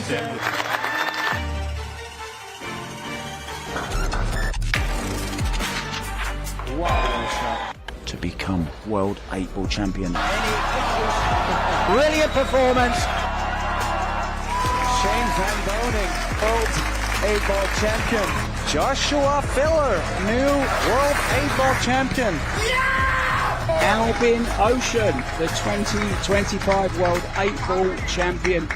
Poison. Wow, shot. To become world 8-ball champion. Brilliant performance. Shane Van Boning, world 8-ball champion. Joshua Filler, new world 8-ball champion. Albin Ocean, the 2025 world 8-ball champion.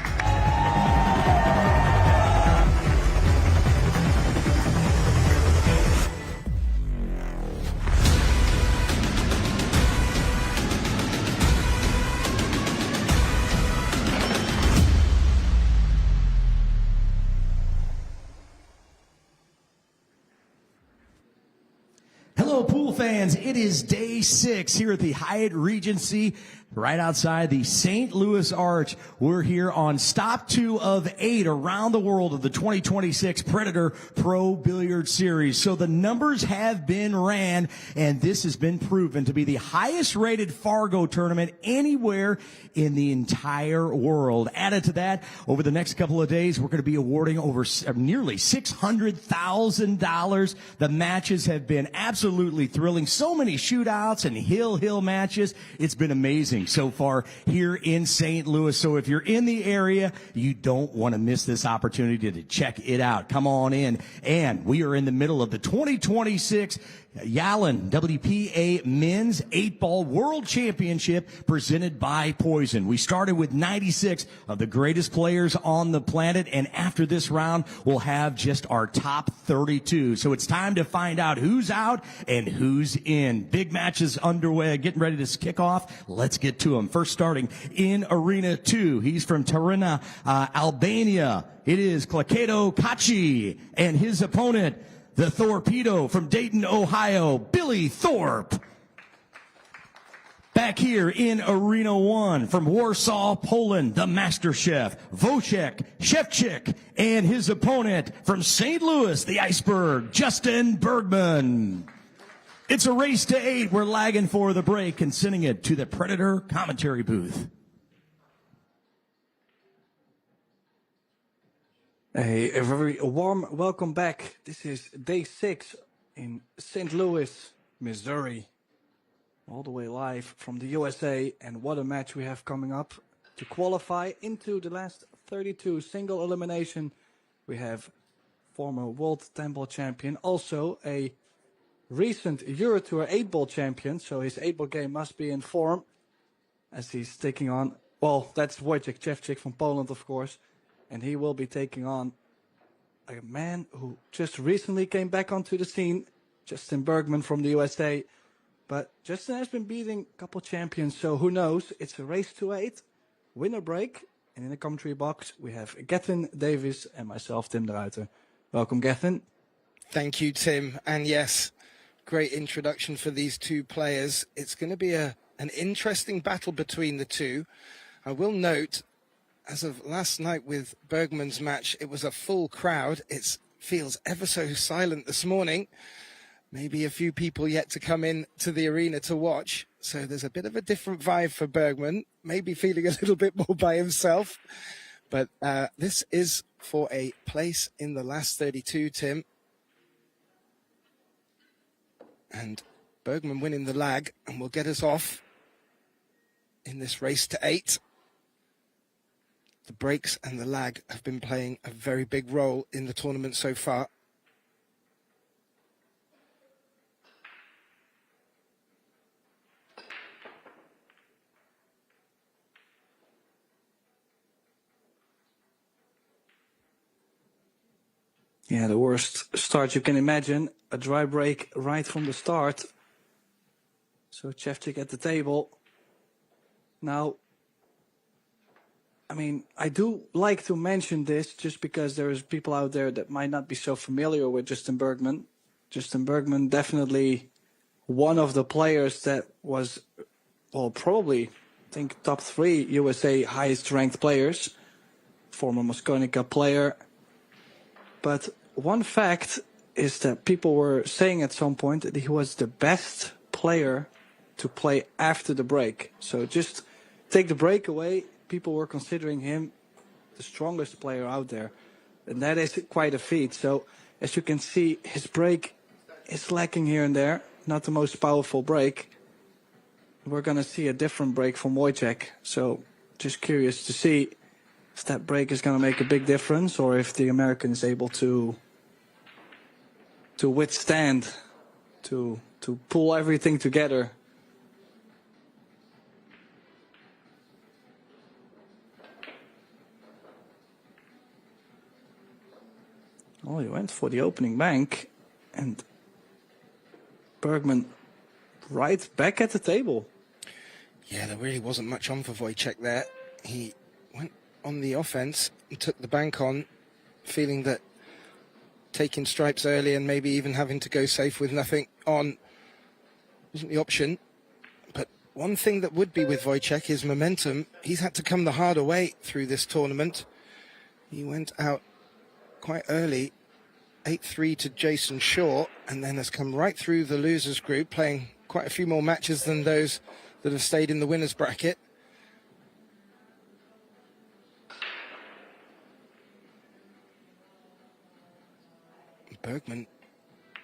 Hello, pool fans. It is day 6 here at the Hyatt Regency, right outside the St. Louis Arch. We're here on stop 2 of 8 around the world of the 2026 Predator Pro Billiard Series. So the numbers have been ran, and this has been proven to be the highest rated Fargo tournament anywhere in the entire world. Added to that, over the next couple of days, we're going to be awarding over nearly $600,000. The matches have been absolutely thrilling. So many shootouts and hill matches. It's been amazing so far here in St. Louis. So if you're in the area, you don't want to miss this opportunity to check it out. Come on in. And we are in the middle of the 2026 Yalin WPA Men's 8-Ball World Championship presented by Poison. We started with 96 of the greatest players on the planet, and after this round, we'll have just our top 32. So it's time to find out who's out and who's in. Big matches underway, getting ready to kick off. Let's get to them. First starting in Arena 2. He's from Tirana, Albania. It is Klakedo Kachi and his opponent, the Torpedo from Dayton, Ohio, Billy Thorpe. Back here in Arena 1 from Warsaw, Poland, the Master Chef, Wojciech Szewczyk, and his opponent from St. Louis, the Iceberg, Justin Bergman. It's a race to 8. We're lagging for the break and sending it to the Predator commentary booth. A very warm welcome back. This is day 6 in St. Louis, Missouri. All the way live from the USA. And what a match we have coming up to qualify into the last 32 single elimination. We have former world 10-ball champion, also a recent Eurotour 8-ball champion. So his 8-ball game must be in form as he's taking on, well, that's Wojciech Szewczyk from Poland, of course. And he will be taking on a man who just recently came back onto the scene, Justin Bergman from the USA. But Justin has been beating a couple champions, so who knows? It's a race to 8, winner break. And in the commentary box, we have Gethin Davis and myself, Tim de Ruiter. Welcome, Gethin. Thank you, Tim. And yes, great introduction for these two players. It's going to be an interesting battle between the two. I will note, as of last night with Bergman's match, it was a full crowd. It feels ever so silent this morning. Maybe a few people yet to come in to the arena to watch. So there's a bit of a different vibe for Bergman, maybe feeling a little bit more by himself. But this is for a place in the last 32, Tim. And Bergman winning the lag and will get us off in this race to 8. The breaks and the lag have been playing a very big role in the tournament so far. Yeah, the worst start you can imagine. A dry break right from the start. So Szewczyk at the table. Now, I mean, I do like to mention this just because there is people out there that might not be so familiar with Justin Bergman. Justin Bergman, definitely one of the players that was, well, probably, I think, top 3 USA highest ranked players. Former Mosconica player. But one fact is that people were saying at some point that he was the best player to play after the break. So just take the break away. People were considering him the strongest player out there. And that is quite a feat. So, as you can see, his break is lacking here and there. Not the most powerful break. We're going to see a different break from Wojciech. So, just curious to see if that break is going to make a big difference, or if the American is able to withstand, to pull everything together. Oh, he went for the opening bank, and Bergman right back at the table. Yeah, there really wasn't much on for Wojciech there. He went on the offense and took the bank on, feeling that taking stripes early and maybe even having to go safe with nothing on wasn't the option. But one thing that would be with Wojciech is momentum. He's had to come the harder way through this tournament. He went out quite early, 8-3 to Jason Shaw, and then has come right through the losers group, playing quite a few more matches than those that have stayed in the winners bracket. Bergman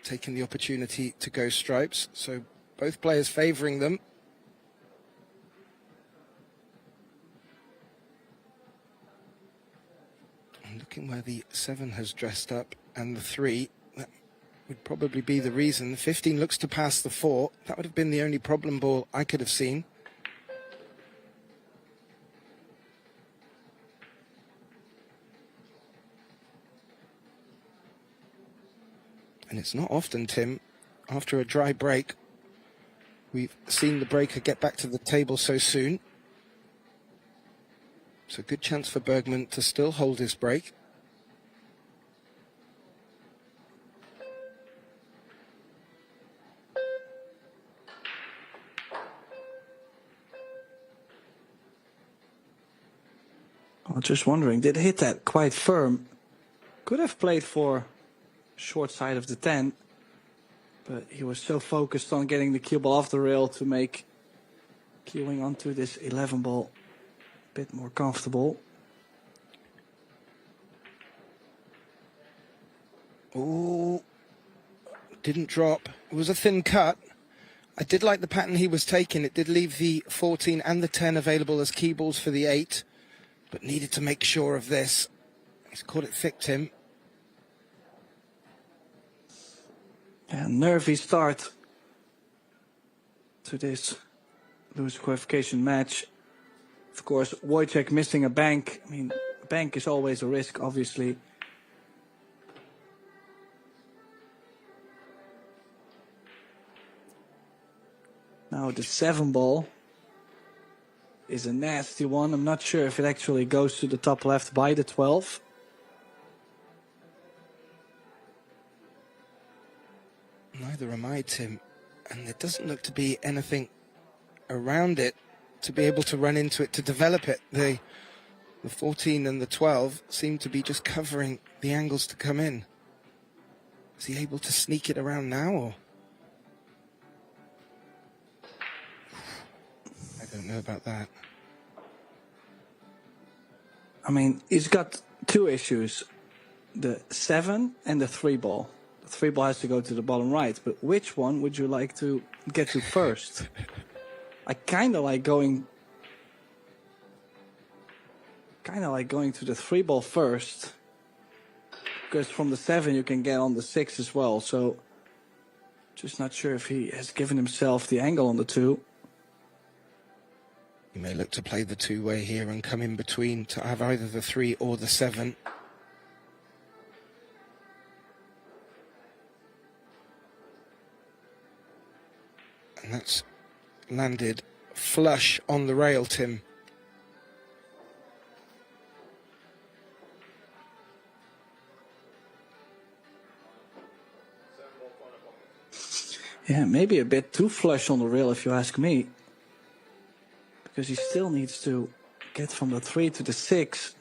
taking the opportunity to go stripes, so both players favouring them. And looking where the 7 has dressed up and the 3, that would probably be the reason. The 15 looks to pass the 4. That would have been the only problem ball I could have seen. And it's not often, Tim, after a dry break, we've seen the breaker get back to the table so soon. So good chance for Bergman to still hold his break. I was just wondering, did hit that quite firm. Could have played for short side of the 10, but he was so focused on getting the cue ball off the rail to make queuing onto this 11 ball a bit more comfortable. Oh, didn't drop. It was a thin cut. I did like the pattern he was taking. It did leave the 14 and the 10 available as key balls for the 8, but needed to make sure of this. He's caught it thick, Tim. Yeah, nervy start to this loser qualification match. Of course, Wojciech missing a bank. I mean, a bank is always a risk, obviously. Now the 7 ball is a nasty one. I'm not sure if it actually goes to the top left by the 12. Neither am I, Tim. And there doesn't look to be anything around it to be able to run into it, to develop it. The 14 and the 12 seem to be just covering the angles to come in. Is he able to sneak it around now, or? I don't know about that. I mean, he's got 2 issues. The 7 and the 3 ball. The 3 ball has to go to the bottom right, but which one would you like to get to first? I kind of like going to the 3 ball first, because from the 7 you can get on the 6 as well. So just not sure if he has given himself the angle on the 2. He may look to play the 2-way here and come in between to have either the 3 or the 7. And that's landed flush on the rail, Tim. Yeah, maybe a bit too flush on the rail if you ask me. Because he still needs to get from the 3 to the 6.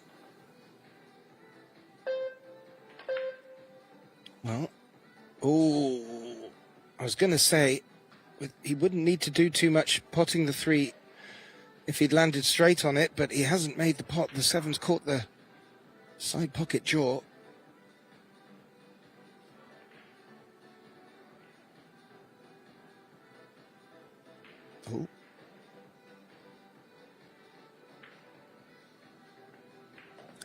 Well, oh, I was going to say, he wouldn't need to do too much potting the 3 if he'd landed straight on it, but he hasn't made the pot. The 7's caught the Side pocket jaw. Oh.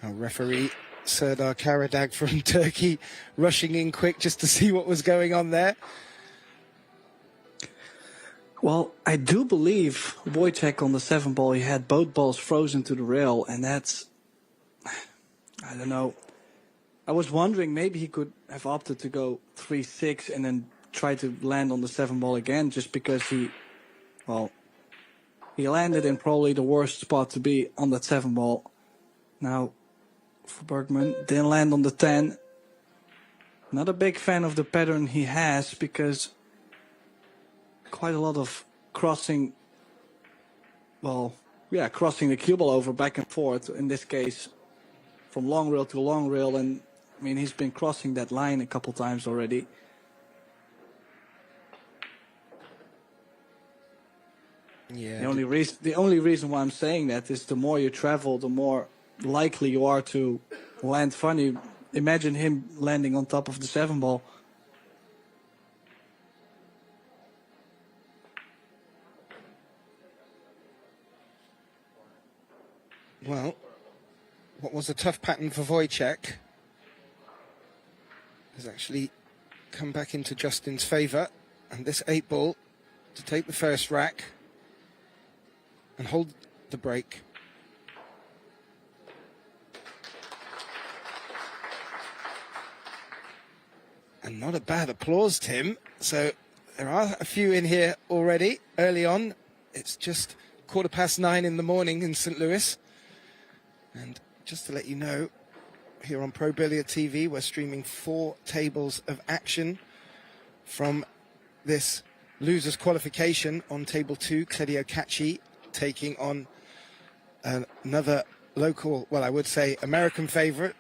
Our referee, Serdar Karadag from Turkey, rushing in quick just to see what was going on there. Well, I do believe Wojciech on the 7 ball, he had both balls frozen to the rail, and that's, I don't know. I was wondering maybe he could have opted to go 3-6 and then try to land on the 7 ball again, just because he landed in probably the worst spot to be on that 7 ball. Now, for Bergman, didn't land on the 10. Not a big fan of the pattern he has, because quite a lot of crossing the cue ball over back and forth, in this case from long rail to long rail, and I mean he's been crossing that line a couple times already. Yeah. The only reason why I'm saying that is the more you travel, the more likely you are to land funny. Imagine him landing on top of the 7 ball. Well, what was a tough pattern for Wojciech has actually come back into Justin's favour, and this 8 ball to take the first rack and hold the break. And not a bad applause, Tim. So there are a few in here already early on. It's just 9:15 in the morning in St. Louis. And just to let you know, here on Pro Billiard TV, we're streaming 4 tables of action from this losers qualification. On table 2, Claudio Cacci taking on another local, well, I would say American favourite,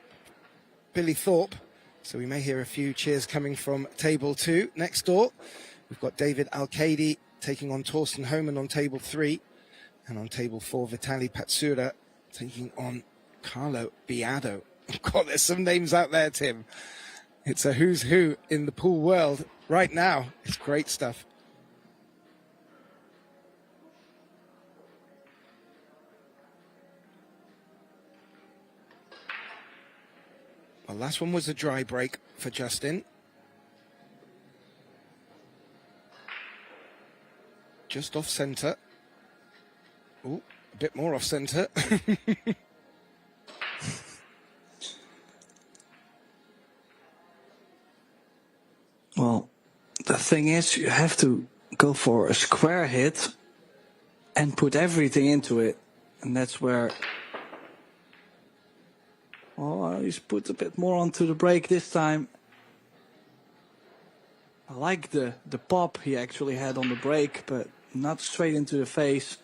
Billy Thorpe. So we may hear a few cheers coming from table 2. Next door, we've got David Alcadi taking on Torsten Homan on table 3. And on table 4, Vitaly Patsura taking on Carlo Biado. God, there's some names out there, Tim. It's a who's who in the pool world right now. It's great stuff. Well, last one was a dry break for Justin. Just off centre. Oh, a bit more off centre. Well, the thing is, you have to go for a square hit and put everything into it. And that's where, well, he's put a bit more onto the break this time. I like the pop he actually had on the break, but not straight into the face.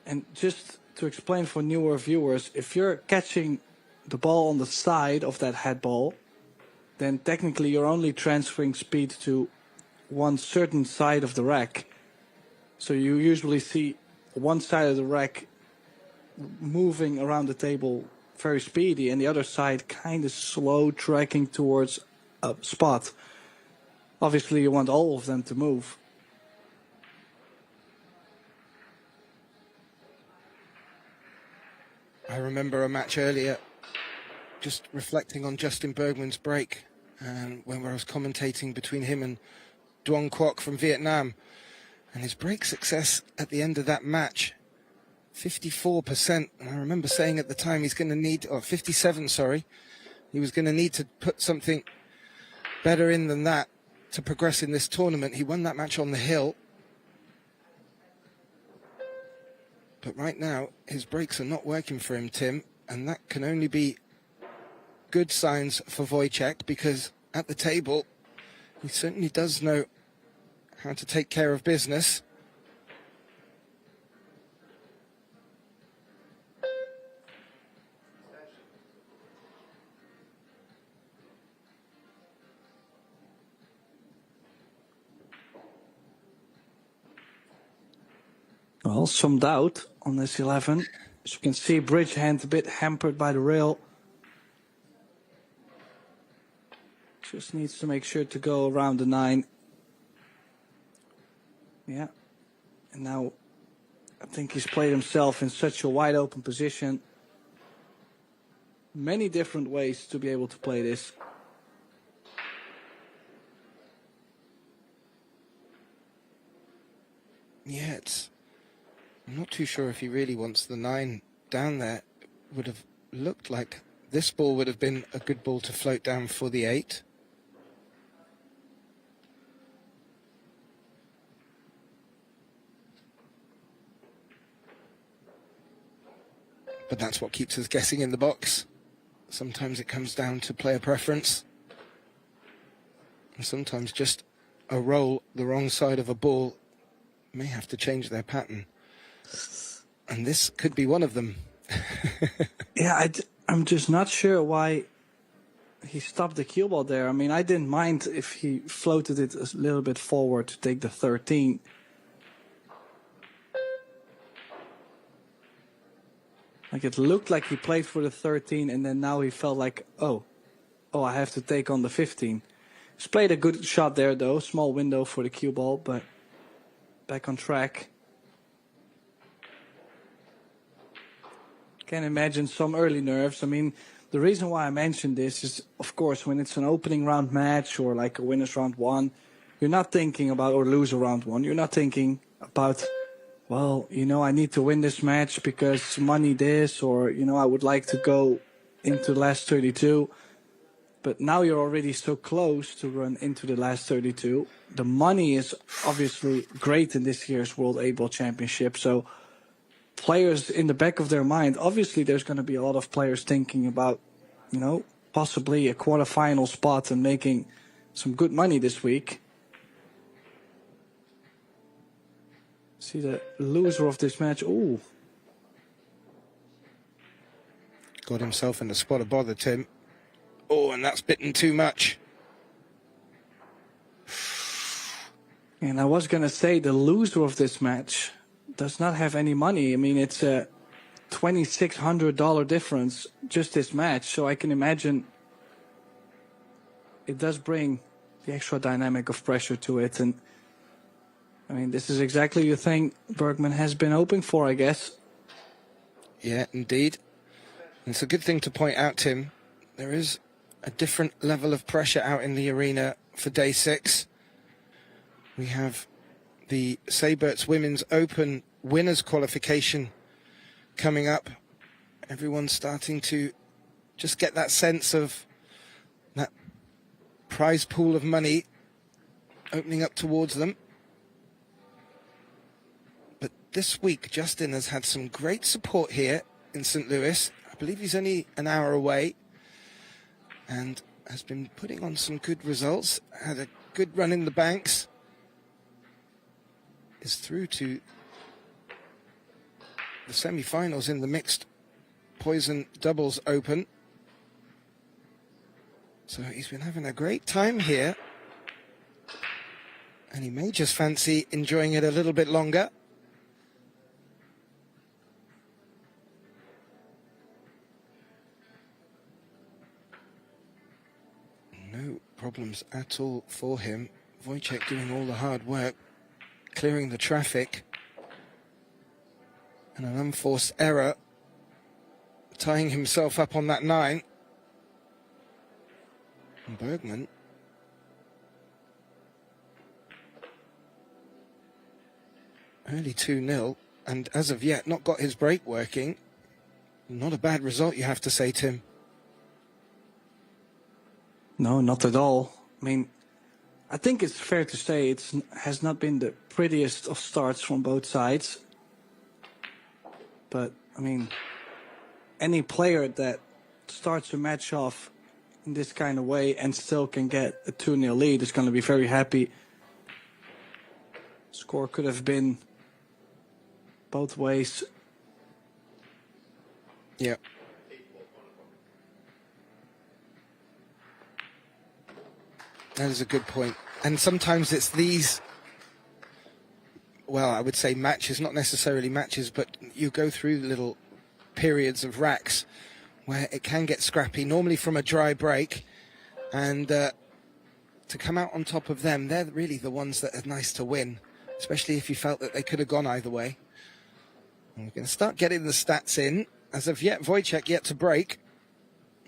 And just to explain for newer viewers, if you're catching the ball on the side of that head ball, then technically you're only transferring speed to one certain side of the rack. So you usually see one side of the rack moving around the table very speedy, and the other side kind of slow tracking towards a spot. Obviously you want all of them to move. I remember a match earlier, just reflecting on Justin Bergman's break, and when I was commentating between him and Duong Quoc from Vietnam, and his break success at the end of that match, 54%. And I remember saying at the time he's going to need, 57, sorry, he was going to need to put something better in than that to progress in this tournament. He won that match on the hill. But right now, his breaks are not working for him, Tim, and that can only be good signs for Wojciech, because at the table, he certainly does know how to take care of business. Well, some doubt on this 11. As you can see, bridge hand a bit hampered by the rail. Just needs to make sure to go around the 9. Yeah. And now I think he's played himself in such a wide open position. Many different ways to be able to play this. Yeah, I'm not too sure if he really wants the 9 down there. Would have looked like this ball would have been a good ball to float down for the 8. But that's what keeps us guessing in the box. Sometimes it comes down to player preference. And sometimes just a roll the wrong side of a ball may have to change their pattern. And this could be one of them. Yeah, I'm just not sure why he stopped the cue ball there. I mean, I didn't mind if he floated it a little bit forward to take the 13. Like, it looked like he played for the 13, and then now he felt like, oh, I have to take on the 15. He's played a good shot there, though. Small window for the cue ball, but back on track. Can imagine some early nerves. I mean, the reason why I mentioned this is, of course, when it's an opening round match or like a winner's round 1, you're not thinking about, or loser round 1, you're not thinking about, well, you know, I need to win this match because money this, or, you know, I would like to go into the last 32. But now you're already so close to run into the last 32. The money is obviously great in this year's World 8-Ball Championship. So players in the back of their mind, obviously there's going to be a lot of players thinking about, you know, possibly a quarterfinal spot and making some good money this week. See the loser of this match. Ooh. Got himself in the spot of bother, Tim. Oh, and that's bitten too much. And I was going to say the loser of this match does not have any money. I mean, it's a $2,600 difference, just this match. So I can imagine it does bring the extra dynamic of pressure to it. And I mean, this is exactly the thing Bergman has been hoping for, I guess. Yeah, indeed. And it's a good thing to point out, Tim. There is a different level of pressure out in the arena for day 6. We have the Seyberts Women's Open winners qualification coming up. Everyone's starting to just get that sense of that prize pool of money opening up towards them. But this week, Justin has had some great support here in St. Louis. I believe he's only an hour away and has been putting on some good results. Had a good run in the banks. Is through to the semi-finals in the mixed Poison doubles open. So he's been having a great time here. And he may just fancy enjoying it a little bit longer. No problems at all for him. Wojciech doing all the hard work, clearing the traffic. And an unforced error, tying himself up on that 9. And Bergman early 2-0, and as of yet not got his break working. Not a bad result, you have to say, Tim. No, not at all. I mean, I think it's fair to say it has not been the prettiest of starts from both sides. But, I mean, any player that starts a match off in this kind of way and still can get a 2-0 lead is going to be very happy. Score could have been both ways. Yeah. That is a good point. And sometimes it's these, well, I would say matches, not necessarily matches, but you go through little periods of racks where it can get scrappy, normally from a dry break. And to come out on top of them, they're really the ones that are nice to win, especially if you felt that they could have gone either way. And we're going to start getting the stats in. As of yet, Wojciech yet to break.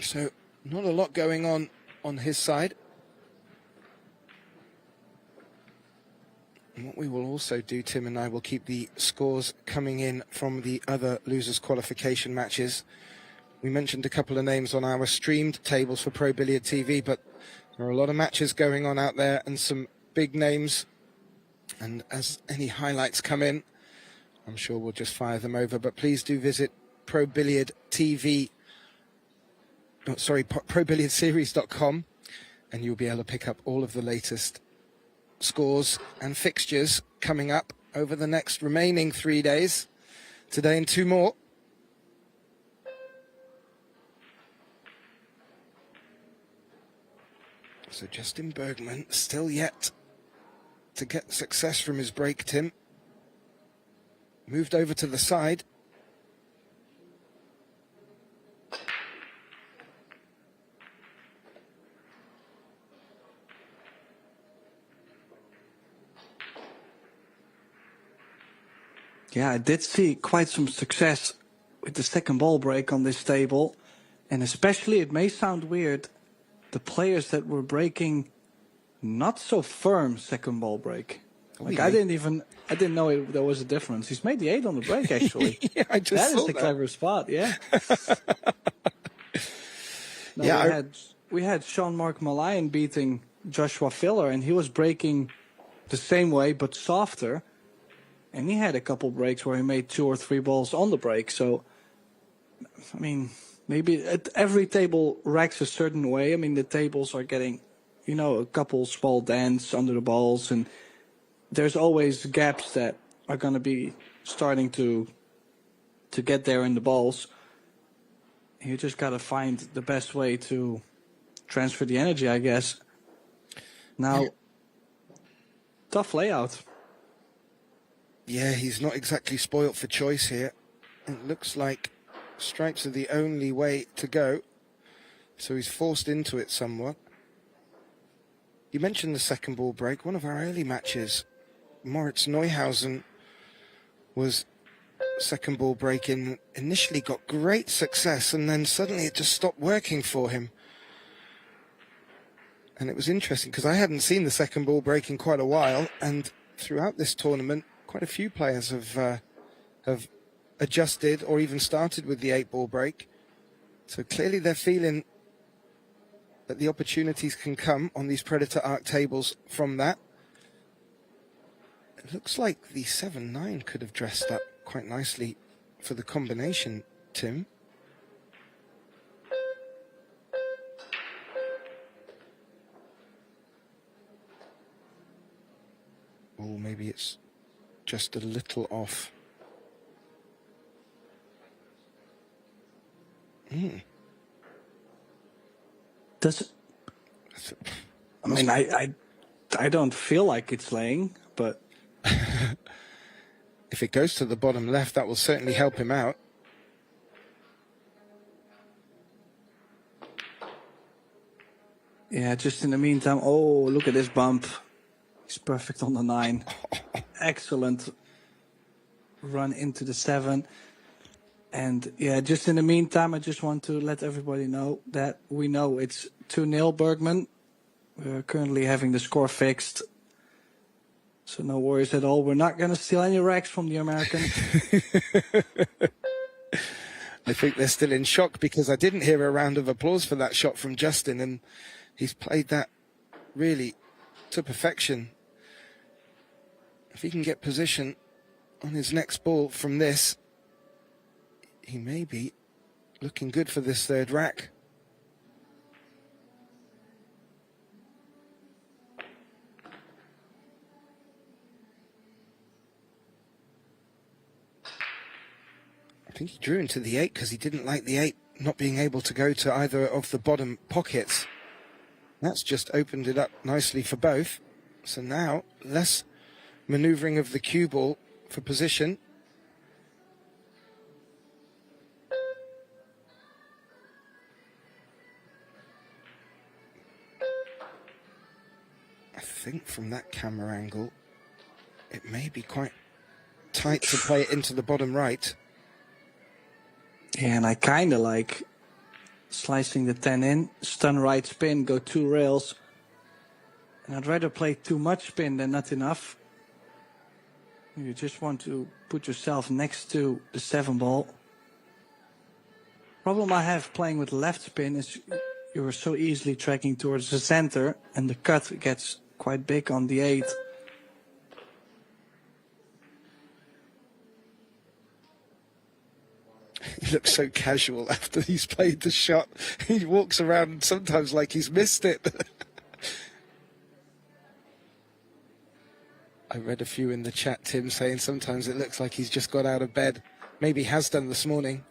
So not a lot going on his side. And what we will also do, Tim and I, will keep the scores coming in from the other losers qualification matches. We mentioned a couple of names on our streamed tables for Pro Billiard TV, but there are a lot of matches going on out there and some big names. And as any highlights come in, I'm sure we'll just fire them over. But please do visit Pro Billiard TV, ProBilliardSeries.com, and you'll be able to pick up all of the latest scores and fixtures coming up over the next remaining 3 days, today and 2 more. So Justin Bergman still yet to get success from his break, Tim. Moved over to the side. Yeah, I did see quite some success with the second ball break on this table. And especially, it may sound weird, the players that were breaking not so firm second ball break. Like, I didn't know there was a difference. He's made the 8 on the break, actually. Yeah, I just saw that is the clever spot, yeah. No, yeah, we had Sean-Marc Malayan beating Joshua Filler, and he was breaking the same way but softer. And he had a couple breaks where he made 2 or 3 balls on the break. So, I mean, maybe every table racks a certain way. I mean, the tables are getting, a couple small dents under the balls. And there's always gaps that are going to be starting to get there in the balls. You just got to find the best way to transfer the energy, I guess. Now, tough layout. Yeah, he's not exactly spoilt for choice here. It looks like strikes are the only way to go. So he's forced into it somewhat. You mentioned the second ball break. One of our early matches, Moritz Neuhausen was second ball break in, initially got great success, and then suddenly it just stopped working for him. And it was interesting because I hadn't seen the second ball break in quite a while, and throughout this tournament, quite a few players have adjusted or even started with the 8-ball break. So clearly they're feeling that the opportunities can come on these Predator Arc tables from that. It looks like the 7-9 could have dressed up quite nicely for the combination, Tim. Or maybe it's just a little off. Does it? I mean, I don't feel like it's laying, but if it goes to the bottom left, that will certainly help him out. Yeah, just in the meantime, oh, look at this bump. He's perfect on the 9. Excellent run into the 7. And yeah, just in the meantime, I just want to let everybody know that we know it's 2-0 Bergman. We're currently having the score fixed. So no worries at all. We're not going to steal any racks from the American. I think they're still in shock because I didn't hear a round of applause for that shot from Justin, and he's played that really to perfection. If he can get position on his next ball from this, he may be looking good for this third rack. I think he drew into the 8 because he didn't like the 8 not being able to go to either of the bottom pockets. That's just opened it up nicely for both. So now, less maneuvering of the cue ball for position. think from that camera angle, it may be quite tight to play it into the bottom right. Yeah, and I kind of like slicing the 10 in, stun right spin, go 2 rails. And I'd rather play too much spin than not enough. You just want to put yourself next to the 7 ball. Problem I have playing with left spin is you're so easily tracking towards the center, and the cut gets quite big on the 8. He looks so casual after he's played the shot. He walks around sometimes like he's missed it. I read a few in the chat, Tim, saying sometimes it looks like he's just got out of bed. Maybe he has done this morning.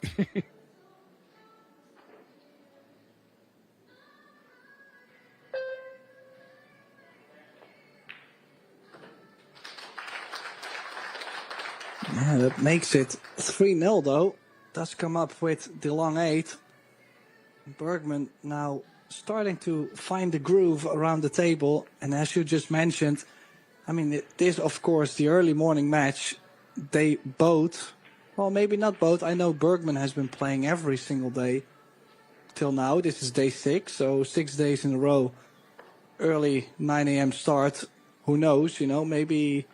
Yeah, that makes it 3-0 though. Does come up with the long 8. Bergman now starting to find the groove around the table. And as you just mentioned, I mean, it is of course the early morning match. They both, well, maybe not both. I know Bergman has been playing every single day till now. This is day 6, so 6 days in a row. Early 9 a.m. start. Who knows, you know, maybe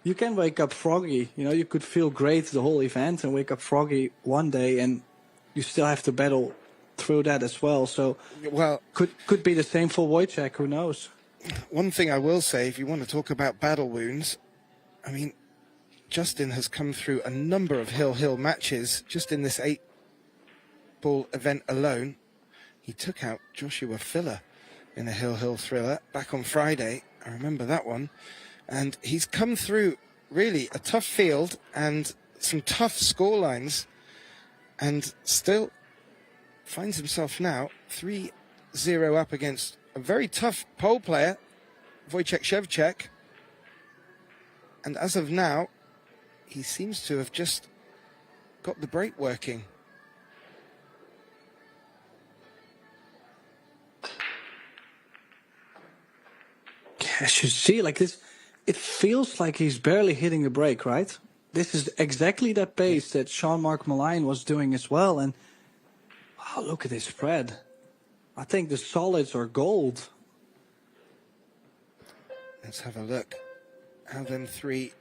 you can wake up froggy. You know, you could feel great the whole event and wake up froggy one day, and you still have to battle through that as well. So, well, could be the same for Wojciech. Who knows? One thing I will say, if you want to talk about battle wounds, I mean, Justin has come through a number of hill matches just in this 8-ball event alone. He took out Joshua Filler in a hill thriller back on Friday. I remember that one. And he's come through really a tough field and some tough scorelines, and still finds himself now 3-0 up against a very tough pole player, Wojciech Szewczyk. And as of now, he seems to have just got the brake working. As you see, like this, it feels like he's barely hitting the brake, right? This is exactly that pace that Jean-Marc Maline was doing as well. And oh, look at this spread. I think the solids are gold. Let's have a look. How them 3,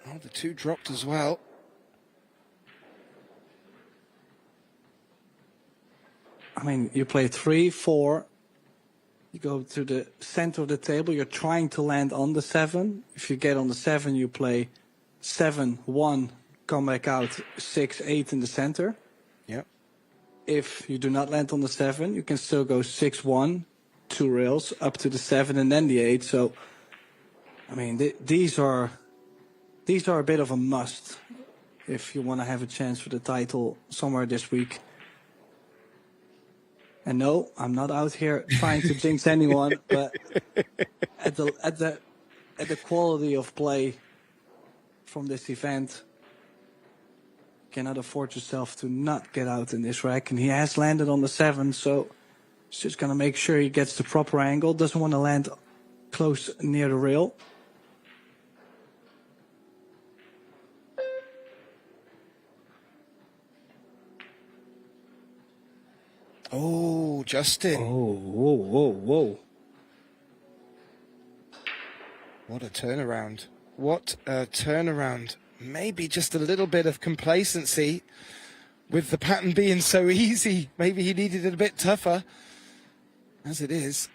oh, the 2 dropped as well. I mean, you play 3, 4. You go to the center of the table. You're trying to land on the 7. If you get on the 7, you play 7, 1, come back out, 6, 8 in the center. Yep. If you do not land on the 7, you can still go 6, 1, 2 rails up to the 7 and then the 8. So, I mean, these are a bit of a must if you want to have a chance for the title somewhere this week. And no, I'm not out here trying to jinx anyone, but at the quality of play from this event, you cannot afford yourself to not get out in this rack. And he has landed on the 7, so he's just gonna make sure he gets the proper angle. Doesn't want to land close near the rail. Oh, Justin. Oh, whoa. What a turnaround. What a turnaround. Maybe just a little bit of complacency with the pattern being so easy. Maybe he needed it a bit tougher. As it is,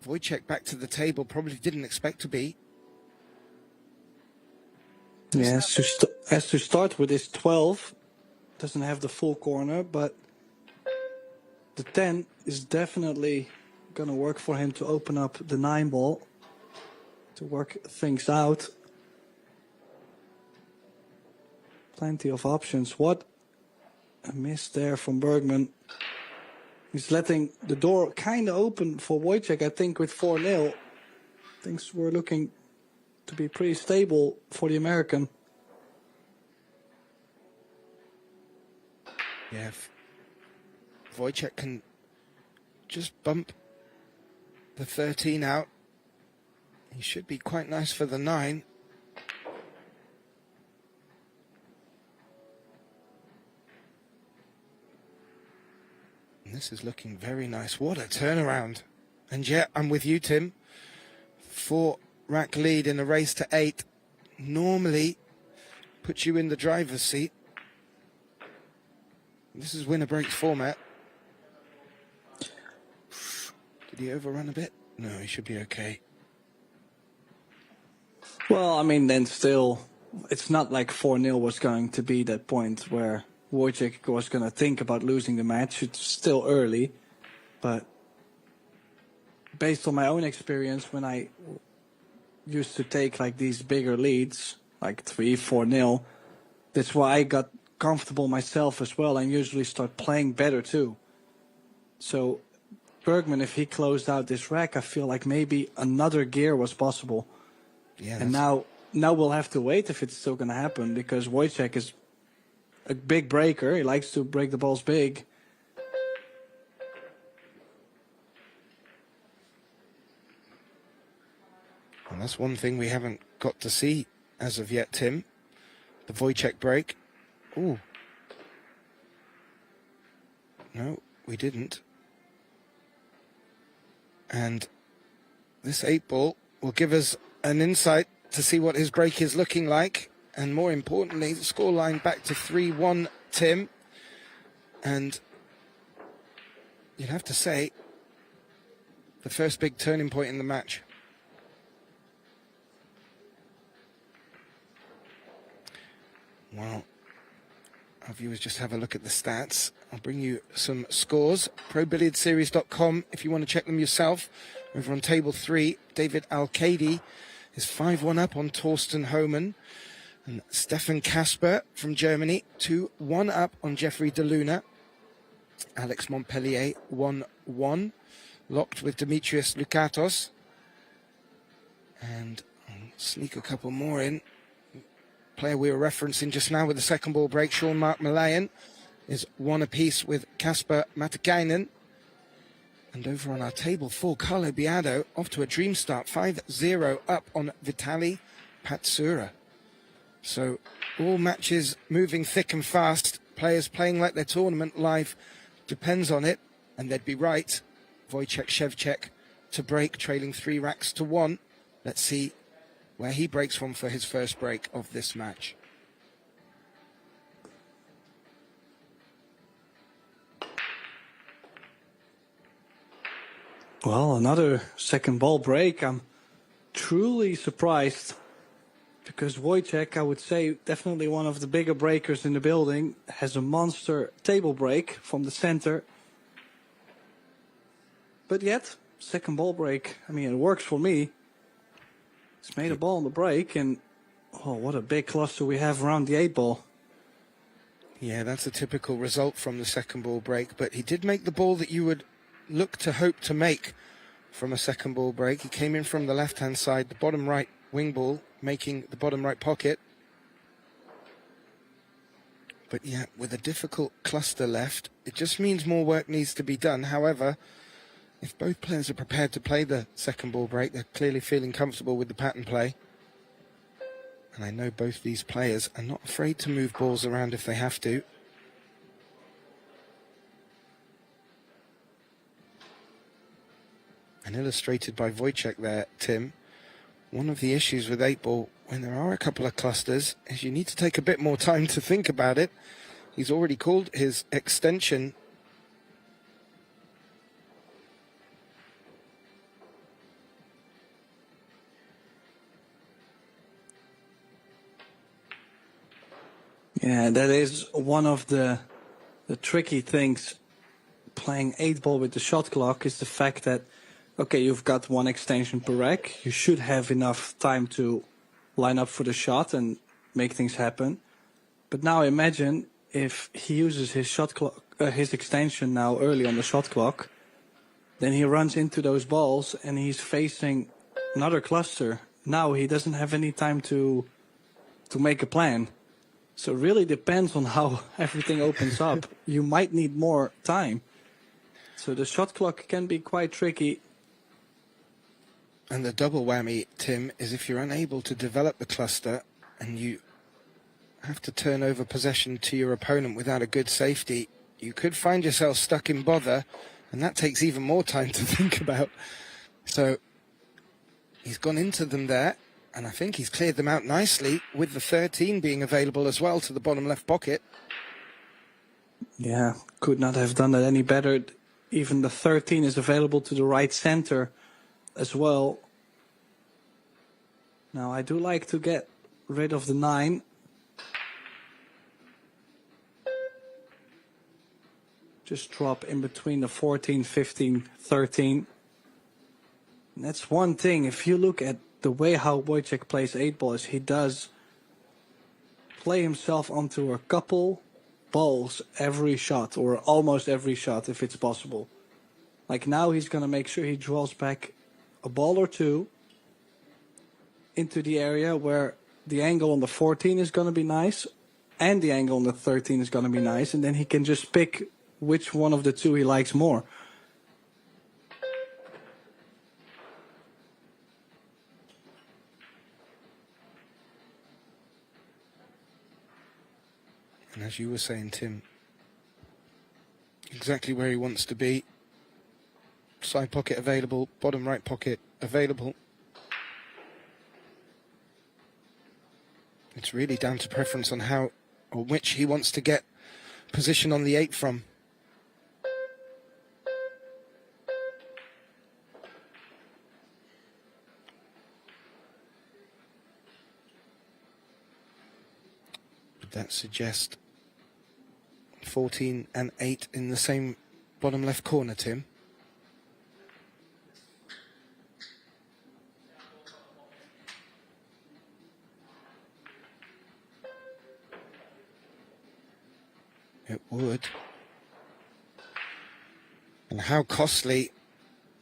Wojciech back to the table, probably didn't expect to be. Yeah, has to start with his 12. Doesn't have the full corner, but the 10 is definitely going to work for him to open up the 9 ball, to work things out. Plenty of options. What a miss there from Bergman. He's letting the door kind of open for Wojciech, I think, with 4-0. Things were looking to be pretty stable for the American. Yeah, Wojciech can just bump the 13 out He should be quite nice for the 9. And this is looking very nice. What a turnaround. And yet, I'm with you, Tim. 4-rack lead in a race to 8 normally puts you in the driver's seat. This is winner breaks format. Did he overrun a bit? No, he should be okay. Well, I mean, then still, it's not like 4-0 was going to be that point where Wojciech was going to think about losing the match. It's still early, but based on my own experience, when I used to take like these bigger leads, like 3-4-0, that's why I got comfortable myself as well and usually start playing better too. So Bergman, if he closed out this rack, I feel like maybe another gear was possible. Yeah, and now we'll have to wait if it's still going to happen, because Wojciech is a big breaker. He likes to break the balls big. And that's one thing we haven't got to see as of yet, Tim. The Wojciech break. Ooh. No, we didn't. And this 8-ball will give us an insight to see what his break is looking like. And more importantly, the scoreline back to 3-1, Tim. And you'd have to say, the first big turning point in the match. Well, our viewers just have a look at the stats. I'll bring you some scores. ProBilliardSeries.com if you want to check them yourself. Over on table 3, David Alcady is 5-1 up on Torsten Homan. And Stefan Kasper from Germany, 2-1 up on Jeffrey De Luna. Alex Montpellier, 1-1. Locked with Demetrius Lukatos. And I'll sneak a couple more in. Player we were referencing just now with the second ball break, Sean Mark Malayan, is 1 apiece with Kasper Matikainen. And over on our table 4, Carlo Biado off to a dream start, 5-0 up on Vitali Patsura. So all matches moving thick and fast, players playing like their tournament life depends on it, and they'd be right. Wojciech Szewczyk to break, trailing 3 racks to 1. Let's see where he breaks from for his first break of this match. Well, another second ball break. I'm truly surprised, because Wojciech, I would say, definitely one of the bigger breakers in the building, has a monster table break from the center. But yet, second ball break, I mean, it works for me. He's made a ball on the break, and oh, what a big cluster we have around the 8-ball. Yeah, that's a typical result from the second ball break, but he did make the ball that you would look to hope to make from a second ball break. He came in from the left-hand side, the bottom right wing ball, making the bottom right pocket. But yeah, with a difficult cluster left, it just means more work needs to be done. However, if both players are prepared to play the second ball break, they're clearly feeling comfortable with the pattern play. And I know both these players are not afraid to move balls around if they have to. And illustrated by Wojciech there, Tim, one of the issues with 8-ball, when there are a couple of clusters, is you need to take a bit more time to think about it. He's already called his extension. Yeah, that is one of the tricky things playing 8-ball with the shot clock, is the fact that, okay, you've got 1 extension per rack. You should have enough time to line up for the shot and make things happen. But now imagine if he uses his shot clock, his extension now early on the shot clock, then he runs into those balls and he's facing another cluster. Now he doesn't have any time to make a plan. So it really depends on how everything opens up. You might need more time. So the shot clock can be quite tricky. And the double whammy, Tim, is if you're unable to develop the cluster and you have to turn over possession to your opponent without a good safety, you could find yourself stuck in bother, and that takes even more time to think about. So he's gone into them there, and I think he's cleared them out nicely, with the 13 being available as well to the bottom left pocket. Yeah, could not have done that any better. Even the 13 is available to the right center as well. Now, I do like to get rid of the 9. Just drop in between the 14, 15, 13. And that's one thing. If you look at the way how Wojciech plays 8-ball, is he does play himself onto a couple balls every shot, or almost every shot if it's possible. Like now he's going to make sure he draws back a ball or two into the area where the angle on the 14 is going to be nice and the angle on the 13 is going to be nice, and then he can just pick which one of the two he likes more. And as you were saying, Tim, exactly where he wants to be. Side pocket available, bottom right pocket available. It's really down to preference on how or which he wants to get position on the 8 from. Would that suggest 14 and 8 in the same bottom left corner, Tim? It would. And how costly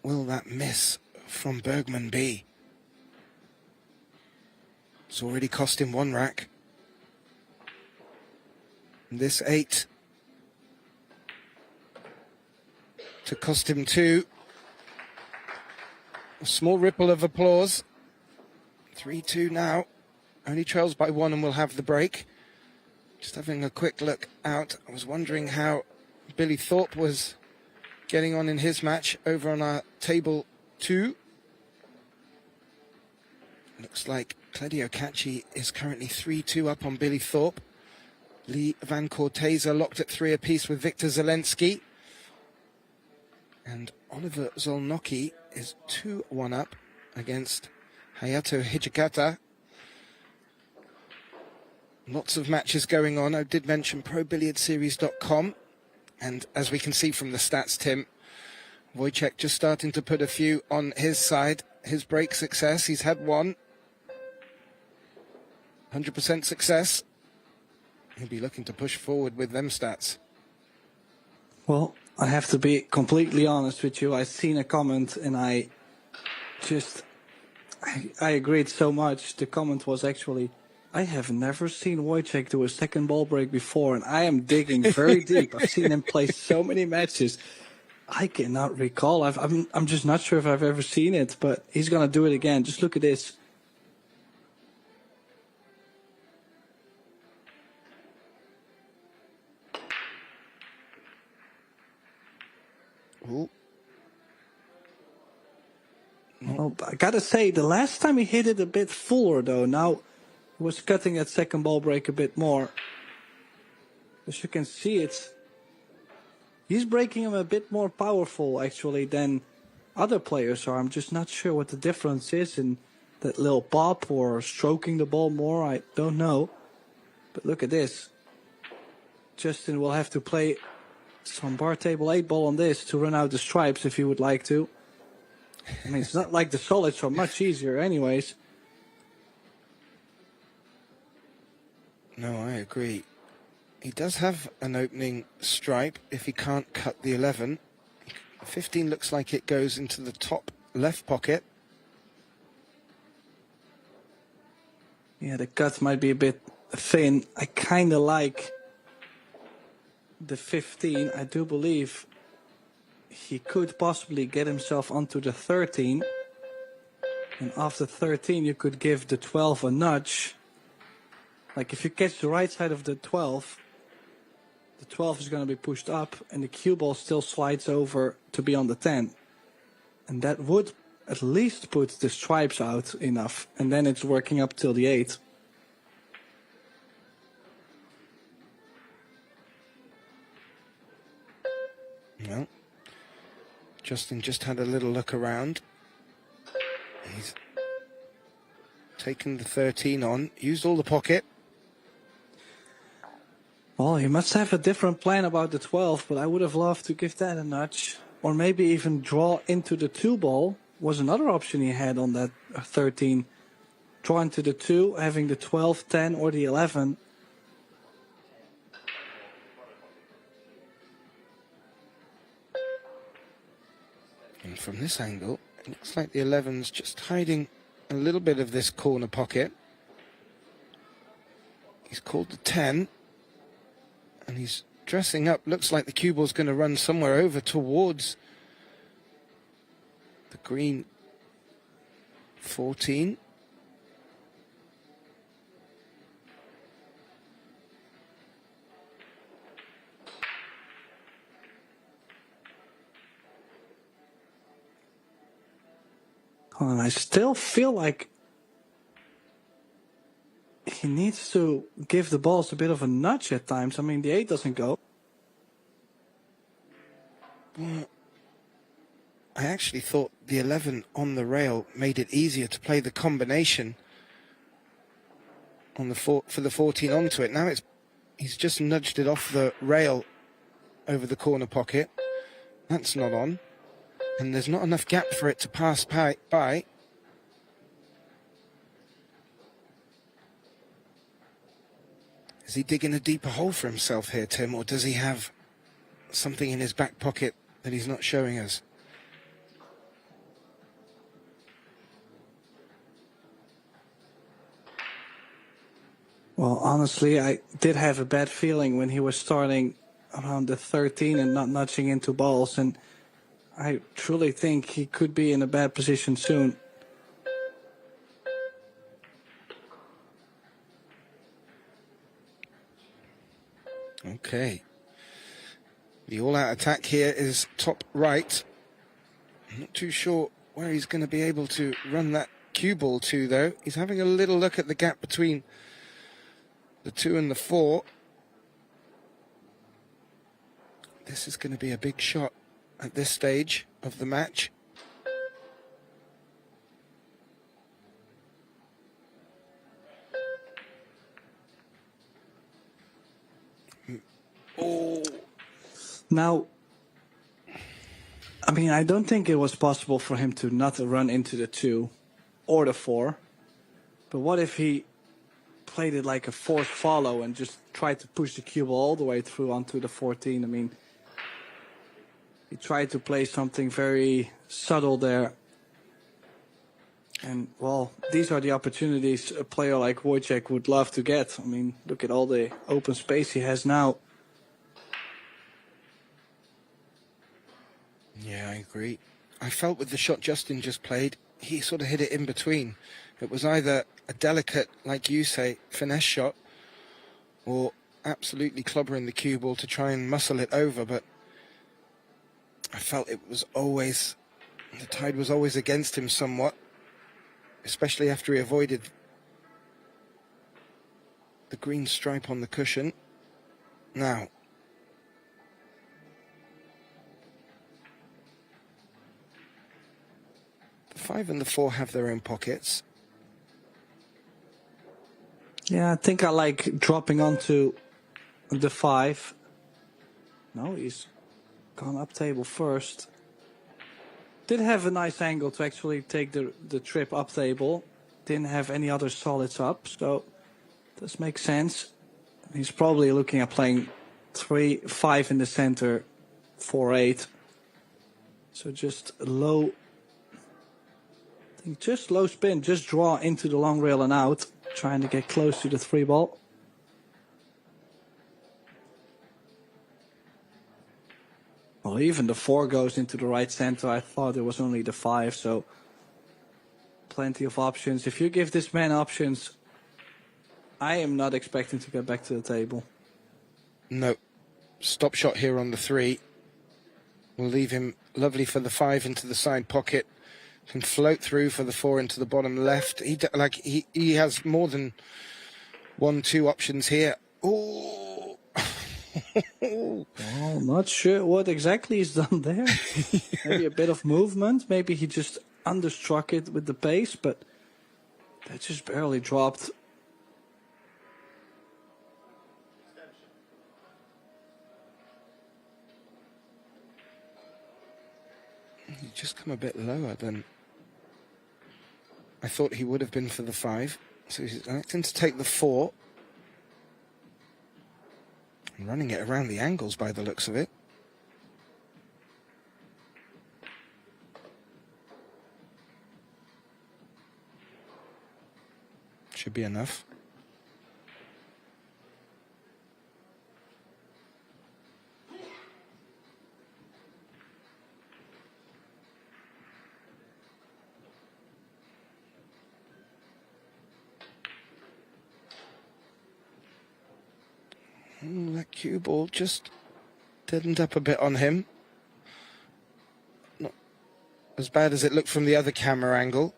will that miss from Bergman be? It's already cost him 1 rack. And this 8 to cost him 2. A small ripple of applause. 3-2 now. Only trails by 1 and will have the break. Just having a quick look out, I was wondering how Billy Thorpe was getting on in his match over on our table 2. Looks like Claudio Cacci is currently 3-2 up on Billy Thorpe. Lee Van Corteza locked at 3 apiece with Victor Zelensky. And Oliver Zolnocki is 2-1 up against Hayato Hijikata. Lots of matches going on. I did mention ProBilliardSeries.com. And as we can see from the stats, Tim, Wojciech just starting to put a few on his side. His break success, he's had 1. 100% success. He'll be looking to push forward with them stats. Well, I have to be completely honest with you. I've seen a comment and I agreed so much. The comment was actually, I have never seen Wojciech do a second ball break before, and I am digging very deep. I've seen him play so many matches. I cannot recall. I'm just not sure if I've ever seen it, but he's going to do it again. Just look at this. Ooh. Well, I got to say, the last time he hit it a bit fuller, though. Now he was cutting that second ball break a bit more. As you can see, he's breaking him a bit more powerful, actually, than other players are. I'm just not sure what the difference is in that little pop or stroking the ball more. I don't know. But look at this. Justin will have to play some bar table 8 ball on this to run out the stripes if you would like to. I mean, it's not like the solids are much easier anyways. No, I agree. He does have an opening stripe if he can't cut the 11. 15 looks like it goes into the top left pocket. Yeah, the cut might be a bit thin. I kind of like the 15. I do believe he could possibly get himself onto the 13. And after 13, you could give the 12 a nudge. Like if you catch the right side of the 12 is going to be pushed up, and the cue ball still slides over to be on the 10. And that would at least put the stripes out enough, and then it's working up till the 8. Well, Justin just had a little look around. He's taken the 13 on, used all the pocket. Well, he must have a different plan about the 12, but I would have loved to give that a nudge. Or maybe even draw into the 2 ball was another option he had on that 13. Draw into the 2, having the 12, 10, or the 11. And from this angle, it looks like the 11's just hiding a little bit of this corner pocket. He's called the 10. And he's dressing up. Looks like the cue ball's going to run somewhere over towards the green 14. And I still feel like he needs to give the balls a bit of a nudge at times. I mean, the 8 doesn't go. Well, I actually thought the 11 on the rail made it easier to play the combination on the for the 14 onto it. Now he's just nudged it off the rail over the corner pocket. That's not on. And there's not enough gap for it to pass by. Is he digging a deeper hole for himself here, Tim, or does he have something in his back pocket that he's not showing us? Well, honestly, I did have a bad feeling when he was starting around the 13 and not nudging into balls, and I truly think he could be in a bad position soon. Okay. The all-out attack here is top right. I'm not too sure where he's going to be able to run that cue ball to, though. He's having a little look at the gap between the 2 and the 4. This is going to be a big shot at this stage of the match. Oh. Now, I mean, I don't think it was possible for him to not run into the 2 or the 4. But what if he played it like a forced follow and just tried to push the cue ball all the way through onto the 14? I mean, he tried to play something very subtle there. And, well, these are the opportunities a player like Wojciech would love to get. I mean, look at all the open space he has now. Yeah, I agree. I felt with the shot Justin just played, he sort of hit it in between. It was either a delicate, like you say, finesse shot, or absolutely clobbering the cue ball to try and muscle it over, but I felt it was always, the tide was always against him somewhat, especially after he avoided the green stripe on the cushion. Now, the 5 and the 4 have their own pockets. Yeah, I think I like dropping onto the 5. No, he's gone up table first. Did have a nice angle to actually take the trip up table. Didn't have any other solids up, so does make sense. He's probably looking at playing 3, 5 in the center, 4, 8. So just low, I think just low spin, just draw into the long rail and out, trying to get close to the 3 ball. Well, even the 4 goes into the right center. I thought it was only the 5, so plenty of options. If you give this man options, I am not expecting to get back to the table. No. Stop shot here on the 3. We'll leave him lovely for the 5 into the side pocket. Can float through for the 4 into the bottom left. He has more than 1-2 options here. Oh. Well, not sure what exactly he's done there. Maybe a bit of movement. Maybe he just understruck it with the pace, but that just barely dropped. He just come a bit lower than I thought he would have been for the 5. So he's electing to take the 4. And running it around the angles by the looks of it. Should be enough. That cue ball just deadened up a bit on him. Not as bad as it looked from the other camera angle.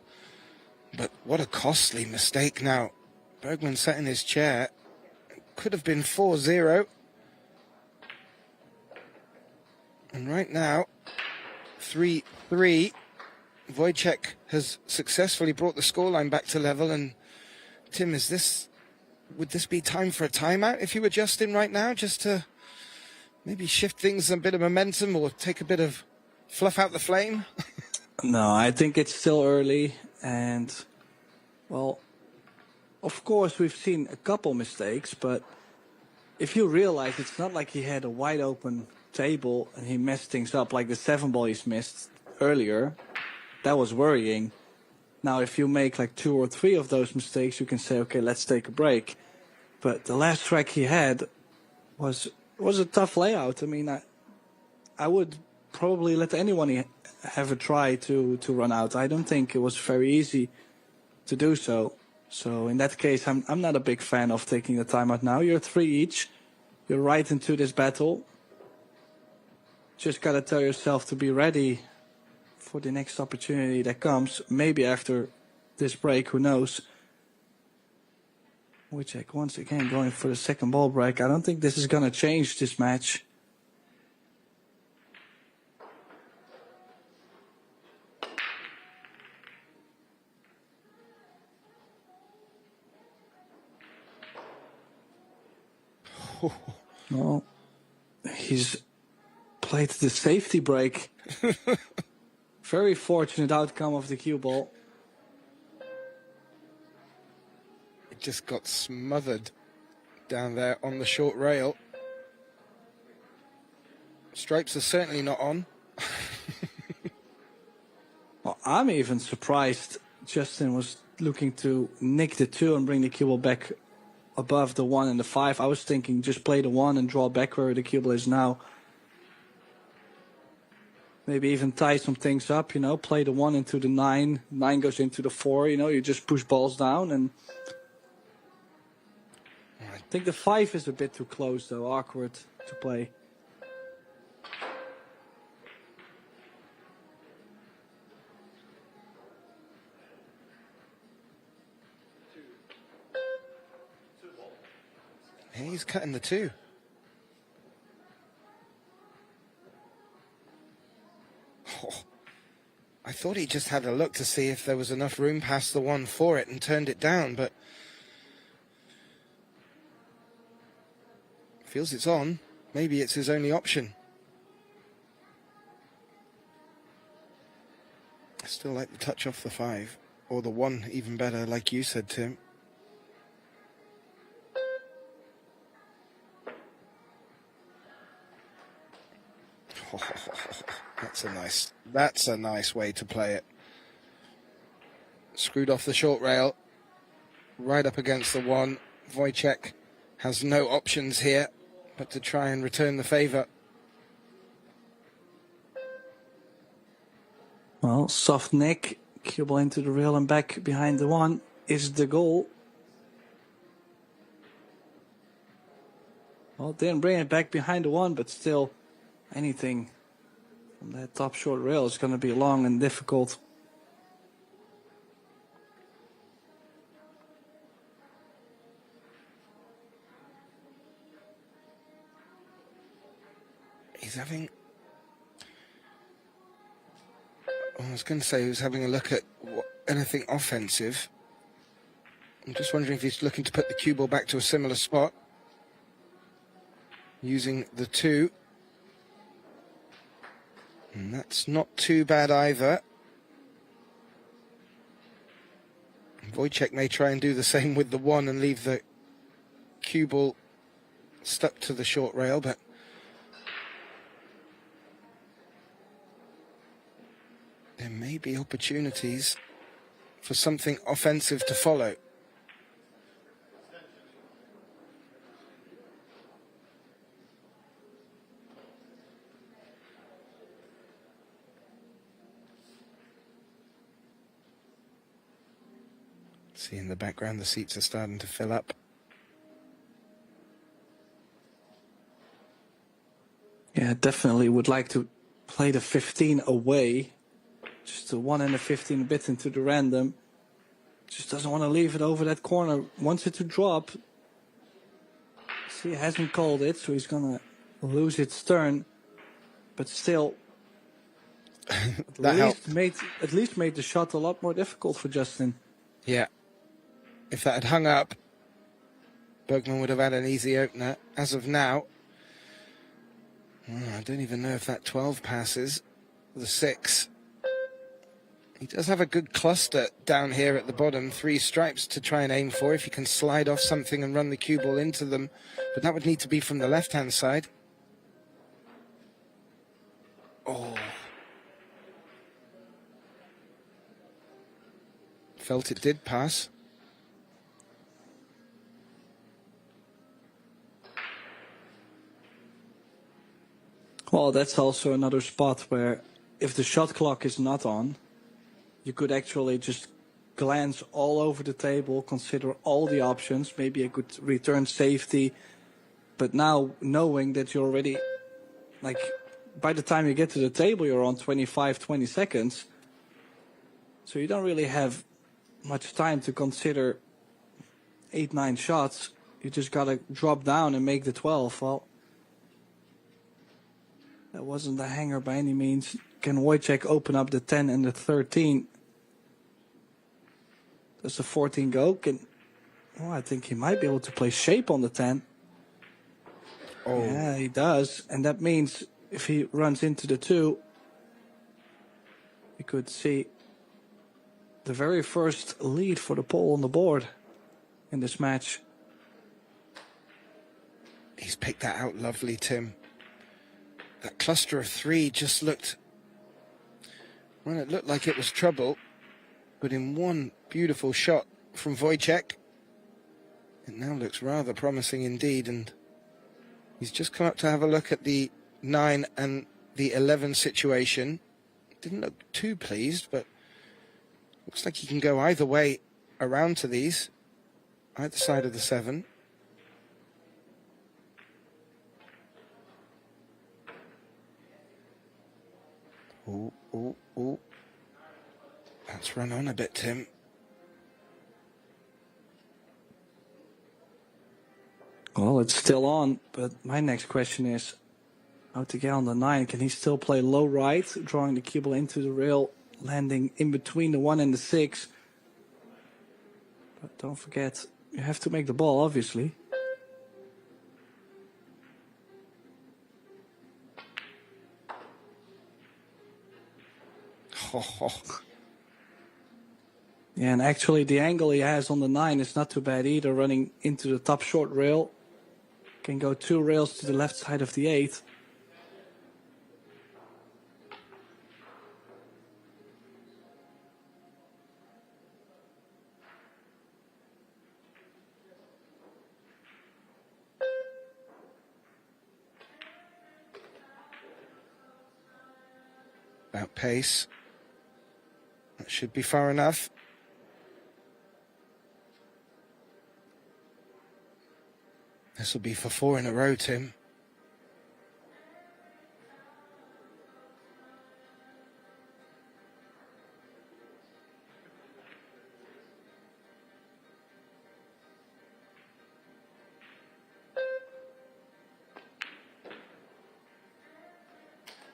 But what a costly mistake now. Bergman sat in his chair. Could have been 4-0. And right now, 3-3. Wojciech has successfully brought the scoreline back to level. And Tim, would this be time for a timeout if you were Justin right now, just to maybe shift things a bit of momentum or take a bit of fluff out the flame? No, I think it's still early. And, well, of course, we've seen a couple mistakes, but if you realize it's not like he had a wide open table and he messed things up like the 7 ball he's missed earlier, that was worrying. Now, if you make like 2 or 3 of those mistakes, you can say, okay, let's take a break. But the last track he had was a tough layout. I mean, I would probably let anyone have a try to run out. I don't think it was very easy to do so. So in that case, I'm not a big fan of taking the timeout now. You're 3 each. You're right into this battle. Just got to tell yourself to be ready for the next opportunity that comes. Maybe after this break, who knows. Wojciech once again going for the second ball break. I don't think this is going to change this match. Well, he's played the safety break. Very fortunate outcome of the cue ball. It just got smothered down there on the short rail. Stripes are certainly not on. Well, I'm even surprised Justin was looking to nick the 2 and bring the cue ball back above the 1 and the 5. I was thinking just play the 1 and draw back where the cue ball is now. Maybe even tie some things up, play the 1 into the 9. 9 goes into the 4, you just push balls down. And I think the 5 is a bit too close, though, awkward to play. He's cutting the 2. Oh, I thought he just had a look to see if there was enough room past the 1 for it and turned it down, but feels it's on. Maybe it's his only option. I still like the touch off the 5, or the 1 even better, like you said, Tim. That's a nice way to play it. Screwed off the short rail, right up against the 1. Wojciech has no options here but to try and return the favour. Well, soft nick Cue ball into the rail and back behind the one is the goal. Well, didn't bring it back behind the one, but still anything from that top short rail is going to be long and difficult. He's having... I was going to say he was having a look at anything offensive. I'm just wondering if he's looking to put the cue ball back to a similar spot. Using the 2. And that's not too bad either. Wojciech may try and do the same with the 1 and leave the cue ball stuck to the short rail, but there may be opportunities for something offensive to follow. See in the background, the seats are starting to fill up. Yeah, definitely would like to play the 15 away. Just the 1 and the 15 a bit into the random. Just doesn't want to leave it over that corner. Wants it to drop. See, he hasn't called it, so he's going to lose its turn. But still, at least made the shot a lot more difficult for Justin. Yeah. If that had hung up, Bergman would have had an easy opener. As of now, I don't even know if that 12 passes. The 6. He does have a good cluster down here at the bottom. 3 stripes to try and aim for if he can slide off something and run the cue ball into them. But that would need to be from the left-hand side. Oh. Felt it did pass. Well, that's also another spot where if the shot clock is not on, you could actually just glance all over the table, consider all the options, maybe a good return safety. But now knowing that you're already, like, by the time you get to the table, you're on 25, 20 seconds. So you don't really have much time to consider 8, 9 shots. You just got to drop down and make the 12. Well, that wasn't a hanger by any means. Can Wojciech open up the 10 and the 13? Does the 14 go? I think he might be able to play shape on the 10. Oh. Yeah, he does. And that means if he runs into the 2, we could see the very first lead for the pole on the board in this match. He's picked that out lovely, Tim. That cluster of 3 just looked... Well, it looked like it was trouble. But in one beautiful shot from Wojciech, it now looks rather promising indeed. And he's just come up to have a look at the 9 and the 11 situation. Didn't look too pleased, but looks like he can go either way around to these. Either side of the 7. Oh, oh, oh. That's run on a bit, Tim. Well, it's still on, but my next question is how to get on the 9. Can he still play low right, drawing the cue ball into the rail, landing in between the 1 and the 6? But don't forget, you have to make the ball, obviously. Yeah, and actually the angle he has on the 9 is not too bad either, running into the top short rail. Can go 2 rails to the left side of the 8. About pace. That should be far enough. This will be for 4 in a row, Tim.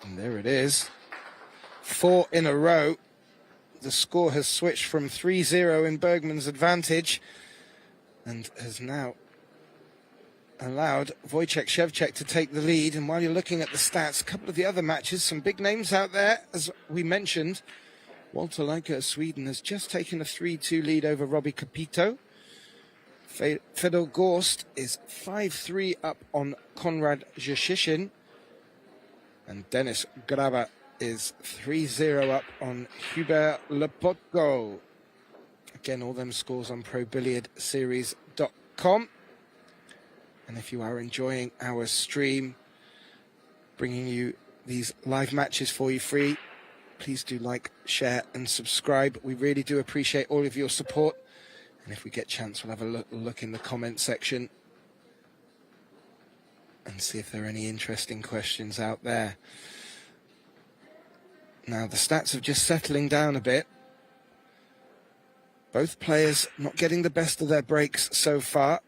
And there it is. 4 in a row. The score has switched from 3-0 in Bergman's advantage and has now allowed Wojciech Szewczyk to take the lead. And while you're looking at the stats, a couple of the other matches, some big names out there, as we mentioned. Walter Leica of Sweden has just taken a 3-2 lead over Robbie Capito. Fedor Gorst is 5-3 up on Konrad Rzeszyshin. And Denis Graba is 3-0 up on Hubert Lepotko. Again, all them scores on ProBilliardSeries.com. And if you are enjoying our stream, bringing you these live matches for you free, please do like, share and subscribe. We really do appreciate all of your support. And if we get a chance, we'll have a look in the comment section and see if there are any interesting questions out there. Now, the stats are just settling down a bit. Both players not getting the best of their breaks so far.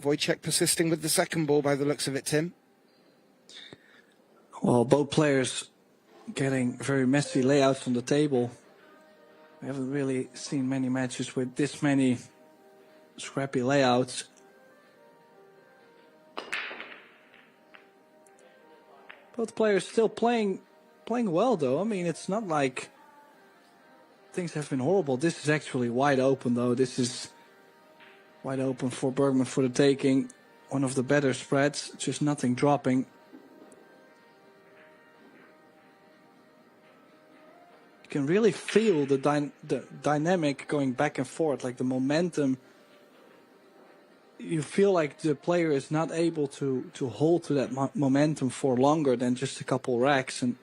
Wojciech persisting with the second ball by the looks of it, Tim. Well, both players getting very messy layouts on the table. We haven't really seen many matches with this many scrappy layouts. Both players still playing well, though. I mean, it's not like things have been horrible. This is actually wide open, though. This is wide open for Bergman for the taking. One of the better spreads, just nothing dropping. You can really feel the dynamic going back and forth, like the momentum. You feel like the player is not able to hold to that momentum for longer than just a couple racks. And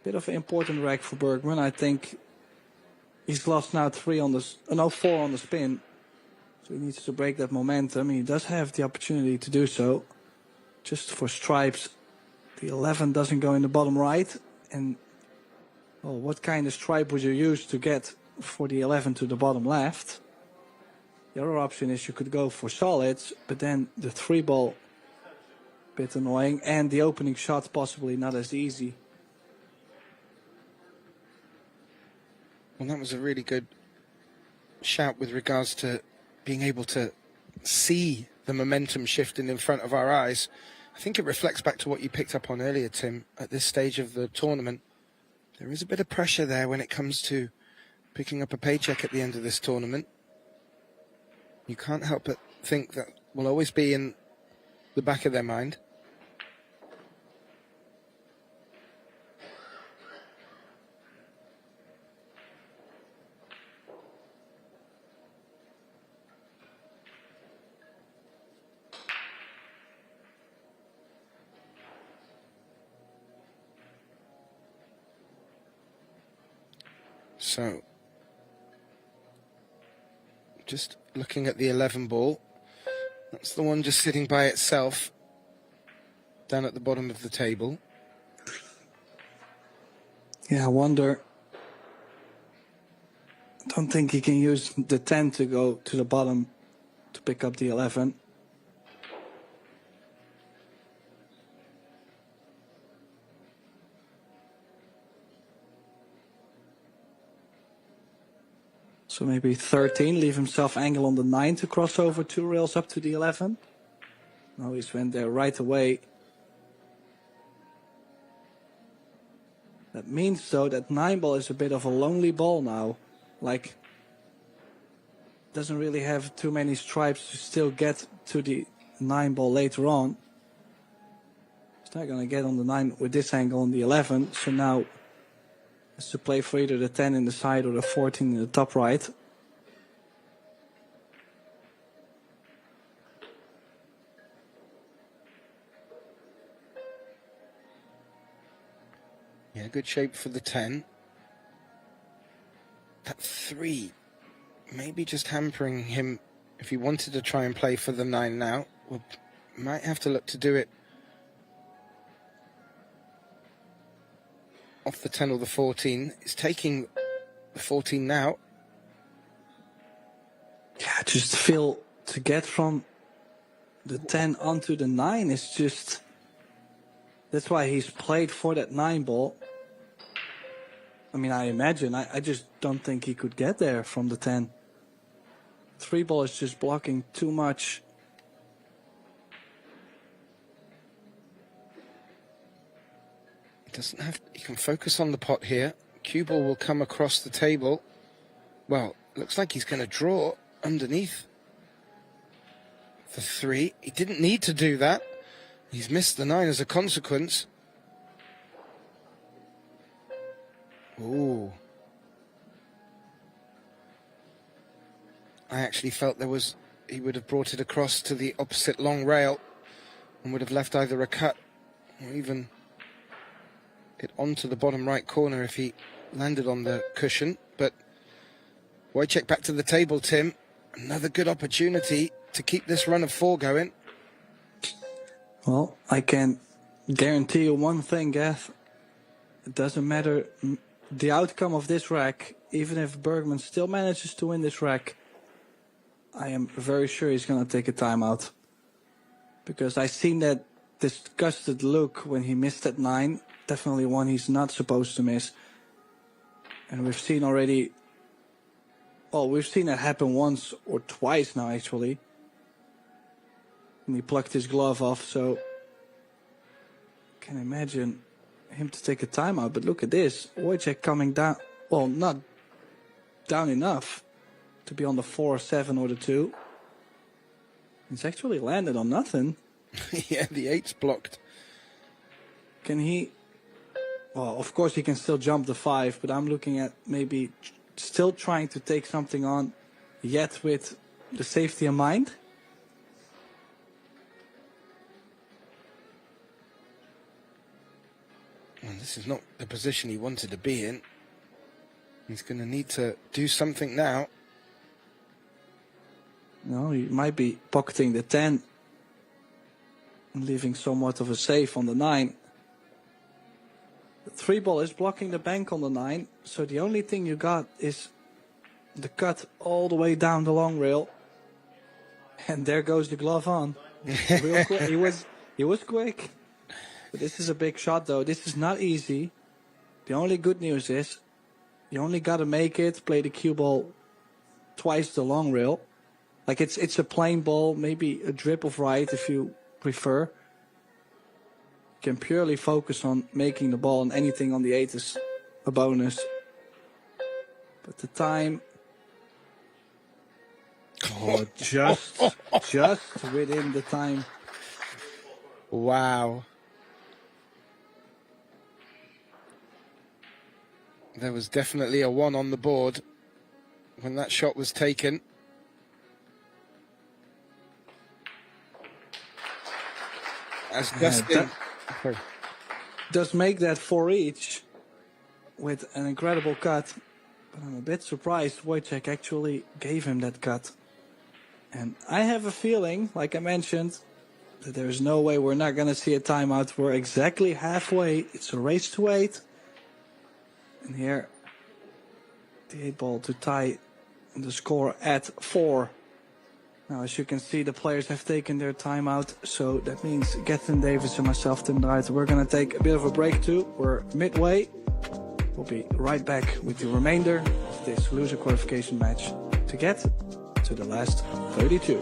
a bit of an important rack for Bergman. I think he's lost now 4 on the spin. So he needs to break that momentum. He does have the opportunity to do so. Just for stripes, the 11 doesn't go in the bottom right. And well, what kind of stripe would you use to get for the 11 to the bottom left? The other option is you could go for solids, but then the 3 ball, bit annoying, and the opening shot possibly not as easy. Well, that was a really good shout with regards to being able to see the momentum shifting in front of our eyes. I think it reflects back to what you picked up on earlier, Tim. At this stage of the tournament, there is a bit of pressure there when it comes to picking up a paycheck at the end of this tournament. You can't help but think that will always be in the back of their mind. So, just looking at the 11 ball, that's the one just sitting by itself down at the bottom of the table. Yeah, I wonder. I don't think he can use the 10 to go to the bottom to pick up the 11. So maybe 13, leave himself angle on the 9 to cross over 2 rails up to the 11. No, he's went there right away. That means, though, that 9 ball is a bit of a lonely ball now. Like, doesn't really have too many stripes to still get to the 9 ball later on. He's not going to get on the 9 with this angle on the 11. So now has to play for either the 10 in the side or the 14 in the top right. Yeah, good shape for the 10. 3. Maybe just hampering him if he wanted to try and play for the 9 now. We might have to look to do it off the 10 or the 14. He's taking the 14 now. Yeah, I just feel to get from the 10 onto the 9 is just... That's why he's played for that 9 ball. I mean, I imagine. I just don't think he could get there from the 10. 3 ball is just blocking too much. Doesn't have. He can focus on the pot here. Cue ball will come across the table. Well, looks like he's going to draw underneath the 3. He didn't need to do that. He's missed the 9 as a consequence. Ooh. I actually felt he would have brought it across to the opposite long rail and would have left either a cut or even it onto the bottom right corner if he landed on the cushion. But Wojciech back to the table, Tim. Another good opportunity to keep this run of 4 going. Well, I can guarantee you one thing, Gav. It doesn't matter the outcome of this rack. Even if Bergman still manages to win this rack, I am very sure he's going to take a timeout. Because I seen that disgusted look when he missed that 9. Definitely one he's not supposed to miss. And we've seen already... Well, we've seen it happen once or twice now, actually. And he plucked his glove off, so... I can imagine him to take a timeout. But look at this. Wojciech coming down... Well, not down enough to be on the 4, 7 or the 2. He's actually landed on nothing. Yeah, the 8's blocked. Can he... Well, of course he can still jump the 5, but I'm looking at maybe still trying to take something on, yet with the safety in mind. Well, this is not the position he wanted to be in. He's going to need to do something now. No, he might be pocketing the 10 and leaving somewhat of a safe on the 9. The 3 ball is blocking the bank on the 9, so the only thing you got is the cut all the way down the long rail. And there goes the glove on. Real quick. He was quick. But this is a big shot, though. This is not easy. The only good news is you only got to make it, play the cue ball twice the long rail. Like it's a plain ball, maybe a drip of right if you prefer. You can purely focus on making the ball, and anything on the 8 is a bonus. But the time... Oh, just within the time. Wow. There was definitely a 1 on the board when that shot was taken. As Dustin does make that 4 each with an incredible cut. But I'm a bit surprised Wojciech actually gave him that cut. And I have a feeling, like I mentioned, that there's no way we're not going to see a timeout. We're exactly halfway. It's a race to 8. And here, the 8 ball to tie the score at 4. Now, as you can see, the players have taken their timeout. So that means Gethin Davis and myself, Tim Draait, we're going to take a bit of a break too. We're midway. We'll be right back with the remainder of this loser qualification match to get to the last 32.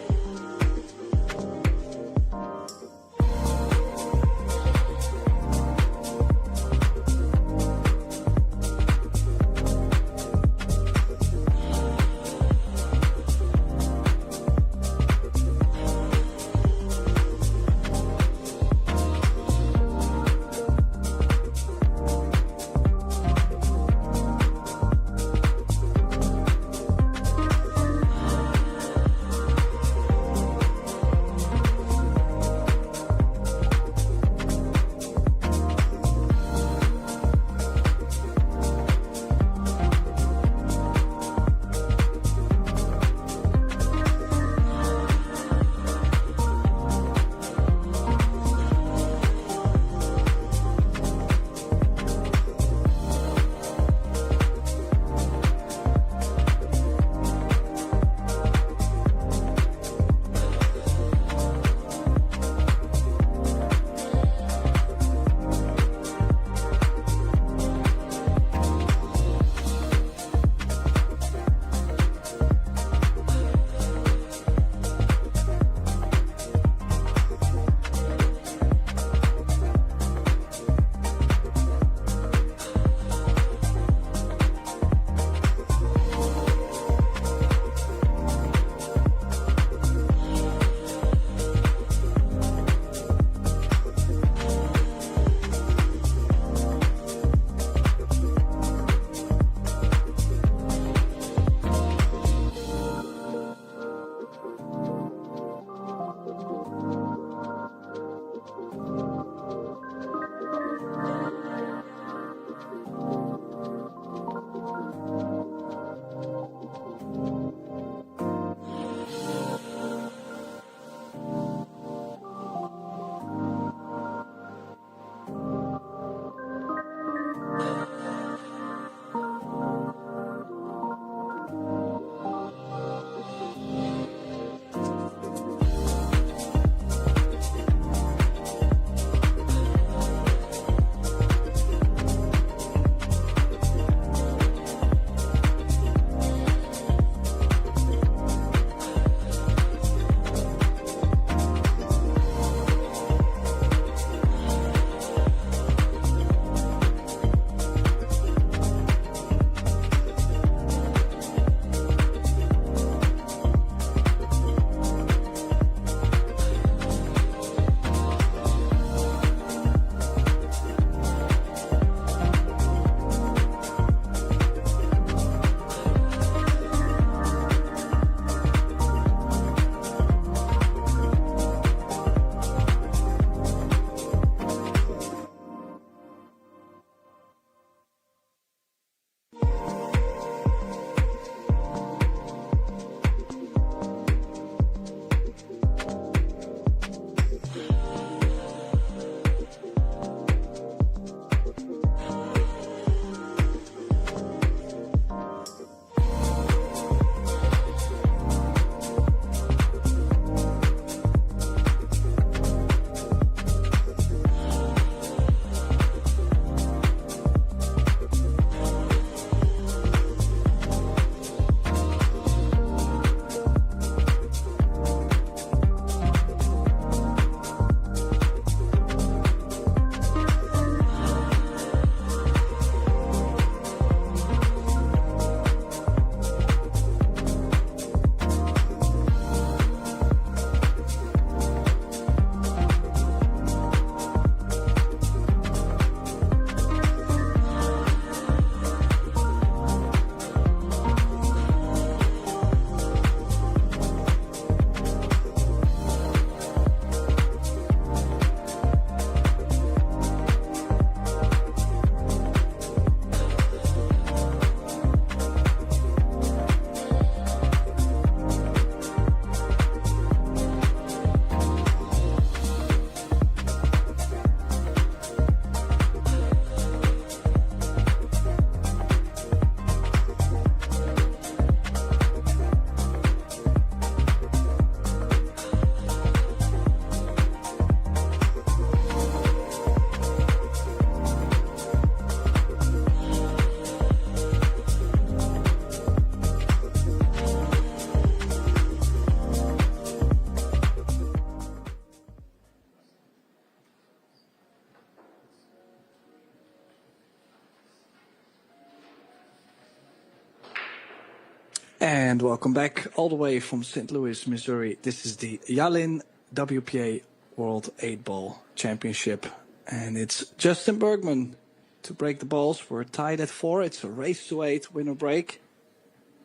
And welcome back all the way from St. Louis, Missouri. This is the Yalin WPA World 8-Ball Championship. And it's Justin Bergman to break the balls. We're tied at 4. It's a race to 8, winner break.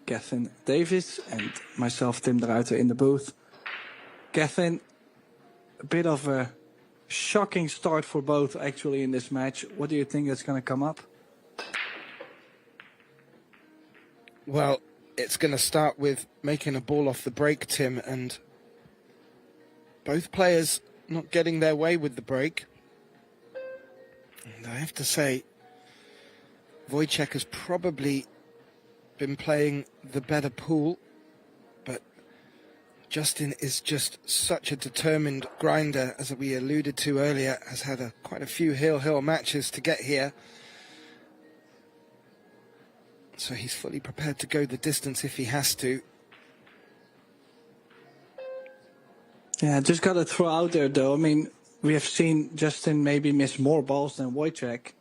Gethin Davis and myself, Tim de Ruiter, in the booth. Gethin, a bit of a shocking start for both actually in this match. What do you think that's going to come up? Well, it's going to start with making a ball off the break, Tim, and both players not getting their way with the break. And I have to say, Wojciech has probably been playing the better pool, but Justin is just such a determined grinder, as we alluded to earlier, has had quite a few hill matches to get here. So he's fully prepared to go the distance if he has to. Yeah, just got to throw out there, though. I mean, we have seen Justin maybe miss more balls than Wojciech,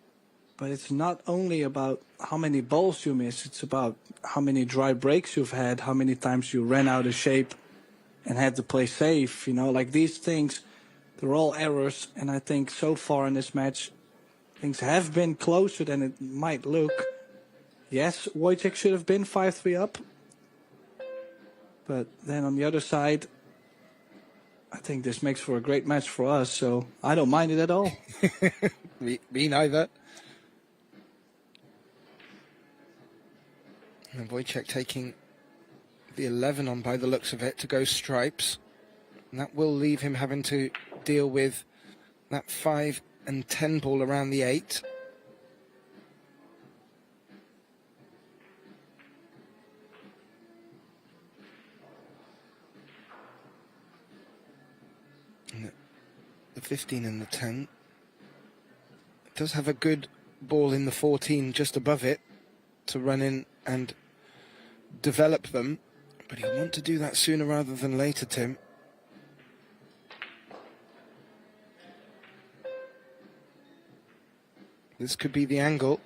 but it's not only about how many balls you miss, it's about how many dry breaks you've had, how many times you ran out of shape and had to play safe. You know, like these things, they're all errors. And I think so far in this match, things have been closer than it might look. Yes, Wojciech should have been 5-3 up. But then on the other side, I think this makes for a great match for us, so I don't mind it at all. me neither. And Wojciech taking the 11 on by the looks of it to go stripes. And that will leave him having to deal with that 5 and 10 ball around the 8. The 15 and the 10. It does have a good ball in the 14 just above it to run in and develop them, but he'll want to do that sooner rather than later, Tim. This could be the angle.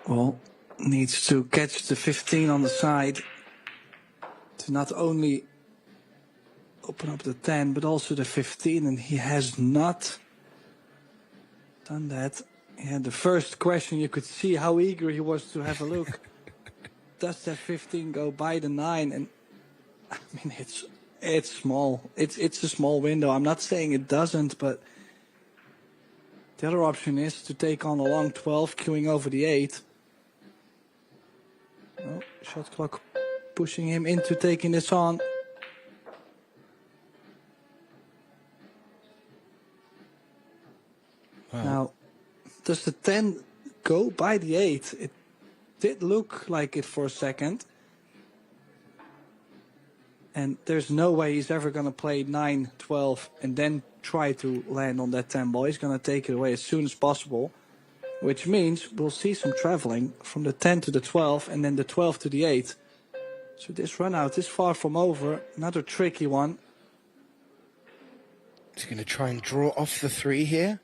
Well, needs to catch the 15 on the side to not only open up the 10, but also the 15, and he has not done that. He had the first question, you could see how eager he was to have a look. Does that 15 go by the 9? And I mean, it's small. It's a small window. I'm not saying it doesn't, but the other option is to take on a long 12, queuing over the 8. Oh, shot clock pushing him into taking this on. Wow. Now, does the 10 go by the 8? It did look like it for a second. And there's no way he's ever going to play 9, 12, and then try to land on that 10 ball. He's going to take it away as soon as possible, which means we'll see some traveling from the 10 to the 12 and then the 12 to the 8. So this run out is far from over. Another tricky one. Is he going to try and draw off the 3 here?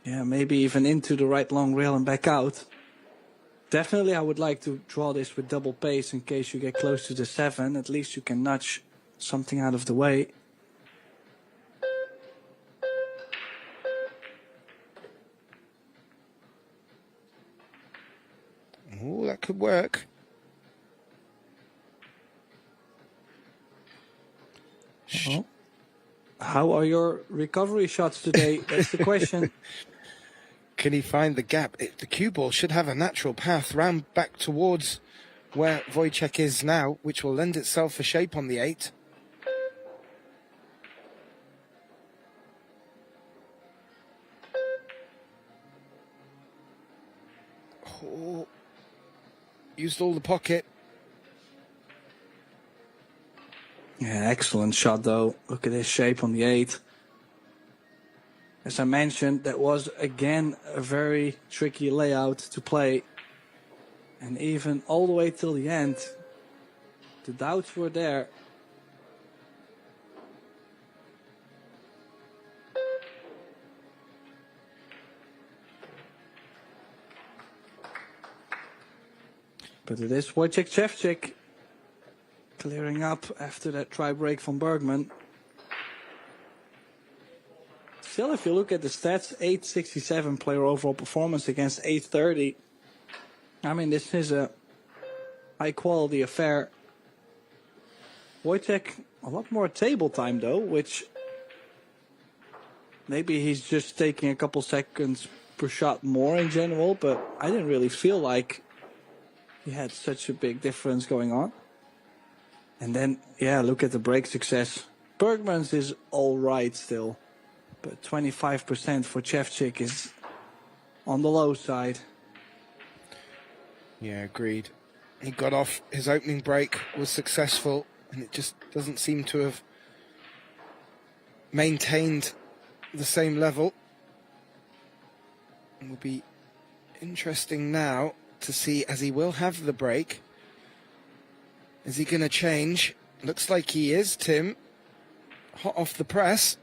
Yeah, maybe even into the right long rail and back out. Definitely I would like to draw this with double pace in case you get close to the 7. At least you can nudge something out of the way. Oh, that could work. Well, how are your recovery shots today? That's the question. Can he find the gap? The cue ball should have a natural path round back towards where Wojciech is now, which will lend itself for shape on the 8. Oh, used all the pocket. Yeah, excellent shot though. Look at his shape on the 8. As I mentioned, that was again a very tricky layout to play. And even all the way till the end, the doubts were there. But it is Wojciech Szewczyk clearing up after that try break from Bergman. Still, if you look at the stats, 867 player overall performance against 830. I mean, this is a high quality affair. Wojciech, a lot more table time though, which maybe he's just taking a couple seconds per shot more in general, but I didn't really feel like he had such a big difference going on. And then, yeah, look at the break success. Bergman's is all right still, but 25% for Szewczyk is on the low side. Yeah, agreed. He got off, his opening break was successful, and it just doesn't seem to have maintained the same level. It will be interesting now to see, as he will have the break. Is he going to change? Looks like he is, Tim. Hot off the press.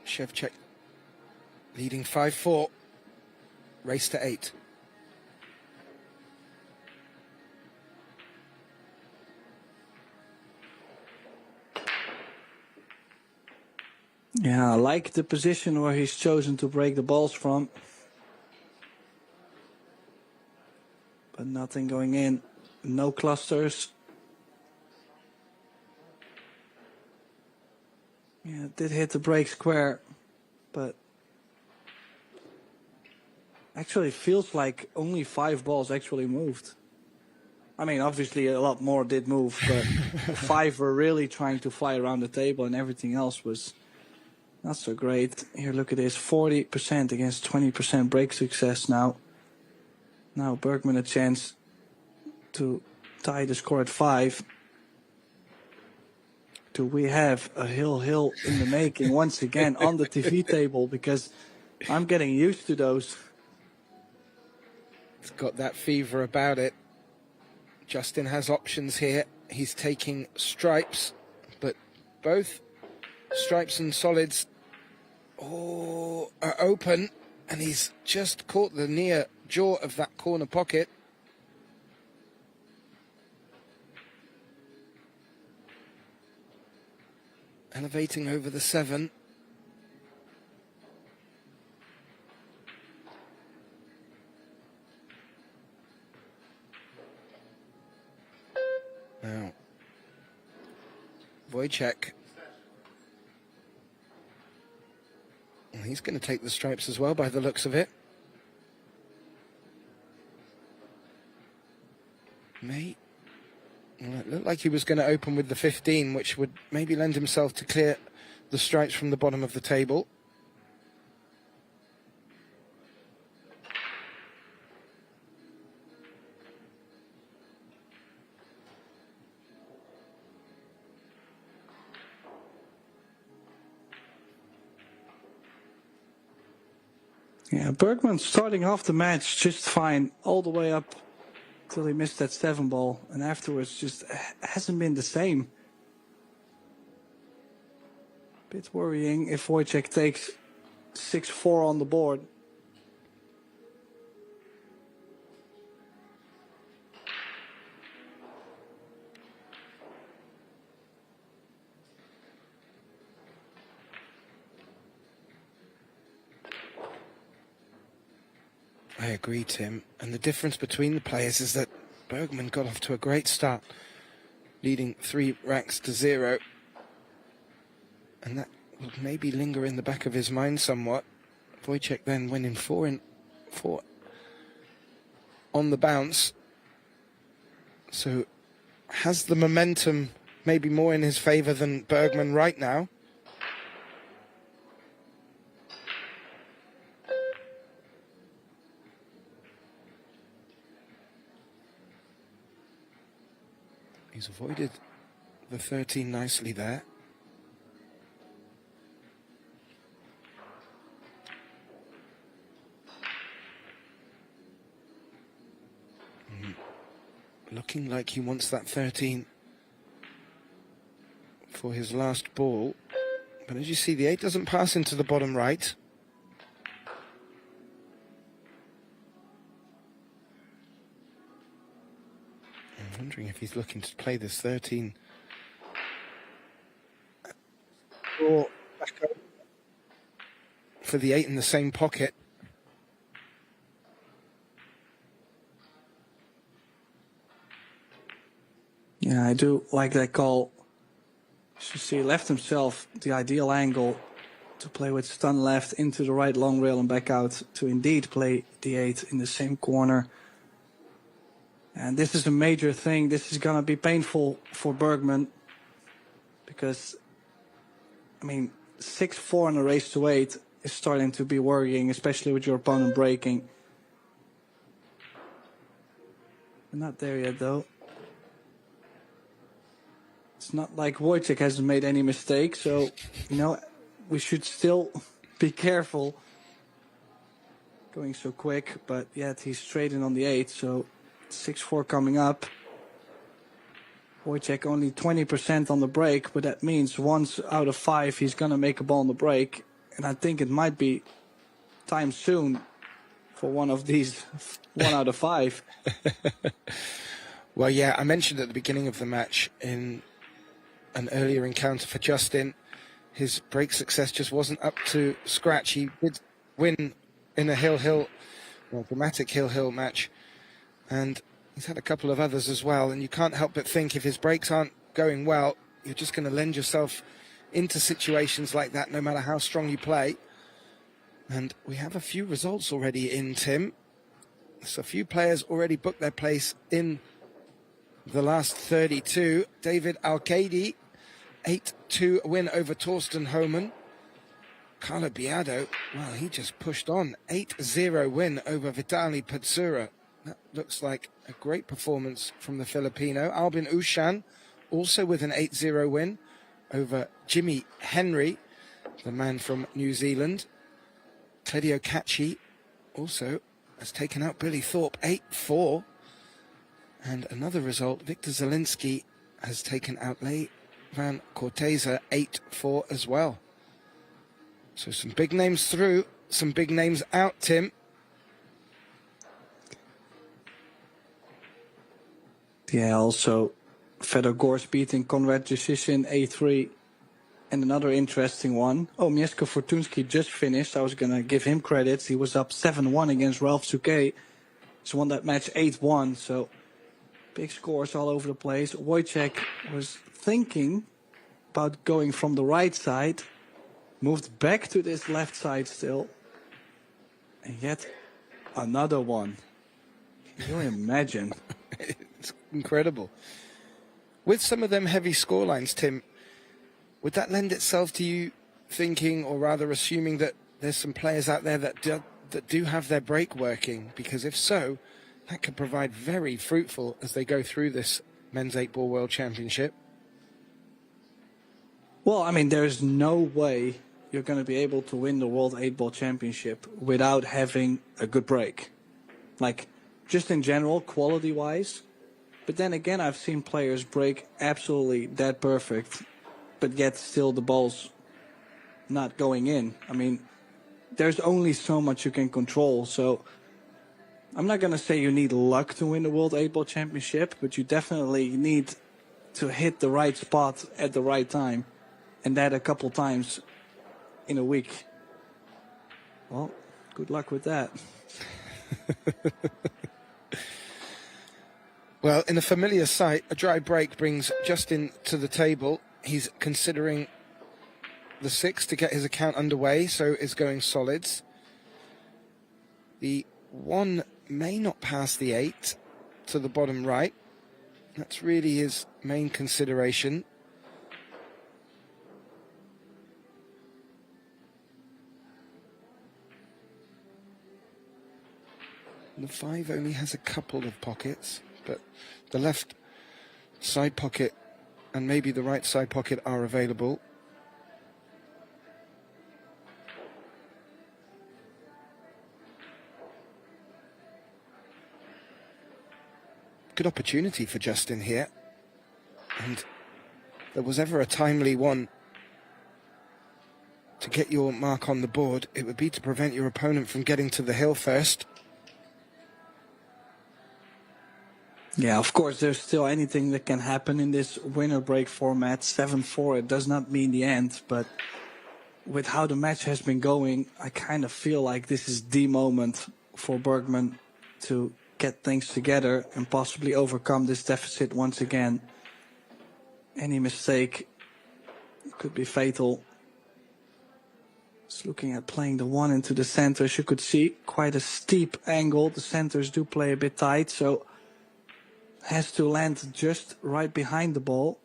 Szewczyk leading 5-4. Race to 8. Yeah, I like the position where he's chosen to break the balls from. But nothing going in. No clusters. Yeah, it did hit the break square, but actually feels like only 5 balls actually moved. I mean, obviously a lot more did move, but 5 were really trying to fly around the table and everything else was not so great. Here, look at this, 40% against 20% break success now. Now Bergman a chance to tie the score at 5. Do we have a hill in the making once again on the TV table? Because I'm getting used to those. It's got that fever about it. Justin has options here. He's taking stripes, but both stripes and solids are open, and he's just caught the near jaw of that corner pocket. Elevating over the 7. Now, Wojciech. And he's going to take the stripes as well by the looks of it. Well, it looked like he was going to open with the 15, which would maybe lend himself to clear the stripes from the bottom of the table. Yeah, Bergman starting off the match just fine, all the way up till he missed that 7 ball, and afterwards just hasn't been the same. Bit worrying if Wojciech takes 6-4 on the board. I agree, Tim. And the difference between the players is that Bergman got off to a great start, leading 3 racks to 0. And that will maybe linger in the back of his mind somewhat. Wojciech then winning 4 on the bounce. So has the momentum maybe more in his favour than Bergman right now. He's avoided the 13 nicely there. Looking like he wants that 13 for his last ball. But as you see, the 8 doesn't pass into the bottom right. I'm wondering if he's looking to play this 13. Or back up for the 8 in the same pocket. Yeah, I do like that call. You see, he left himself the ideal angle to play with stun left into the right long rail and back out to indeed play the 8 in the same corner. And this is a major thing. This is going to be painful for Bergman because, I mean, 6-4 in a race to 8 is starting to be worrying, especially with your opponent breaking. We're not there yet, though. It's not like Wojciech hasn't made any mistakes, so, you know, we should still be careful going so quick. But yet he's straight in on the 8, so 6-4 coming up. Wojciech only 20% on the break, but that means once out of 5 he's going to make a ball on the break. And I think it might be time soon for one of these 1 out of 5. Well, yeah, I mentioned at the beginning of the match in an earlier encounter for Justin, his break success just wasn't up to scratch. He did win in a dramatic hill-hill match, and he's had a couple of others as well, and you can't help but think if his breaks aren't going well, you're just going to lend yourself into situations like that no matter how strong you play. And we have a few results already in, Tim. So a few players already booked their place in the last 32. David Alcadi, 8-2 win over Torsten Homan. Carlo Biado, well, he just pushed on. 8-0 win over Vitali Patsura. That looks like a great performance from the Filipino. Albin Ushan, also with an 8-0 win over Jimmy Henry, the man from New Zealand. Claudio Cacci also has taken out Billy Thorpe, 8-4. And another result, Victor Zielinski has taken out Lei van Corteza, 8-4 as well. So some big names through, some big names out, Tim. Yeah, also Fedor Gors beating Konrad Jusishin, A3. And another interesting one. Oh, Mieszko Fortuński just finished. I was going to give him credits. He was up 7-1 against Ralph Souquet. He's won that match 8-1, so big scores all over the place. Wojciech was thinking about going from the right side, moved back to this left side still, and yet another one. Can you imagine? It's incredible. With some of them heavy scorelines, Tim, would that lend itself to you thinking, or rather assuming, that there's some players out there that do have their break working? Because if so, that could provide very fruitful as they go through this Men's 8-Ball World Championship. Well, I mean, there's no way you're going to be able to win the World 8-Ball Championship without having a good break. Like, just in general, quality-wise. But then again, I've seen players break absolutely dead perfect, but yet still the ball's not going in. I mean, there's only so much you can control. So I'm not going to say you need luck to win the World 8-Ball Championship, but you definitely need to hit the right spot at the right time. And that a couple times in a week. Well, good luck with that. Well, in a familiar sight, a dry break brings Justin to the table. He's considering the 6 to get his account underway, so is going solids. The 1 may not pass the 8 to the bottom right. That's really his main consideration. The 5 only has a couple of pockets, but the left side pocket and maybe the right side pocket are available. Good opportunity for Justin here. And if there was ever a timely one to get your mark on the board, it would be to prevent your opponent from getting to the hill first. Yeah, of course, there's still anything that can happen in this winner break format. 7-4, it does not mean the end, but with how the match has been going, I kind of feel like this is the moment for Bergman to get things together and possibly overcome this deficit once again. Any mistake could be fatal. Just looking at playing the one into the center, as you could see, quite a steep angle. The centers do play a bit tight, so has to land just right behind the ball.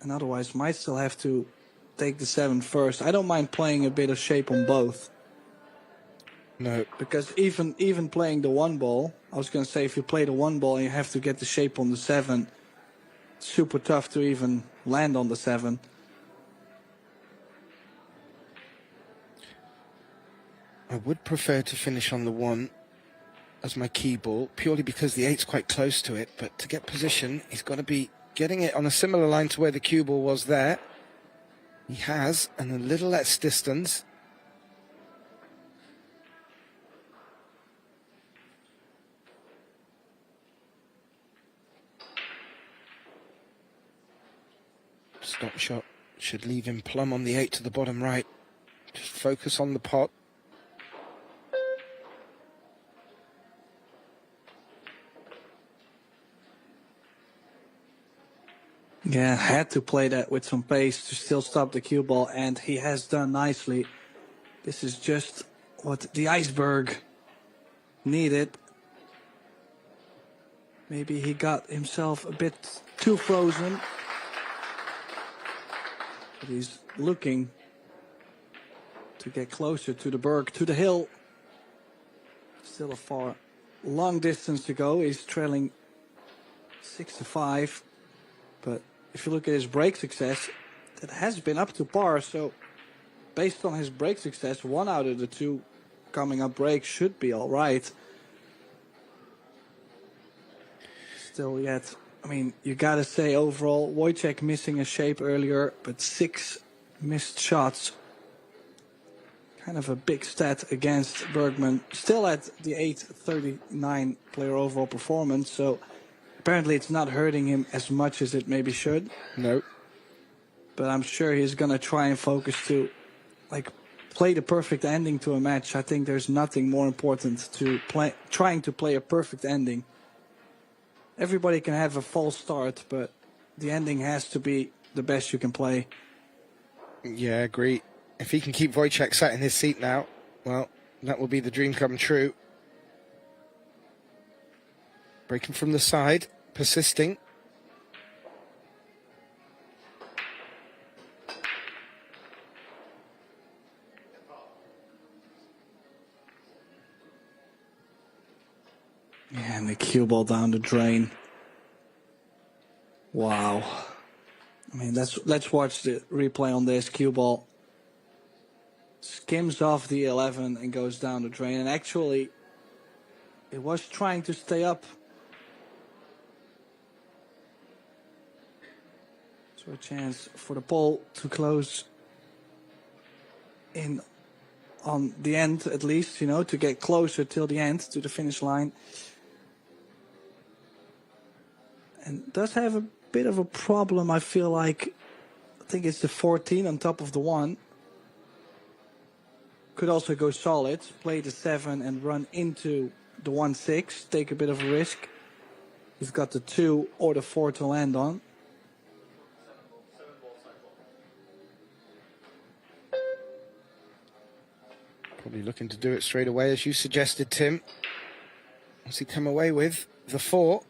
And otherwise might still have to take the 7 first. I don't mind playing a bit of shape on both. No. Because even playing the 1 ball, I was going to say, if you play the 1 ball and you have to get the shape on the 7, it's super tough to even land on the 7. I would prefer to finish on the 1 as my key ball, purely because the 8's quite close to it, but to get position, he's got to be getting it on a similar line to where the cue ball was there. He has, and a little less distance. Stop shot should leave him plumb on the 8 to the bottom right. Just focus on the pot. Yeah, had to play that with some pace to still stop the cue ball, and he has done nicely. This is just what the iceberg needed. Maybe he got himself a bit too frozen. But he's looking to get closer to the berg, to the hill. Still a long distance to go. He's trailing 6-5. But if you look at his break success, that has been up to par. So based on his break success, 1 out of the 2 coming up breaks should be all right. Still yet, I mean, you got to say overall, Wojciech missing a shape earlier, but 6 missed shots. Kind of a big stat against Bergman. Still at the 839 player overall performance, so apparently it's not hurting him as much as it maybe should. No. But I'm sure he's going to try and focus to play the perfect ending to a match. I think there's nothing more important to trying to play a perfect ending. Everybody can have a false start, but the ending has to be the best you can play. Yeah, I agree. If he can keep Wojciech sat in his seat now, well, that will be the dream come true. Breaking from the side, persisting. Yeah, and the cue ball down the drain. Wow. I mean, let's watch the replay on this. Cue ball skims off the 11 and goes down the drain. And actually, it was trying to stay up. So a chance for the pole to close in on the end, at least, to get closer till the end, to the finish line. And does have a bit of a problem, I feel like. I think it's the 14 on top of the 1. Could also go solid, play the 7 and run into the 1-6, take a bit of a risk. He's got the 2 or the 4 to land on. Probably looking to do it straight away, as you suggested, Tim. What's he come away with? The 4.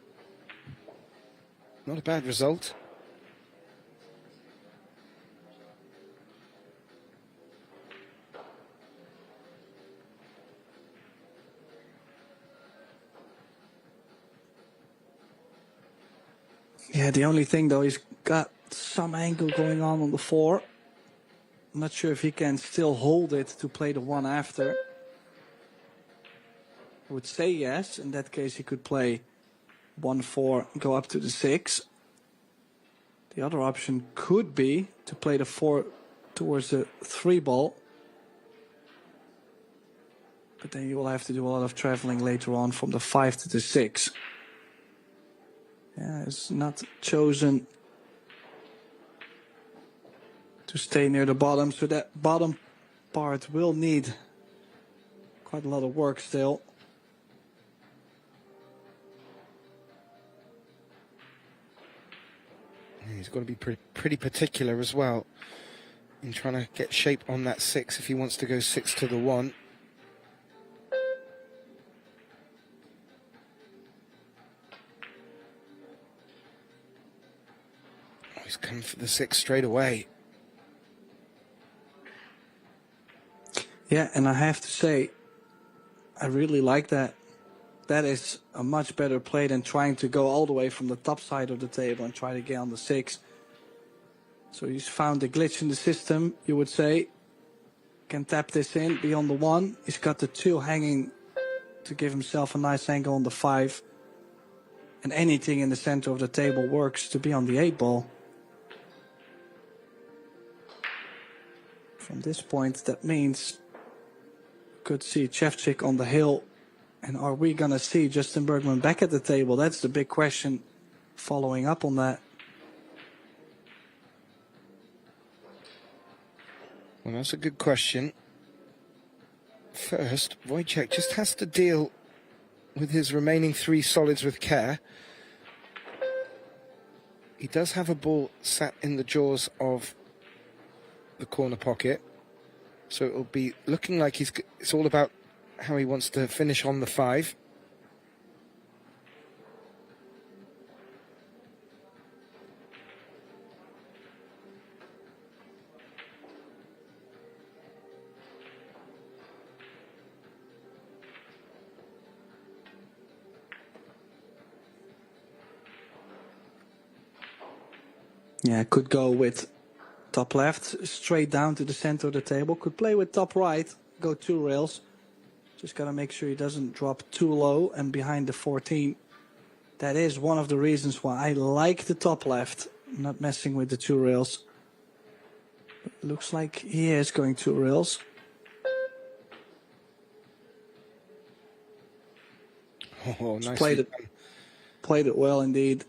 Not a bad result. Yeah, the only thing though, he's got some angle going on the 4. I'm not sure if he can still hold it to play the 1 after. I would say yes. In that case, he could play 1-4, go up to the 6. The other option could be to play the 4 towards the 3 ball. But then you will have to do a lot of traveling later on from the 5 to the 6. Yeah, it's not chosen to stay near the bottom, so that bottom part will need quite a lot of work still. He's got to be pretty particular as well in trying to get shape on that 6 if he wants to go 6 to the 1. Oh, he's come for the 6 straight away. Yeah, and I have to say, I really like that. That is a much better play than trying to go all the way from the top side of the table and try to get on the 6. So he's found a glitch in the system, you would say. Can tap this in beyond the 1. He's got the 2 hanging to give himself a nice angle on the 5. And anything in the center of the table works to be on the 8 ball. From this point, that means could see Szewczyk on the hill. And are we going to see Justin Bergman back at the table? That's the big question following up on that. Well, that's a good question. First, Wojciech just has to deal with his remaining 3 solids with care. He does have a ball sat in the jaws of the corner pocket. So it'll be looking like it's all about how he wants to finish on the 5. Yeah, could go with top left, straight down to the center of the table. Could play with top right, go 2 rails. Just got to make sure he doesn't drop too low and behind the 14. That is one of the reasons why I like the top left, not messing with the 2 rails. It looks like he is going 2 rails. Oh, nice. Played it well indeed.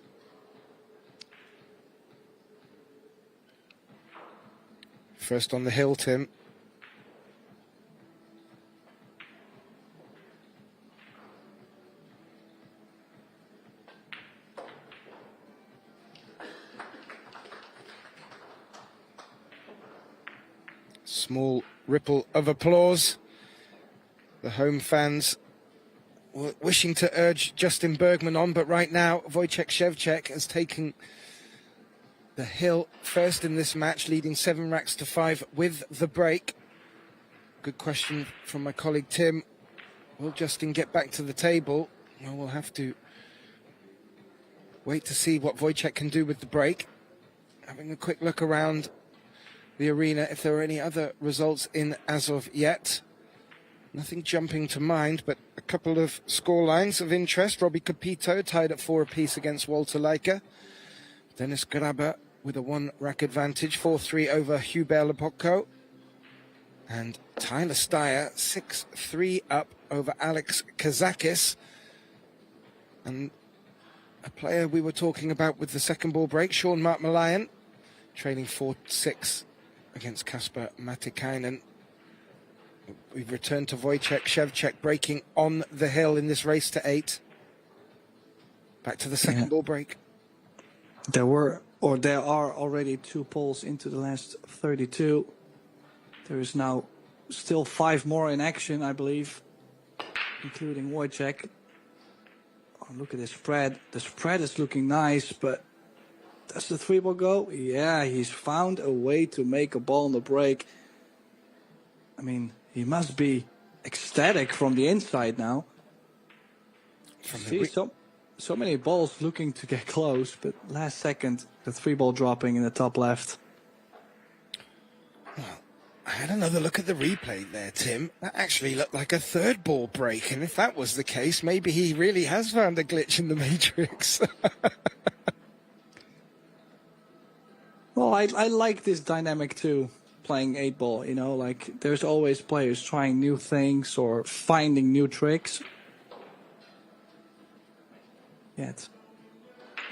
First on the hill, Tim. Small ripple of applause. The home fans were wishing to urge Justin Bergman on, but right now Wojciech Szewczyk has taken the hill first in this match, leading 7 racks to 5 with the break. Good question from my colleague Tim. Will Justin get back to the table? Well, we'll have to wait to see what Wojciech can do with the break. Having a quick look around the arena, if there are any other results in as of yet. Nothing jumping to mind, but a couple of score lines of interest. Robbie Capito tied at 4 apiece against Walter Leica. Dennis Graber with a 1 rack advantage, 4-3 over Hubert Lepocco. And Tyler Steyer, 6-3 up over Alex Kazakis. And a player we were talking about with the second ball break, Sean Mark-Malayan, trailing 4-6 against Kasper Matikainen. We've returned to Wojciech Szewczyk breaking on the hill in this race to 8. Back to the second ball break. There are already 2 polls into the last 32. There is now still 5 more in action, I believe, including Wojciech. Oh, look at the spread. The spread is looking nice, but does the 3 ball go? Yeah, he's found a way to make a ball on the break. I mean, he must be ecstatic from the inside now. So many balls looking to get close, but last second, the 3-ball dropping in the top left. I had another look at the replay there, Tim. That actually looked like a 3rd ball break, and if that was the case, maybe he really has found a glitch in the matrix. Well, I like this dynamic too, playing 8-ball, you know, like there's always players trying new things or finding new tricks. Yet,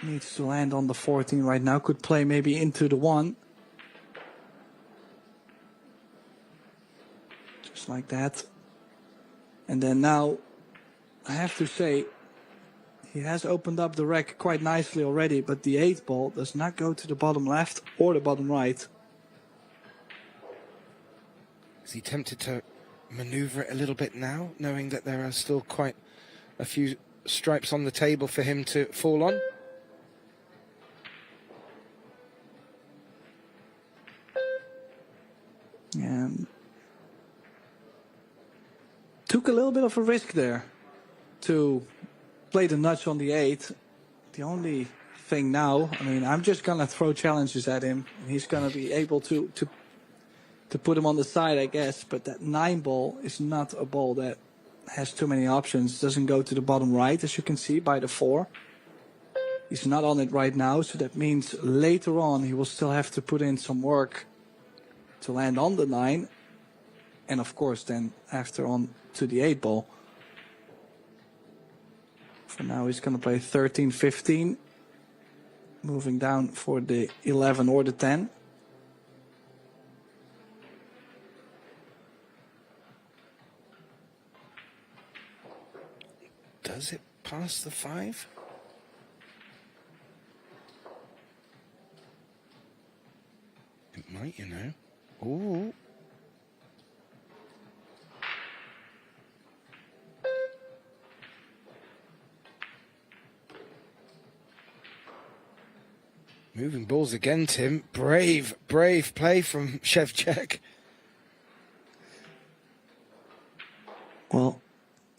needs to land on the 14 right now, could play maybe into the 1. Just like that. And then now, I have to say, he has opened up the rack quite nicely already, but the 8-ball does not go to the bottom left or the bottom right. Is he tempted to maneuver it a little bit now, knowing that there are still quite a few stripes on the table for him to fall on? Yeah. Took a little bit of a risk there to play the nuts on the 8. The only thing now, I mean, I'm just gonna throw challenges at him. He's gonna be able to put him on the side, I guess. But that 9-ball is not a ball that has too many options. Doesn't go to the bottom right, as you can see, by the 4. He's not on it right now, so that means later on he will still have to put in some work to land on the 9. And of course then after on to the 8-ball. For now he's going to play 13, 15. Moving down for the 11 or the 10. Does it pass the 5? It might, you know. Ooh. Moving balls again, Tim. Brave play from Szewczyk. Well,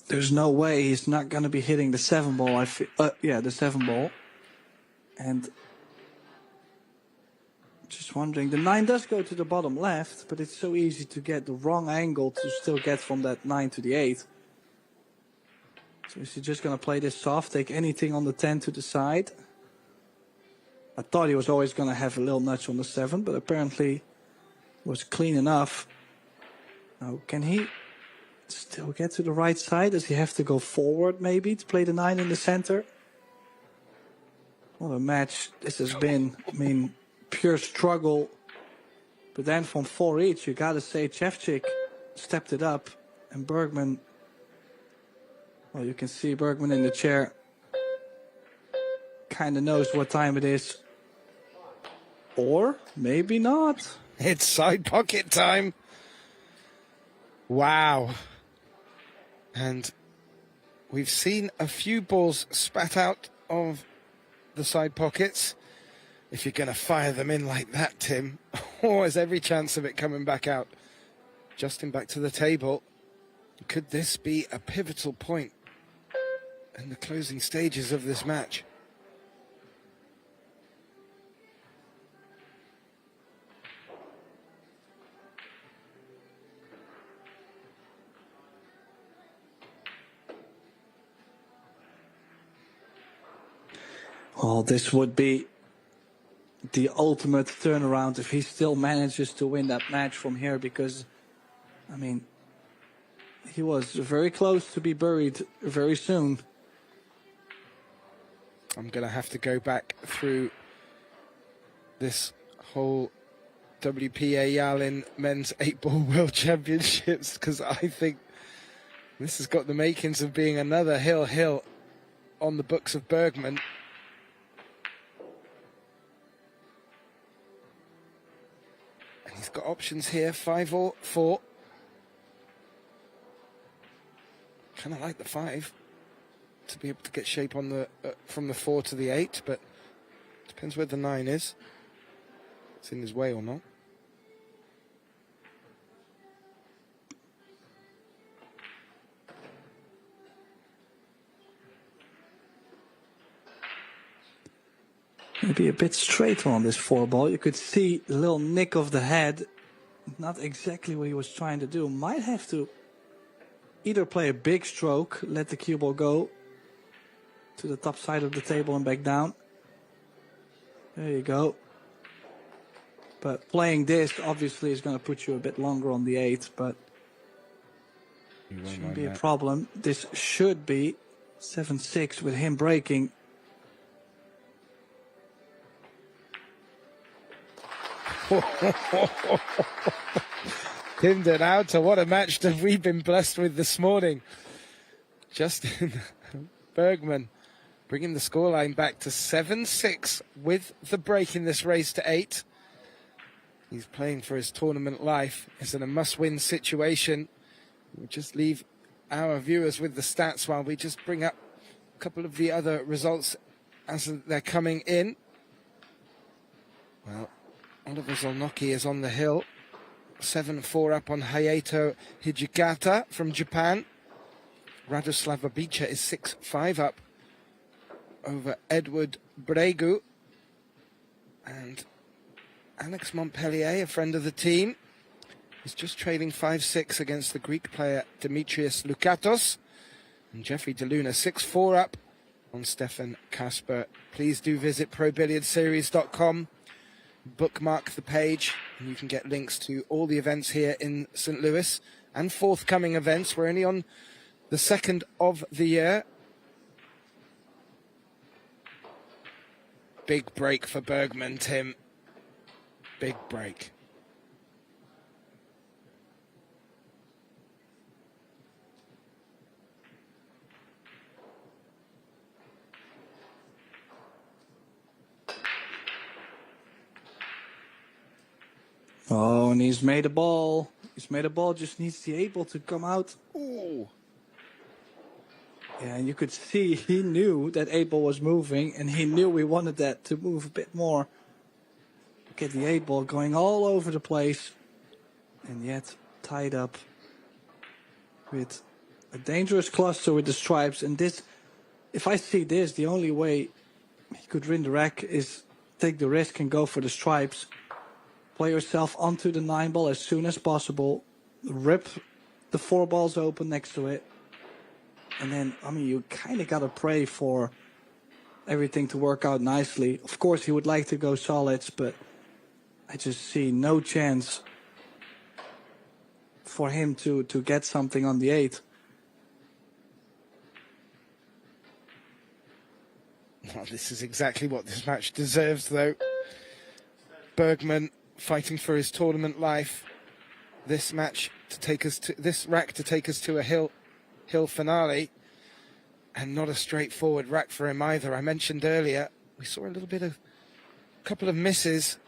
there's no way he's not going to be hitting the 7-ball. Yeah, the 7-ball. And just wondering, the 9 does go to the bottom left, but it's so easy to get the wrong angle to still get from that 9 to the 8. So is he just going to play this soft, take anything on the 10 to the side? I thought he was always going to have a little nudge on the 7, but apparently was clean enough. Now, can he still get to the right side? Does he have to go forward maybe to play the 9 in the center? What a match this has been. I mean, pure struggle. But then from 4 each, you got to say Szewczyk stepped it up. And Bergman, well, you can see Bergman in the chair. Kind of knows what time it is. Or maybe not. It's side pocket time. Wow. And we've seen a few balls spat out of the side pockets. If you're going to fire them in like that, Tim, there's every chance of it coming back out. Justin back to the table. Could this be a pivotal point in the closing stages of this match? Well, this would be the ultimate turnaround if he still manages to win that match from here, because, I mean, he was very close to be buried very soon. I'm going to have to go back through this whole WPA Yalin Men's 8-Ball World Championships, because I think this has got the makings of being another hill on the books of Bergman. He's got options here, 5 or 4. Kind of like the 5 to be able to get shape on the from the 4 to the 8, but depends where the 9 is. It's in his way or not. going to be a bit straight on this 4-ball. You could see a little nick of the head. Not exactly what he was trying to do. Might have to either play a big stroke, let the cue ball go to the top side of the table and back down. There you go. But playing this obviously is going to put you a bit longer on the 8, but shouldn't be a problem. This should be 7-6 with him breaking. Timmed it out. What a match that we've been blessed with this morning. Justin Bergman bringing the scoreline back to 7-6 with the break in this race to 8. He's playing for his tournament life. It's in a must-win situation. We'll just leave our viewers with the stats while we just bring up a couple of the other results as they're coming in. Well, Oliver Zolnocki is on the hill. 7-4 up on Hayato Hijikata from Japan. Radoslav Babica is 6-5 up over Edward Bregu. And Alex Montpellier, a friend of the team, is just trailing 5-6 against the Greek player Demetrios Lukatos. And Jeffrey DeLuna 6-4 up on Stefan Kasper. Please do visit ProBilliardSeries.com. Bookmark the page and you can get links to all the events here in St. Louis and forthcoming events. We're only on the 2nd of the year. Big break for Bergman, Tim. Big break. Oh, and he's made a ball. He's made a ball, just needs the 8-ball to come out. Ooh. Yeah, and you could see he knew that 8-ball was moving, and he knew we wanted that to move a bit more. Get the 8-ball going all over the place, and yet tied up with a dangerous cluster with the stripes. And this, if I see this, the only way he could win the rack is take the risk and go for the stripes. Play yourself onto the 9-ball as soon as possible. Rip the 4 balls open next to it. And then, I mean, you kind of got to pray for everything to work out nicely. Of course, he would like to go solids, but I just see no chance for him to get something on the 8. Well, this is exactly what this match deserves, though. Bergman fighting for his tournament life. This match to take us to this rack to take us to a hill finale, and not a straightforward rack for him either. I mentioned earlier we saw a couple of misses.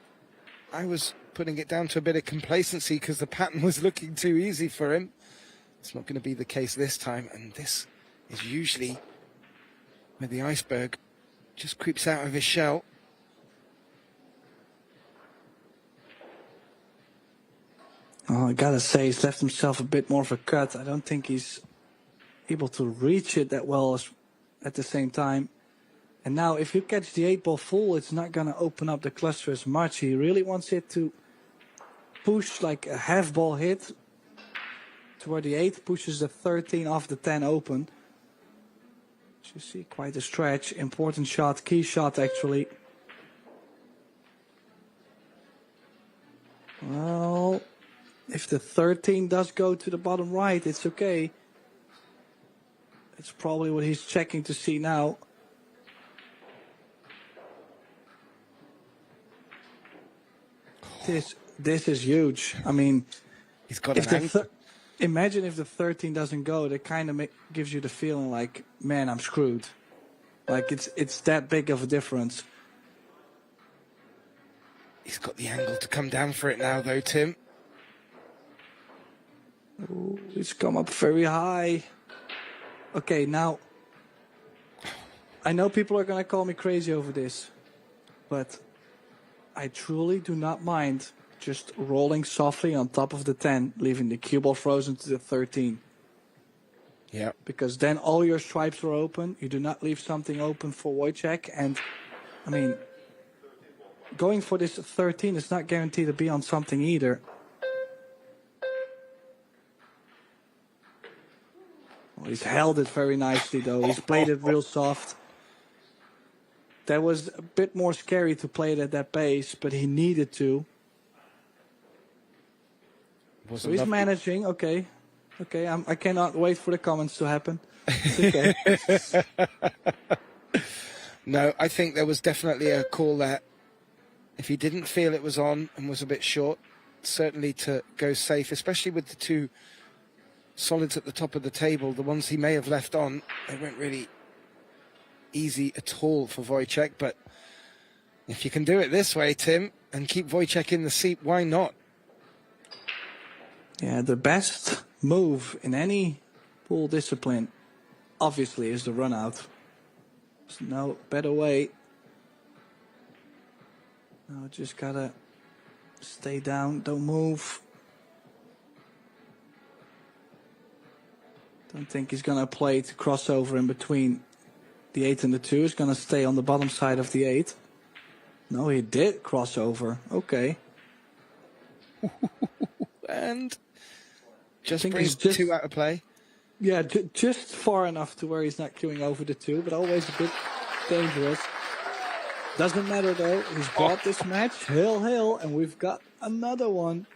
I was putting it down to a bit of complacency because the pattern was looking too easy for him. It's not going to be the case this time, and this is usually where the iceberg just creeps out of his shell. Oh, I gotta say, he's left himself a bit more of a cut. I don't think he's able to reach it that well at the same time. And now, if you catch the 8-ball full, it's not gonna open up the cluster as much. He really wants it to push like a half-ball hit to where the 8 pushes the 13 off the 10 open. So you see quite a stretch. Important shot, key shot actually. Well, if the 13 does go to the bottom right, it's okay. It's probably what he's checking to see now. This is huge. I mean, he's got an imagine if the 13 doesn't go, that kind of gives you the feeling like, man, I'm screwed. Like it's that big of a difference. He's got the angle to come down for it now, though, Tim. Ooh, it's come up very high. Okay, now, I know people are going to call me crazy over this, but I truly do not mind just rolling softly on top of the 10, leaving the cue ball frozen to the 13. Yeah. Because then all your stripes are open. You do not leave something open for Wojciech. And, I mean, going for this 13 is not guaranteed to be on something either. Well, he's held it very nicely, though. He's played it real soft. That was a bit more scary to play it at that pace, but he needed to. So he's managing. Okay. Okay, I cannot wait for the comments to happen. Okay. No, I think there was definitely a call there. If he didn't feel it was on and was a bit short, certainly to go safe, especially with the two solids at the top of the table, the ones he may have left on, they weren't really easy at all for Wojciech. But if you can do it this way, Tim, and keep Wojciech in the seat, why not? Yeah, the best move in any pool discipline, obviously, is the run out. There's no better way. No, just gotta stay down, don't move. Don't think he's gonna play to crossover in between the 8 and the 2. He's gonna stay on the bottom side of the 8. No, he did crossover. Okay. And just brings the 2 out of play. Yeah, just far enough to where he's not queuing over the 2, but always a bit dangerous. Doesn't matter, though. He's brought this match. Hill, and we've got another one.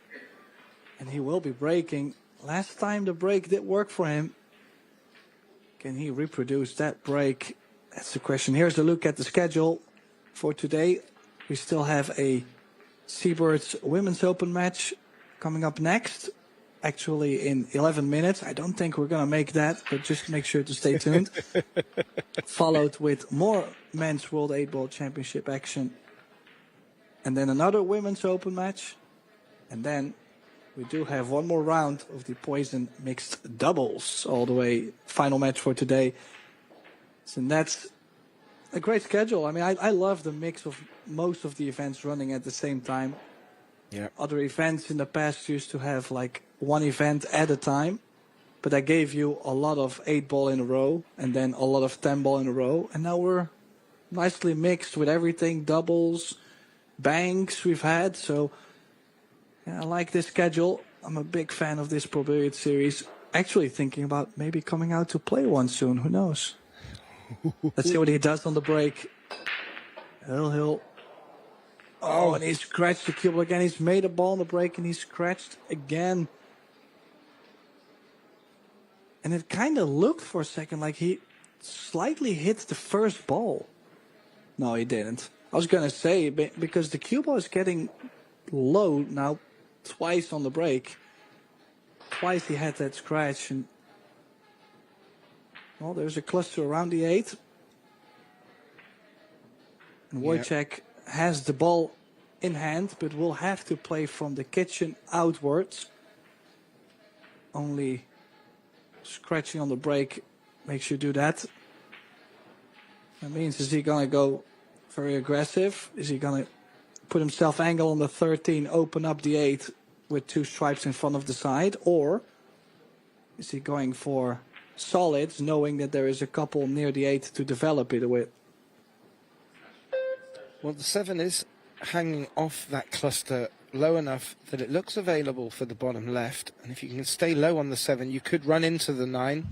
And he will be breaking. Last time the break did work for him. Can he reproduce that break? That's the question. Here's a look at the schedule for today. We still have a Seyberts Women's Open match coming up next. Actually, in 11 minutes. I don't think we're going to make that, but just make sure to stay tuned. Followed with more Men's World 8-Ball Championship action. And then another Women's Open match. And then we do have one more round of the Poison Mixed Doubles all the way. Final match for today. So that's a great schedule. I mean, I love the mix of most of the events running at the same time. Yeah. Other events in the past used to have like one event at a time, but that gave you a lot of 8-ball in a row and then a lot of 10-ball in a row. And now we're nicely mixed with everything, doubles, banks we've had. So yeah, I like this schedule. I'm a big fan of this Pro Billiard series. Actually thinking about maybe coming out to play one soon. Who knows? Let's see what he does on the break. Hill. Oh, and he scratched the cube again. He's made a ball on the break and he scratched again. And it kind of looked for a second like he slightly hit the first ball. No, he didn't. I was going to say, because the cue ball is getting low now, twice on the break. Twice he had that scratch. And well, there's a cluster around the 8. And Wojciech has the ball in hand, but will have to play from the kitchen outwards. Only scratching on the break makes you do that. That means, is he going to go very aggressive? Is he going to put himself angle on the 13, open up the 8 with 2 stripes in front of the side? Or is he going for solids, knowing that there is a couple near the 8 to develop it with? Well, the 7 is hanging off that cluster low enough that it looks available for the bottom left. And if you can stay low on the 7, you could run into the 9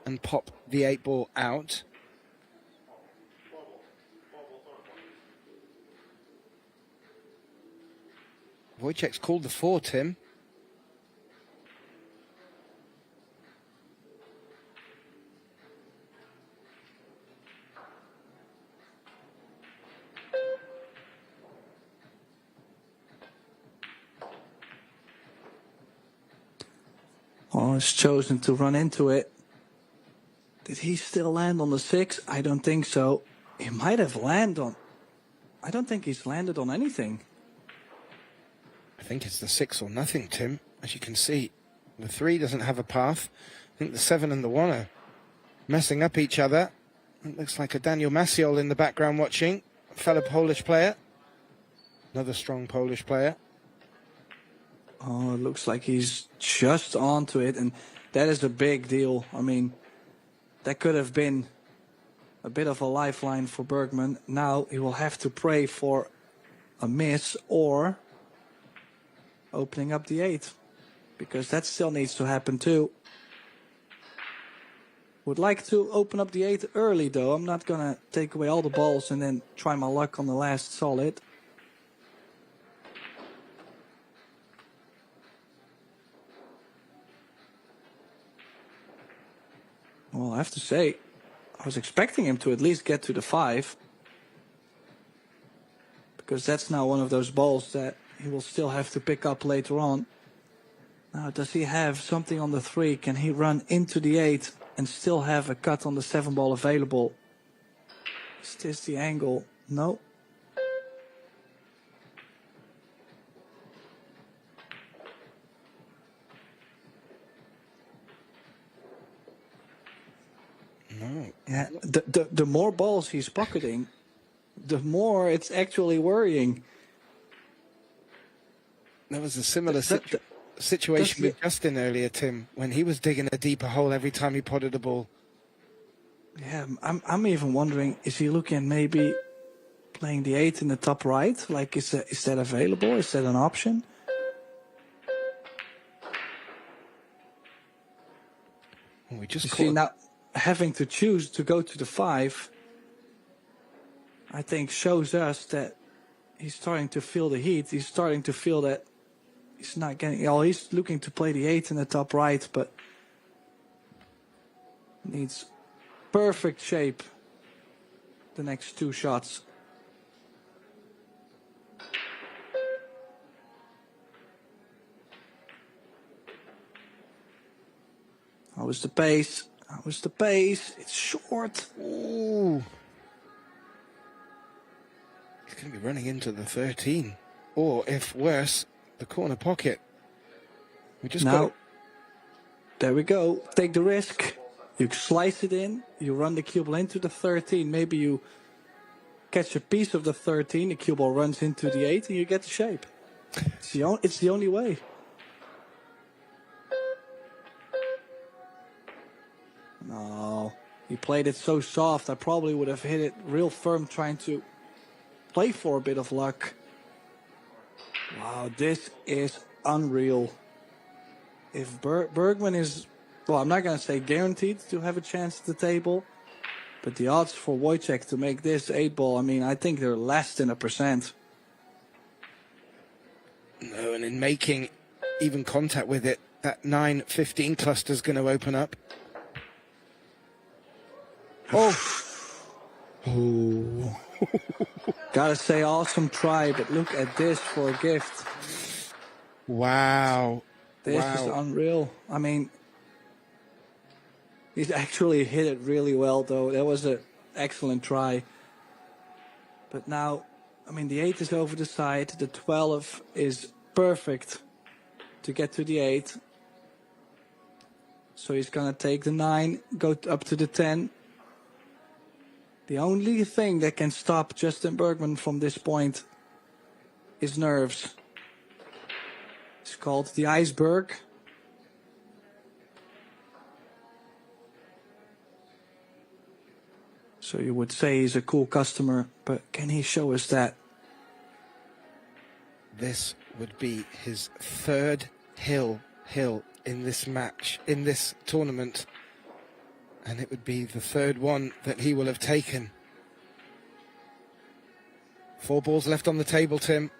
and pop the 8-ball out. Wojciech's called the 4, Tim. Oh, he's chosen to run into it. Did he still land on the 6? I don't think so. He might have landed on... I don't think he's landed on anything. I think it's the 6 or nothing, Tim. As you can see, the 3 doesn't have a path. I think the 7 and the 1 are messing up each other. It looks like a Daniel Maciol in the background watching. A fellow Polish player. Another strong Polish player. Oh, it looks like he's just onto it, and that is a big deal. I mean, that could have been a bit of a lifeline for Bergman. Now he will have to pray for a miss or opening up the 8, because that still needs to happen too. Would like to open up the 8 early though. I'm not gonna take away all the balls and then try my luck on the last solid. Well, I have to say, I was expecting him to at least get to the 5. Because that's now one of those balls that he will still have to pick up later on. Now, does he have something on the 3? Can he run into the 8 and still have a cut on the 7 ball available? Is this the angle? No. No. Yeah, the more balls he's pocketing, the more it's actually worrying. There was a similar situation with Justin earlier, Tim, when he was digging a deeper hole every time he potted a ball. Yeah, I'm even wondering, is he looking maybe playing the 8 in the top right? Like, is that available? Is that an option? Well, we just You see, now having to choose to go to the 5, I think shows us that he's starting to feel the heat. He's starting to feel that he's not getting... he's looking to play the 8 in the top right, but needs perfect shape the next 2 shots. How was the pace? How was the pace? It's short. Ooh. He's going to be running into the 13. Or, if worse, the corner pocket. We just now, there we go. Take the risk. You slice it in. You run the cue ball into the 13. Maybe you catch a piece of the 13. The cue ball runs into the 8 and you get the shape. It's the only way. No, he played it so soft. I probably would have hit it real firm trying to play for a bit of luck. Wow, this is unreal. If Bergman is, well, I'm not going to say guaranteed to have a chance at the table, but the odds for Wojciech to make this 8 ball, I mean, I think they're less than 1%. No, and in making even contact with it, that 9-15 cluster is going to open up. Oh. Gotta say, awesome try, but look at this for a gift. Wow. This is unreal. I mean, he's actually hit it really well, though. That was an excellent try. But now, I mean, the 8 is over the side. The 12 is perfect to get to the 8. So he's gonna take the 9, go up to the 10. The only thing that can stop Justin Bergman from this point is nerves. It's called the iceberg. So you would say he's a cool customer, but can he show us that? This would be his 3rd hill in this match, in this tournament. And it would be the 3rd one that he will have taken. 4 balls left on the table, Tim.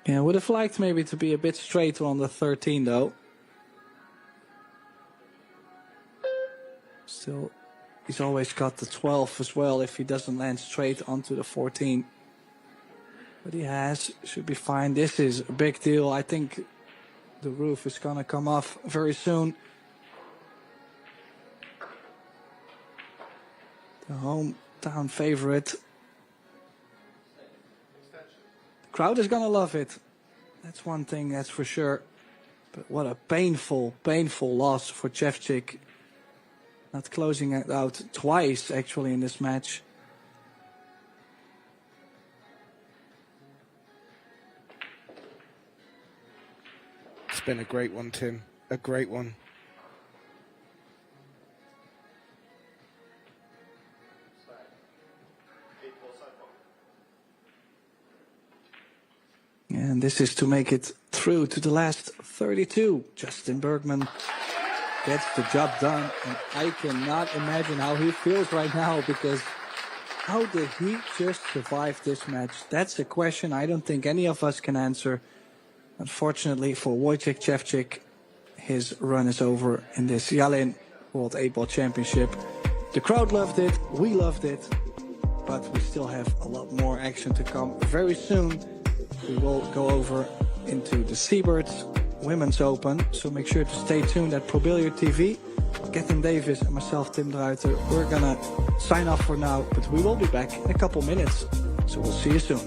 Yeah, I would have liked maybe to be a bit straighter on the 13, though. Still, he's always got the 12 as well if he doesn't land straight onto the 14. But he has, should be fine. This is a big deal. I think the roof is gonna come off very soon. The hometown favorite. The crowd is gonna love it. That's one thing, that's for sure. But what a painful loss for Szewczyk. Not closing it out twice, actually, in this match. It's been a great one, Tim. A great one. And this is to make it through to the last 32. Justin Bergman gets the job done. And I cannot imagine how he feels right now, because how did he just survive this match? That's a question I don't think any of us can answer. Unfortunately for Wojciech Szewczyk, his run is over in this Yalin World 8-Ball Championship. The crowd loved it, we loved it, but we still have a lot more action to come very soon. We will go over into the Seyberts Women's Open, so make sure to stay tuned at Pro Billiard TV. Gethin Davis and myself, Tim de Ruiter, we're gonna sign off for now, but we will be back in a couple minutes, so we'll see you soon.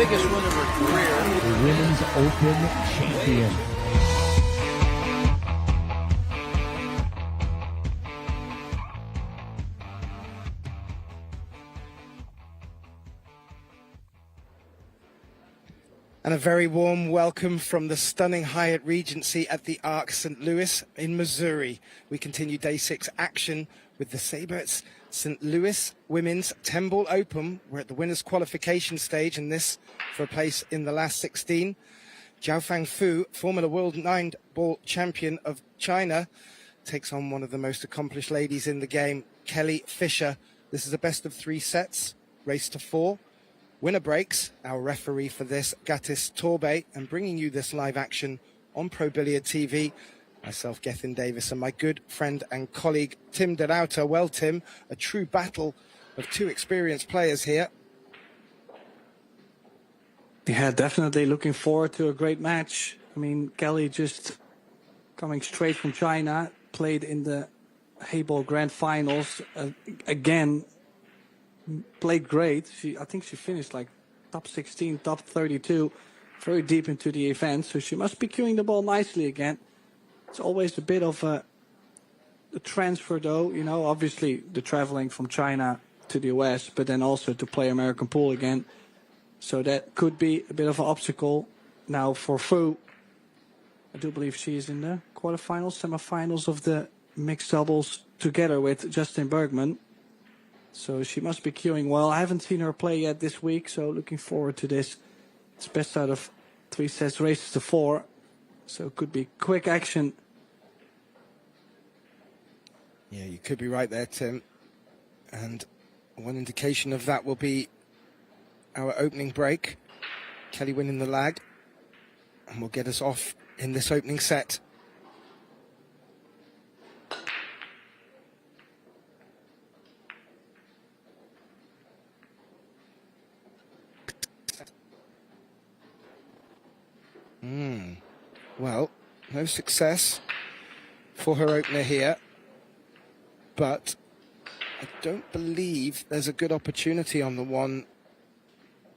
biggest win of her career. The Women's Open champion. And a very warm welcome from the stunning Hyatt Regency at the Arc St. Louis in Missouri. We continue day 6 action with the Seyberts St. Louis Women's 10-Ball Open. We're at the winners qualification stage, and this for a place in the last 16. Jiaofang Fu, former world 9-ball champion of China, takes on one of the most accomplished ladies in the game, Kelly Fisher. This is a best of 3 sets, race to 4. Winner breaks. Our referee for this, Gatis Torbe, and bringing you this live action on Pro Billiard TV, myself, Gethin Davis, and my good friend and colleague, Tim De Ruyter. Well, Tim, a true battle of 2 experienced players here. Yeah, definitely looking forward to a great match. I mean, Kelly just coming straight from China, played in the Hayball Grand Finals again. Played great. I think she finished like top 16, top 32, very deep into the event. So she must be cueing the ball nicely again. It's always a bit of a transfer, though. You know, obviously the traveling from China to the US, but then also to play American pool again. So that could be a bit of an obstacle. Now for Fu, I do believe she is in the quarterfinals, semifinals of the mixed doubles together with Justin Bergman. So she must be cueing well. I haven't seen her play yet this week, so looking forward to this. It's best out of 3 sets, races to 4. So it could be quick action. Yeah, you could be right there, Tim. And one indication of that will be our opening break. Kelly winning the lag. And will get us off in this opening set. Well, no success for her opener here, but I don't believe there's a good opportunity on the one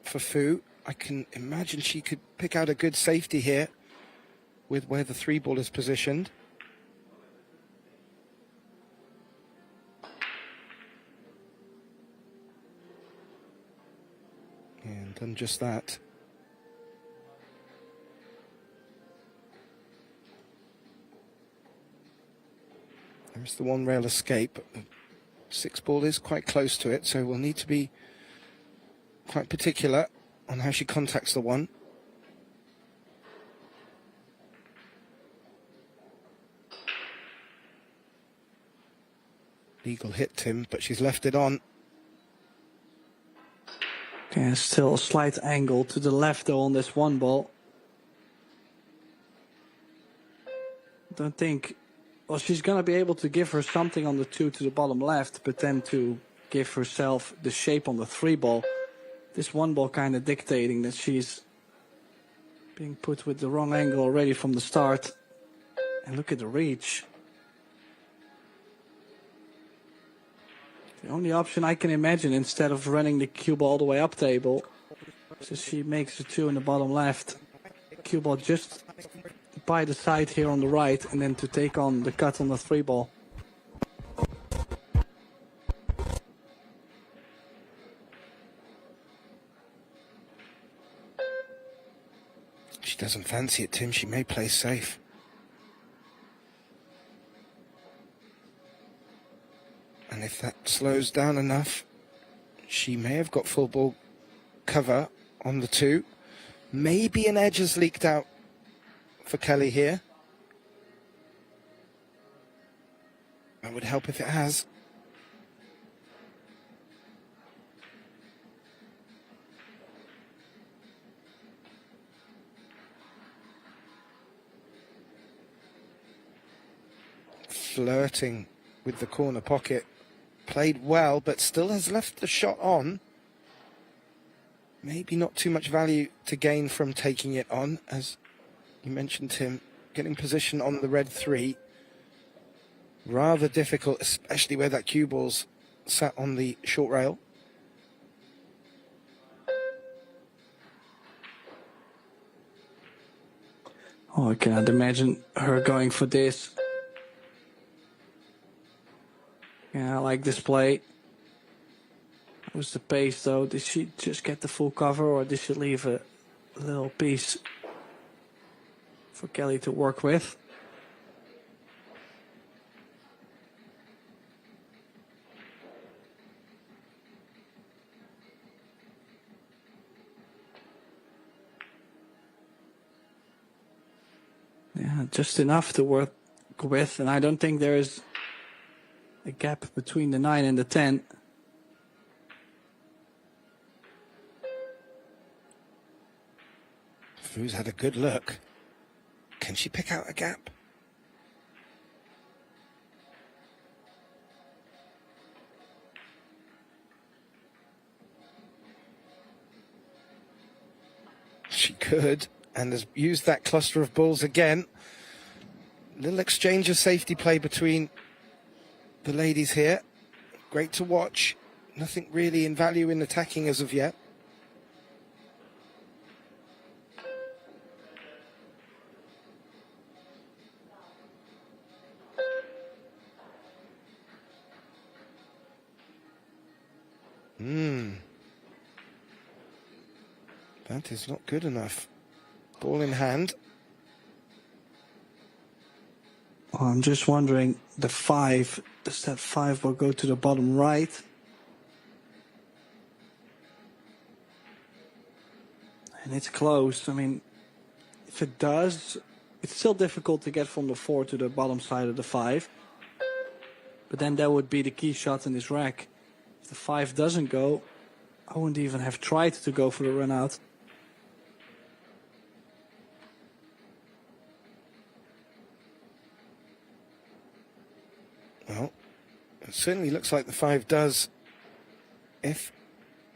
for Fu. I can imagine she could pick out a good safety here with where the 3-ball is positioned. And done just that. There's the 1-rail escape. The 6-ball is quite close to it, so we'll need to be quite particular on how she contacts the one. Eagle hit Tim, but she's left it on. Okay, still a slight angle to the left though on this 1 ball. Don't think. Well, she's going to be able to give her something on the 2 to the bottom left, but then to give herself the shape on the 3 ball. This 1 ball kind of dictating that she's being put with the wrong angle already from the start. And look at the reach. The only option I can imagine, instead of running the cue ball all the way up table, is she makes the 2 in the bottom left. Cue ball just by the side here on the right, and then to take on the cut on the 3 ball. She doesn't fancy it, Tim. She may play safe. And if that slows down enough, she may have got full ball cover on the 2. Maybe an edge has leaked out for Kelly here. That would help if it has. Flirting with the corner pocket. Played well, but still has left the shot on. Maybe not too much value to gain from taking it on, as you mentioned, Tim, getting position on the red 3. Rather difficult, especially where that cue ball's sat on the short rail. Oh, I cannot imagine her going for this. Yeah, I like this play. What was the pace though? Did she just get the full cover, or did she leave a little piece for Kelly to work with? Yeah, just enough to work with, and I don't think there is a gap between the 9 and the 10. Fu's had a good look. Can she pick out a gap? She could, and has used that cluster of balls again. Little exchange of safety play between the ladies here. Great to watch. Nothing really in value in attacking as of yet. That is not good enough. Ball in hand. Oh, I'm just wondering, the 5, does that 5 will go to the bottom right? And it's closed. I mean, if it does, it's still difficult to get from the 4 to the bottom side of the 5. But then that would be the key shot in this rack. If the 5 doesn't go, I wouldn't even have tried to go for the run out. Well, it certainly looks like the 5 does. If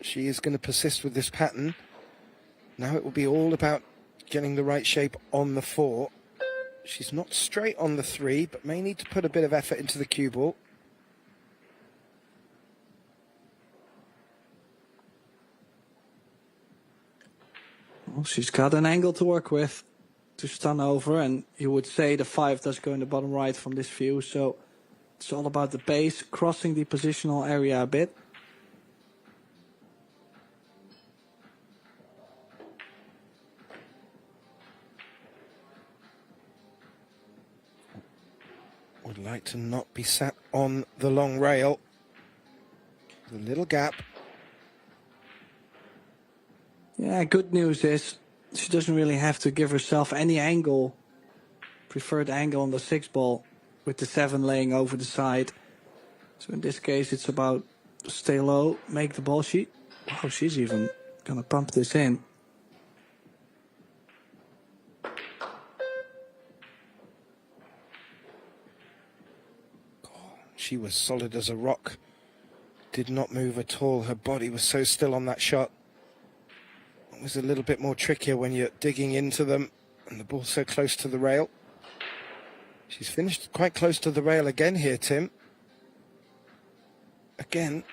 she is going to persist with this pattern, now it will be all about getting the right shape on the 4. She's not straight on the 3, but may need to put a bit of effort into the cue ball. Well, she's got an angle to work with to stun over, and you would say the 5 does go in the bottom right from this view, so it's all about the pace, crossing the positional area a bit. Would like to not be sat on the long rail. The little gap. Yeah, good news is she doesn't really have to give herself any angle, preferred angle on the 6 ball, with the 7 laying over the side. So in this case, it's about stay low, make the ball sheet. Wow, she's even gonna pump this in. She was solid as a rock. Did not move at all. Her body was so still on that shot. It was a little bit more trickier when you're digging into them and the ball's so close to the rail. She's finished quite close to the rail again here, Tim. Again,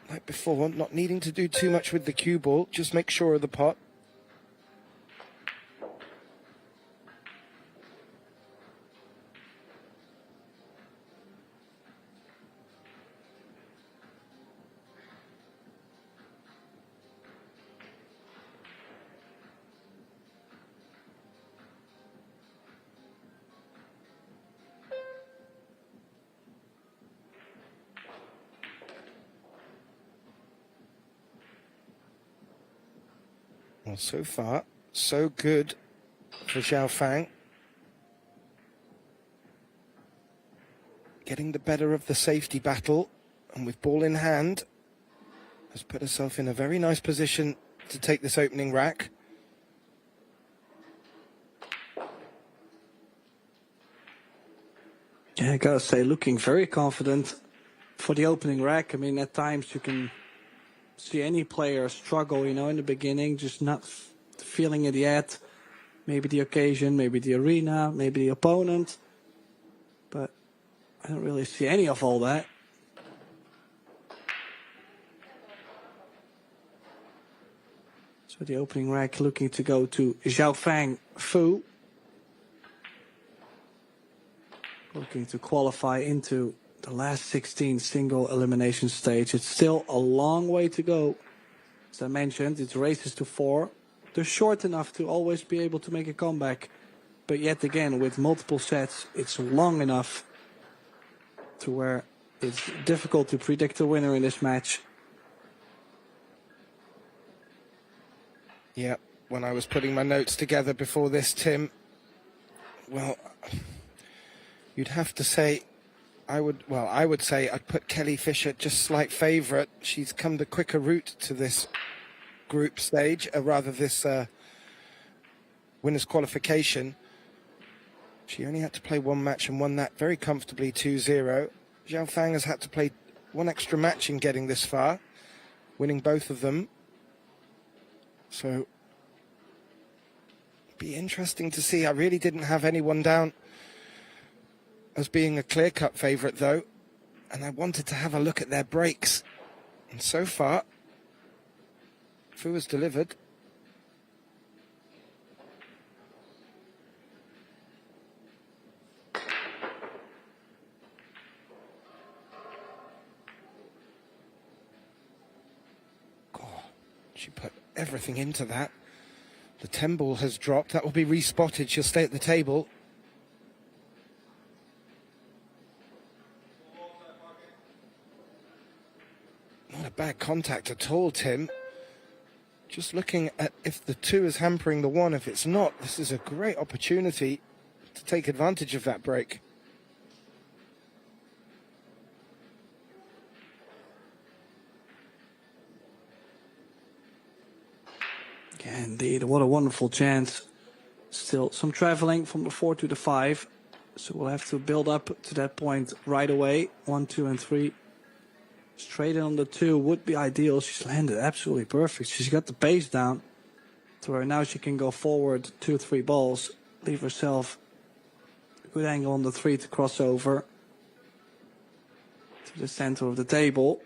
like before, not needing to do too much with the cue ball, just make sure of the pot. Well, so far, so good for Zhao Fang. Getting the better of the safety battle, and with ball in hand, has put herself in a very nice position to take this opening rack. Yeah, I gotta say, looking very confident for the opening rack. I mean, at times you can see any player struggle, you know, in the beginning, just not feeling it yet. Maybe the occasion, maybe the arena, maybe the opponent. But I don't really see any of all that. So the opening rack looking to go to Zhao Fang Fu. looking to qualify into the last 16 single elimination stage. It's still a long way to go. As I mentioned, it's races to 4. They're short enough to always be able to make a comeback. But yet again, with multiple sets, it's long enough to where it's difficult to predict a winner in this match. Yeah, when I was putting my notes together before this, Tim, well, you'd have to say, I would say I'd put Kelly Fisher just slight favourite. She's come the quicker route to this group stage, this winner's qualification. She only had to play one match and won that very comfortably 2-0. Zhao Fang has had to play one extra match in getting this far, winning both of them. So, be interesting to see. I really didn't have anyone down as being a clear-cut favourite, though, and I wanted to have a look at their breaks. And so far, Fu has delivered. She put everything into that. The 10 ball has dropped. That will be respotted. She'll stay at the table. Not a bad contact at all, Tim. Just looking at if the 2 is hampering the 1. If it's not, this is a great opportunity to take advantage of that break. Yeah, indeed, what a wonderful chance. Still some traveling from the 4 to the 5. So we'll have to build up to that point right away. 1, 2, and 3. Straight in on the 2 would be ideal. She's landed absolutely perfect. She's got the pace down to where now she can go forward 2, 3 balls. Leave herself a good angle on the 3 to cross over to the center of the table.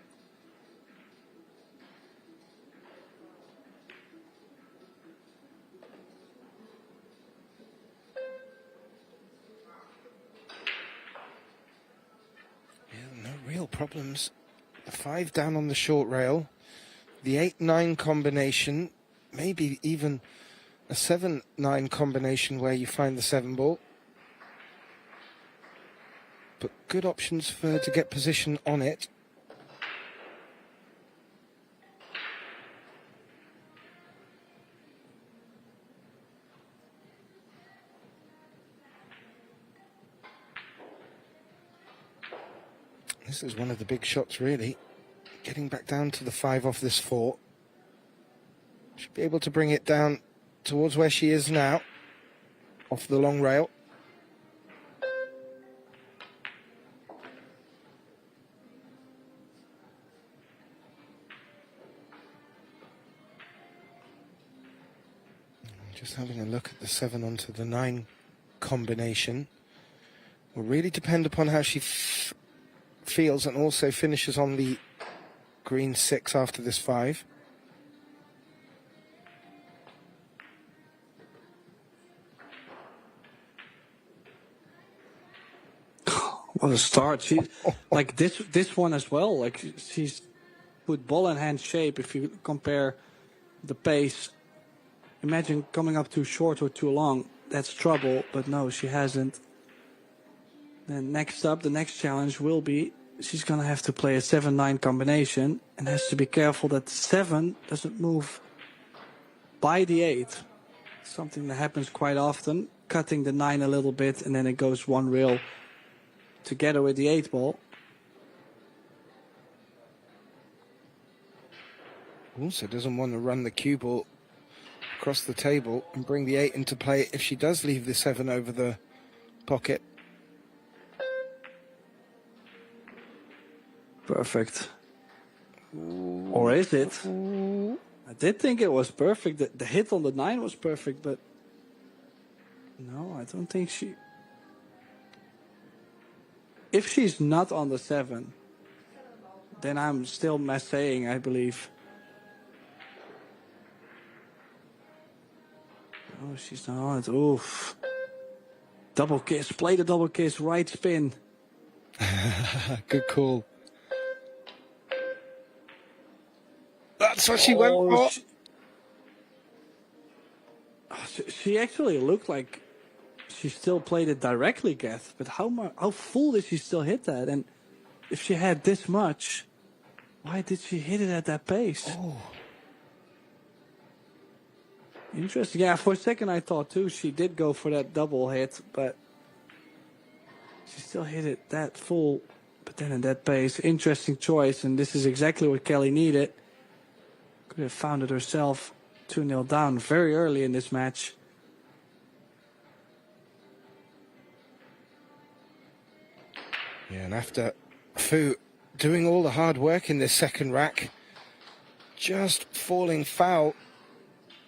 Real problems. The 5 down on the short rail, the 8-9 combination, maybe even a 7-9 combination where you find the 7 ball. But good options for her to get position on it. This is one of the big shots, really. Getting back down to the 5 off this 4. Should be able to bring it down towards where she is now, off the long rail. Just having a look at the 7 onto the 9 combination. Will really depend upon how she feels and also finishes on the green 6 after this 5. What a start. She like this one as well. Like she's put ball in hand shape. If you compare the pace, imagine coming up too short or too long. That's trouble, but no, she hasn't. Then next up, the next challenge will be she's going to have to play a 7-9 combination and has to be careful that the 7 doesn't move by the 8. Something that happens quite often, cutting the 9 a little bit and then it goes one rail together with the 8 ball. Also doesn't want to run the cue ball across the table and bring the 8 into play if she does leave the 7 over the pocket. Perfect. Or is it? I did think it was perfect. The hit on the 9 was perfect, but no, I don't think she... If she's not on the 7, then I'm still saying, I believe. Oh, she's not on it. Oof. Double kiss, play the double kiss, right spin. Good call. That's what she went for. She actually looked like she still played it directly, Geth. But how full did she still hit that? And if she had this much, why did she hit it at that pace? Oh. Interesting. Yeah, for a second I thought too she did go for that double hit, but she still hit it that full, but then at that pace. Interesting choice, and this is exactly what Kelly needed. Could have found it herself 2-0 down very early in this match. Yeah, and after Fu doing all the hard work in this second rack, just falling foul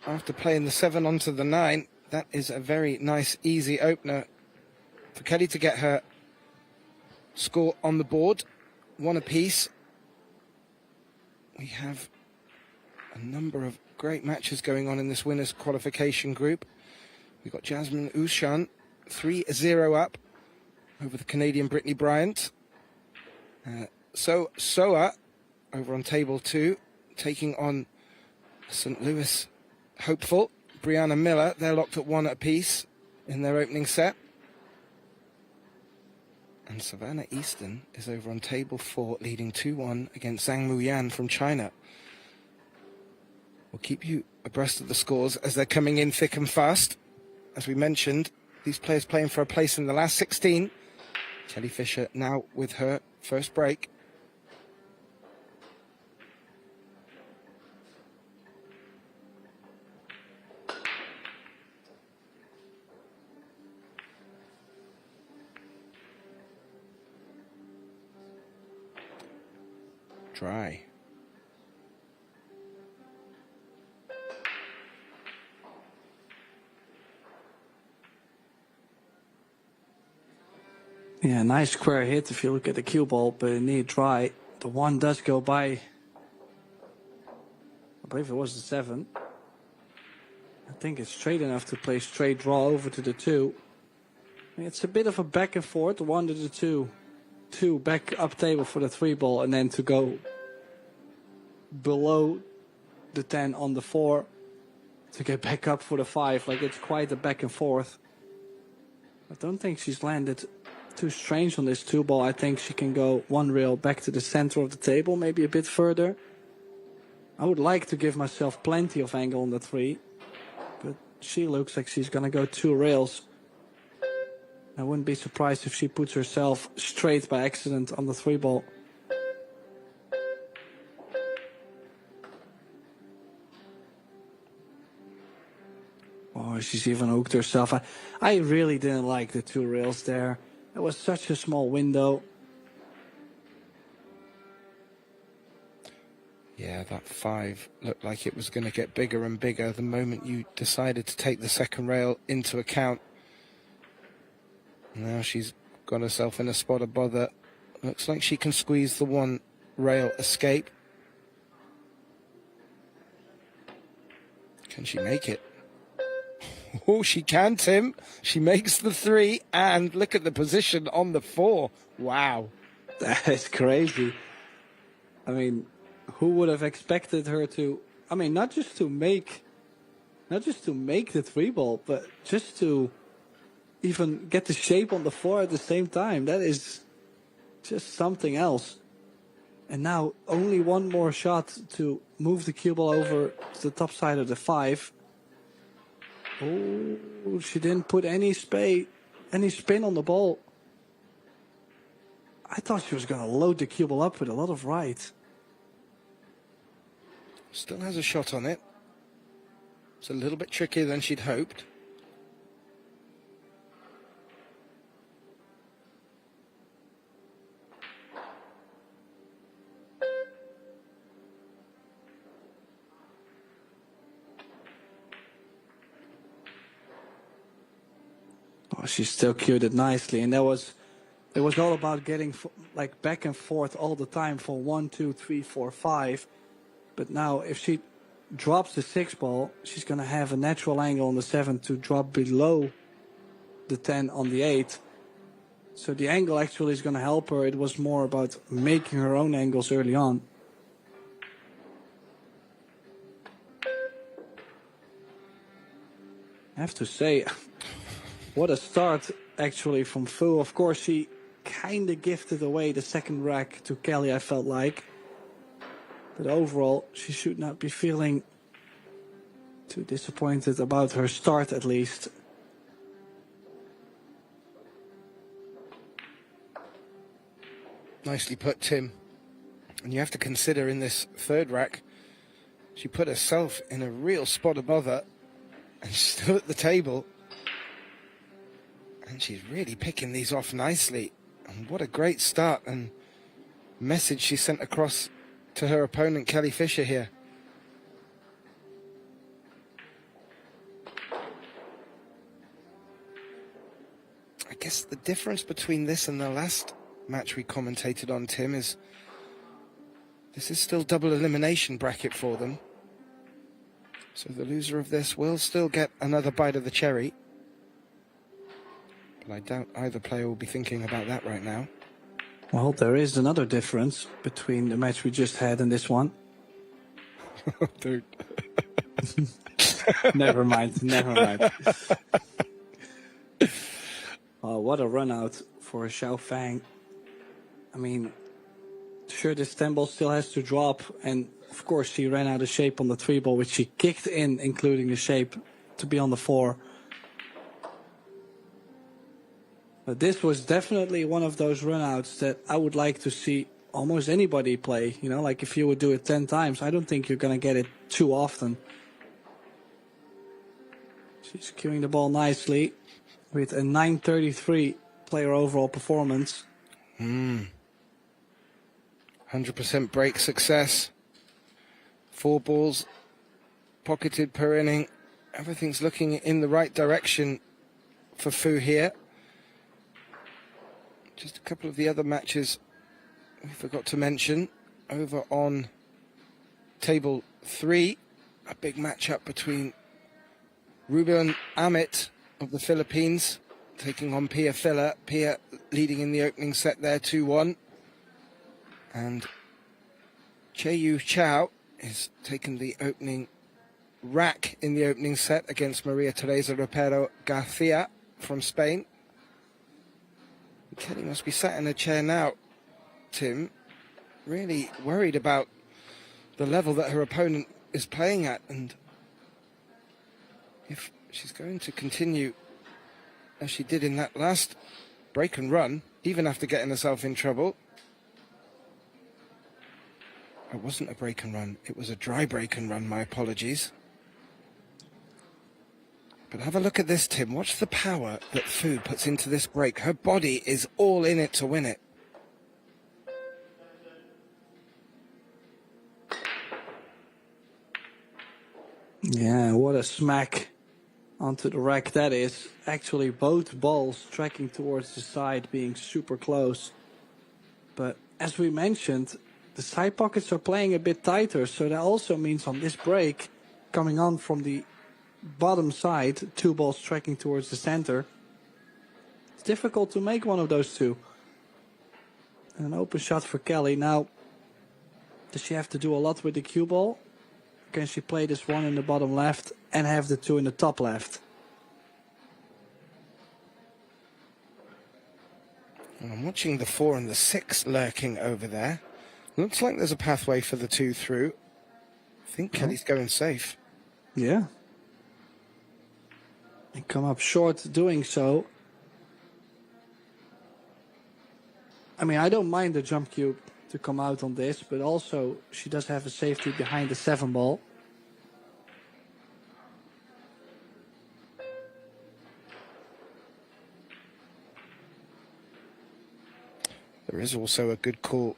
after playing the 7 onto the 9, that is a very nice, easy opener for Kelly to get her score on the board. 1 apiece. We have a number of great matches going on in this winners qualification group. We've got Jasmine Ushan 3-0 up over the Canadian Brittany Bryant. Soa over on table 2, taking on St. Louis hopeful Brianna Miller. They're locked at 1 apiece in their opening set. And Savannah Easton is over on table 4, leading 2-1 against Zhang Muyan from China. We'll keep you abreast of the scores as they're coming in thick and fast. As we mentioned, these players playing for a place in the last 16. Kelly Fisher now with her first break. Dry. Yeah, nice square hit if you look at the cue ball, but it needed dry. The 1 does go by. I believe it was the 7. I think it's straight enough to play straight draw over to the 2. It's a bit of a back and forth, the 1 to the 2. 2 back up table for the 3 ball, and then to go below the 10 on the 4 to get back up for the 5. Like, it's quite a back and forth. I don't think she's landed too strange on this 2 ball. I think she can go 1 rail back to the center of the table, maybe a bit further. I would like to give myself plenty of angle on the 3, but she looks like she's gonna go 2 rails. I wouldn't be surprised if she puts herself straight by accident on the 3 ball. Oh, she's even hooked herself. I really didn't like the 2 rails there. It was such a small window. Yeah, that 5 looked like it was going to get bigger and bigger the moment you decided to take the second rail into account. Now she's got herself in a spot of bother. Looks like she can squeeze the 1 rail escape. Can she make it? Oh, she can, Tim. She makes the 3, and look at the position on the 4. Wow. That is crazy. I mean, who would have expected her to, I mean, not just to make the 3 ball, but just to even get the shape on the 4 at the same time. That is just something else. And now only 1 more shot to move the cue ball over to the top side of the 5. Oh, she didn't put any spin on the ball. I thought she was going to load the cue ball up with a lot of right. Still has a shot on it. It's a little bit trickier than she'd hoped. Oh, she still cued it nicely, and it was all about getting like back and forth all the time for 1, 2, 3, 4, 5. But now, if she drops the 6 ball, she's gonna have a natural angle on the 7 to drop below the 10 on the 8. So the angle actually is going to help her. It was more about making her own angles early on. I have to say, what a start actually from Fu. Of course, she kind of gifted away the second rack to Kelly, I felt like. But overall, she should not be feeling too disappointed about her start, at least. Nicely put, Tim. And you have to consider in this third rack, she put herself in a real spot above her. And she's still at the table. And she's really picking these off nicely. And what a great start and message she sent across to her opponent, Kelly Fisher, here. I guess the difference between this and the last match we commentated on, Tim, is this is still double elimination bracket for them. So the loser of this will still get another bite of the cherry. But I doubt either player will be thinking about that right now. Well, there is another difference between the match we just had and this one. Dude. Never mind, never mind. Oh, what a run out for Xiao Fang. I mean, sure, this 10 ball still has to drop, and of course she ran out of shape on the 3 ball, which she kicked in, including the shape to be on the 4. But this was definitely one of those runouts that I would like to see almost anybody play. You know, like if you would do it 10 times, I don't think you're going to get it too often. She's cueing the ball nicely with a 933 player overall performance. 100% break success. 4 balls pocketed per inning. Everything's looking in the right direction for Fu here. Just a couple of the other matches we forgot to mention. Over on table 3, a big matchup between Ruben Amit of the Philippines taking on Pia Filler. Pia leading in the opening set there 2-1. And Cheyu Chao is taking the opening rack in the opening set against Maria Teresa Ropero Garcia from Spain. Kelly must be sat in a chair now, Tim, really worried about the level that her opponent is playing at, and if she's going to continue as she did in that last break and run, even after getting herself in trouble. It wasn't a break and run, it was a dry break and run, my apologies. But have a look at this, Tim. Watch the power that Fu puts into this break. Her body is all in it to win it. Yeah, what a smack onto the rack that is. Actually, both balls tracking towards the side, being super close. But as we mentioned, the side pockets are playing a bit tighter, so that also means on this break, coming on from the bottom side, 2 balls tracking towards the center, it's difficult to make one of those two. And an open shot for Kelly. Now, does she have to do a lot with the cue ball? Can she play this one in the bottom left and have the 2 in the top left? I'm watching the 4 and the 6 lurking over there. Looks like there's a pathway for the 2 through. I think Kelly's going safe. Yeah. And come up short doing so. I mean, I don't mind the jump cube to come out on this, but also she does have a safety behind the 7 ball. There is also a good call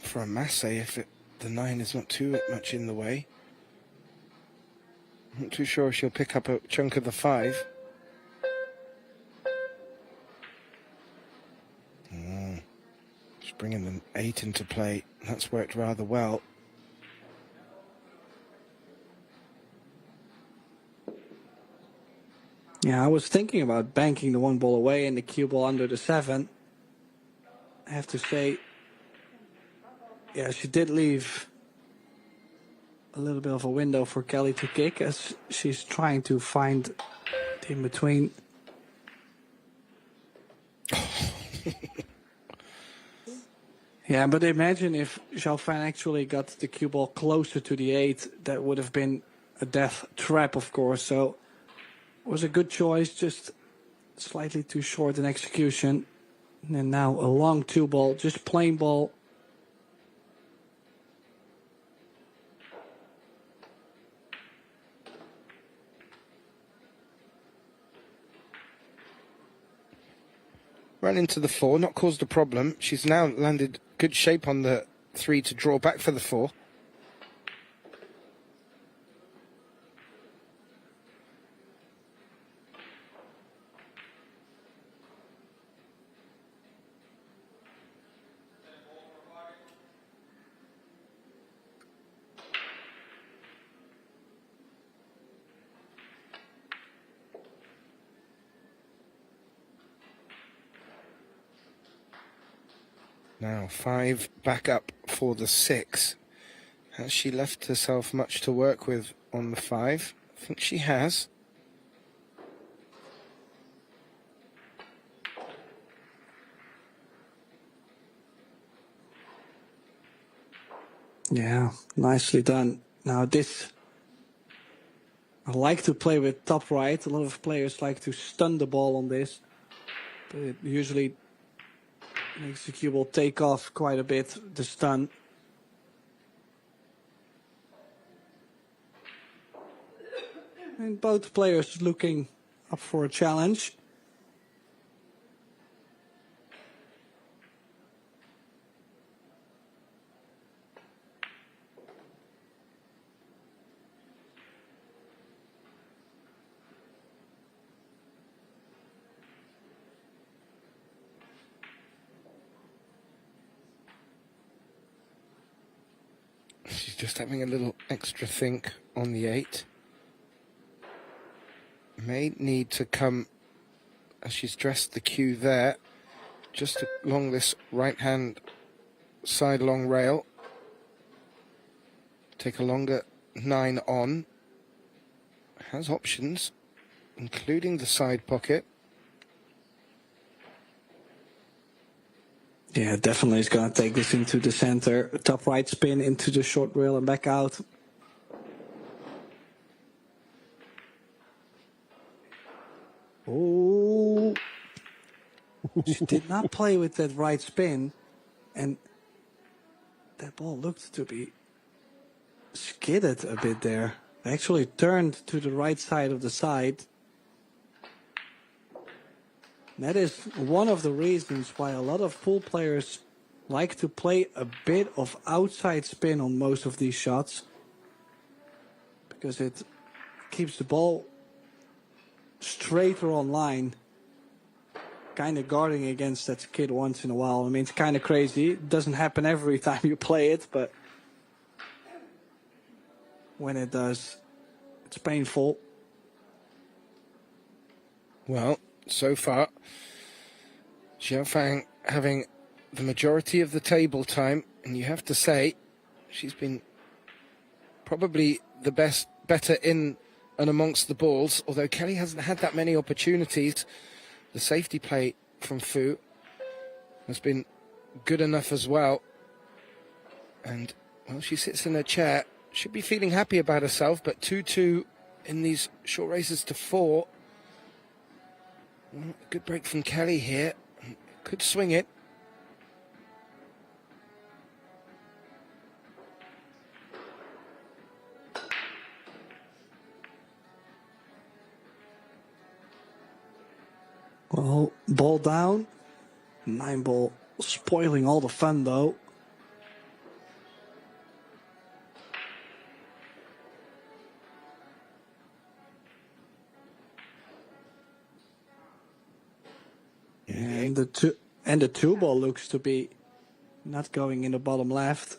for a masse if the 9 is not too much in the way. I'm not too sure if she'll pick up a chunk of the 5. Just bringing the 8 into play. That's worked rather well. Yeah, I was thinking about banking the 1 ball away and the cue ball under the 7. I have to say, yeah, she did leave a little bit of a window for Kelly to kick as she's trying to find the in-between. Yeah, but imagine if Xiaofan actually got the cue ball closer to the 8. That would have been a death trap, of course. So it was a good choice, just slightly too short in execution. And now a long 2 ball, just plain ball. Ran into the 4, not caused a problem. She's now landed good shape on the 3 to draw back for the 4. Now 5 back up for the 6. Has she left herself much to work with on the 5? I think she has. Yeah, nicely done. Now this, I like to play with top right. A lot of players like to stun the ball on this, but it usually makes the cue ball take off quite a bit, the stun. And both players looking up for a challenge. She's just having a little extra think on the 8. May need to come, as she's dressed the cue there, just along this right-hand side long rail. Take a longer 9 on. Has options, including the side pocket. Yeah, definitely is going to take this into the center. Top right spin into the short rail and back out. Oh, she did not play with that right spin, and that ball looked to be skidded a bit there. Actually turned to the right side of the side. That is one of the reasons why a lot of pool players like to play a bit of outside spin on most of these shots, because it keeps the ball straighter on line, kind of guarding against that skid once in a while. I mean, it's kind of crazy. It doesn't happen every time you play it, but when it does, it's painful. Well, so far, Xiaofan having the majority of the table time, and you have to say she's been probably the better in and amongst the balls, although Kelly hasn't had that many opportunities. The safety play from Fu has been good enough as well. And, well, she sits in her chair, should be feeling happy about herself, but 2-2 in these short races to 4. Well, good break from Kelly here. Could swing it. Well, ball down. 9 ball spoiling all the fun, though. And the 2 ball looks to be not going in the bottom left.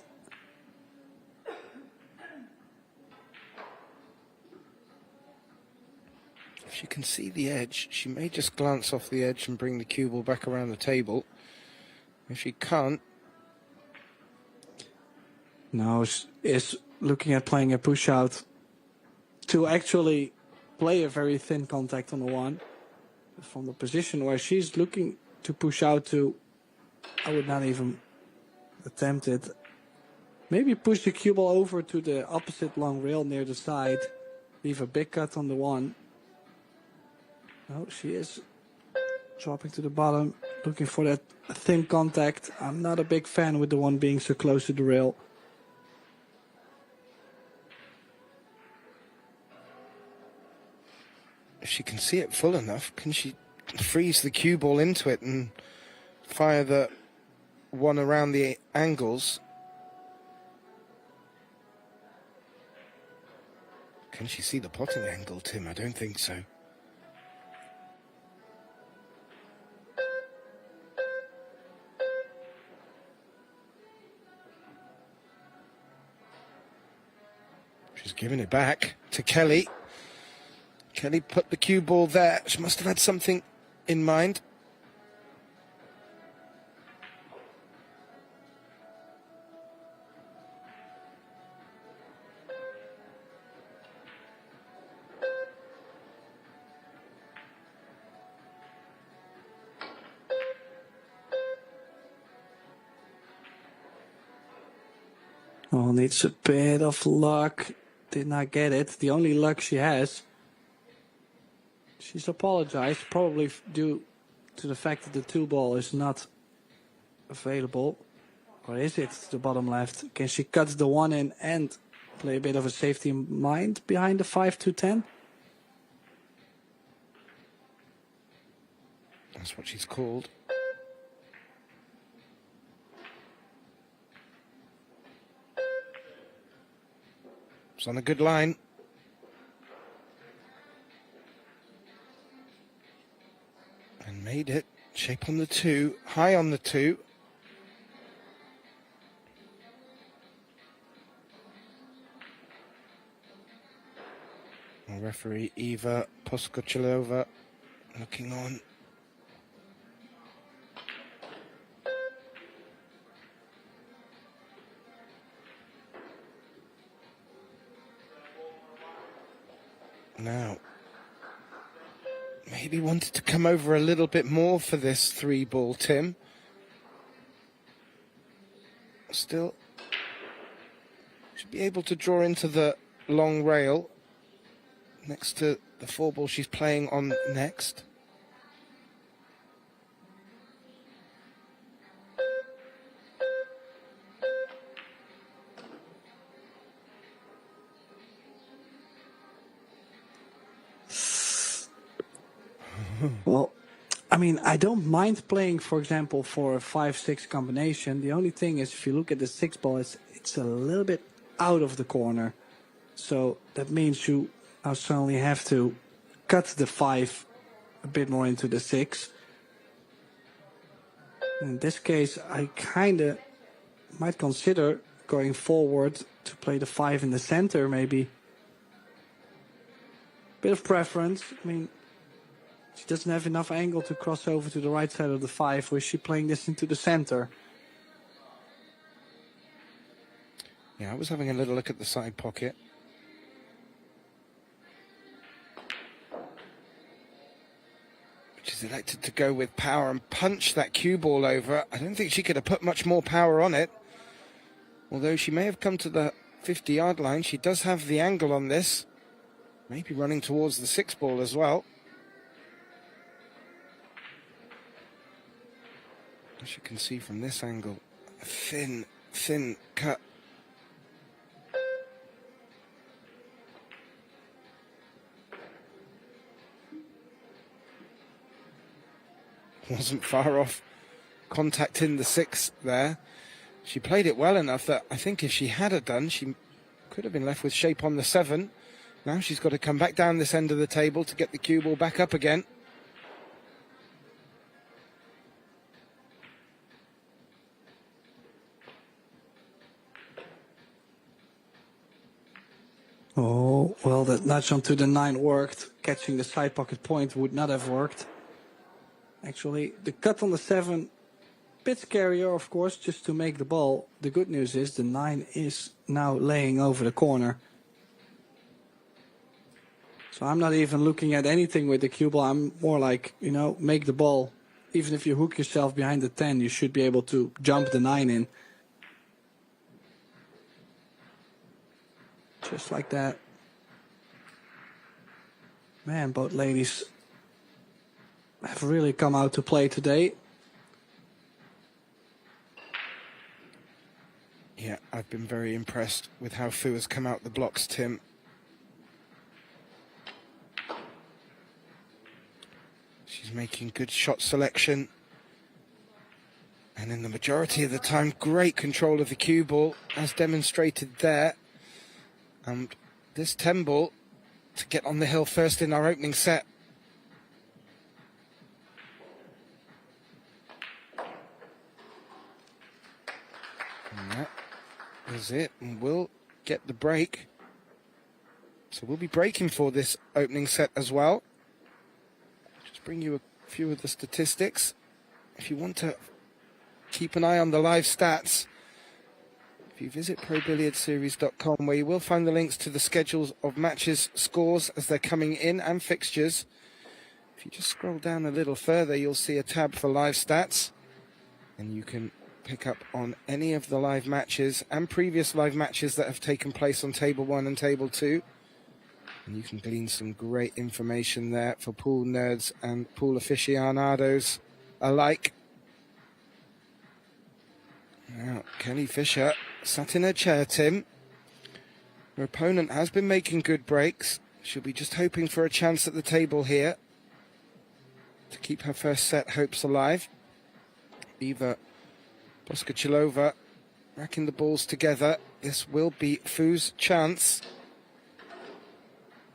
If she can see the edge, she may just glance off the edge and bring the cue ball back around the table. If she can't... Now is looking at playing a push out to actually play a very thin contact on the one. From the position where she's looking to push out to, I would not even attempt it. Maybe push the cue ball over to the opposite long rail near the side. Leave a big cut on the one. No, she is dropping to the bottom, looking for that thin contact. I'm not a big fan with the one being so close to the rail. If she can see it full enough, can she freeze the cue ball into it and fire the one around the angles? Can she see the potting angle, Tim? I don't think so. She's giving it back to Kelly. Kelly put the cue ball there. She must have had something in mind. Oh, needs a bit of luck. Did not get it. The only luck she has. She's apologized, probably due to the fact that the two ball is not available. Or is it to the bottom left? Can she cut the one in and play a bit of a safety in mind behind the 5-10? That's what she's called. It's on a good line. And made it. Shape on the two. High on the two. And referee Eva Poskochilova looking on. Now, maybe wanted to come over a little bit more for this three ball, Tim. Still, should be able to draw into the long rail next to the four ball she's playing on next. Well, I mean, I don't mind playing, for example, for a 5-6 combination. The only thing is, if you look at the 6 ball, it's a little bit out of the corner. So that means you now suddenly have to cut the 5 a bit more into the 6. In this case, I kind of might consider going forward to play the 5 in the center, maybe. Bit of preference. I mean, she doesn't have enough angle to cross over to the right side of the 5, or is she playing this into the center? Yeah, I was having a little look at the side pocket. She's elected to go with power and punch that cue ball over. I don't think she could have put much more power on it. Although she may have come to the 50-yard line, she does have the angle on this. Maybe running towards the 6 ball as well. As you can see from this angle, a thin cut. Wasn't far off contacting the 6 there. She played it well enough that I think if she had it done, she could have been left with shape on the 7. Now she's got to come back down this end of the table to get the cue ball back up again. Oh, well, that nudge onto the 9 worked. catching the side pocket point would not have worked. Actually, the cut on the 7, bit scarier, of course, just to make the ball. The good news is the 9 is now laying over the corner. So I'm not even looking at anything with the cue ball. I'm more like, you know, make the ball. Even if you hook yourself behind the 10, you should be able to jump the 9 in. Just like that. Man, both ladies have really come out to play today. Yeah, I've been very impressed with how Fu has come out the blocks, Tim. She's making good shot selection. And in the majority of the time, great control of the cue ball, as demonstrated there. And this 10 ball to get on the hill first in our opening set. And that is it, and we'll get the break. So we'll be breaking for this opening set as well. Just bring you a few of the statistics. If you want to keep an eye on the live stats, if you visit ProBilliardSeries.com, where you will find the links to the schedules of matches, scores as they're coming in, and fixtures. If you just scroll down a little further, you'll see a tab for live stats, and you can pick up on any of the live matches and previous live matches that have taken place on Table 1 and Table 2. And you can glean some great information there for pool nerds and pool aficionados alike. Now, Kelly Fisher sat in her chair, Tim. Her opponent has been making good breaks. She'll be just hoping for a chance at the table here to keep her first set hopes alive. Eva Poskachilova racking the balls together. This will be Fu's chance.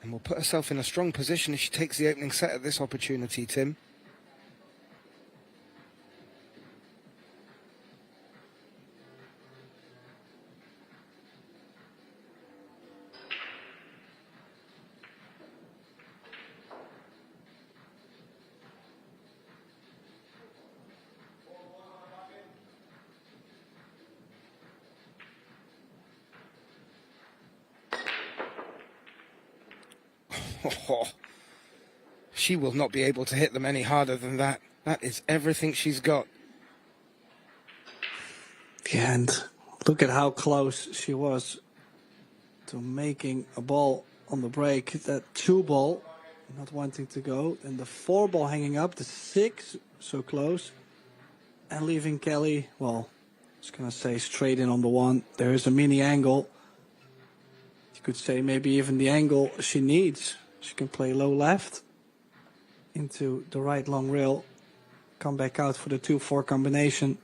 And will put herself in a strong position if she takes the opening set at this opportunity, Tim. She will not be able to hit them any harder than that. That is everything she's got. Yeah, and look at how close she was to making a ball on the break. That 2 ball not wanting to go, and the 4 ball hanging up, the 6 so close, and leaving Kelly, well, I was gonna say straight in on the 1. There is a mini angle. You could say maybe even the angle she needs. She can play low left into the right long rail, come back out for the 2-4 combination.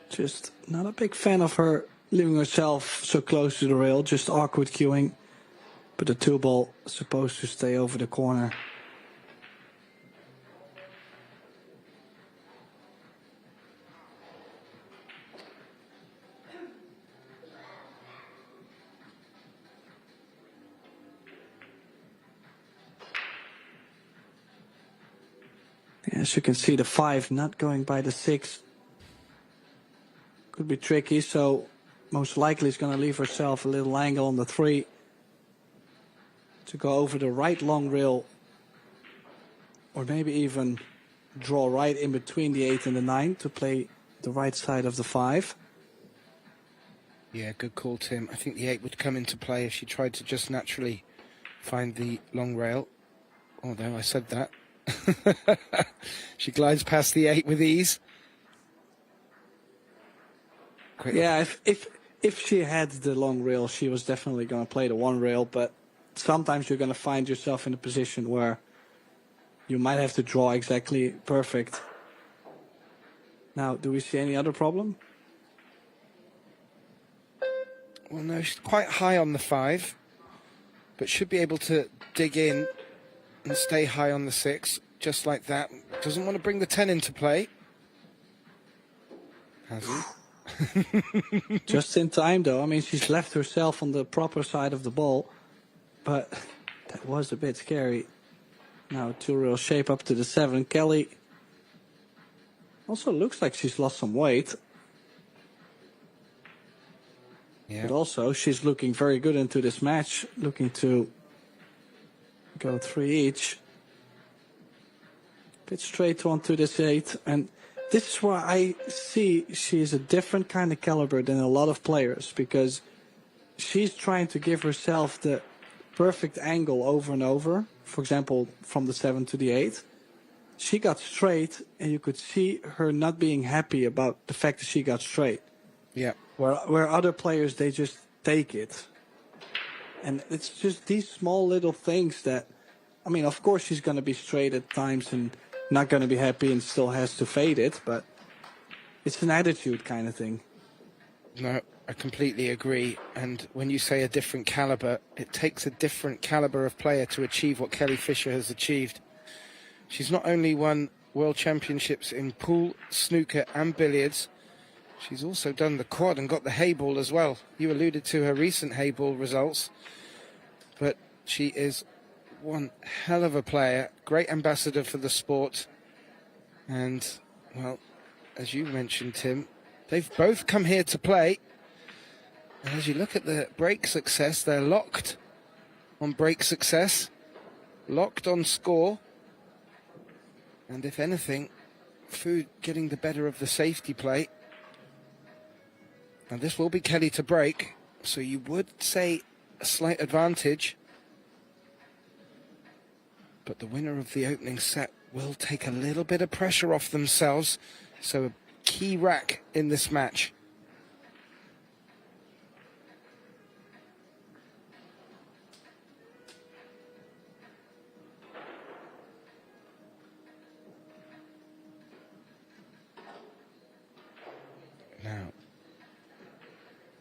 Just not a big fan of her leaving herself so close to the rail, just awkward cueing. But the 2 ball is supposed to stay over the corner. As you can see, the 5 not going by the 6. Could be tricky, so most likely is going to leave herself a little angle on the 3 to go over the right long rail, or maybe even draw right in between the 8 and the 9 to play the right side of the 5. Yeah, good call, Tim. I think the 8 would come into play if she tried to just naturally find the long rail. Although I said that. She glides past the 8 with ease. Quick. Yeah, if she had the long rail, she was definitely going to play the 1 rail, but sometimes you're going to find yourself in a position where you might have to draw exactly perfect. Now, do we see any other problem? Well, no, she's quite high on the 5, but should be able to dig in and stay high on the 6, just like that. Doesn't want to bring the 10 into play. Has he? Just in time, though. I mean, she's left herself on the proper side of the ball, but that was a bit scary. Now 2 real shape up to the 7. Kelly also looks like she's lost some weight. Yeah. But also, she's looking very good into this match, looking to go 3 each. Bit straight on to this 8. And this is where I see she's a different kind of caliber than a lot of players, because she's trying to give herself the perfect angle over and over. For example, from the 7 to the 8. She got straight, and you could see her not being happy about the fact that she got straight. Yeah. Where other players, they just take it. And it's just these small little things that, I mean, of course she's going to be straight at times and not going to be happy and still has to fade it, but it's an attitude kind of thing. No, I completely agree. And when you say a different caliber, it takes a different caliber of player to achieve what Kelly Fisher has achieved. She's not only won world championships in pool, snooker and billiards, she's also done the quad and got the hay ball as well. You alluded to her recent hay ball results, but she is one hell of a player, great ambassador for the sport. And, well, as you mentioned, Tim, they've both come here to play. And as you look at the break success, they're locked on break success, locked on score. And if anything, Food getting the better of the safety play. And this will be Kelly to break, so you would say a slight advantage. But the winner of the opening set will take a little bit of pressure off themselves. So a key rack in this match. Now,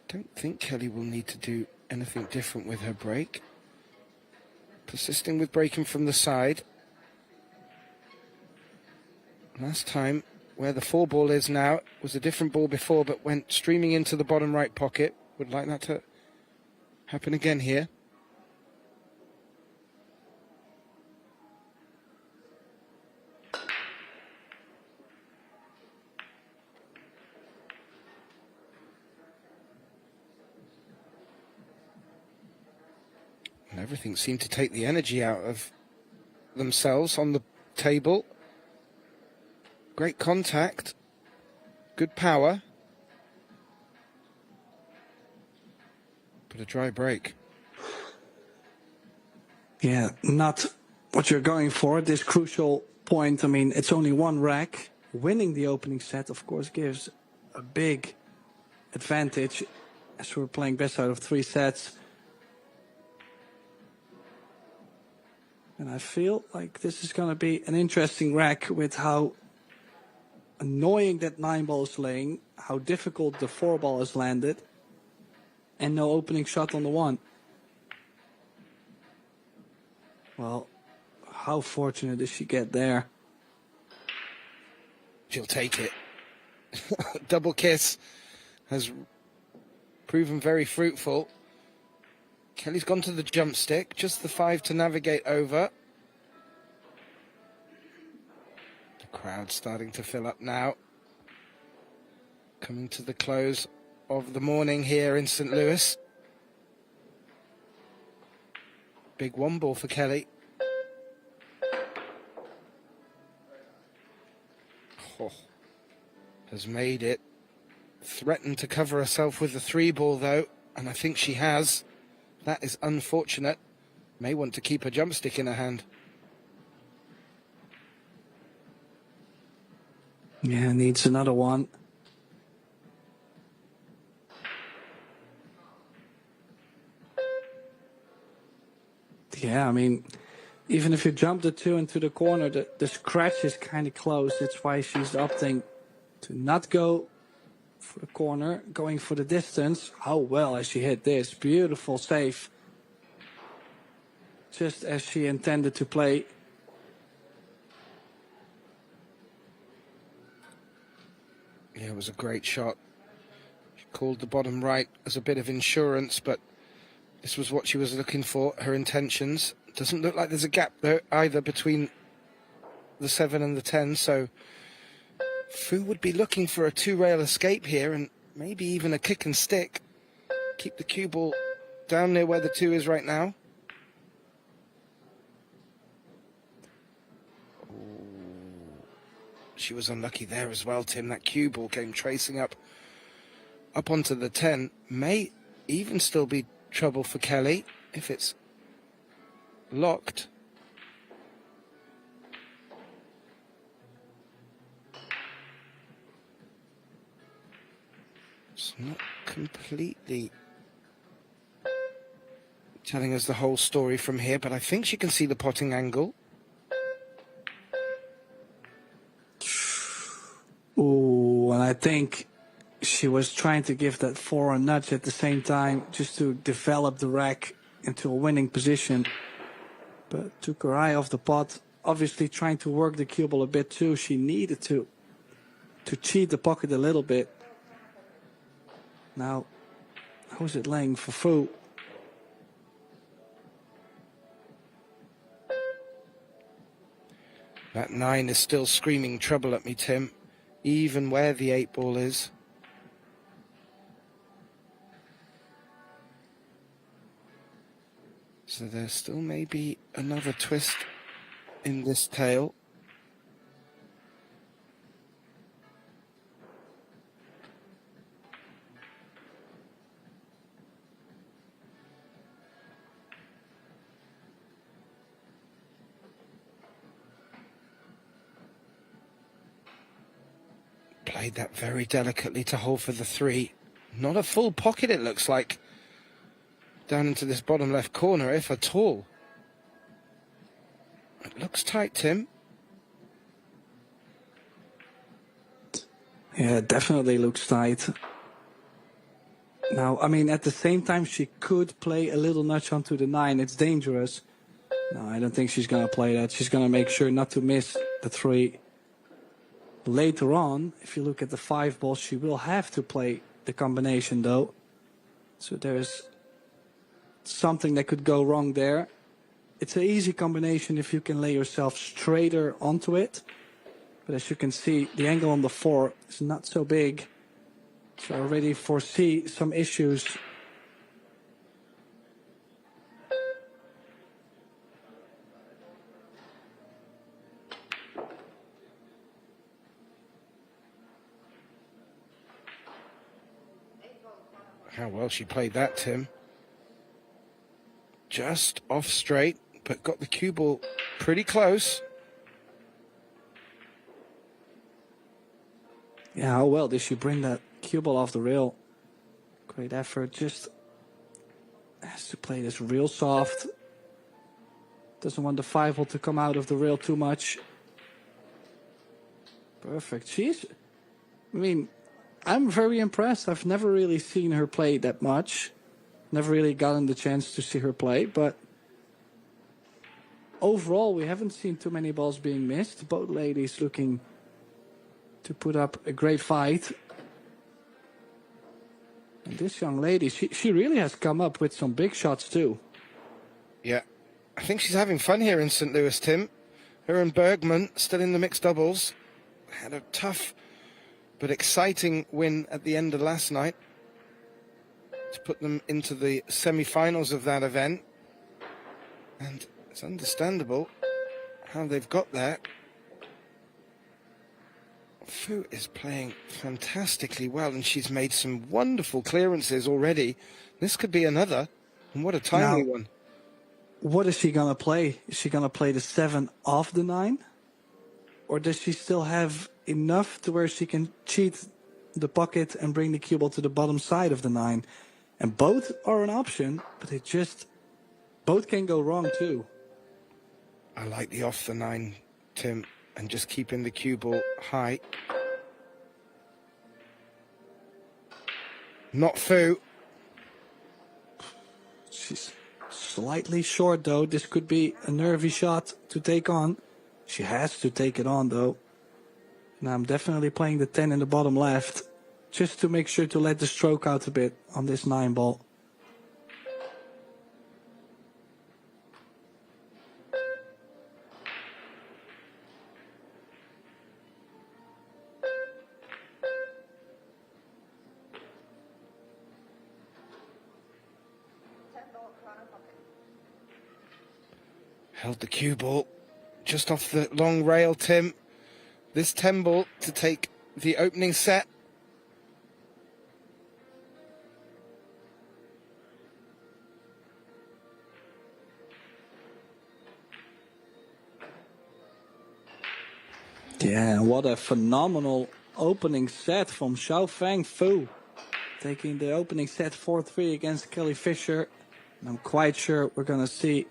don't think Kelly will need to do anything different with her break. Persisting with breaking from the side. Last time, where the 4 ball is now, was a different ball before, but went streaming into the bottom right pocket. Would like that to happen again here. And everything seemed to take the energy out of themselves on the table. Great contact, good power, but a dry break. Yeah, not what you're going for at this crucial point. I mean, it's only 1 rack. Winning the opening set, of course, gives a big advantage as we're playing best out of 3 sets. And I feel like this is going to be an interesting rack with how annoying that 9 ball is laying, how difficult the 4 ball has landed, and no opening shot on the 1. Well, how fortunate did she get there? She'll take it. Double kiss has proven very fruitful. Kelly's gone to the jump stick, just the 5 to navigate over. The crowd's starting to fill up now. Coming to the close of the morning here in St. Louis. Big 1 ball for Kelly. Oh, has made it. Threatened to cover herself with the 3 ball though, and I think she has. That is unfortunate. May want to keep a jump stick in her hand. Yeah, needs another 1. Yeah, I mean, even if you jump the 2 into the corner, the scratch is kind of close. That's why she's opting to not go for the corner, going for the distance. How well has she hit this? Beautiful save. Just as she intended to play. Yeah, it was a great shot. Called the bottom right as a bit of insurance, but this was what she was looking for, her intentions. Doesn't look like there's a gap though either between the 7 and the 10, so Fu would be looking for a 2-rail escape here and maybe even a kick and stick. Keep the cue ball down near where the 2 is right now. She was unlucky there as well, Tim. That cue ball came tracing up onto the 10. May even still be trouble for Kelly if it's locked. It's not completely telling us the whole story from here, but I think she can see the potting angle. Ooh, and I think she was trying to give that 4 a nudge at the same time just to develop the rack into a winning position. But took her eye off the pot. Obviously trying to work the cue ball a bit too. She needed to cheat the pocket a little bit. Now, how's it laying for Fu? That 9 is still screaming trouble at me, Tim, even where the 8 ball is. So there still may be another twist in this tale. Played that very delicately to hold for the 3. Not a full pocket, it looks like. Down into this bottom left corner, if at all. It looks tight, Tim. Yeah, it definitely looks tight. Now, I mean, at the same time, she could play a little nudge onto the 9. It's dangerous. No, I don't think she's going to play that. She's going to make sure not to miss the 3. Later on, if you look at the 5 ball, she will have to play the combination, though. So there's something that could go wrong there. It's an easy combination if you can lay yourself straighter onto it. But as you can see, the angle on the 4 is not so big. So I already foresee some issues. How well she played that, Tim. Just off straight, but got the cue ball pretty close. Yeah, how well did she bring that cue ball off the rail? Great effort. Just has to play this real soft. Doesn't want the 5 ball to come out of the rail too much. Perfect. I mean, I'm very impressed. I've never really seen her play that much. Never really gotten the chance to see her play, but overall, we haven't seen too many balls being missed. Both ladies looking to put up a great fight. And this young lady, she really has come up with some big shots too. Yeah, I think she's having fun here in St. Louis, Tim. Her and Bergman still in the mixed doubles. Had a tough but exciting win at the end of last night to put them into the semi-finals of that event. And it's understandable how they've got there. Fu is playing fantastically well, and she's made some wonderful clearances already. This could be another, and what a timely one. What is she going to play? Is she going to play the 7 off the 9? Or does she still have enough to where she can cheat the pocket and bring the cue ball to the bottom side of the 9? And both are an option, but both can go wrong too. I like the off the 9, Tim, and just keeping the cue ball high. Not Fu. She's slightly short though. This could be a nervy shot to take on. She has to take it on though. Now I'm definitely playing the 10 in the bottom left. just to make sure to let the stroke out a bit on this 9 ball. Held the cue ball just off the long rail, Tim. This 10 ball to take the opening set. Yeah, what a phenomenal opening set from Xiao Fang Fu. Taking the opening set 4-3 against Kelly Fisher. And I'm quite sure we're going to see...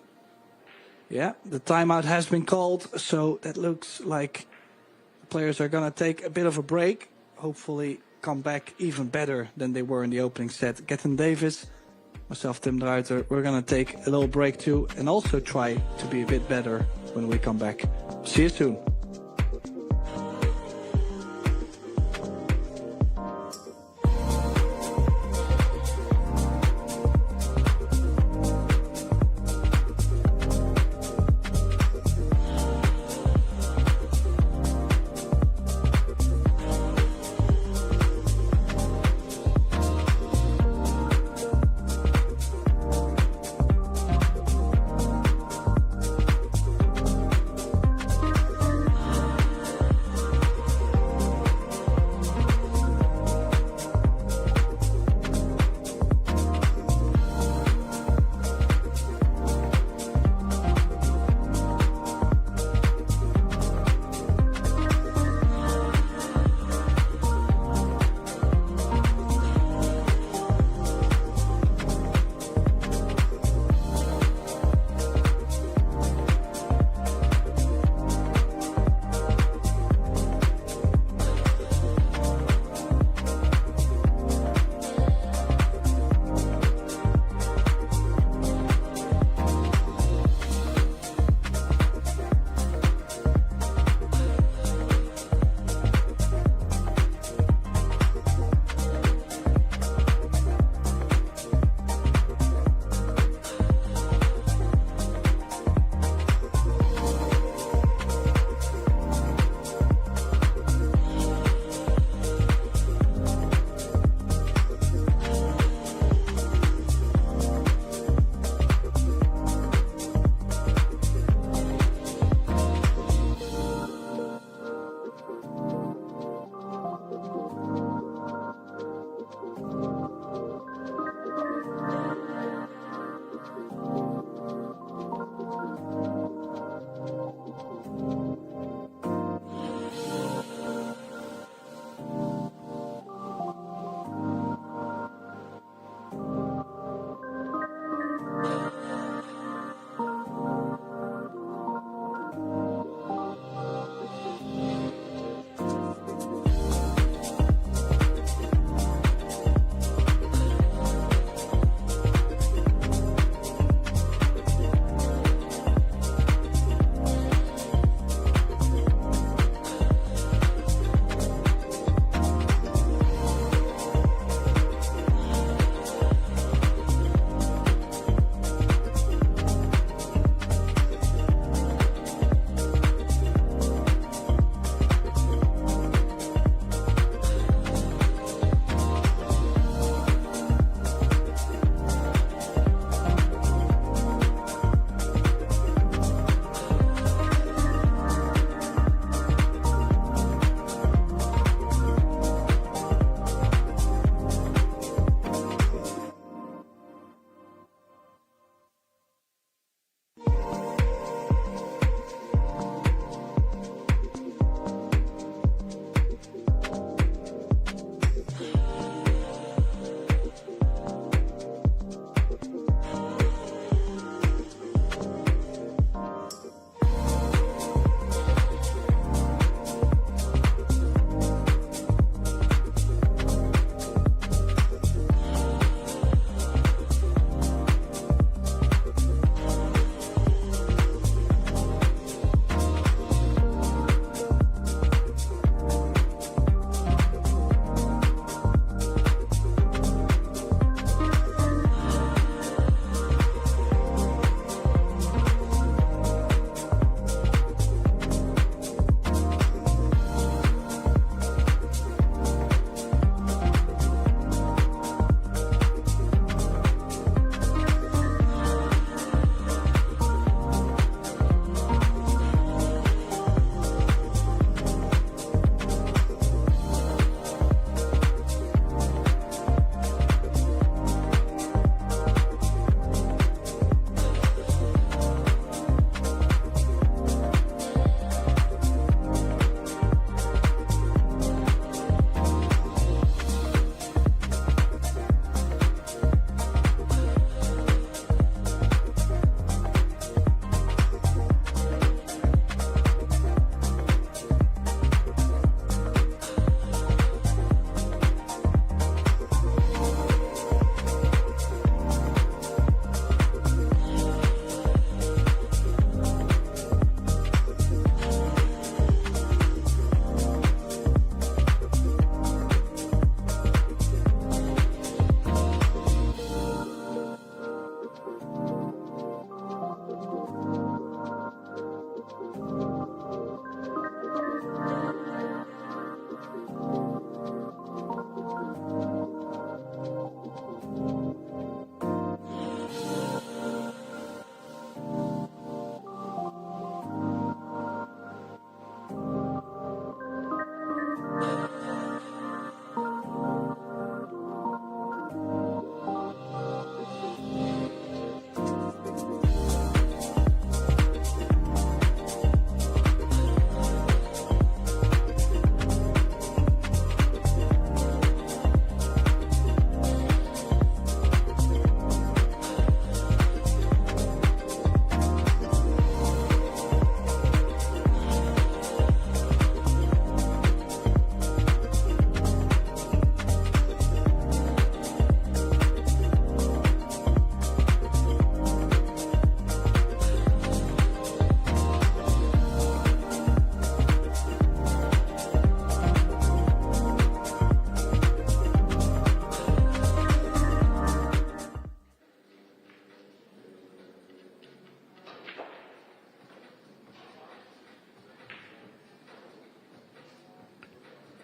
Yeah, the timeout has been called, so that looks like the players are going to take a bit of a break. Hopefully come back even better than they were in the opening set. Gettin Davis, myself, Tim de Ruiter, we're going to take a little break too and also try to be a bit better when we come back. See you soon.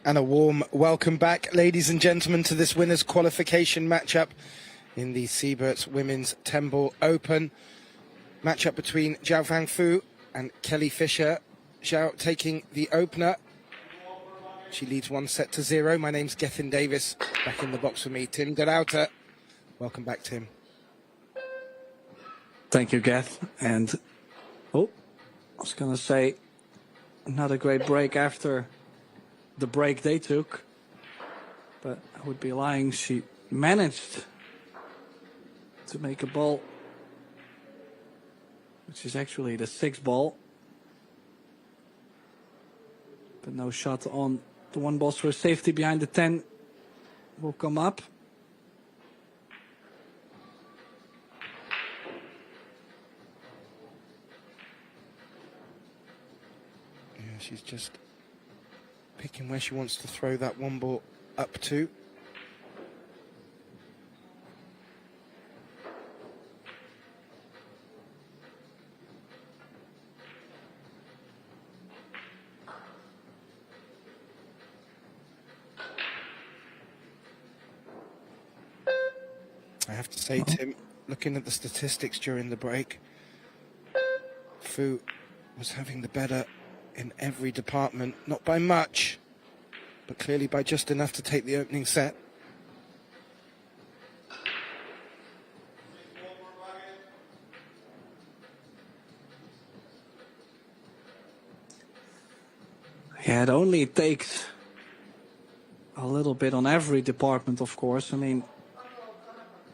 And a warm welcome back, ladies and gentlemen, to this winners' qualification matchup in the Seyberts Women's 10-Ball Open. Matchup between Zhao Fangfu and Kelly Fisher. Zhao taking the opener. She leads 1-0. My name's Gethin Davis. Back in the box with me, Tim Derauter. Welcome back, Tim. Thank you, Geth. And, I was going to say, another great break after the break they took. But I would be lying. She managed to make a ball, which is actually the 6th ball. But no shot on the 1 ball for safety behind the 10 will come up. Yeah, she's just picking where she wants to throw that 1 ball up to. I have to say, Tim, looking at the statistics during the break, Fu was having the better in every department, not by much, but clearly by just enough to take the opening set. Yeah, it only takes a little bit on every department, of course. I mean,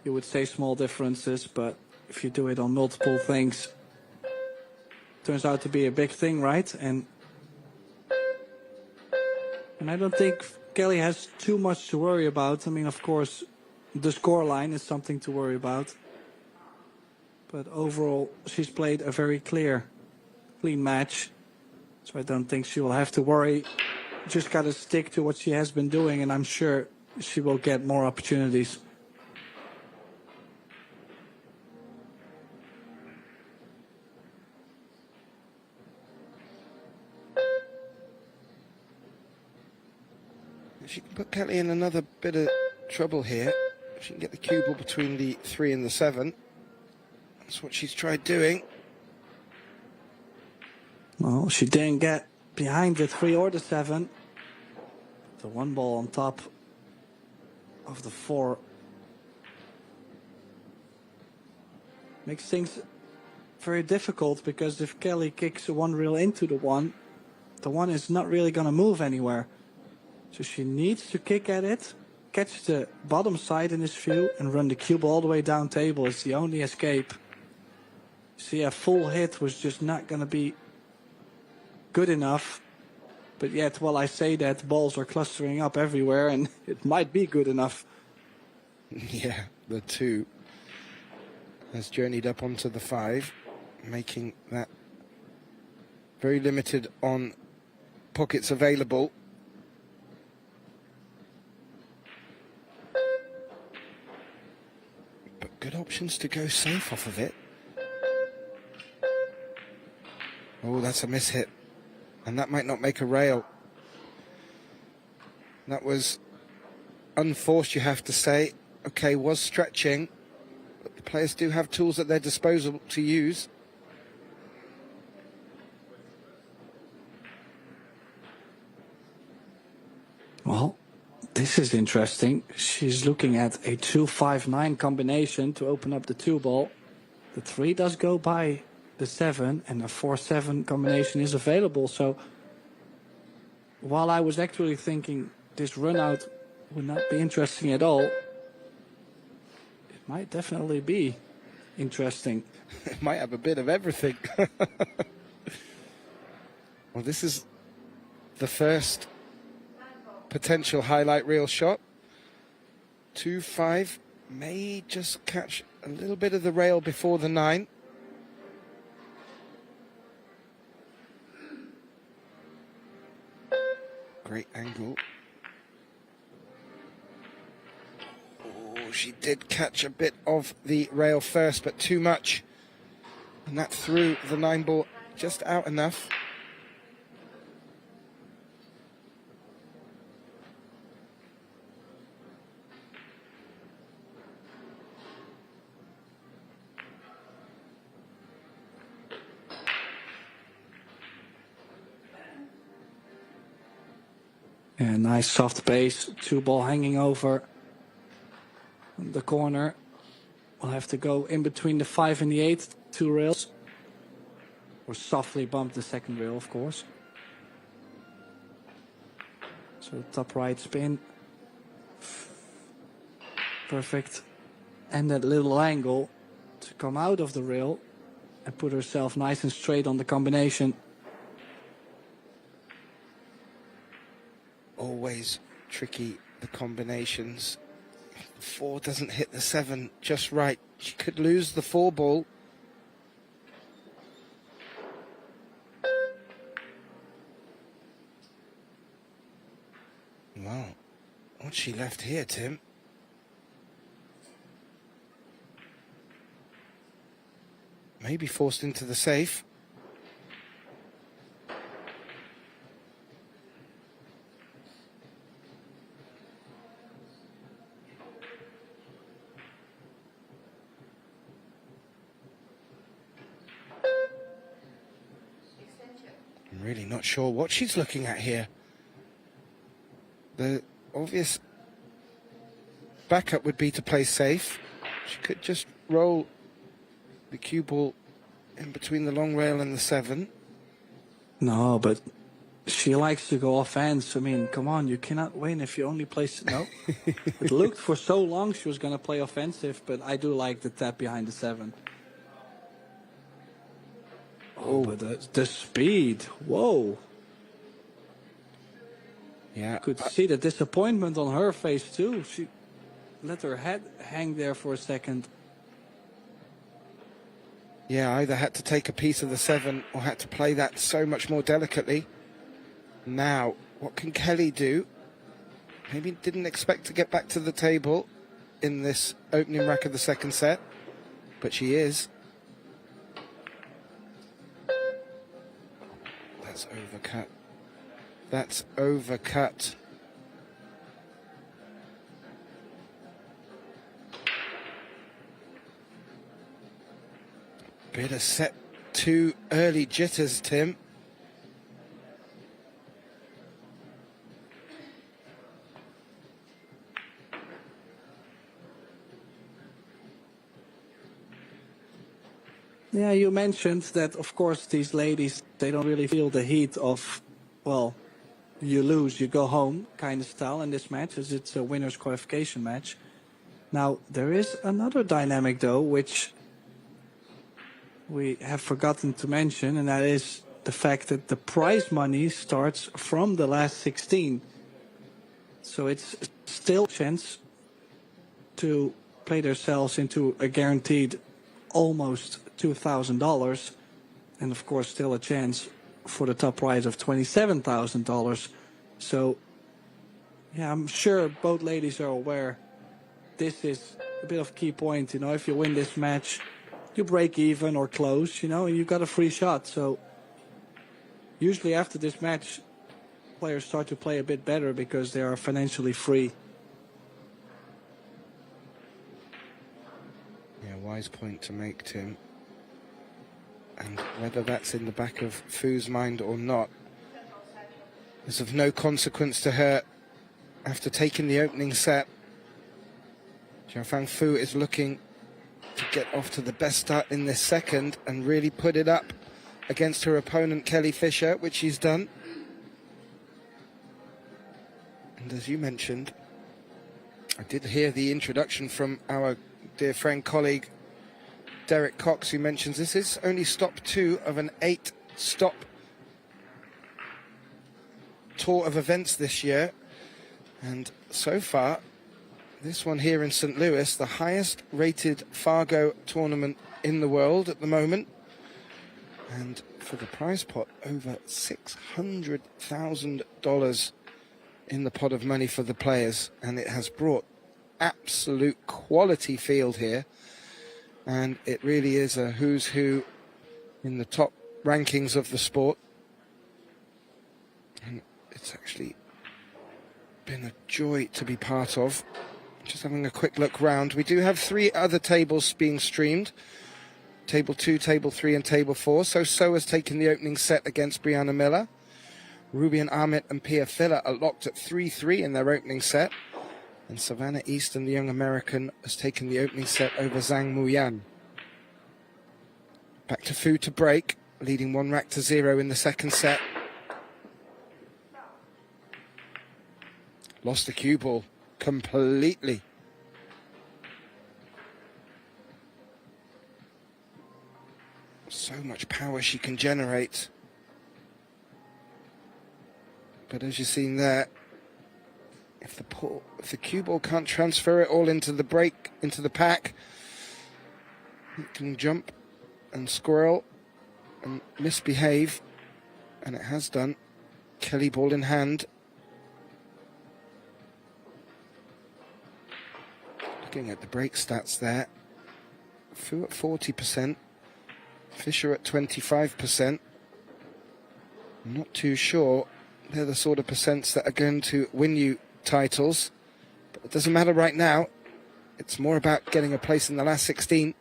you would say small differences, but if you do it on multiple things, turns out to be a big thing, right? And I don't think Kelly has too much to worry about. I mean, of course, the score line is something to worry about. But overall, she's played a very clean match. So I don't think she will have to worry. Just got to stick to what she has been doing, and I'm sure she will get more opportunities. She can put Kelly in another bit of trouble here. She can get the cue ball between the 3 and the 7. That's what she's tried doing. Well, she didn't get behind the 3 or the 7. The 1 ball on top of the 4 makes things very difficult, because if Kelly kicks a 1 reel into the 1 is not really going to move anywhere. So she needs to kick at it, catch the bottom side in this view, and run the cube all the way down table. It's the only escape. See, a full hit was just not going to be good enough. But yet, while I say that, balls are clustering up everywhere, and it might be good enough. Yeah, the 2 has journeyed up onto the 5, making that very limited on pockets available. Good options to go safe off of it. Oh, that's a mishit. And that might not make a rail. That was unforced, you have to say. Okay, was stretching. But the players do have tools at their disposal to use. Well, this is interesting. She's looking at a 2-5-9 combination to open up the 2 ball. The 3 does go by the 7, and a 4-7 combination is available. So while I was actually thinking this run out would not be interesting at all, it might definitely be interesting. It might have a bit of everything. Well, this is the first potential highlight reel shot. 2-5 may just catch a little bit of the rail before the 9. Great angle. Oh, she did catch a bit of the rail first, but too much. And that threw the 9 ball just out enough. Yeah, nice soft base. 2-ball hanging over the corner. We'll have to go in between the 5 and the 8, 2 rails. Or softly bump the second rail, of course. So top right spin. Perfect. And that little angle to come out of the rail and put herself nice and straight on the combination. Always tricky, the combinations. The 4 doesn't hit the 7 just right. She could lose the 4 ball. Wow, what's she left here, Tim? Maybe forced into the safe. I'm really not sure what she's looking at here. The obvious backup would be to play safe. She could just roll the cue ball in between the long rail and the 7. No, but she likes to go offense. I mean, come on, you cannot win if you only play... No. It looked for so long she was going to play offensive, but I do like the tap behind the 7. Oh, but the speed. Whoa. Yeah. Could see the disappointment on her face, too. She let her head hang there for a second. Yeah, either had to take a piece of the 7 or had to play that so much more delicately. Now, what can Kelly do? Maybe didn't expect to get back to the table in this opening rack of the second set, but she is. That's overcut. That's overcut. Bit of set 2 early jitters, Tim. Yeah, you mentioned that, of course, these ladies, they don't really feel the heat of, well, you lose, you go home kind of style in this match, as it's a winner's qualification match. Now, there is another dynamic, though, which we have forgotten to mention, and that is the fact that the prize money starts from the last 16. So it's still a chance to play themselves into a guaranteed almost $2,000, and of course still a chance for the top prize of $27,000. So yeah, I'm sure both ladies are aware this is a bit of a key point. You know, if you win this match, you break even or close, you know, and you got a free shot. So usually after this match, players start to play a bit better because they are financially free. Yeah, wise point to make, Tim. And whether that's in the back of Fu's mind or not is of no consequence to her after taking the opening set. Jiafang Fu is looking to get off to the best start in this second and really put it up against her opponent Kelly Fisher, which she's done. And as you mentioned, I did hear the introduction from our dear friend, colleague Derek Cox, who mentions this is only stop 2 of an 8-stop tour of events this year. And so far, this one here in St. Louis, the highest rated Fargo tournament in the world at the moment. And for the prize pot, over $600,000 in the pot of money for the players. And it has brought absolute quality field here. And it really is a who's who in the top rankings of the sport. And it's actually been a joy to be part of. Just having a quick look round. We do have 3 other tables being streamed. Table 2, Table 3 and Table 4. So has taken the opening set against Brianna Miller. Ruby and Aramith and Pia Filler are locked at 3-3 in their opening set. And Savannah Easton, the young American, has taken the opening set over Zhang Muyan. Back to Fu to break, leading 1-0 in the second set. Lost the cue ball completely. So much power she can generate. But as you've seen there, if the cue ball can't transfer it all into the break, into the pack, it can jump and squirrel and misbehave, and it has done. Kelly ball in hand. Looking at the break stats there, Fu at 40%, Fisher at 25%. I'm not too sure. They're the sort of percents that are going to win you titles, but it doesn't matter right now. It's more about getting a place in the last 16.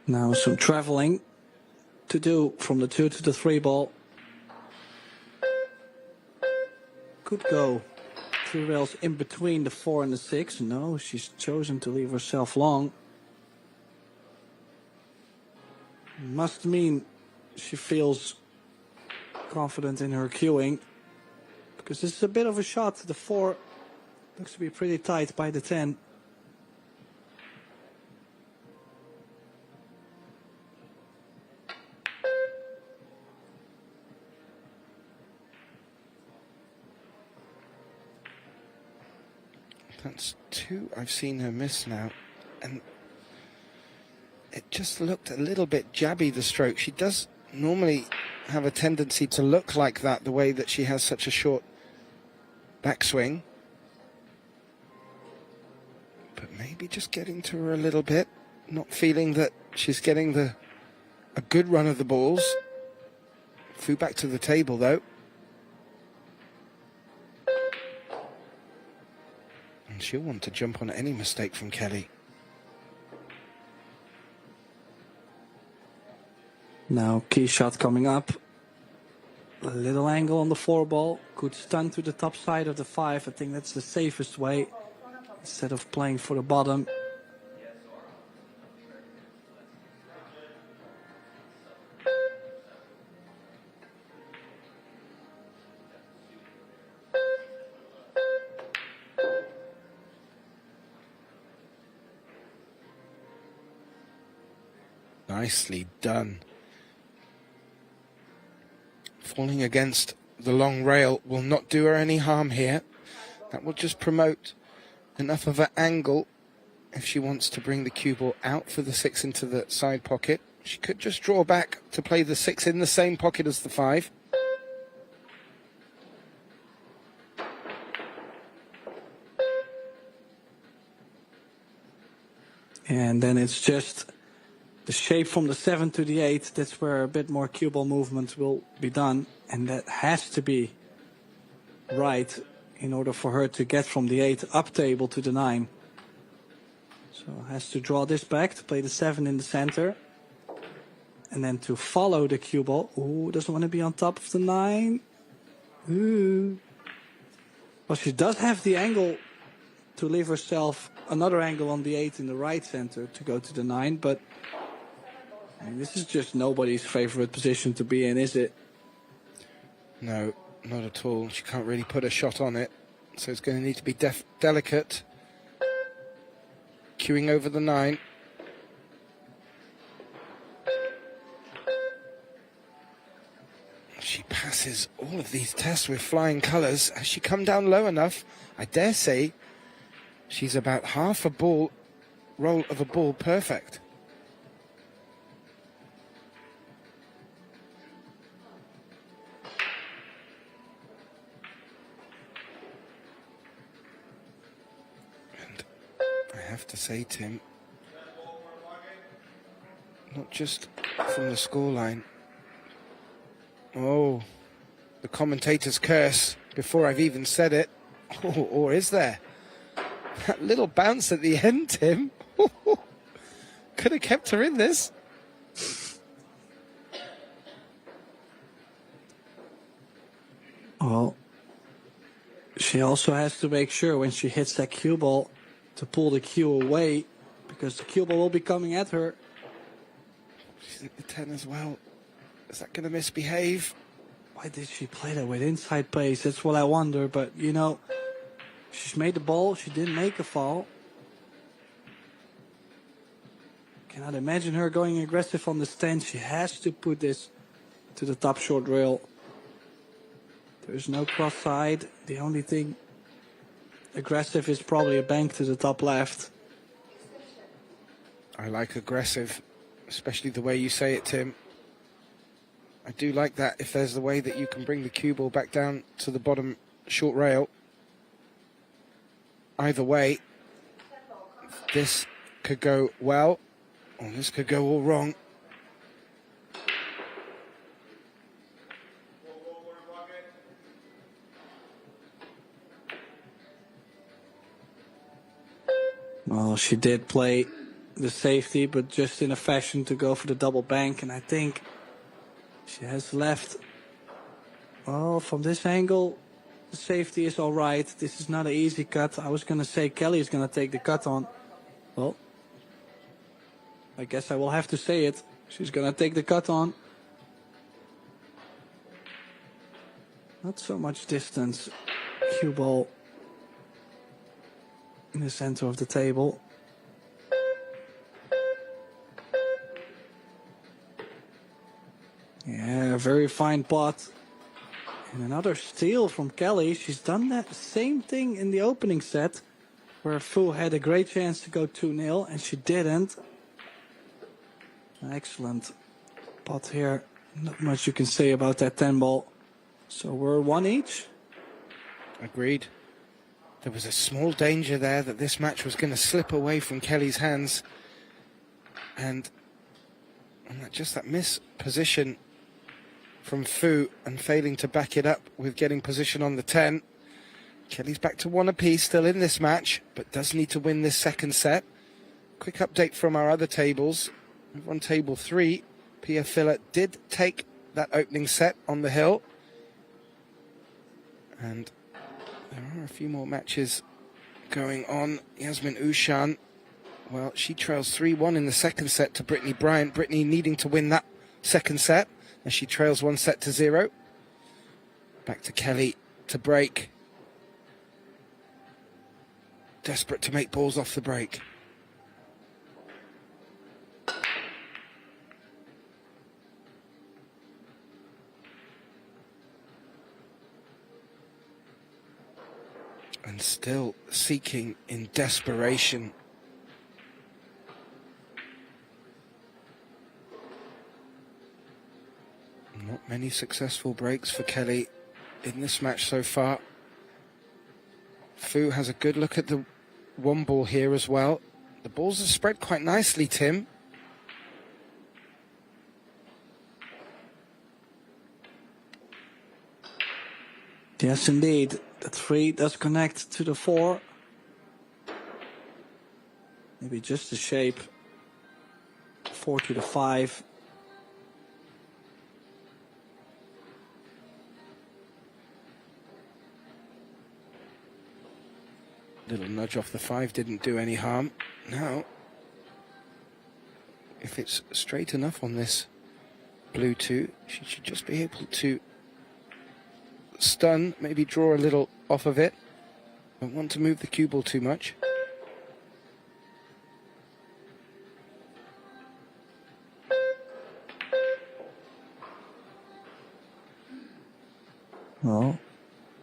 Now some traveling to do from the 2 to the 3 ball. Could go 3 rails in between the 4 and the 6. No, she's chosen to leave herself long. Must mean she feels confident in her cueing, because this is a bit of a shot. The 4 looks to be pretty tight by the 10. That's 2 I've seen her miss now, and it just looked a little bit jabby, the stroke. She does normally have a tendency to look like that, the way that she has such a short backswing. But maybe just getting to her a little bit, not feeling that she's getting a good run of the balls. Flew back to the table though. And she'll want to jump on any mistake from Kelly. Now key shot coming up. A little angle on the 4 ball. Could stun to the top side of the 5. I think that's the safest way, instead of playing for the bottom. Nicely done. Falling against the long rail will not do her any harm here. That will just promote enough of an angle if she wants to bring the cue ball out for the 6 into the side pocket. She could just draw back to play the 6 in the same pocket as the 5. And then it's just the shape from the 7 to the 8. That's where a bit more cue ball movement will be done. And that has to be right in order for her to get from the 8 up table to the 9. So has to draw this back to play the 7 in the center. And then to follow the cue ball. Ooh, doesn't want to be on top of the 9. Ooh. Well, she does have the angle to leave herself another angle on the 8 in the right center to go to the 9, but I mean, this is just nobody's favorite position to be in, is it? No, not at all. She can't really put a shot on it, so it's going to need to be delicate. Queuing over the 9. She passes all of these tests with flying colours. Has she come down low enough? I dare say she's about half a ball, roll of a ball perfect. And I have to say, Tim, not just from the scoreline. Oh, the commentator's curse before I've even said it. Oh, or is there? That little bounce at the end, Tim. Could have kept her in this. Well, she also has to make sure when she hits that cue ball to pull the cue away, because the cue ball will be coming at her. She's at the 10 as well. Is that going to misbehave? Why did she play that with inside pace? That's what I wonder. But, you know, she's made the ball. She didn't make a fall. Cannot imagine her going aggressive on the stand. She has to put this to the top short rail. There's no cross side. The only thing aggressive is probably a bank to the top left. I like aggressive, especially the way you say it, Tim. I do like that if there's the way that you can bring the cue ball back down to the bottom short rail. Either way, this could go well, or this could go all wrong. Well, she did play the safety, but just in a fashion to go for the double bank. And I think she has left. Well, from this angle, the safety is all right. This is not an easy cut. I was going to say Kelly is going to take the cut on. Well, I guess I will have to say it. She's going to take the cut on. Not so much distance. Cue ball in the center of the table. Yeah, very fine pot. And another steal from Kelly. She's done that same thing in the opening set, where Fu had a great chance to go 2-0, and she didn't. Excellent pot here. Not much you can say about that 10 ball. So we're 1 each. Agreed. There was a small danger there that this match was going to slip away from Kelly's hands. And just that misposition from Fu and failing to back it up with getting position on the 10. Kelly's back to 1 apiece, still in this match, but does need to win this second set. Quick update from our other tables. On table 3, Pia Filler did take that opening set on the hill. And there are a few more matches going on. Yasmin Ushan, well, she trails 3-1 in the second set to Brittany Bryant. Brittany needing to win that second set as she trails 1-0. Back to Kelly to break. Desperate to make balls off the break. And still seeking in desperation. Not many successful breaks for Kelly in this match so far. Fu has a good look at the 1 ball here as well. The balls are spread quite nicely, Tim. Yes, indeed. The 3 does connect to the 4. Maybe just the shape. 4 to the 5. Little nudge off the 5 didn't do any harm. Now, if it's straight enough on this blue 2, she should just be able to stun, maybe draw a little off of it. Don't want to move the cue ball too much. Well,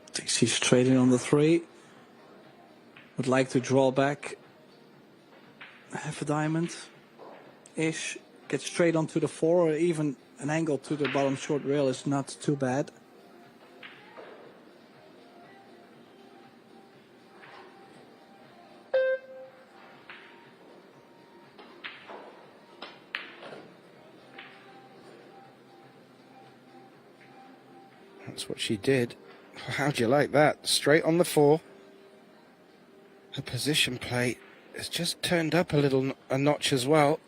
I think she's straight in on the 3. Would like to draw back half a diamond-ish. Get straight onto the 4, or even an angle to the bottom short rail is not too bad. That's what she did. How'd you like that? Straight on the 4. Her position play has just turned up a notch as well.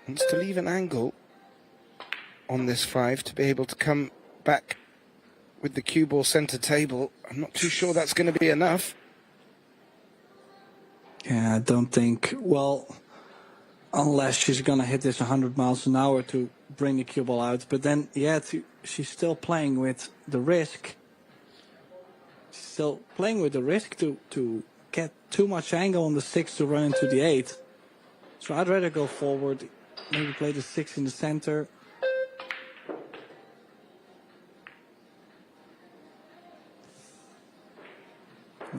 Wants to leave an angle on this 5 to be able to come back with the cue ball center table. I'm not too sure that's going to be enough. Yeah, I don't think, well, unless she's going to hit this 100 miles an hour to bring the cue ball out. But then, yeah, she's still playing with the risk. She's still playing with the risk to get too much angle on the 6 to run into the 8. So I'd rather go forward, maybe play the 6 in the center.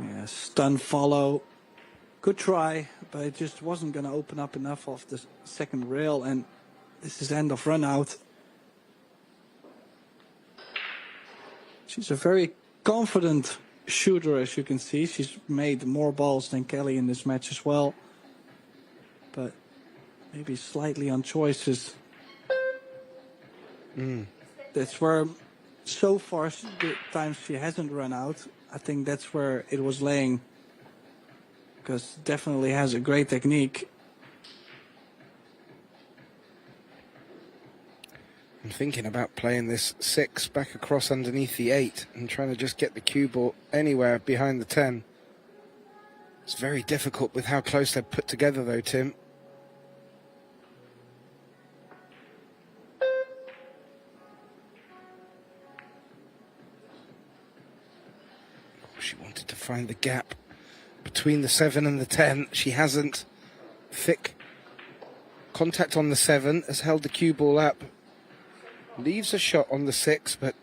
Yeah, stun follow. Good try, but it just wasn't going to open up enough of the second rail, and this is end of run out. She's a very confident shooter, as you can see. She's made more balls than Kelly in this match as well, but maybe slightly on choices. That's where, so far, the times she hasn't run out, I think that's where it was laying. Because definitely has a great technique. I'm thinking about playing this 6 back across underneath the 8 and trying to just get the cue ball anywhere behind the 10. It's very difficult with how close they're put together though, Tim. She wanted to find the gap between the 7 and the 10. She hasn't. Thick contact on the 7, has held the cue ball up. Leaves a shot on the 6, but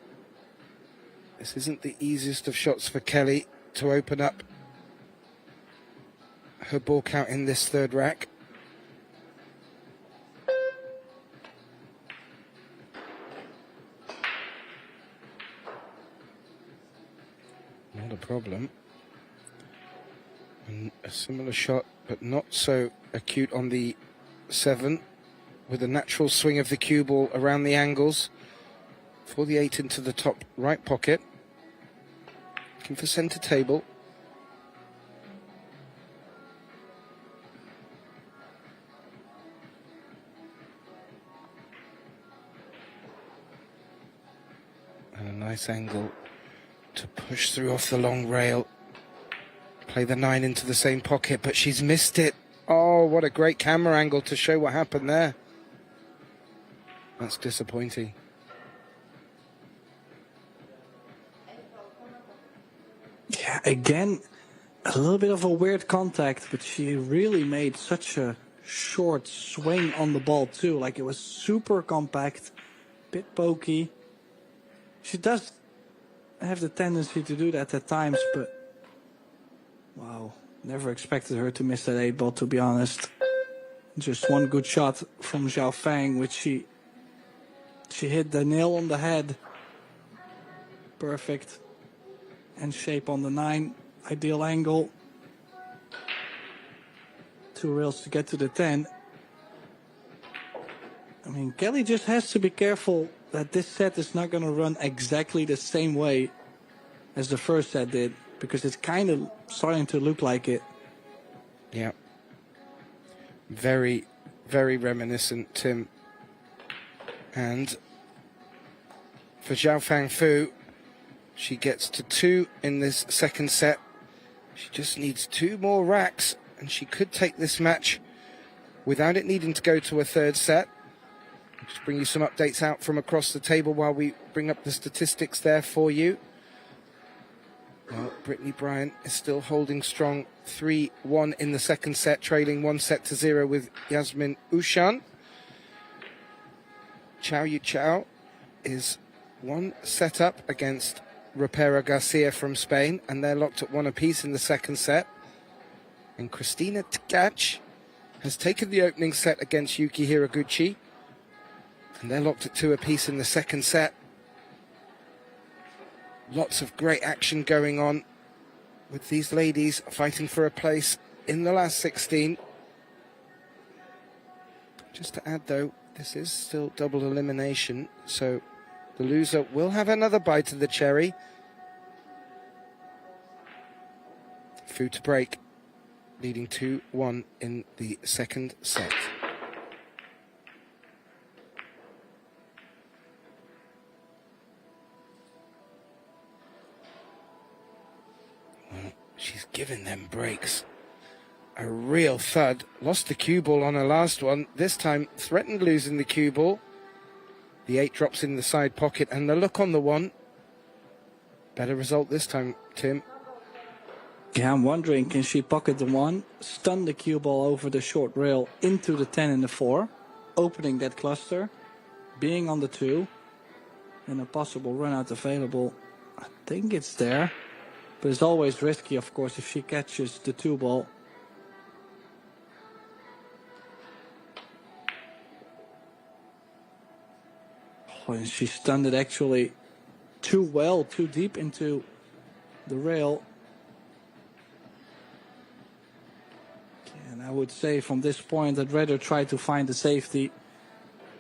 this isn't the easiest of shots for Kelly to open up her ball count in this third rack. Not a problem. And a similar shot, but not so acute on the 7, with a natural swing of the cue ball around the angles for the 8 into the top right pocket. Looking for center table. And a nice angle to push through off the long rail. Play the 9 into the same pocket, but she's missed it. Oh, what a great camera angle to show what happened there. That's disappointing. Yeah, again, a little bit of a weird contact, but she really made such a short swing on the ball too. Like, it was super compact, bit pokey. She does have the tendency to do that at times, but wow, never expected her to miss that 8 ball, to be honest. Just one good shot from Zhao Fang, which she hit the nail on the head. Perfect. And shape on the 9. Ideal angle. 2 rails to get to the 10. I mean, Kelly just has to be careful that this set is not going to run exactly the same way as the first set did, because it's kind of starting to look like it. Yeah. Very, very reminiscent, Tim. And for Zhao Fang Fu, she gets to 2 in this second set. She just needs 2 more racks, and she could take this match without it needing to go to a third set. I'll just bring you some updates out from across the table while we bring up the statistics there for you. Well, Brittany Bryant is still holding strong, 3-1 in the second set, trailing 1-0 with Yasmin Ushan. Chow Yu Chow is 1 set up against Rapera Garcia from Spain, and they're locked at 1 apiece in the second set. And Christina Tkach has taken the opening set against Yuki Hiraguchi, and they're locked at 2 apiece in the second set. Lots of great action going on with these ladies fighting for a place in the last 16. Just to add though, this is still double elimination, so the loser will have another bite of the cherry. Fu to break, leading 2-1 in the second set. Well, she's given them breaks. A real thud. Lost the cue ball on her last one. This time threatened losing the cue ball. The 8 drops in the side pocket, and the look on the 1. Better result this time, Tim. Yeah, I'm wondering, can she pocket the 1, stun the cue ball over the short rail into the 10 and the 4, opening that cluster, being on the 2, and a possible run out available. I think it's there, but it's always risky, of course, if she catches the 2 ball. Oh, and she stunned it actually too well, too deep into the rail. And I would say from this point, I'd rather try to find the safety,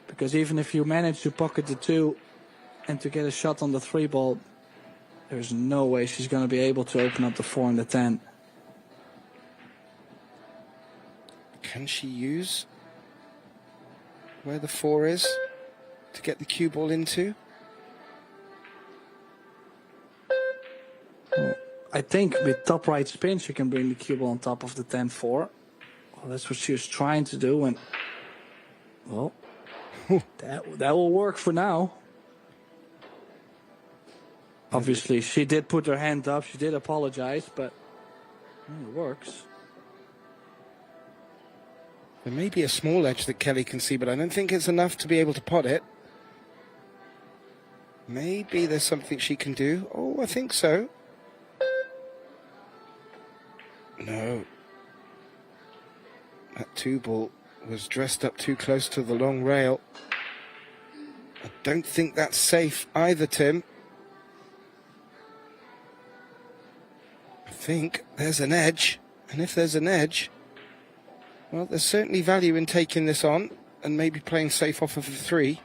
because even if you manage to pocket the 2 and to get a shot on the 3 ball, there's no way she's going to be able to open up the 4 and the 10. Can she use where the 4 is to get the cue ball into? Well, I think with top right spin, she can bring the cue ball on top of the 10-4. Well, that's what she was trying to do, and well, that will work for now. Obviously, she did put her hand up, she did apologize, but it works. There may be a small edge that Kelly can see, but I don't think it's enough to be able to pot it. Maybe there's something she can do. Oh, I think so. No. That 2 ball was dressed up too close to the long rail. I don't think that's safe either, Tim. I think there's an edge, and if there's an edge, well, there's certainly value in taking this on and maybe playing safe off of the 3.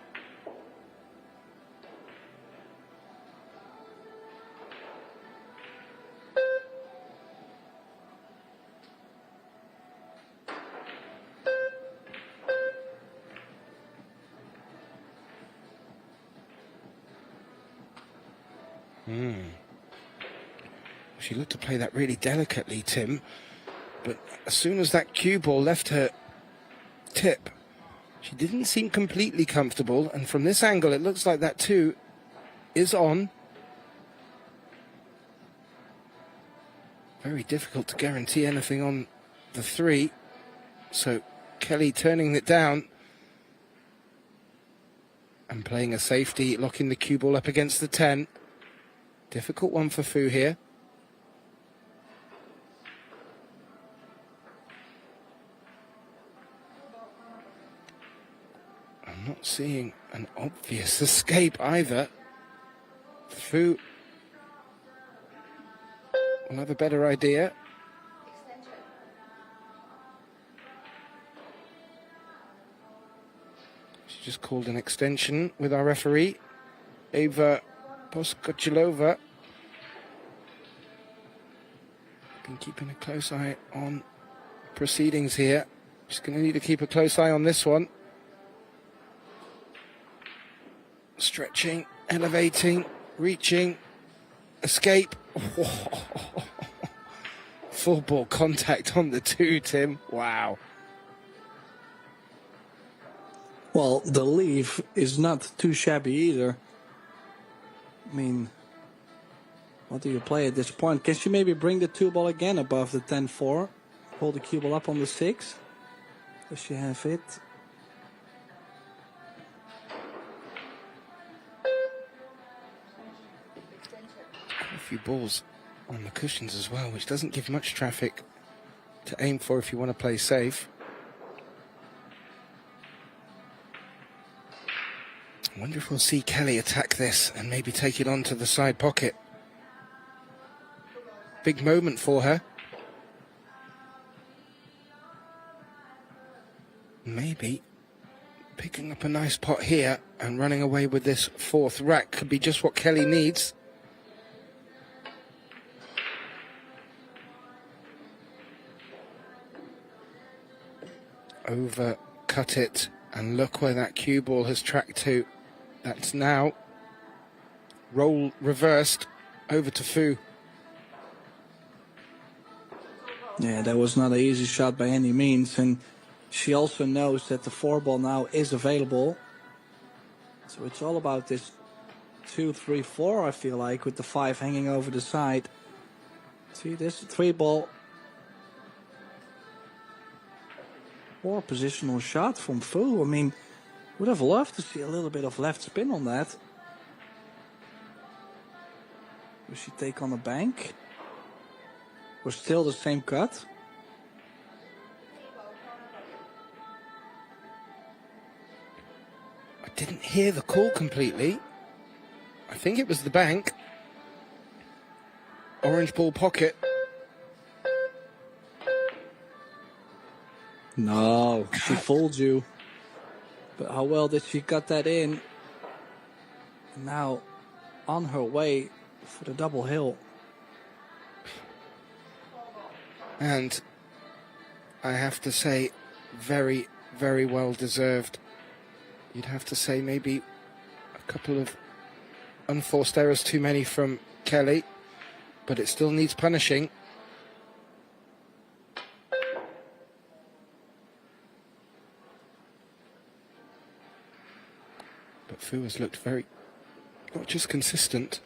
She looked to play that really delicately, Tim, but as soon as that cue ball left her tip, she didn't seem completely comfortable, and from this angle it looks like that 2 is on. Very difficult to guarantee anything on the 3, so Kelly turning it down and playing a safety, locking the cue ball up against the 10. Difficult one for Fu here. I'm not seeing an obvious escape either. Fu will have a better idea. She just called an extension with our referee, Eva Poskochilova. Been keeping a close eye on proceedings here. She's going to need to keep a close eye on this one. Stretching, elevating, reaching, escape. Full ball contact on the 2, Tim. Wow. Well, the leave is not too shabby either. I mean, what do you play at this point? Can she maybe bring the 2 ball again above the 10-4? Hold the cue ball up on the 6? Does she have it? A few balls on the cushions as well, which doesn't give much traffic to aim for if you want to play safe. I wonder if we'll see Kelly attack this and maybe take it on to the side pocket. Big moment for her. Maybe picking up a nice pot here and running away with this fourth rack could be just what Kelly needs. Overcut it, and look where that cue ball has tracked to. That's now roll reversed over to Fu. Yeah, that was not an easy shot by any means, and she also knows that the 4-ball now is available. So it's all about this 2, 3, 4, I feel like, with the 5 hanging over the side. See, this 3-ball. Poor positional shot from Fu. I mean, would have loved to see a little bit of left spin on that. Will she take on the bank? Or still the same cut? I didn't hear the call completely. I think it was the bank. Orange ball pocket. No, she fooled you. But how well did she cut that in? And now on her way for the double hill. And I have to say, very, very well deserved. You'd have to say maybe a couple of unforced errors too many from Kelly, but it still needs punishing. But Fu has looked very, not just consistent,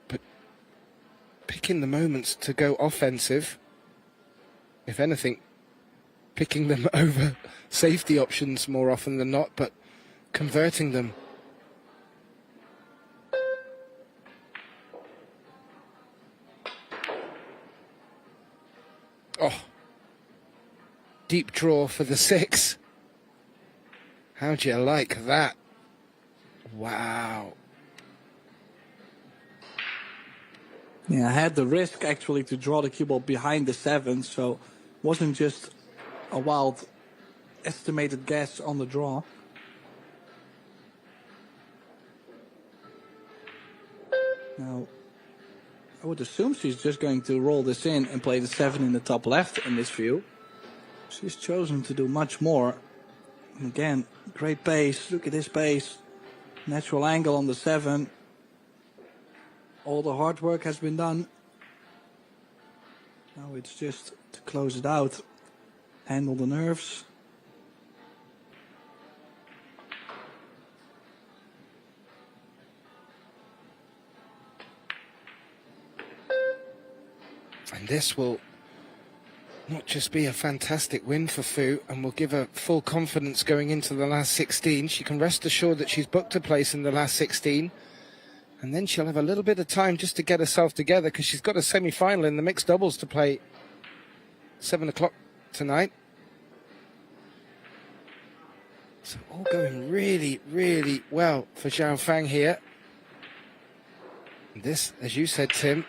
but picking the moments to go offensive. If anything, picking them over safety options more often than not, but converting them. Oh, deep draw for the 6. How'd you like that? Wow. Yeah, I had the risk actually to draw the cue ball behind the 7, so it wasn't just a wild estimated guess on the draw. Now, I would assume she's just going to roll this in and play the 7 in the top left in this view. She's chosen to do much more. And again, great pace. Look at this pace. Natural angle on the 7. All the hard work has been done. Now it's just to close it out. Handle the nerves. And this will not just be a fantastic win for Fu, and will give her full confidence going into the last 16. She can rest assured that she's booked a place in the last 16. And then she'll have a little bit of time just to get herself together, because she's got a semi-final in the mixed doubles to play 7 o'clock tonight. So all going really, really well for Zhao Fang here. And this, as you said, Tim,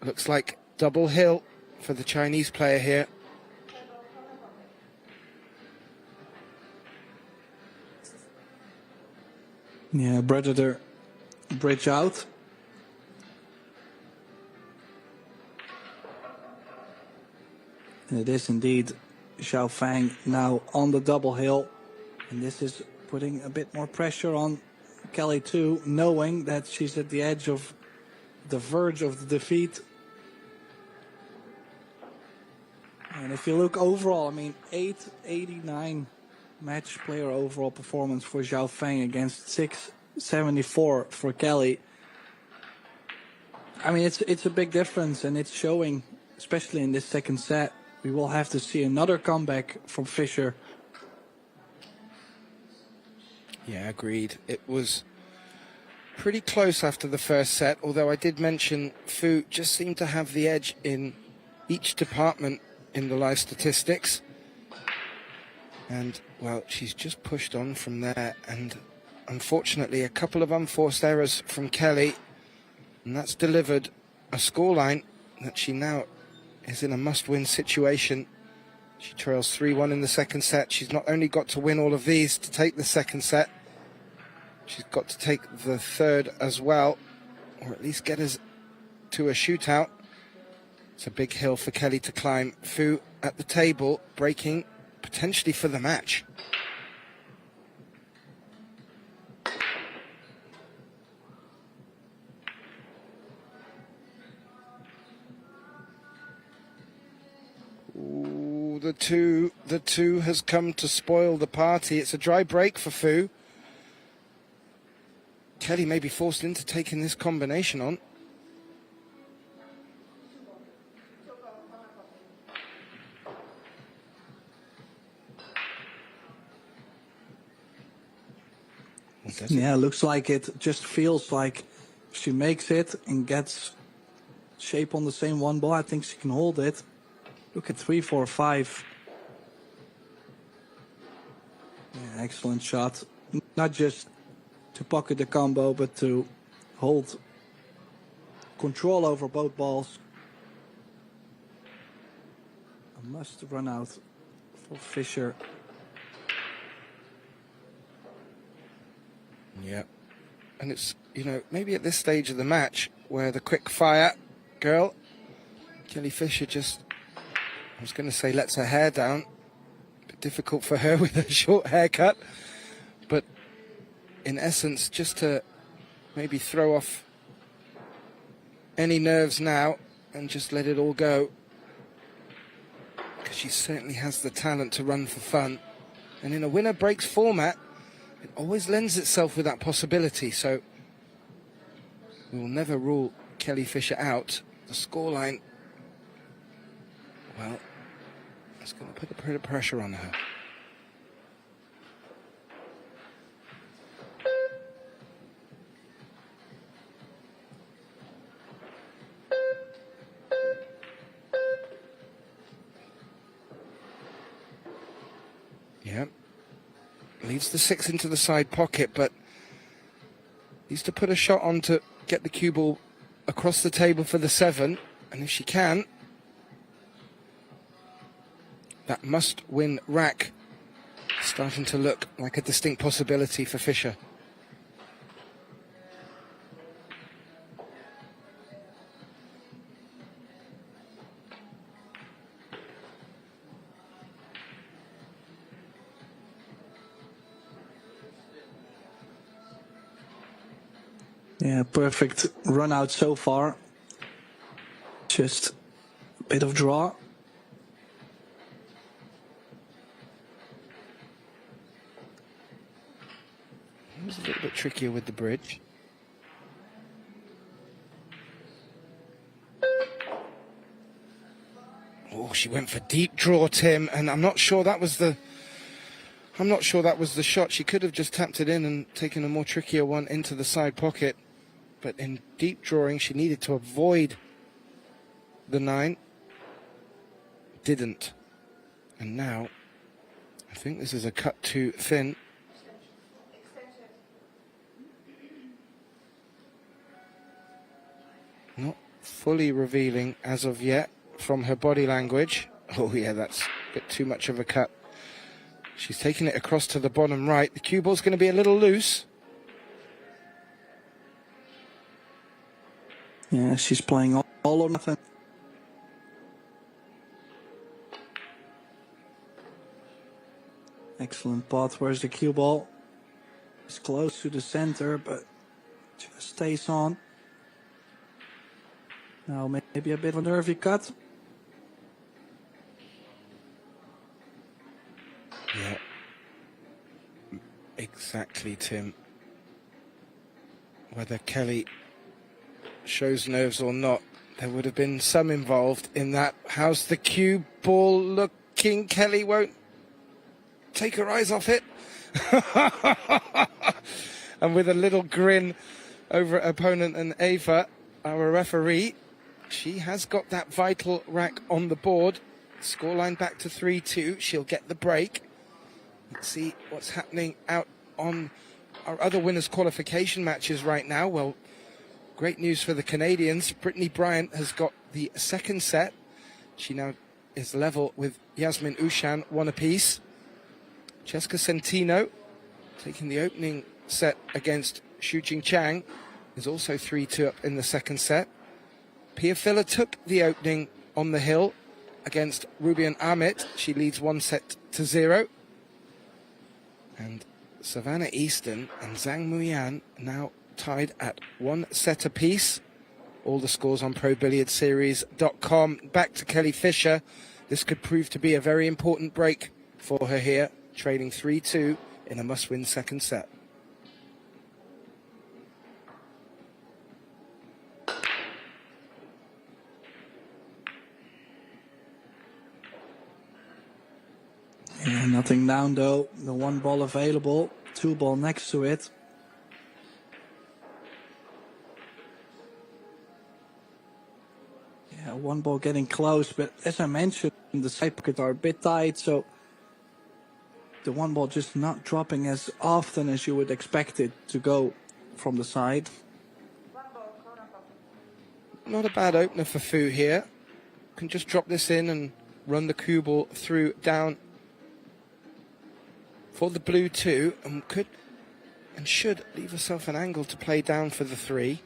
looks like double hill for the Chinese player here. Yeah, Predator bridge out. And it is indeed Zhao Fang now on the double hill. And this is putting a bit more pressure on Kelly too, knowing that she's at the edge of the verge of the defeat. And if you look overall, I mean, 889 match player overall performance for Zhao Fang against 674 for Kelly. I mean, it's a big difference, and it's showing, especially in this second set. We will have to see another comeback from Fischer. Yeah, agreed. It was pretty close after the first set, although I did mention Fu just seemed to have the edge in each department in the live statistics. And, well, she's just pushed on from there. And unfortunately, a couple of unforced errors from Kelly. And that's delivered a scoreline that she now is in a must-win situation. She trails 3-1 in the second set. She's not only got to win all of these to take the second set, she's got to take the third as well, or at least get us to a shootout. It's a big hill for Kelly to climb. Fu at the table, breaking potentially for the match. Ooh, the two has come to spoil the party. It's a dry break for Fu. Kelly may be forced into taking this combination on. Yeah, looks like it. Just feels like if she makes it and gets shape on the same one ball, I think she can hold it. Look at 3, 4, 5. Yeah, excellent shot. Not just to pocket the combo, but to hold control over both balls. A must run out for Fischer. Yeah. And it's, you know, maybe at this stage of the match where the quick fire girl, Kelly Fischer, just, I was going to say lets her hair down. A bit difficult for her with a short haircut. But in essence, just to maybe throw off any nerves now and just let it all go. Because she certainly has the talent to run for fun. And in a winner breaks format, it always lends itself with that possibility. So we will never rule Kelly Fischer out. The scoreline, well, it's going to put a bit of pressure on her. Yeah. Leads the 6 into the side pocket, but needs to put a shot on to get the cue ball across the table for the 7. And if she can, that must-win rack starting to look like a distinct possibility for Fischer. Yeah, perfect run out so far. Just a bit of draw. It was a little bit trickier with the bridge. Oh, she went for deep draw, Tim, and I'm not sure that was the shot. She could have just tapped it in and taken a more trickier one into the side pocket. But in deep drawing, she needed to avoid the 9. Didn't. And now, I think this is a cut too thin. Not fully revealing as of yet from her body language. Oh yeah, that's a bit too much of a cut. She's taking it across to the bottom right. The cue ball's going to be a little loose. Yeah, she's playing all or nothing. Excellent pot. Where's the cue ball? It's close to the center, but just stays on. Now maybe a bit of a nervy cut. Yeah. Exactly, Tim. Whether Kelly shows nerves or not, there would have been some involved in that. How's the cue ball looking? Kelly won't take her eyes off it. And with a little grin over at opponent and Ava, our referee, she has got that vital rack on the board. Scoreline back to 3-2. She'll get the break. Let's see what's happening out on our other winners' qualification matches right now. Well, great news for the Canadians. Brittany Bryant has got the second set. She now is level with Yasmin Ushan, 1 apiece. Jessica Centino, taking the opening set against Shu-Ching Chang, is also 3-2 up in the second set. Pia Filler took the opening on the hill against Rubian Amit. She leads 1-0. And Savannah Easton and Zhang Muyan now tied at 1 set apiece. All the scores on ProBilliardSeries.com. Back to Kelly Fisher. This could prove to be a very important break for her here, trailing 3-2 in a must-win second set. Yeah, nothing down though. The 1 ball available, 2 ball next to it. Yeah, 1 ball getting close, but as I mentioned, the side pockets are a bit tight, so the 1 ball just not dropping as often as you would expect it to go from the side. Not a bad opener for Fu here. Can just drop this in and run the cue ball through down for the blue 2, and could and should leave herself an angle to play down for the 3.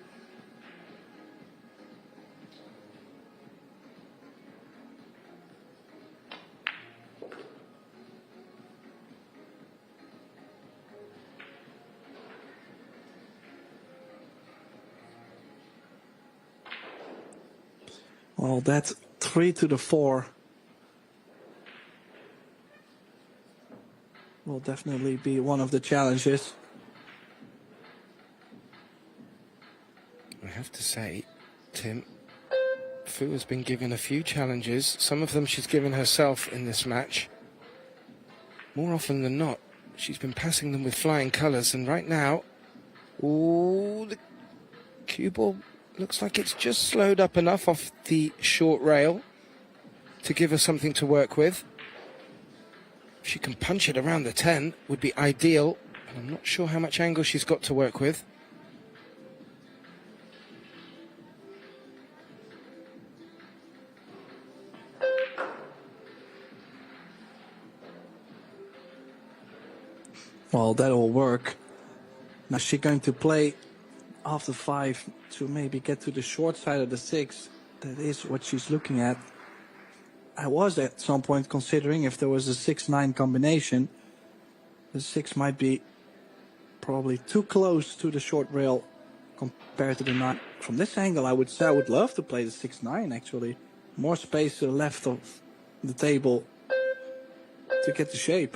Well, that's 3 to the 4. Will definitely be one of the challenges. I have to say, Tim, Fu has been given a few challenges. Some of them she's given herself in this match. More often than not, she's been passing them with flying colours, and right now, ooh, the cue ball looks like it's just slowed up enough off the short rail to give her something to work with. If she can punch it around the 10, would be ideal. And I'm not sure how much angle she's got to work with. Well, that'll work. Now she's going to play off the 5 to maybe get to the short side of the 6. That is what she's looking at. I was at some point considering if there was a 6-9 combination. The 6 might be probably too close to the short rail compared to the 9. From this angle, I would say I would love to play the 6-9 actually. More space to the left of the table to get the shape.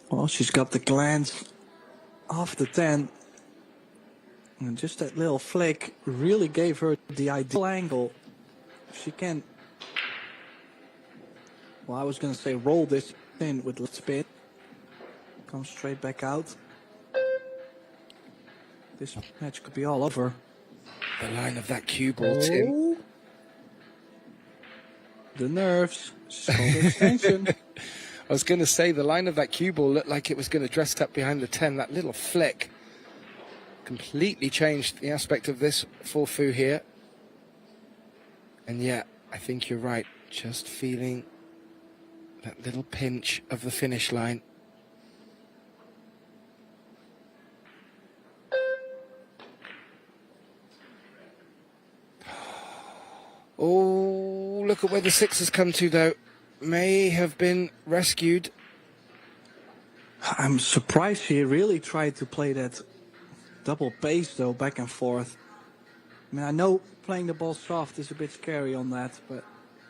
Well, she's got the glance off the 10. And just that little flick really gave her the ideal angle. She can, well, I was going to say roll this in with left spin. Come straight back out. This match could be all over. The line of that cue ball, Tim. The nerves. Shoulder extension. I was going to say the line of that cue ball looked like it was going to dress up behind the 10. That little flick completely changed the aspect of this for Fu here. And yeah, I think you're right. Just feeling that little pinch of the finish line. Oh, look at where the 6 has come to, though. May have been rescued. I'm surprised he really tried to play that double pace, though, back and forth. I mean, I know playing the ball soft is a bit scary on that, but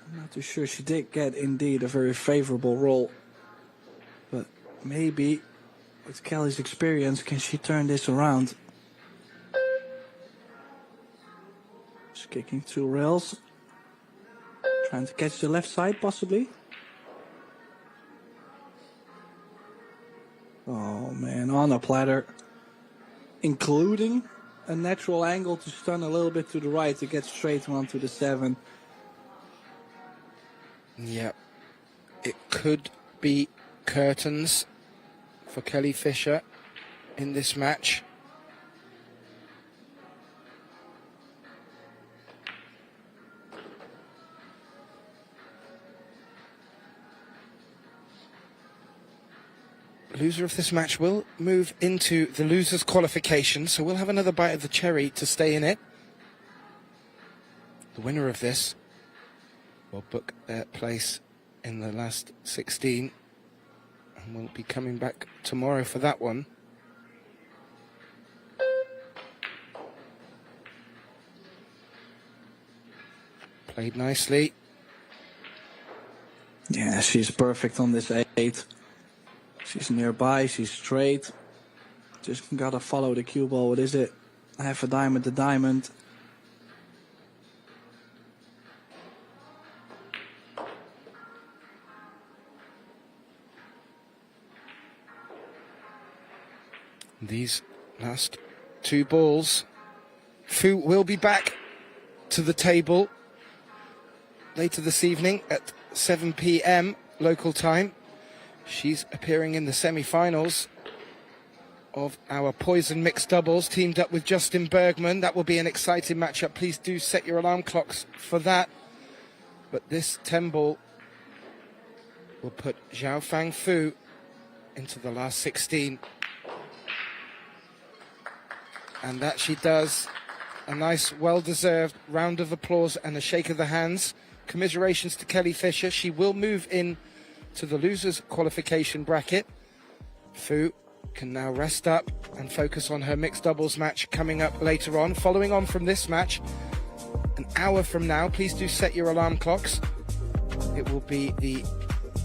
I'm not too sure. She did get, indeed, a very favorable roll. But maybe, with Kelly's experience, can she turn this around? kicking 2 rails. Trying to catch the left side, possibly. Oh man, on a platter. Including a natural angle to stun a little bit to the right to get straight onto the 7. Yep. It could be curtains for Kelly Fisher in this match. Loser of this match will move into the losers qualification, so we'll have another bite of the cherry to stay in it. The winner of this will book their place in the last 16 and we'll be coming back tomorrow for that one. Played nicely. Yeah, she's perfect on this 8. She's nearby, she's straight. Just gotta follow the cue ball. What is it? Half a diamond, the diamond. These last 2 balls. Fu will be back to the table later this evening at 7 p.m. local time. She's appearing in the semi-finals of our Poison mixed doubles, teamed up with Justin Bergman. That will be an exciting matchup. Please do set your alarm clocks for that. But this 10 ball will put Zhao Fang Fu into the last 16. And that she does. A nice, well-deserved round of applause and a shake of the hands. Commiserations to Kelly Fisher. She will move in to the losers qualification bracket. Fu can now rest up and focus on her mixed doubles match coming up later on. Following on from this match, an hour from now, please do set your alarm clocks. It will be the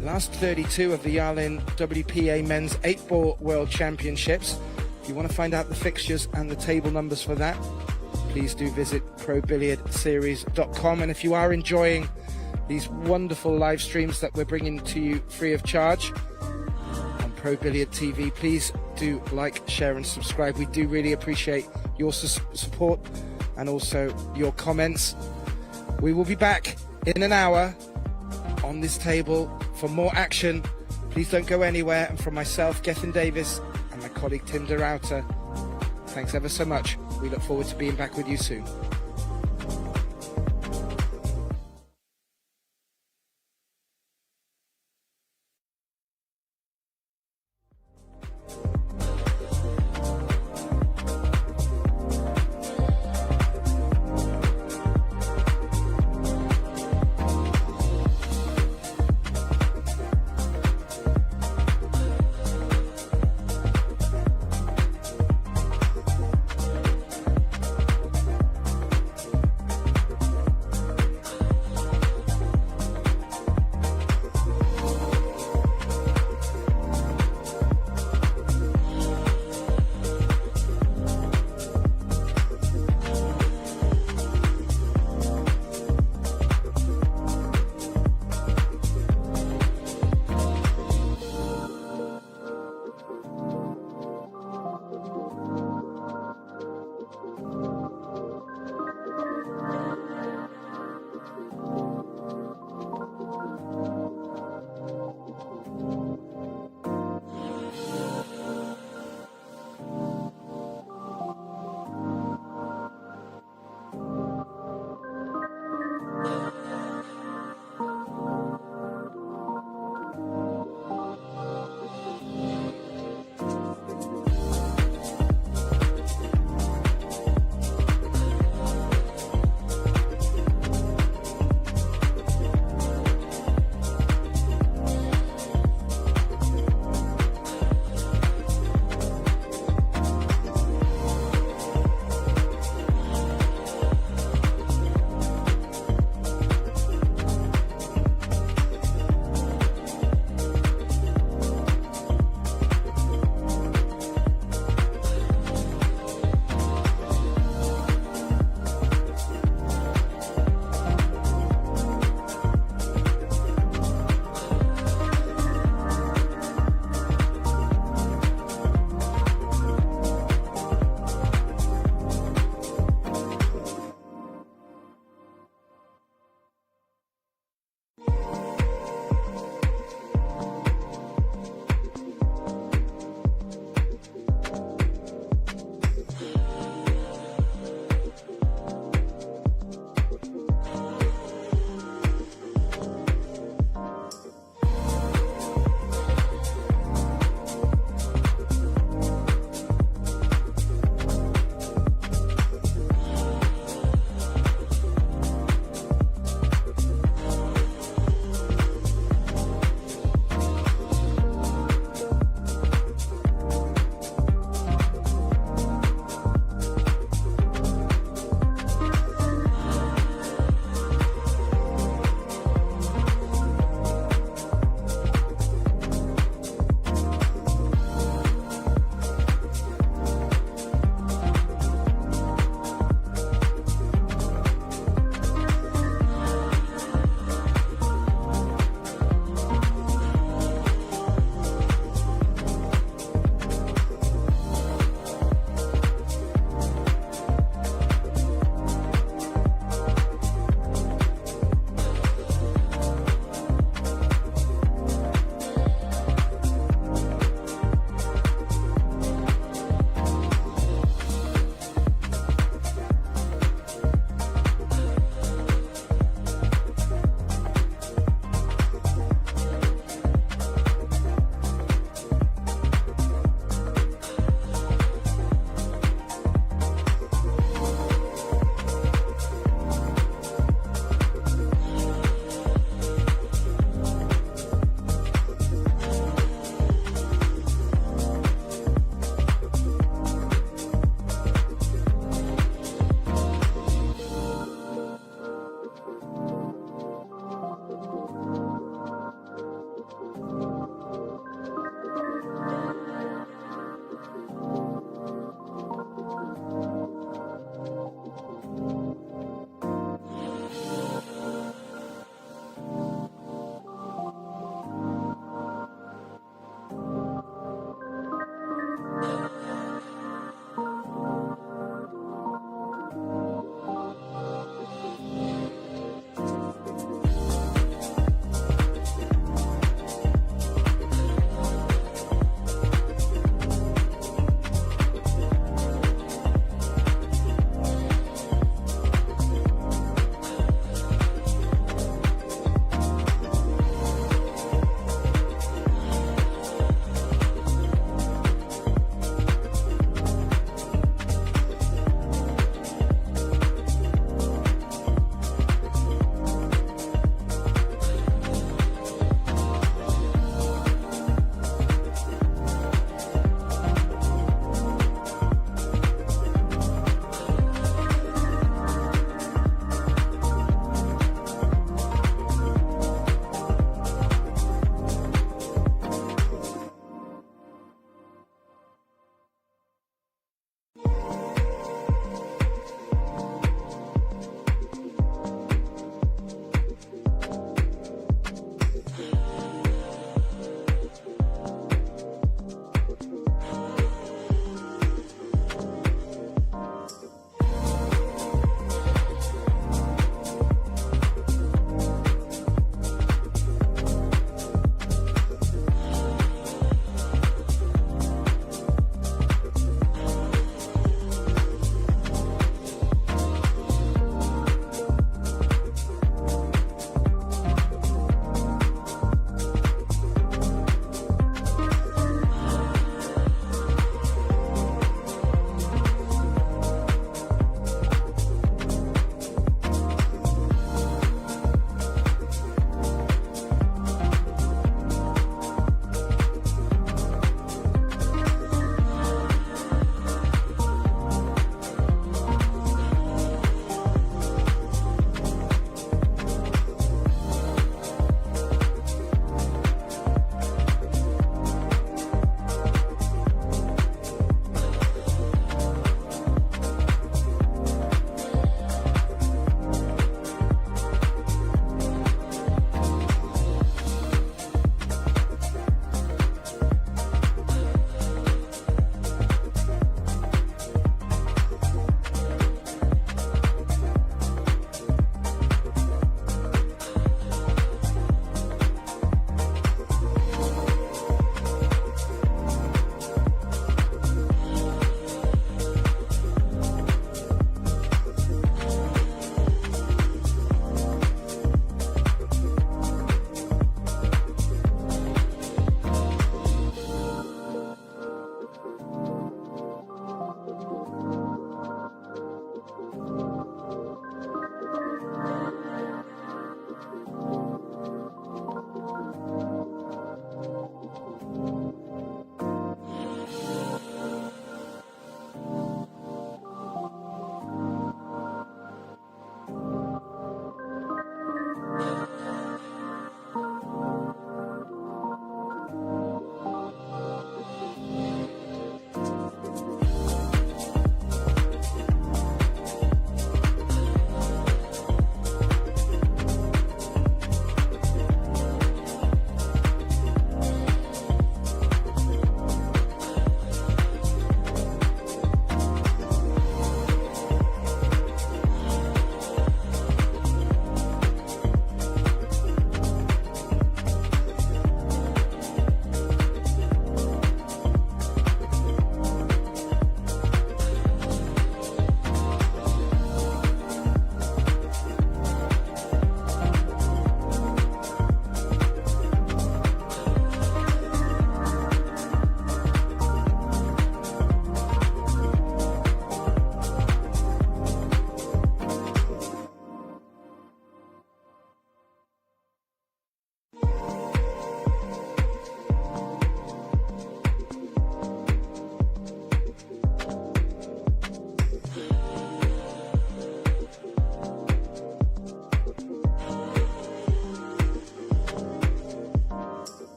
last 32 of the Yalin WPA Men's 8-Ball World Championships. If you want to find out the fixtures and the table numbers for that, please do visit ProBilliardSeries.com. And if you are enjoying these wonderful live streams that we're bringing to you free of charge on Pro Billiard TV, please do like, share and subscribe. We do really appreciate your support and also your comments. We will be back in an hour on this table for more action. Please don't go anywhere. And from myself, Gethin Davis, and my colleague Tim de Ruyter, thanks ever so much. We look forward to being back with you soon.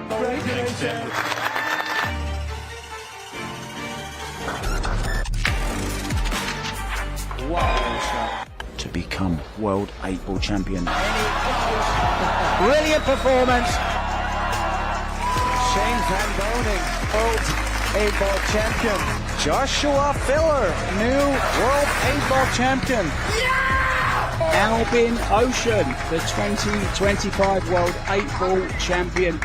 Congratulations. Wow shot to become world 8-ball champion. Brilliant performance. Shane Van Boning, world 8-ball champion. Joshua Filler, new world 8-ball champion. Albin Ocean, the 2025 world 8-ball champion.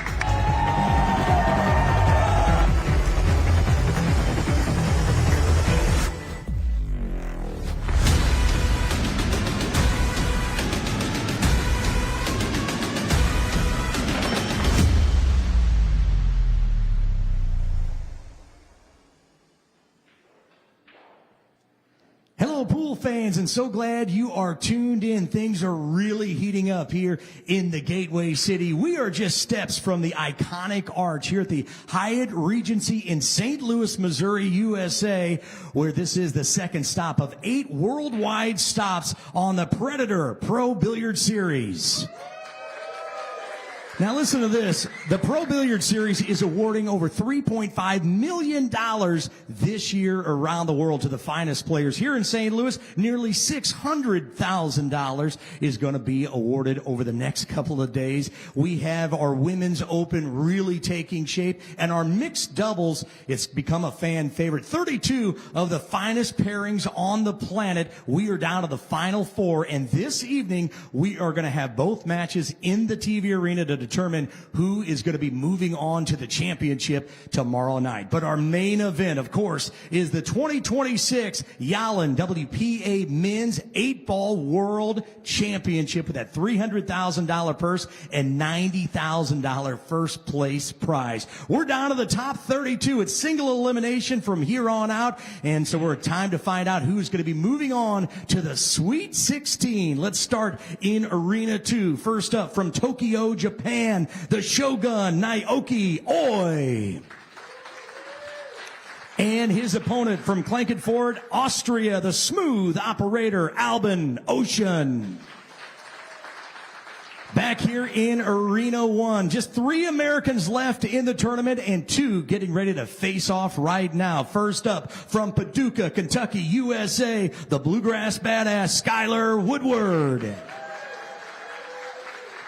Hello, pool fans, and so glad you are tuned in. Things are really heating up here in the Gateway City. We are just steps from the iconic arch here at the Hyatt Regency in St. Louis, Missouri, USA, where this is the second stop of 8 worldwide stops on the Predator Pro Billiard Series. Now listen to this. The Pro Billiard Series is awarding over $3.5 million this year around the world to the finest players. Here in St. Louis, nearly $600,000 is going to be awarded over the next couple of days. We have our Women's Open really taking shape, and our mixed doubles, it's become a fan favorite. 32 of the finest pairings on the planet. We are down to the final 4, and this evening we are going to have both matches in the TV arena to determine who is going to be moving on to the championship tomorrow night. But our main event, of course, is the 2026 Yalin WPA Men's 8-Ball World Championship with that $300,000 purse and $90,000 first place prize. We're down to the top 32. It's single elimination from here on out, and so we're time to find out who's going to be moving on to the Sweet 16. Let's start in Arena 2. First up from Tokyo, Japan, the Shogun Naoki Oi. And his opponent from Klagenfurt, Austria, the smooth operator Albin Ocean. Back here in Arena 1, just 3 Americans left in the tournament and 2 getting ready to face off right now. First up from Paducah, Kentucky, USA, the Bluegrass Badass Skylar Woodward.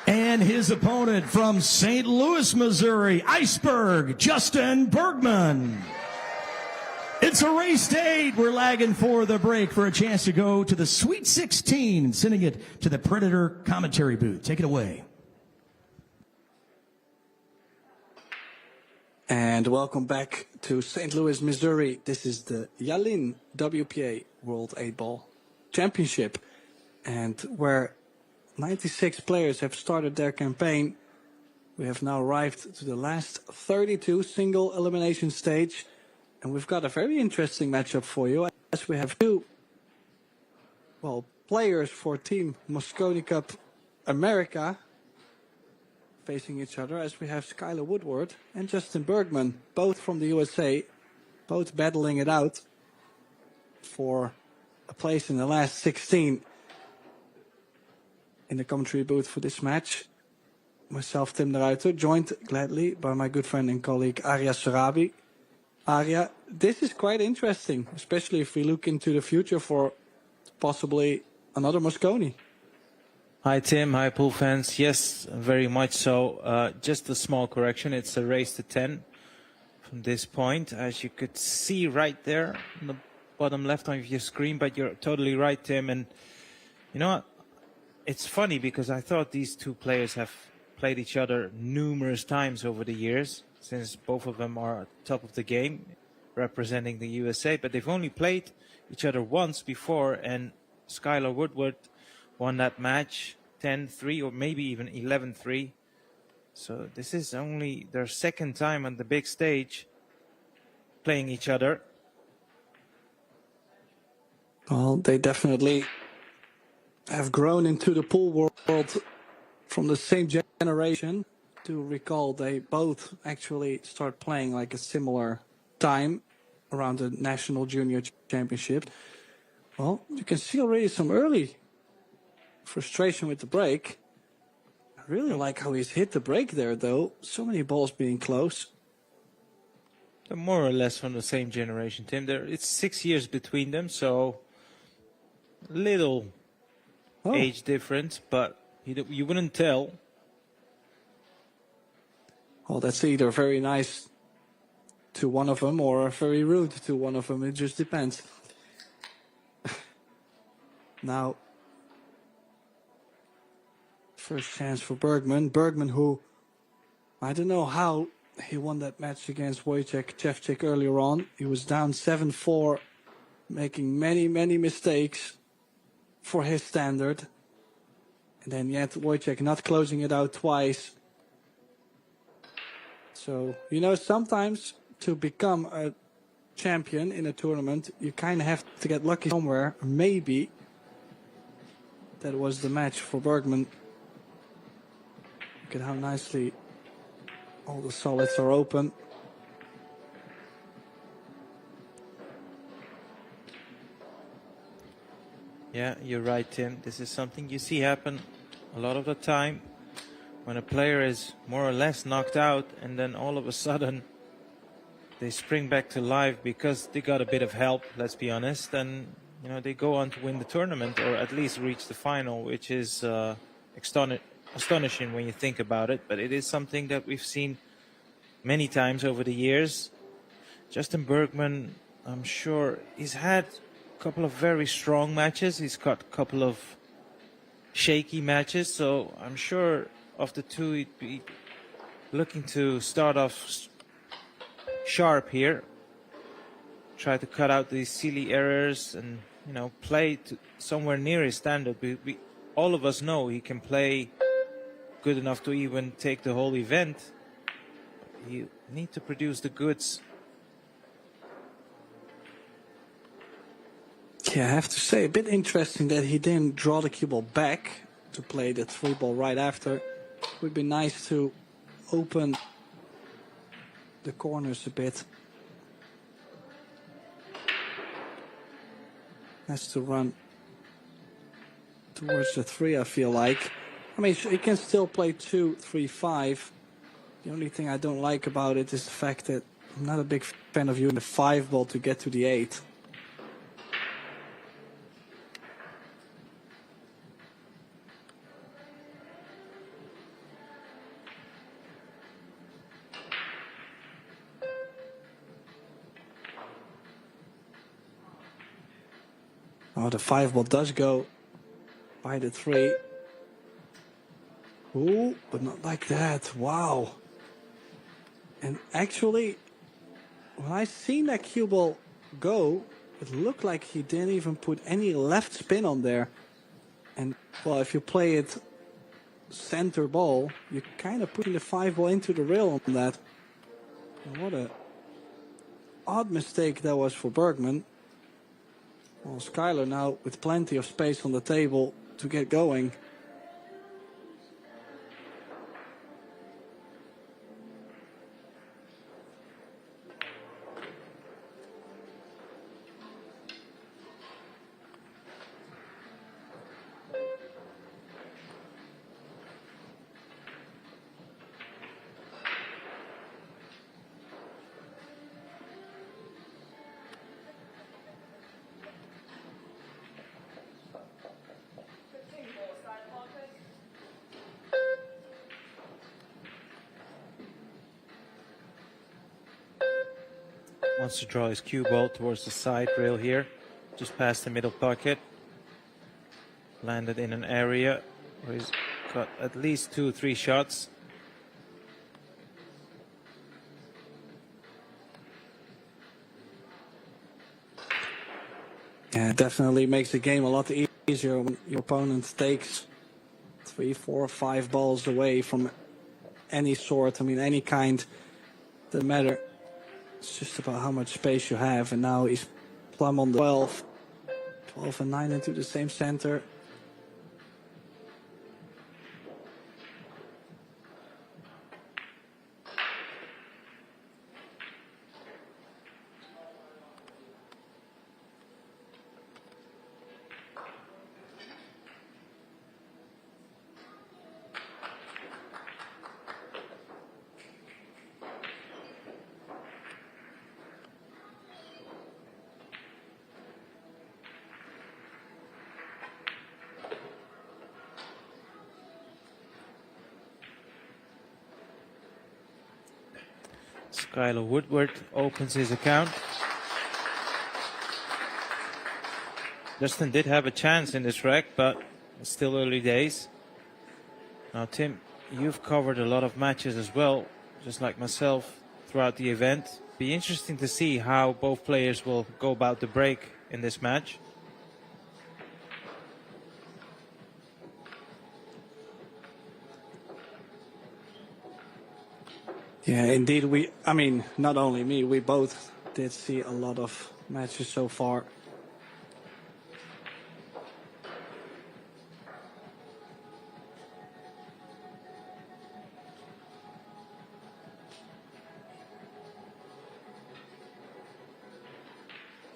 And his opponent from St. Louis, Missouri, Iceberg, Justin Bergman. It's a race to 8. We're lagging for the break for a chance to go to the Sweet 16, sending it to the Predator commentary booth. Take it away. And welcome back to St. Louis, Missouri. This is the Yalin WPA World 8-Ball Championship, and where 96 players have started their campaign. We have now arrived to the last 32 single elimination stage, and we've got a very interesting matchup for you, as we have 2 players for Team Mosconi Cup America facing each other, as we have Skylar Woodward and Justin Bergman, both from the USA, both battling it out for a place in the last 16. In the commentary booth for this match, myself, Tim de Ruiter, joined gladly by my good friend and colleague Arya Sarabi. Arya, this is quite interesting, especially if we look into the future for possibly another Mosconi. Hi Tim, hi pool fans. Yes, very much so. Just a small correction, it's a race to 10 from this point, as you could see right there on the bottom left of your screen, but you're totally right, Tim. And you know what? It's funny because I thought these 2 players have played each other numerous times over the years, since both of them are top of the game, representing the USA, but they've only played each other once before, and Skylar Woodward won that match 10-3 or maybe even 11-3. So this is only their second time on the big stage playing each other. Well, they definitely have grown into the pool world from the same generation. To recall, they both actually start playing like a similar time around the National Junior Championship. Well, you can see already some early frustration with the break. I really like how he's hit the break there, though. So many balls being close. They're more or less from the same generation, Tim. It's 6 years between them, so little age difference, but you wouldn't tell. Well, that's either very nice to one of them or very rude to one of them. It just depends. Now, first chance for Bergman. Bergman, who, I don't know how he won that match against Wojciech Szewczyk earlier on. He was down 7-4, making many, many mistakes for his standard. And then yet Wojciech not closing it out twice. So, you know, sometimes to become a champion in a tournament, you kind of have to get lucky somewhere. Maybe that was the match for Bergman. Look at how nicely all the solids are open. Yeah, you're right, Tim. This is something you see happen a lot of the time when a player is more or less knocked out and then all of a sudden they spring back to life because they got a bit of help, let's be honest, and you know they go on to win the tournament or at least reach the final, which is astonishing when you think about it, but it is something that we've seen many times over the years. Justin Bergman, I'm sure he's had a couple of very strong matches. He's got a couple of shaky matches, so I'm sure of the two he'd be looking to start off sharp here, try to cut out these silly errors and, you know, play to somewhere near his standard. All of us know he can play good enough to even take the whole event. You need to produce the goods. Yeah, I have to say, a bit interesting that he didn't draw the cue ball back to play the 3-ball right after. It would be nice to open the corners a bit. Has to run towards the 3, I feel like. I mean, he can still play 2, 3, 5. The only thing I don't like about it is the fact that I'm not a big fan of using the 5-ball to get to the 8. Oh, the 5-ball does go by the 3. Ooh, but not like that. Wow. And actually, when I seen that cue ball go, it looked like he didn't even put any left spin on there. And, well, if you play it center ball, you're kind of putting the 5-ball into the rail on that. And what a odd mistake that was for Bergman. Well, Skyler now with plenty of space on the table to get going. Wants to draw his cue ball towards the side rail here, just past the middle pocket. Landed in an area where he's got at least 2 or 3 shots. Yeah, it definitely makes the game a lot easier when your opponent takes 3, 4, 5 balls away from any sort. I mean, any kind. Doesn't matter. It's just about how much space you have. And now he's plumb on the 12. 12 and 9 into the same center. Skylar Woodward opens his account. Justin did have a chance in this rack, but it's still early days. Now, Tim, you've covered a lot of matches as well, just like myself, throughout the event. Be interesting to see how both players will go about the break in this match. Yeah, indeed. I mean, not only me, we both did see a lot of matches so far.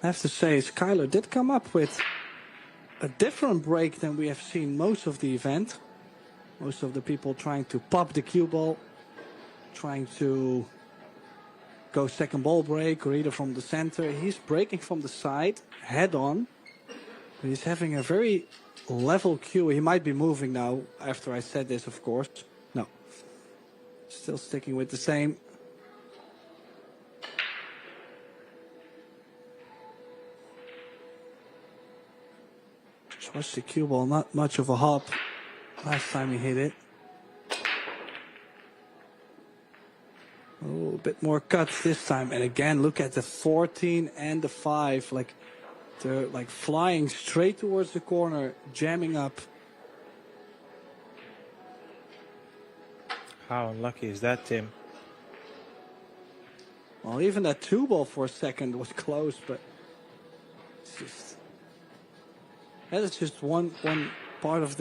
I have to say, Skylar did come up with a different break than we have seen most of the event. Most of the people trying to pop the cue ball, trying to go second ball break or either from the center. He's breaking from the side, head on. But he's having a very level cue. He might be moving now after I said this, of course. No. Still sticking with the same. Just watch the cue ball, not much of a hop last time he hit it. Oh, a bit more cuts this time. And again, look at the 14 and the 5. Like, they're like flying straight towards the corner, jamming up. How unlucky is that, Tim? Well, even that 2 ball for a second was close, but it's just, that is just one part of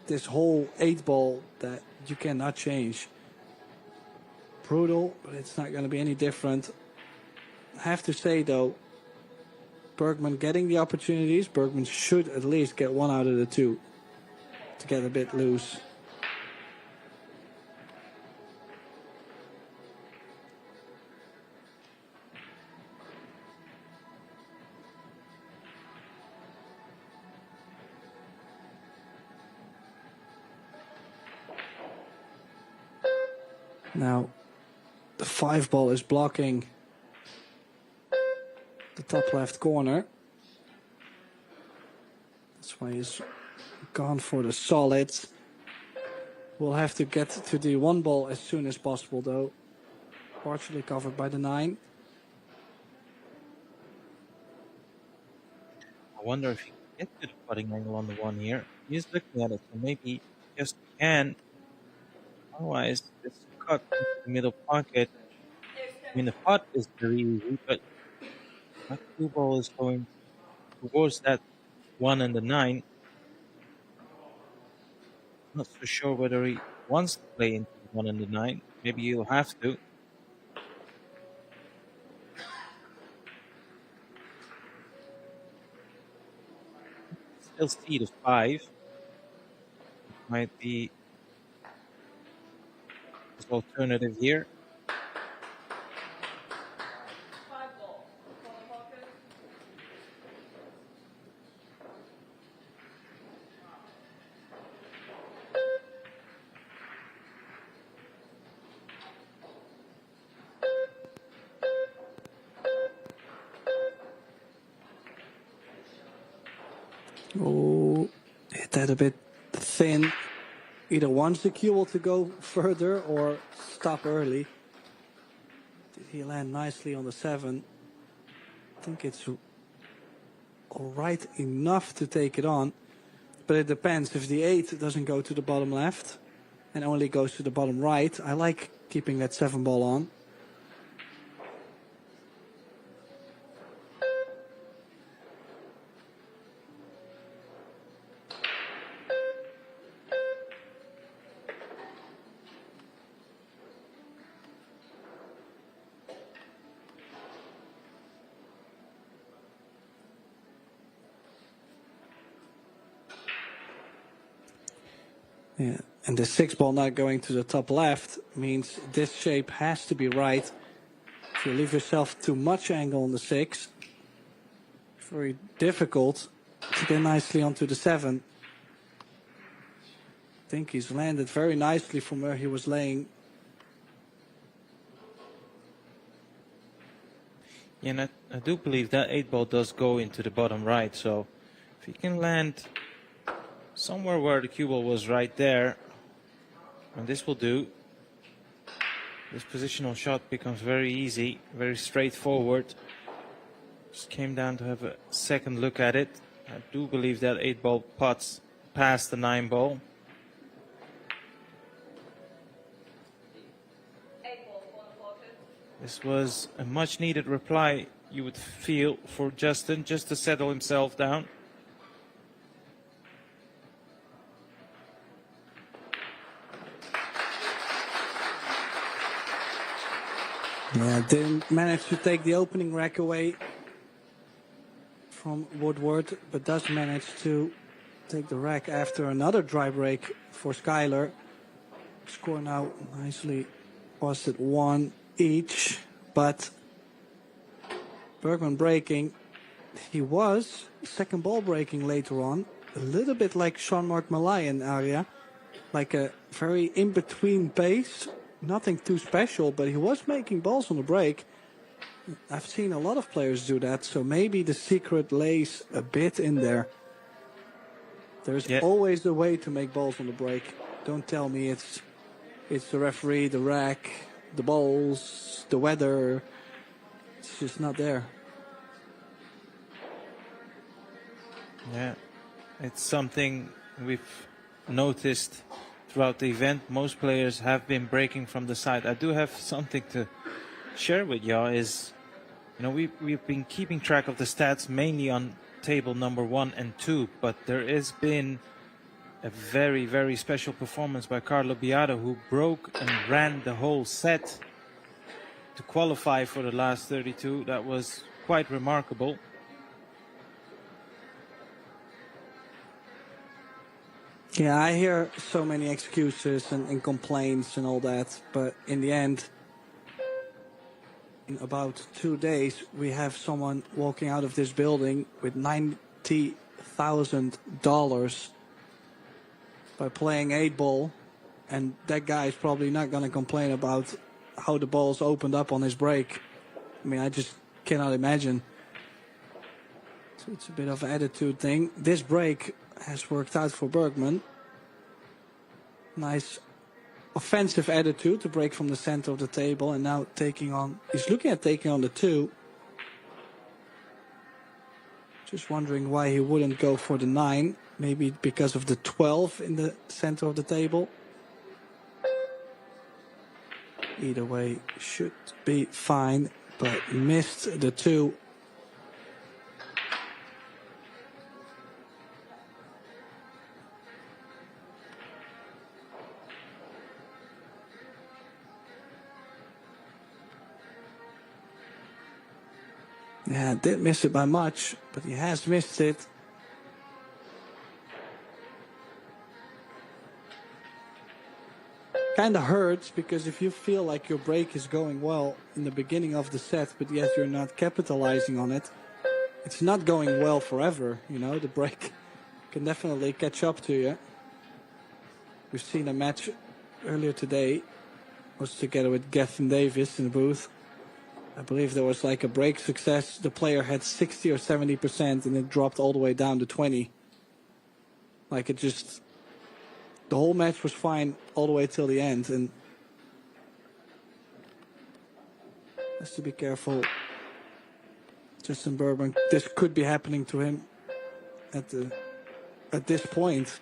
this whole 8 ball that you cannot change. Brutal, but it's not going to be any different. I have to say, though, Bergman getting the opportunities. Bergman should at least get 1 out of the 2 to get a bit loose. Now, the 5 ball is blocking the top left corner. That's why he's gone for the solids. We'll have to get to the 1 ball as soon as possible, though. Partially covered by the 9. I wonder if he can get to the putting angle on the 1 here. He's looking at it, so maybe just can. Otherwise, it's cut into the middle pocket. I mean, the putt is very easy, but that 2 ball is going towards that 1 and the 9. Not so sure whether he wants to play into the 1 and the 9. Maybe he'll have to. Still see the 5. Might be his alternative here. Oh, hit that a bit thin. Either wants the cue ball to go further or stop early. Did he land nicely on the 7? I think it's all right enough to take it on. But it depends. If the 8 doesn't go to the bottom left and only goes to the bottom right, I like keeping that 7 ball on. Yeah, and the 6 ball not going to the top left means this shape has to be right. If you leave yourself too much angle on the 6, very difficult to get nicely onto the 7. I think he's landed very nicely from where he was laying. And I do believe that 8-ball does go into the bottom right, so if he can land somewhere where the cue ball was right there, and this will do, this positional shot becomes very easy, very straightforward. Just came down to have a second look at it. I do believe that 8-ball putts past the 9-ball. This was a much needed reply, you would feel, for Justin, just to settle himself down. Yeah, didn't manage to take the opening rack away from Woodward, but does manage to take the rack after another dry break for Skyler. Score now nicely posted 1 each, but Bergman breaking. He was second ball breaking later on, a little bit like Jean-Marc Malayan area, like a very in-between base, nothing too special, but he was making balls on the break. I've seen a lot of players do that, so maybe the secret lays a bit in there. There's always a way to make balls on the break. Don't tell me it's the referee, the rack, the balls, the weather. It's just not there. Yeah, it's something we've noticed throughout the event. Most players have been breaking from the side. I do have something to share with y'all. Is, you know, we've been keeping track of the stats mainly on table number 1 and 2, but there has been a very, very special performance by Carlo Biado, who broke and ran the whole set to qualify for the last 32. That was quite remarkable. Yeah, I hear so many excuses and complaints and all that, but in the end, in about 2 days, we have someone walking out of this building with $90,000 by playing 8-ball, and that guy is probably not going to complain about how the balls opened up on his break. I mean, I just cannot imagine. So it's a bit of an attitude thing. This break has worked out for Bergman. Nice offensive attitude to break from the center of the table, and now taking on, he's looking at taking on the 2. Just wondering why he wouldn't go for the 9. Maybe because of the 12 in the center of the table. Either way, should be fine, but missed the 2. Yeah, did miss it by much, but he has missed it. Kind of hurts, because if you feel like your break is going well in the beginning of the set, but yet you're not capitalizing on it, it's not going well forever. You know, the break can definitely catch up to you. We've seen a match earlier today, was together with Gethin Davis in the booth. I believe there was like a break success. The player had 60 or 70%, and it dropped all the way down to 20. Like, it just, the whole match was fine all the way till the end, and has to be careful. Justin Bergman, this could be happening to him at this point.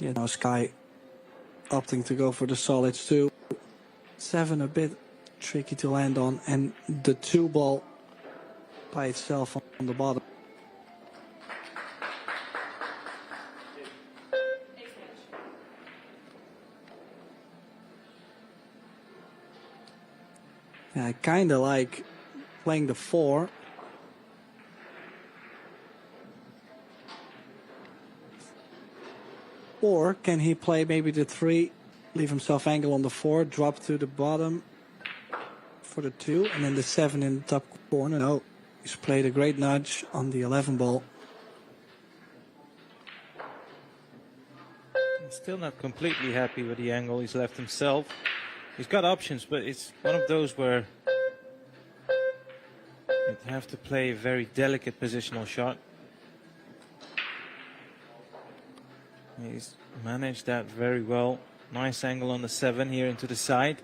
Yeah, now Sky opting to go for the solids too. 7 a bit tricky to land on, and the 2 ball by itself on the bottom. Yeah, I kind of like playing the 4. Or can he play maybe the 3, leave himself angle on the 4, drop to the bottom for the 2, and then the 7 in the top corner? No, he's played a great nudge on the 11 ball. Still not completely happy with the angle he's left himself. He's got options, but it's one of those where you'd have to play a very delicate positional shot. He's managed that very well. Nice angle on the 7 here into the side.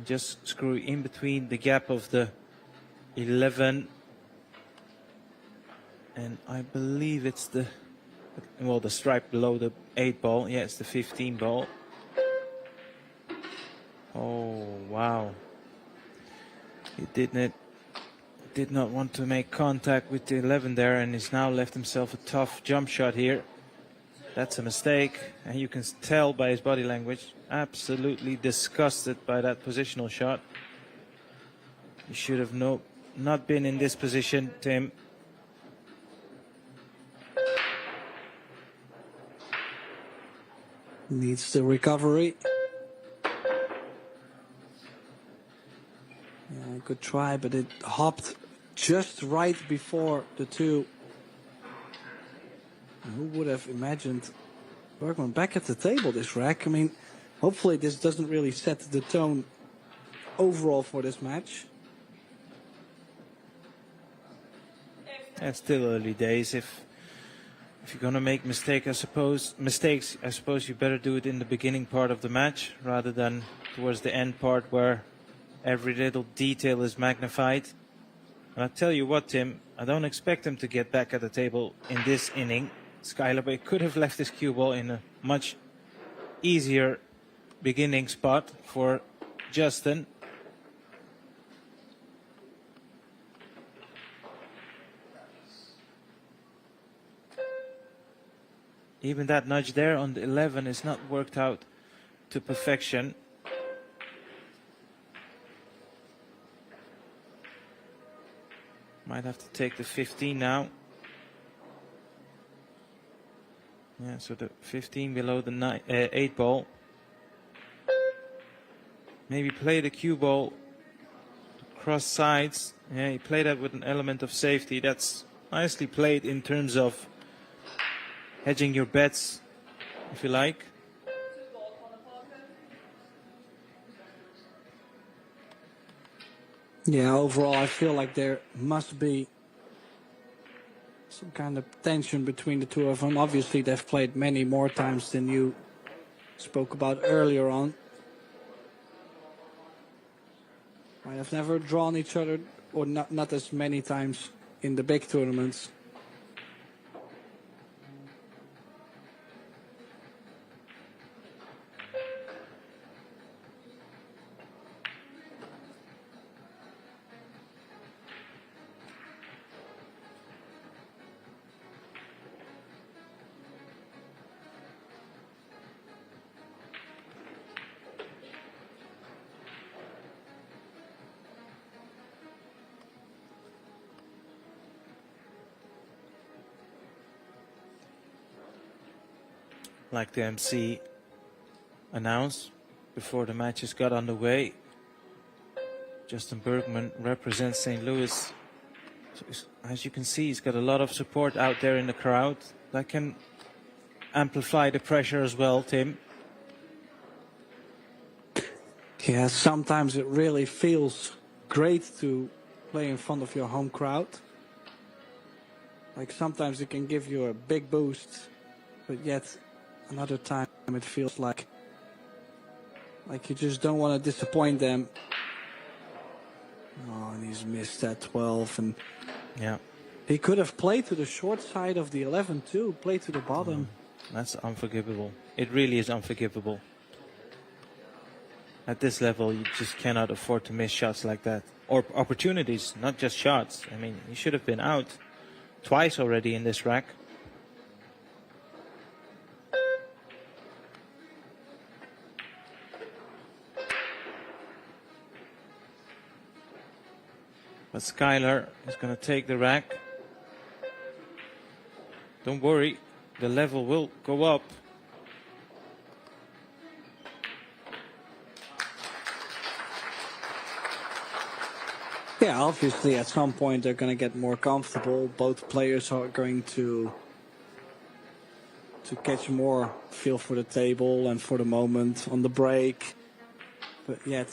Just screw in between the gap of the 11 and I believe it's the, well, the stripe below the 8 ball. Yeah, it's the 15 ball. Oh, wow. He did not want to make contact with the 11 there, and he's now left himself a tough jump shot here. That's a mistake, and you can tell by his body language, absolutely disgusted by that positional shot. You should have not been in this position, Tim. Needs the recovery. Yeah, good try, but it hopped just right before the 2. Who would have imagined Bergman back at the table this rack? I mean, hopefully this doesn't really set the tone overall for this match. It's still early days. If you're gonna make mistakes, I suppose you better do it in the beginning part of the match rather than towards the end part where every little detail is magnified. And I tell you what, Tim, I don't expect him to get back at the table in this inning. Skylar, but he could have left his cue ball in a much easier beginning spot for Justin. Even that nudge there on the 11 is not worked out to perfection. Might have to take the 15 now. Yeah, so the 15 below the 8 ball. Maybe play the cue ball cross sides. Yeah, he played that with an element of safety. That's nicely played in terms of hedging your bets, if you like. Yeah, overall I feel like there must be some kind of tension between the two of them. Obviously they've played many more times than you spoke about earlier on. Might have never drawn each other, or not as many times in the big tournaments. Like the MC announced before the matches got underway, Justin Bergman represents St. Louis. So as you can see, he's got a lot of support out there in the crowd. That can amplify the pressure as well, Tim. Yeah, sometimes it really feels great to play in front of your home crowd. Like sometimes it can give you a big boost, but yet another time it feels like you just don't want to disappoint them. Oh, and he's missed that 12, and yeah, he could have played to the short side of the 11 too, played to the bottom. That's unforgivable. It really is unforgivable. At this level, you just cannot afford to miss shots like that. Or opportunities, not just shots. I mean, he should have been out twice already in this rack. But Skylar is going to take the rack. Don't worry, the level will go up. Yeah, obviously at some point they're going to get more comfortable. Both players are going to to catch more feel for the table and for the moment on the break. But yet,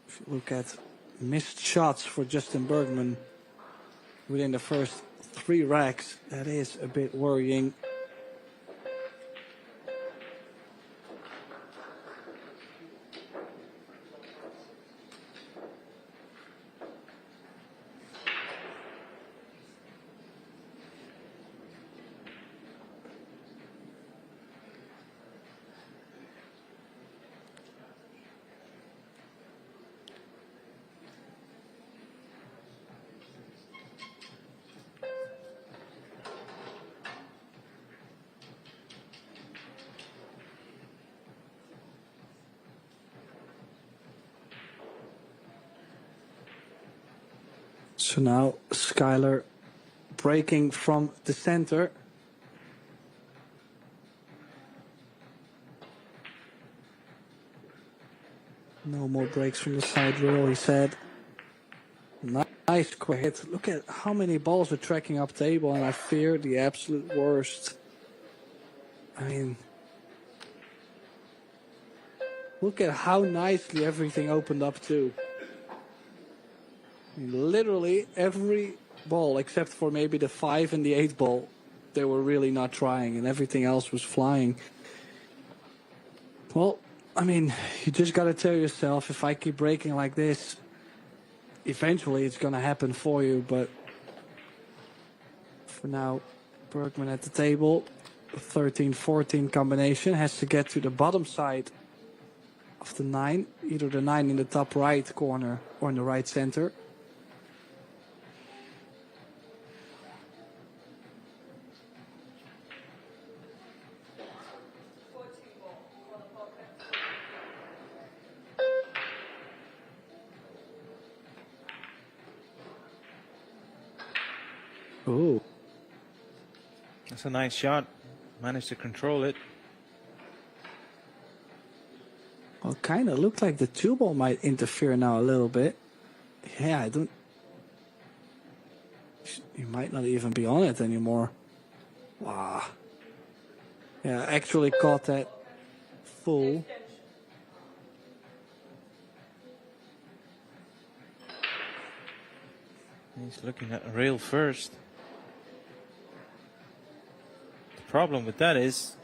if you look at missed shots for Justin Bergman within the first 3 racks, that is a bit worrying. So now Skylar breaking from the center. No more breaks from the side rail, he said. Nice quick hit. Look at how many balls are tracking up table, and I fear the absolute worst. I mean, look at how nicely everything opened up too. I mean, literally every ball, except for maybe the 5 and the 8 ball, they were really not trying, and everything else was flying. Well, I mean, you just got to tell yourself, if I keep breaking like this, eventually it's going to happen for you. But for now, Bergman at the table, 13-14 combination, has to get to the bottom side of the 9, either the 9 in the top right corner or in the right center. Ooh. That's a nice shot. Managed to control it. Well, kind of looked like the 2 ball might interfere now a little bit. Yeah, I don't... You might not even be on it anymore. Wow. Yeah, actually caught that full. He's looking at the rail first. The problem with that is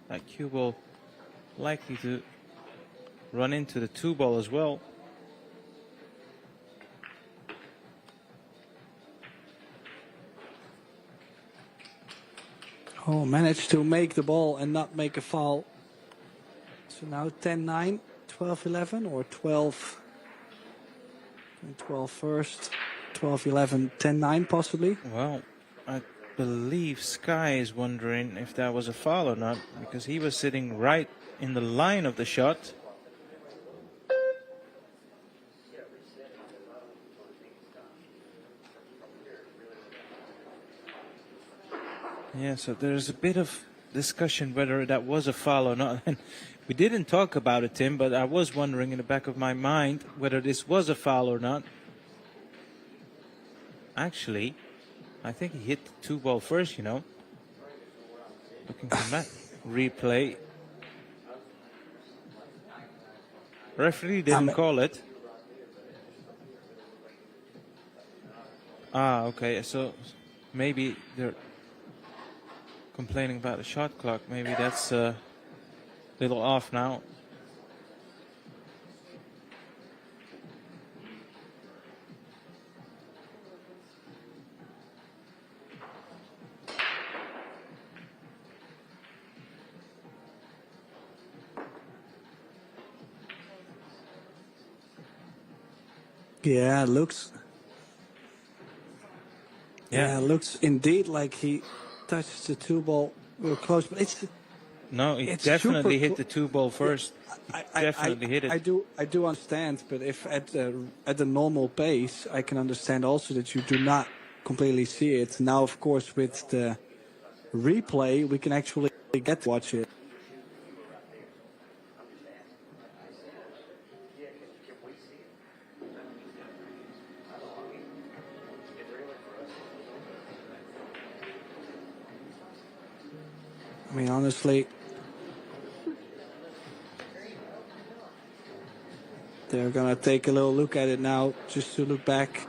that cue ball likely to run into the 2 ball as well. Oh, managed to make the ball and not make a foul. So now 10-9, 12-11, or 12 and 12 first, 12-11, 10-9 possibly. Well, I believe Sky is wondering if that was a foul or not, because he was sitting right in the line of the shot. Yeah, so there's a bit of discussion whether that was a foul or not. And we didn't talk about it, Tim, but I was wondering in the back of my mind whether this was a foul or not. Actually, I think he hit the 2 ball first, you know. Looking from that replay. Referee didn't call it. Ah, okay, so maybe they're complaining about the shot clock. Maybe that's a little off now. Yeah, looks indeed like he touched the 2 ball real close, but it's It's definitely hit the 2 ball first. Definitely hit it. I do understand, but if at the normal pace, I can understand also that you do not completely see it. Now, of course, with the replay, we can actually get to watch it. I mean, honestly, they're going to take a little look at it now, just to look back.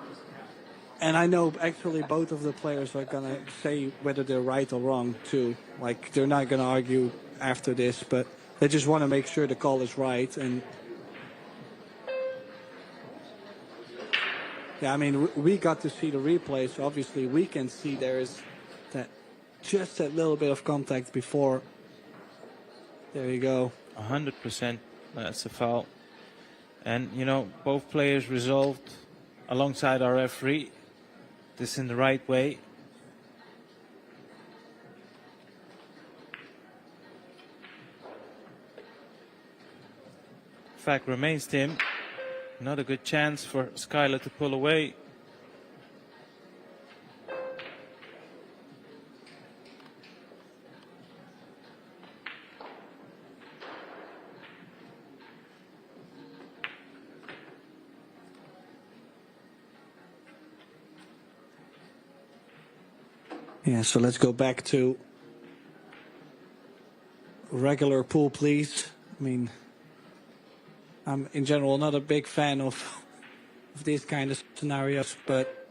And I know actually both of the players are going to say whether they're right or wrong, too. Like, they're not going to argue after this, but they just want to make sure the call is right. And yeah, I mean, we got to see the replay, so obviously we can see there is just that little bit of contact before. There you go. 100%. That's a foul. And, you know, both players resolved alongside our referee this in the right way. Fact remains, Tim. Not a good chance for Skylar to pull away. Yeah, so let's go back to regular pool, please. I mean, I'm in general not a big fan of these kind of scenarios, but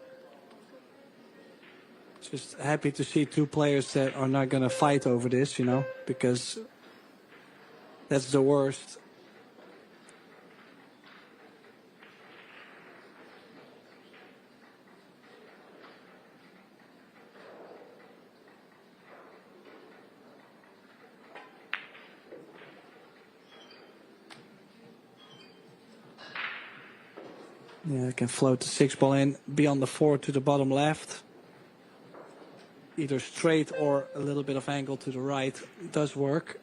just happy to see two players that are not going to fight over this, you know, because that's the worst. Yeah, I can float the 6-ball in, be on the 4 to the bottom left. Either straight or a little bit of angle to the right does work.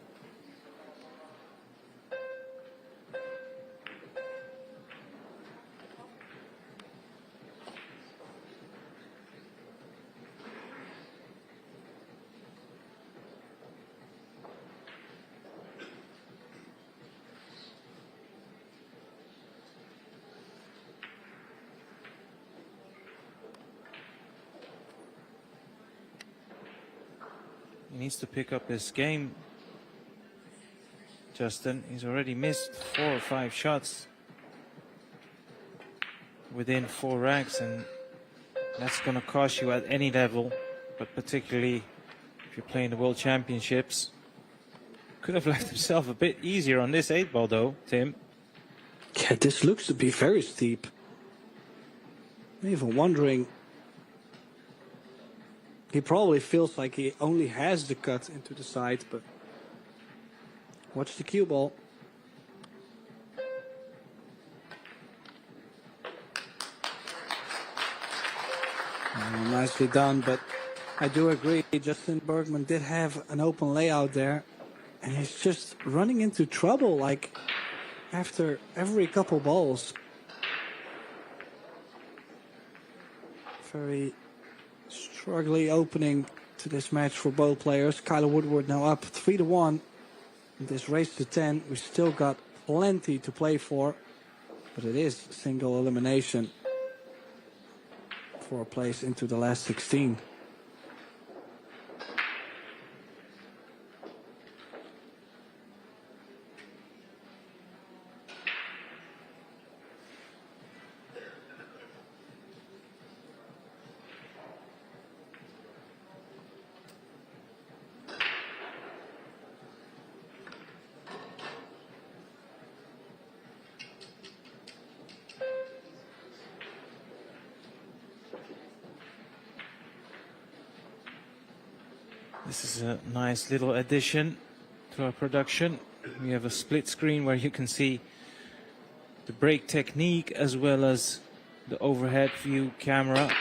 He needs to pick up his game, Justin. He's already missed 4 or 5 shots within 4 racks, and that's going to cost you at any level, but particularly if you're playing the World Championships. Could have left himself a bit easier on this 8-ball though, Tim. Yeah, this looks to be very steep. I'm even wondering. He probably feels like he only has the cut into the side, but watch the cue ball. Nicely done, but I do agree. Justin Bergman did have an open layout there, and he's just running into trouble like after every couple balls. Very struggling opening to this match for both players. Kyler Woodward now up 3-1 in this race to 10. We still got plenty to play for, but it is single elimination for a place into the last 16. This is a nice little addition to our production. We have a split screen where you can see the break technique as well as the overhead view camera.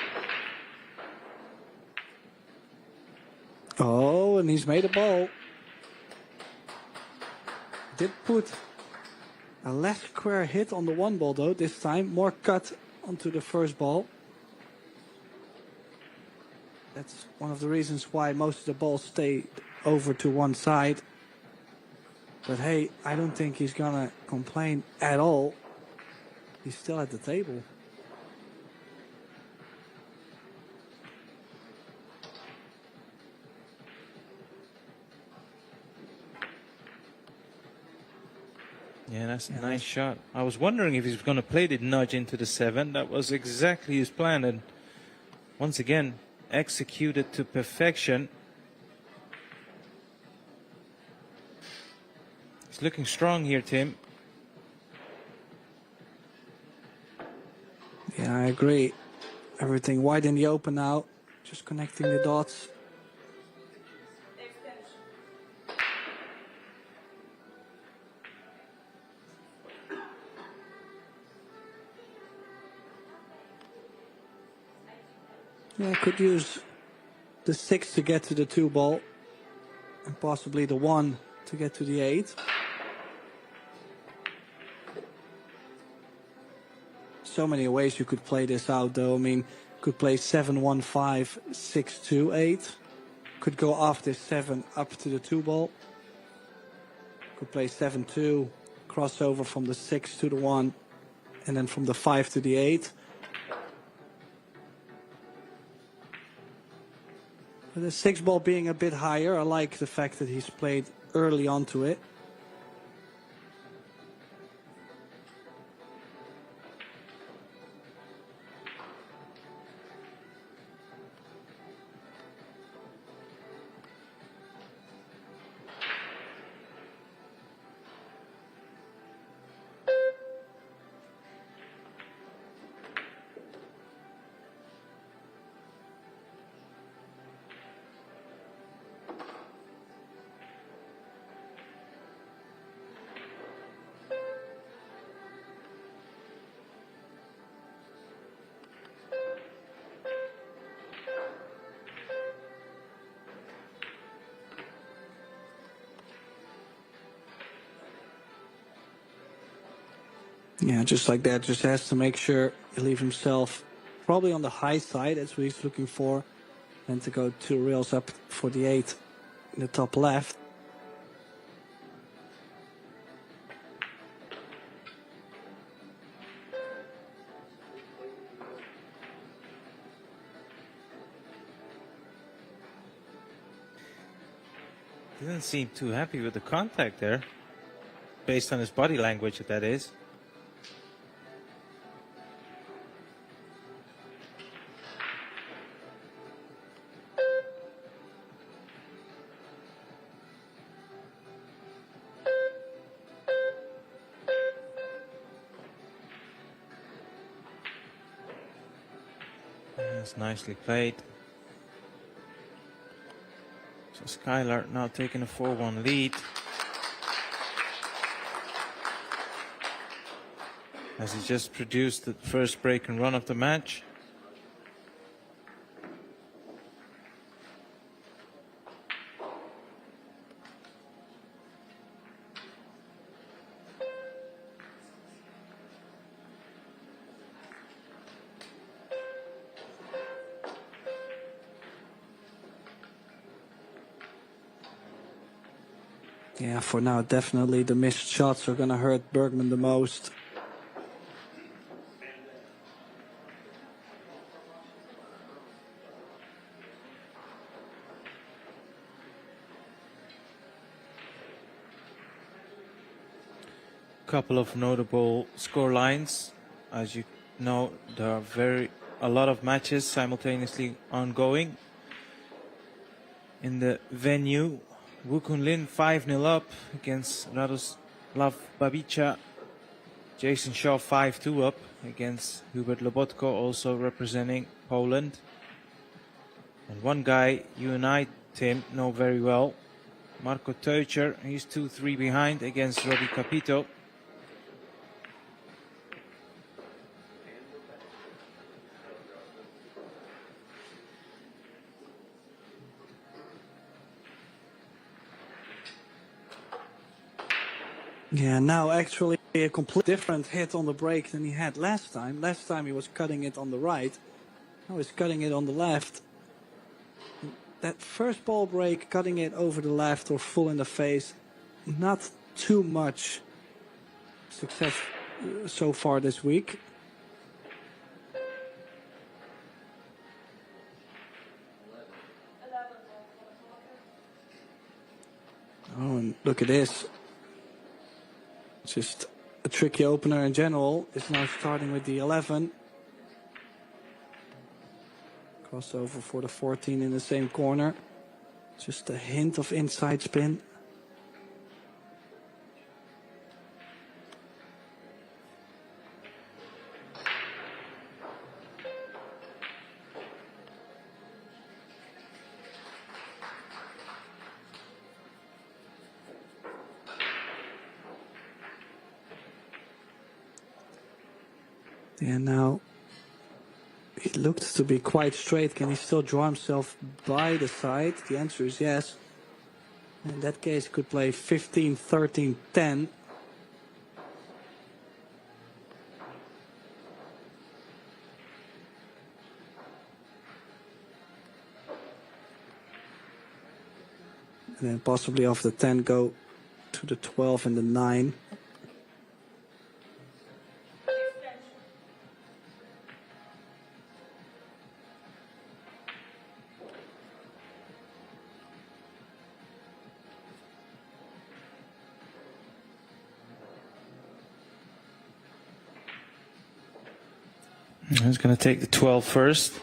Oh, and he's made a ball. Did put a left square hit on the 1-ball though, this time. More cut onto the first ball. That's one of the reasons why most of the balls stay over to one side. But hey, I don't think he's gonna complain at all. He's still at the table. Yeah, that's a nice shot. I was wondering if he was going to play the nudge into the 7. That was exactly his plan, and once again, executed to perfection. It's looking strong here, Tim. Yeah, I agree. Everything wide in the open now. Just connecting the dots. Yeah, could use the 6 to get to the 2 ball. And possibly the 1 to get to the 8. So many ways you could play this out, though. I mean, could play 7-1-5, 6-2-8. Could go off this 7 up to the 2 ball. Could play 7-2, crossover from the 6 to the 1, and then from the 5 to the 8. But the 6 ball being a bit higher, I like the fact that he's played early onto it. Yeah, just like that. Just has to make sure he leaves himself probably on the high side. That's what he's looking for. And to go 2 rails up for the 8 in the top left. Didn't seem too happy with the contact there. Based on his body language, that is. That's nicely played. So Skylar now taking a 4-1 lead. As he just produced the first break and run of the match. Yeah, for now, definitely the missed shots are going to hurt Bergman the most. Couple of notable score lines. As you know, there are a lot of matches simultaneously ongoing in the venue. Wu Kunlin 5-0 up against Radoslav Babica. Jason Shaw 5-2 up against Hubert Lobotko, also representing Poland. And one guy you and I, Tim, know very well, Marco Teucher. He's 2-3 behind against Robbie Capito. Yeah, now actually a complete different hit on the break than he had last time. Last time he was cutting it on the right. Now he's cutting it on the left. That first ball break, cutting it over the left or full in the face, not too much success so far this week. Oh, and look at this. Just a tricky opener in general. Is now starting with the 11. Crossover for the 14 in the same corner. Just a hint of inside spin. And now he looks to be quite straight. Can he still draw himself by the side? The answer is yes. In that case, he could play 15, 13, 10. And then possibly off the 10 go to the 12 and the 9. He's going to take the 12 first.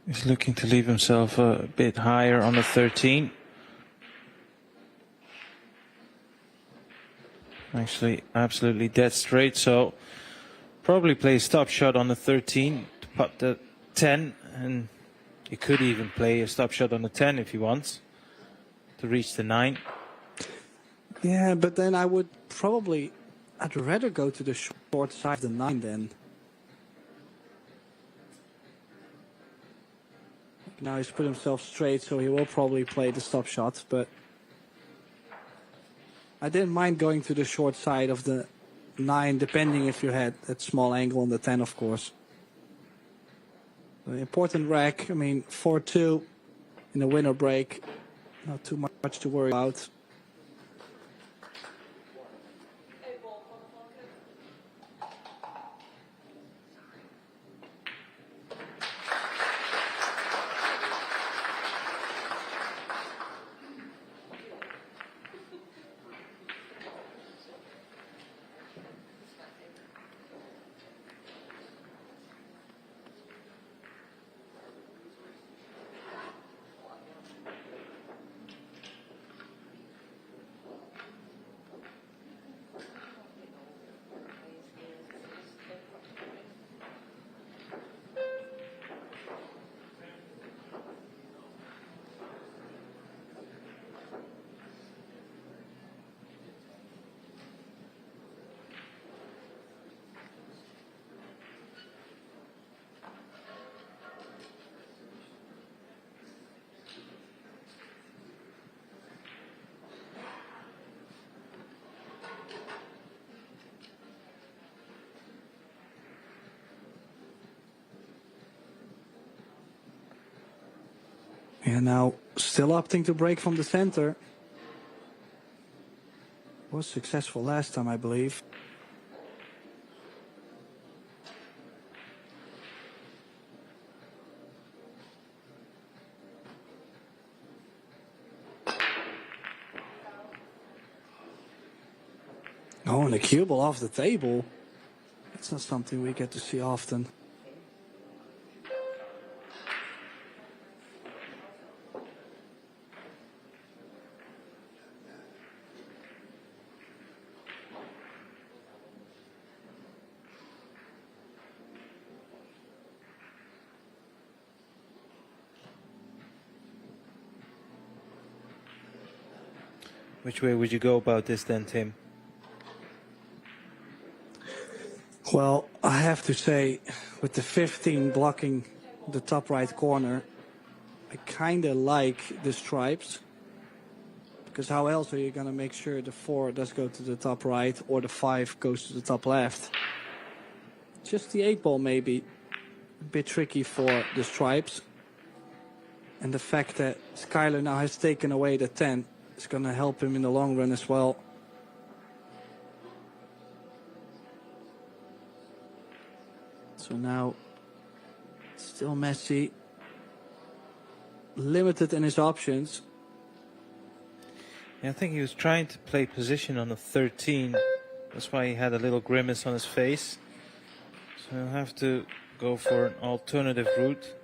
He's looking to leave himself a bit higher on the 13. Actually, absolutely dead straight, so probably play a stop shot on the 13 to put the 10, and he could even play a stop shot on the 10 if he wants to reach the 9. Yeah, but then I'd rather go to the short side of the 9 then. Now he's put himself straight, so he will probably play the stop shot, but I didn't mind going to the short side of the 9, depending if you had that small angle on the 10, of course. Important rack, I mean, 4-2 in the winner break. Not too much to worry about. And now still opting to break from the center. Was successful last time, I believe. Oh, and a cue ball off the table. That's not something we get to see often. Which way would you go about this then, Tim? Well, I have to say, with the 15 blocking the top right corner, I kind of like the stripes. Because how else are you going to make sure the 4 does go to the top right or the 5 goes to the top left? Just the 8 ball maybe a bit tricky for the stripes. And the fact that Skyler now has taken away the 10 is going to help him in the long run as well. So now, still Messi, limited in his options. Yeah, I think he was trying to play position on the 13. That's why he had a little grimace on his face. So he'll have to go for an alternative route.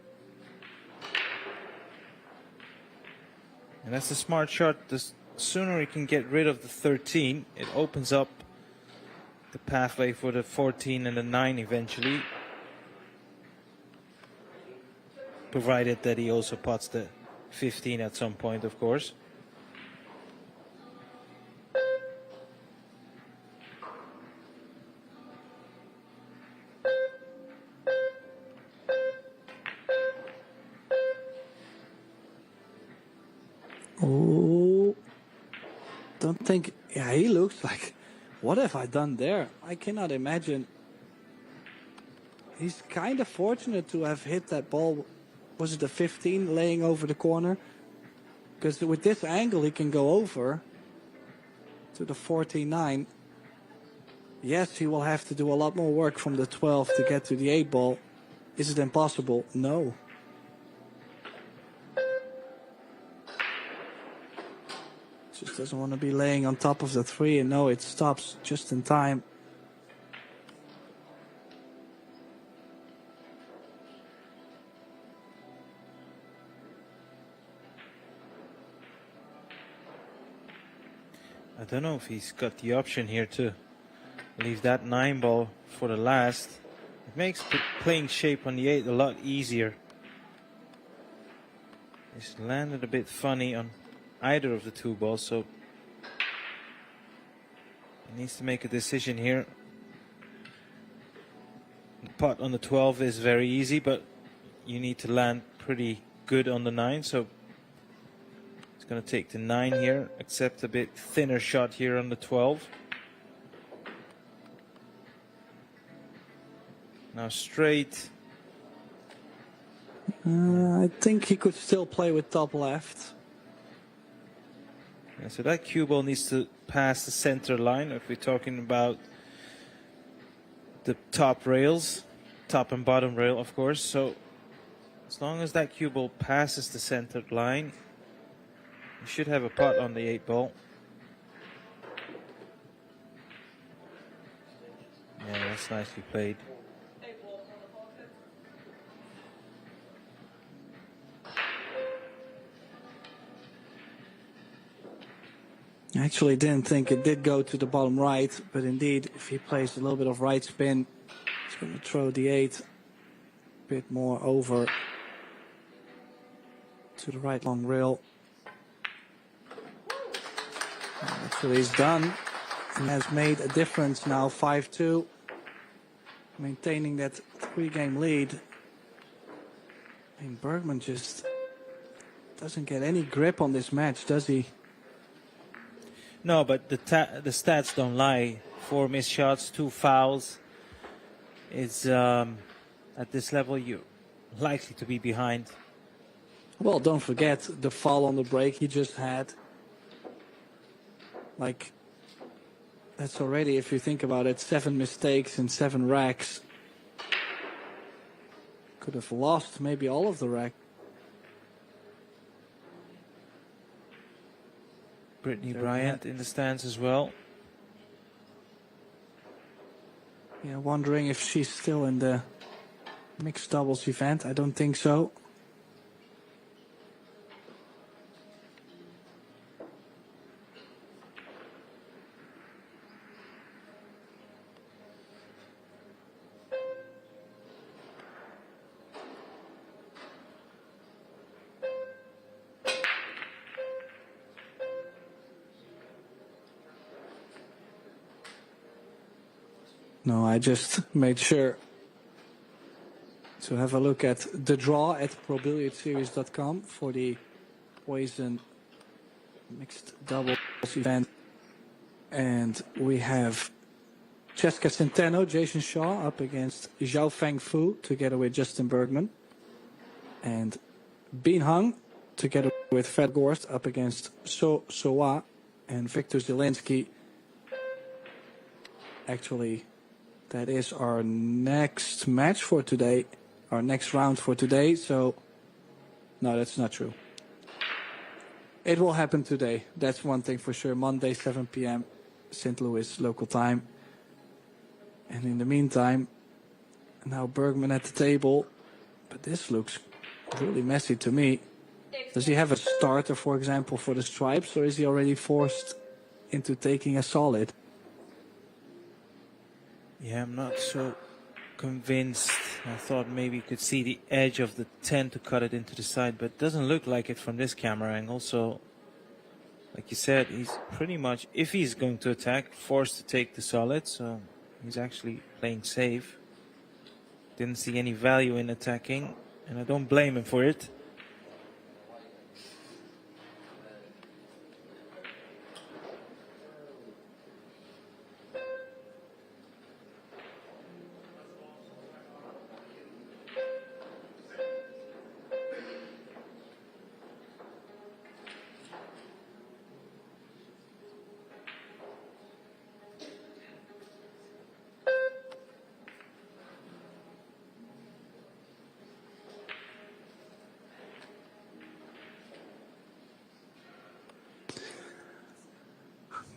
And that's a smart shot. The sooner he can get rid of the 13, it opens up the pathway for the 14 and the 9 eventually. Provided that he also pots the 15 at some point, of course. Oh, don't think. Yeah, he looks like. What have I done there? I cannot imagine. He's kind of fortunate to have hit that ball. Was it a 15 laying over the corner? Because with this angle, he can go over to the 14-9. Yes, he will have to do a lot more work from the 12 to get to the 8 ball. Is it impossible? No. Just doesn't want to be laying on top of the 3, and no, it stops just in time. I don't know if he's got the option here to leave that 9 ball for the last. It makes playing shape on the 8 a lot easier. He's landed a bit funny on either of the 2 balls, so he needs to make a decision here. The pot on the 12 is very easy, but you need to land pretty good on the 9, so it's going to take the 9 here, accept a bit thinner shot here on the 12. Now straight. I think he could still play with top left. Yeah, so that cue ball needs to pass the center line if we're talking about the top rails, top and bottom rail, of course. So as long as that cue ball passes the center line, you should have a pot on the 8 ball. Yeah, that's nicely played. I actually didn't think it did go to the bottom right, but indeed, if he plays a little bit of right spin, he's going to throw the 8 a bit more over to the right long rail. And that's what he's done, and has made a difference now, 5-2, maintaining that 3-game lead. I mean, Bergman just doesn't get any grip on this match, does he? No, but the stats don't lie. 4 missed shots, 2 fouls. It's at this level you're likely to be behind. Well, don't forget the foul on the break he just had. Like, that's already, if you think about it, 7 mistakes and 7 racks. Could have lost maybe all of the rack. Brittany Bryant in the stands as well. Yeah, wondering if she's still in the mixed doubles event. I don't think so. No, I just made sure to have a look at the draw at ProBilliardSeries.com for the Poison mixed doubles event. And we have Jessica Centeno, Jason Shaw up against Zhao Feng Fu together with Justin Bergman. And Bean Hung together with Fred Gorst up against Soa and Victor Zielinski. Actually, that is our next match for today, our next round for today. So, no, that's not true. It will happen today. That's one thing for sure. Monday, 7 p.m. St. Louis local time. And in the meantime, now Bergman at the table. But this looks really messy to me. Does he have a starter, for example, for the stripes, or is he already forced into taking a solid? Yeah, I'm not so convinced. I thought maybe you could see the edge of the 10 to cut it into the side, but it doesn't look like it from this camera angle. So, like you said, he's pretty much, if he's going to attack, forced to take the solid. So he's actually playing safe. Didn't see any value in attacking, and I don't blame him for it.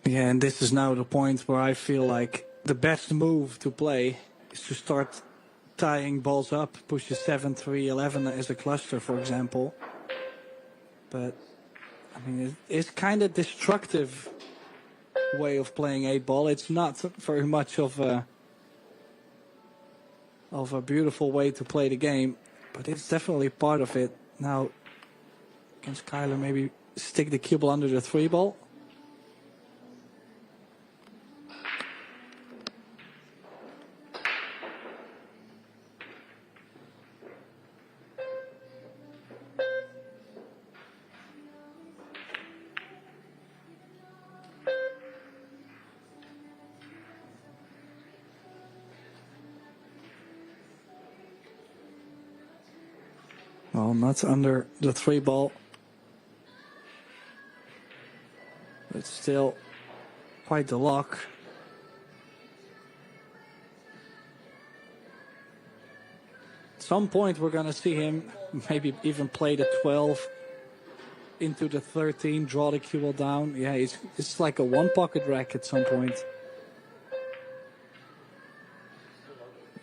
Yeah, and this is now the point where I feel like the best move to play is to start tying balls up, push a 7-3-11 as a cluster, for example. But, I mean, it's kind of destructive way of playing 8-ball. It's not very much of a beautiful way to play the game, but it's definitely part of it. Now, can Skyler maybe stick the cue ball under the 3-ball? Well, not under the 3-ball. But still quite the lock. At some point we're going to see him maybe even play the 12 into the 13, draw the cue ball down. Yeah, it's like a one-pocket rack at some point.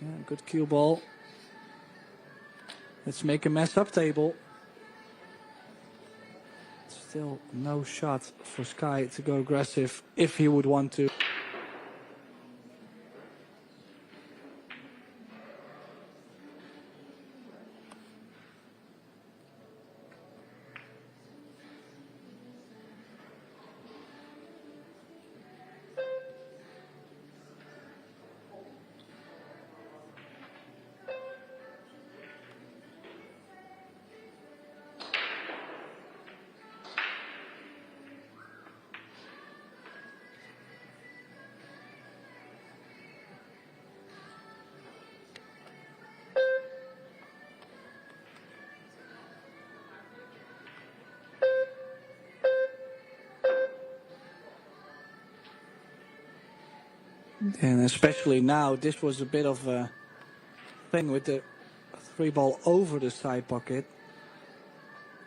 Yeah, good cue ball. Let's make a mess up table. Still no shot for Sky to go aggressive if he would want to. And especially now, this was a bit of a thing with the 3-ball over the side pocket.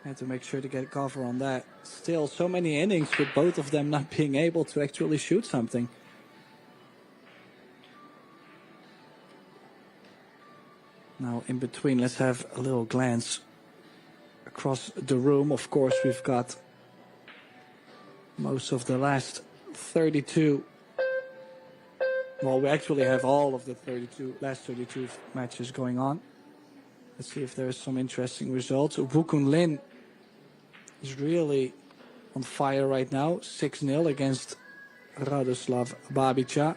Had to make sure to get cover on that. Still, so many innings with both of them not being able to actually shoot something. Now, in between, let's have a little glance across the room. Of course, we've got most of the last 32. Well, we actually have all of the last 32 matches going on. Let's see if there's some interesting results. Wukun Lin is really on fire right now. 6-0 against Radoslav Babica.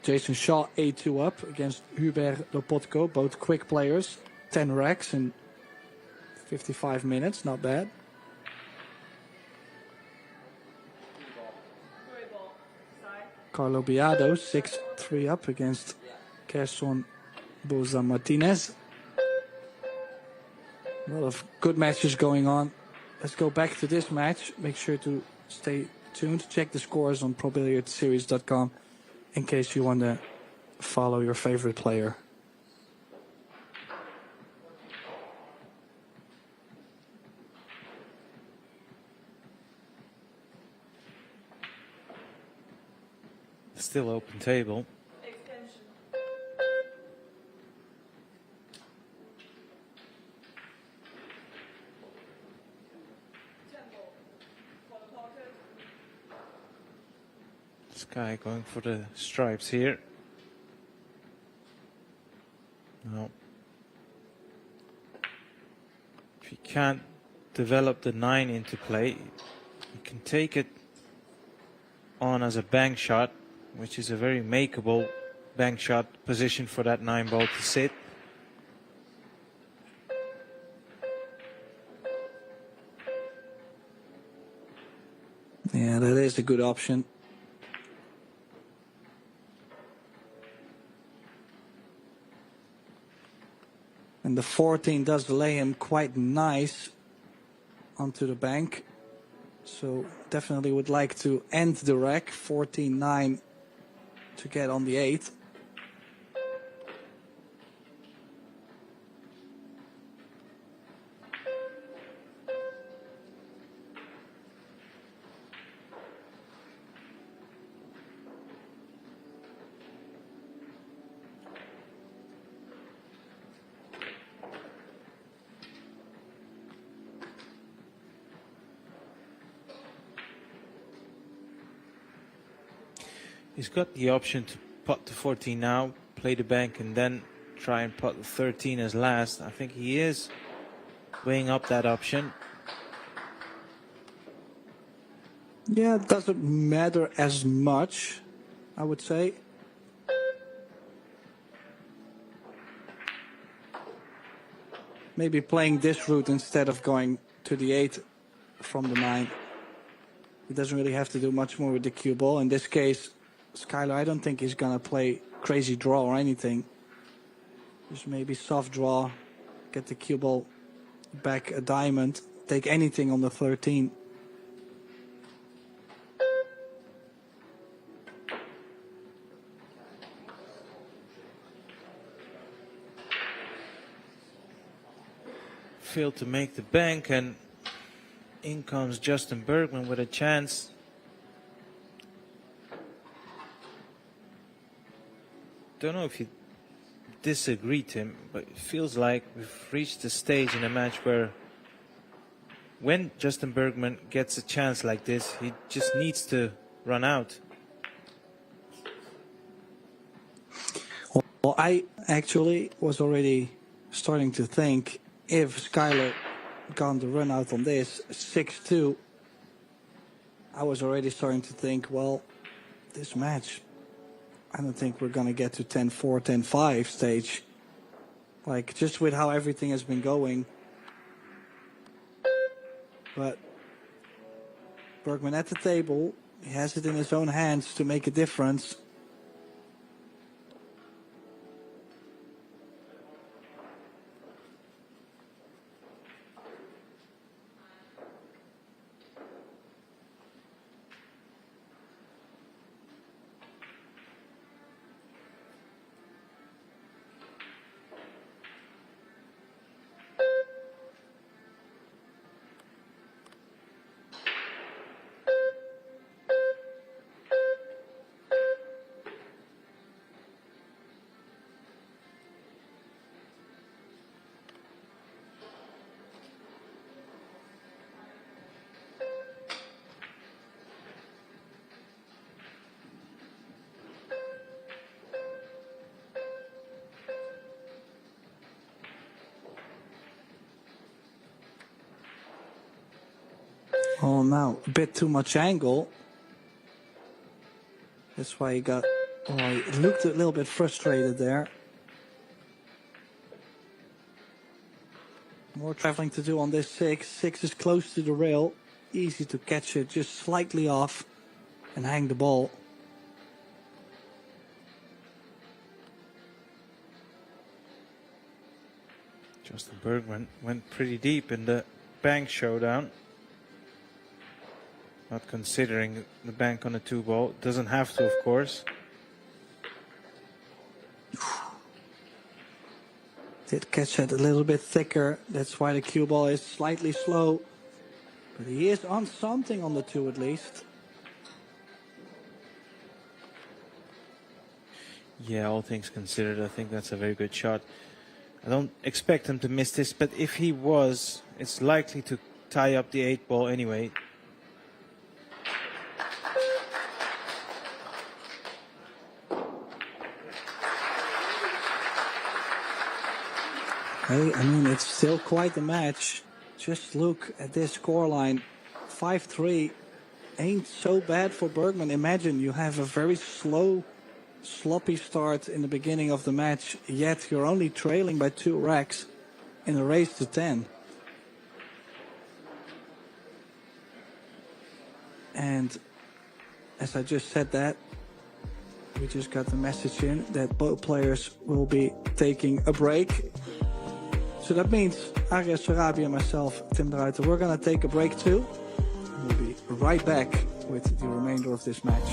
Jason Shaw 8-2 up against Hubert Lopotko. Both quick players. 10 racks in 55 minutes. Not bad. Carlo Biado 6-3 up against Gerson Boza Martinez. A lot of good matches going on let's go back to this match. Make sure to stay tuned. Check the scores on ProBilliardSeries.com in case you want to follow your favorite player. Still open table. This guy going for the stripes here. No. If you can't develop the 9 into play, you can take it on as a bank shot, which is a very makeable bank shot position for that 9 ball to sit. Yeah, that is a good option. And the 14 does lay him quite nice onto the bank. So definitely would like to end the rack. 14-9 to get on the 8. He's got the option to pot the 14 now, play the bank, and then try and pot the 13 as last. I think he is weighing up that option. Yeah, it doesn't matter as much, I would say. Maybe playing this route instead of going to the 8 from the 9. He doesn't really have to do much more with the cue ball. In this case, Skylar, I don't think he's gonna play crazy draw or anything. Just maybe soft draw, get the cue ball back a diamond, take anything on the 13. Failed to make the bank, and in comes Justin Bergman with a chance. Don't know if you disagree, Tim, but it feels like we've reached a stage in a match where when Justin Bergman gets a chance like this, he just needs to run out. Well, I actually was already starting to think if Skylar gone the run out on this 6-2, I was already starting to think, well, this match, I don't think we're going to get to 10-4, 10-5 stage. Like, just with how everything has been going. But Bergman at the table, he has it in his own hands to make a difference. Oh, now a bit too much angle. That's why he got. Oh, he looked a little bit frustrated there. More traveling to do on this 6. 6 is close to the rail. Easy to catch it, just slightly off and hang the ball. Justin Bergman went pretty deep in the bank showdown. Not considering the bank on a 2-ball. Doesn't have to, of course. Did catch it a little bit thicker. That's why the cue ball is slightly slow. But he is on something on the 2 at least. Yeah, all things considered, I think that's a very good shot. I don't expect him to miss this, but if he was, it's likely to tie up the 8-ball anyway. Hey, I mean, it's still quite a match. Just look at this scoreline. 5-3 ain't so bad for Bergman. Imagine you have a very slow, sloppy start in the beginning of the match, yet you're only trailing by 2 racks in a race to 10. And as I just said that, we just got the message in that both players will be taking a break. So that means Arias Sarabi and myself, Tim de Ruiter, we're going to take a break too. We'll be right back with the remainder of this match.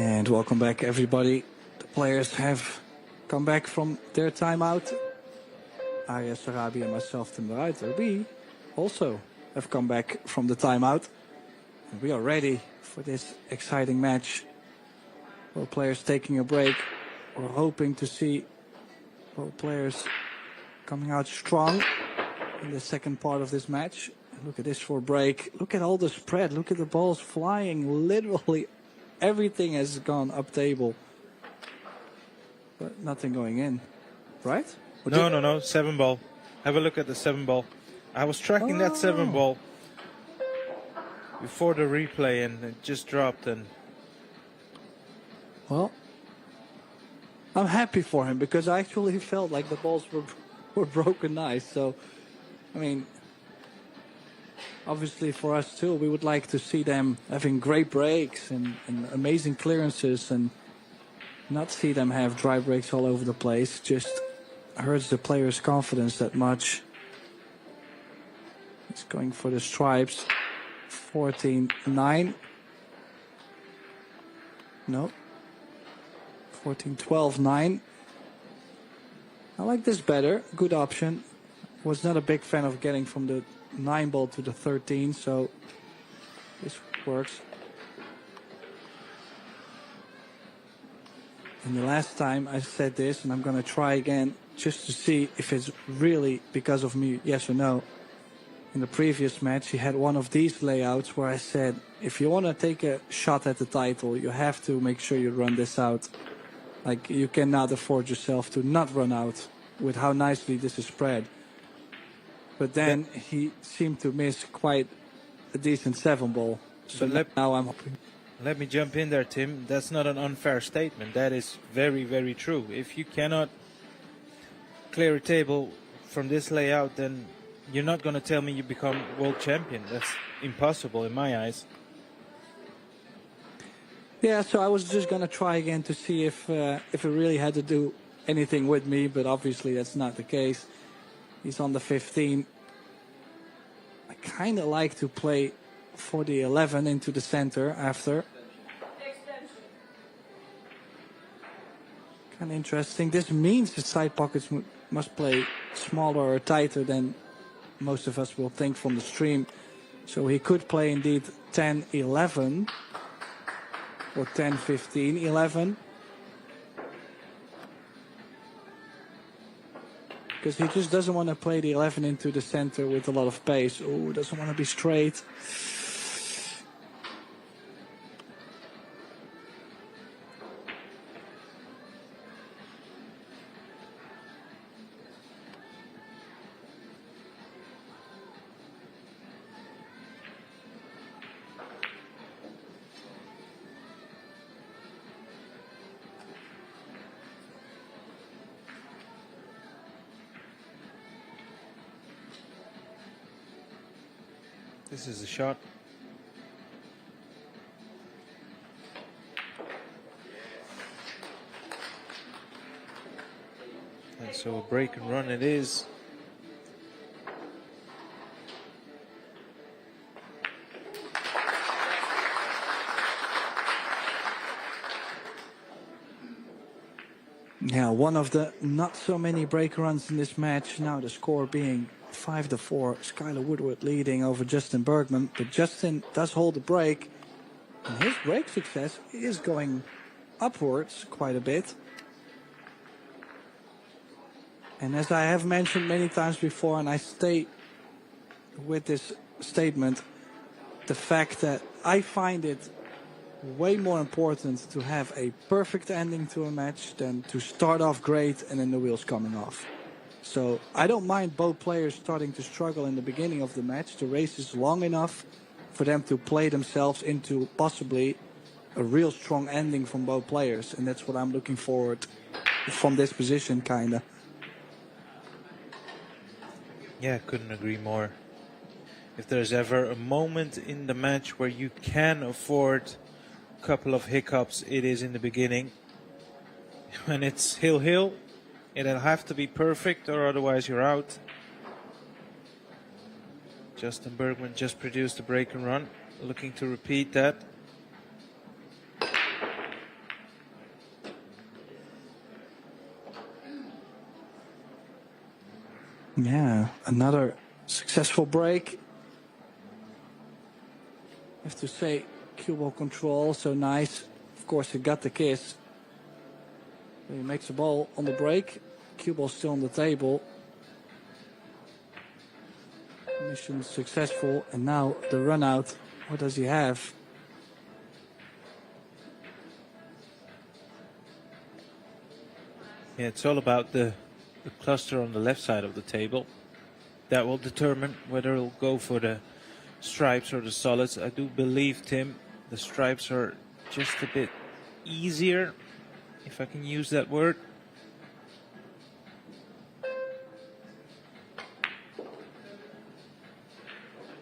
And welcome back, everybody. The players have come back from their timeout. Arya Sarabi and myself, Tim de Ruiter, we also have come back from the timeout. And we are ready for this exciting match. Both players taking a break. We're hoping to see both players coming out strong in the second part of this match. Look at this for a break. Look at all the spread. Look at the balls flying. Literally everything has gone up table. But nothing going in. Right? No. 7 ball. Have a look at the 7 ball. I was tracking that 7 ball before the replay and it just dropped. And well, I'm happy for him because I actually felt like the balls were broken nice. So, I mean, obviously for us too, we would like to see them having great breaks and amazing clearances and not see them have dry breaks all over the place. Just hurts the player's confidence that much. He's going for the stripes. 14-9. No. 14-12-9. I like this better. Good option. Was not a big fan of getting from the 9 ball to the 13, so this works. And the last time I said this, and I'm going to try again just to see if it's really because of me, yes or no. In the previous match, he had one of these layouts where I said, if you want to take a shot at the title, you have to make sure you run this out. Like, you cannot afford yourself to not run out with how nicely this is spread. But then he seemed to miss quite a decent 7 ball. So now I'm hoping. let me jump in there, Tim. That's not an unfair statement. That is very, very true. If you cannot clear a table from this layout, then you're not going to tell me you become world champion. That's impossible in my eyes. Yeah, so I was just going to try again to see if it really had to do anything with me, but obviously that's not the case. He's on the 15. I kind of like to play for the 11 into the center after. Kind of interesting. This means the side pockets must play smaller or tighter than most of us will think from the stream. So he could play indeed 10-11 or 10-15-11. Because he just doesn't want to play the 11 into the center with a lot of pace. Oh, doesn't want to be straight. This is a shot. And so a break and run it is. Yeah, one of the not so many break runs in this match. Now the score being 5-4. Skylar Woodward leading over Justin Bergman. But Justin does hold the break. And his break success is going upwards quite a bit. And as I have mentioned many times before, and I stay with this statement, the fact that I find it way more important to have a perfect ending to a match than to start off great and then the wheels coming off. So I don't mind both players starting to struggle in the beginning of the match. The race is long enough for them to play themselves into possibly a real strong ending from both players. And that's what I'm looking forward from this position, kind of. Yeah, couldn't agree more. If there's ever a moment in the match where you can afford a couple of hiccups, it is in the beginning. When it's hill-hill, it'll have to be perfect or otherwise you're out. Justin Bergman just produced a break and run, looking to repeat that. Yeah, another successful break. I have to say, cue ball control also nice. Of course, he got the kiss. He makes a ball on the break. Cue ball still on the table. Mission successful, and now the run out. What does he have? Yeah, it's all about the cluster on the left side of the table. That will determine whether he'll go for the stripes or the solids. I do believe, Tim, the stripes are just a bit easier, if I can use that word.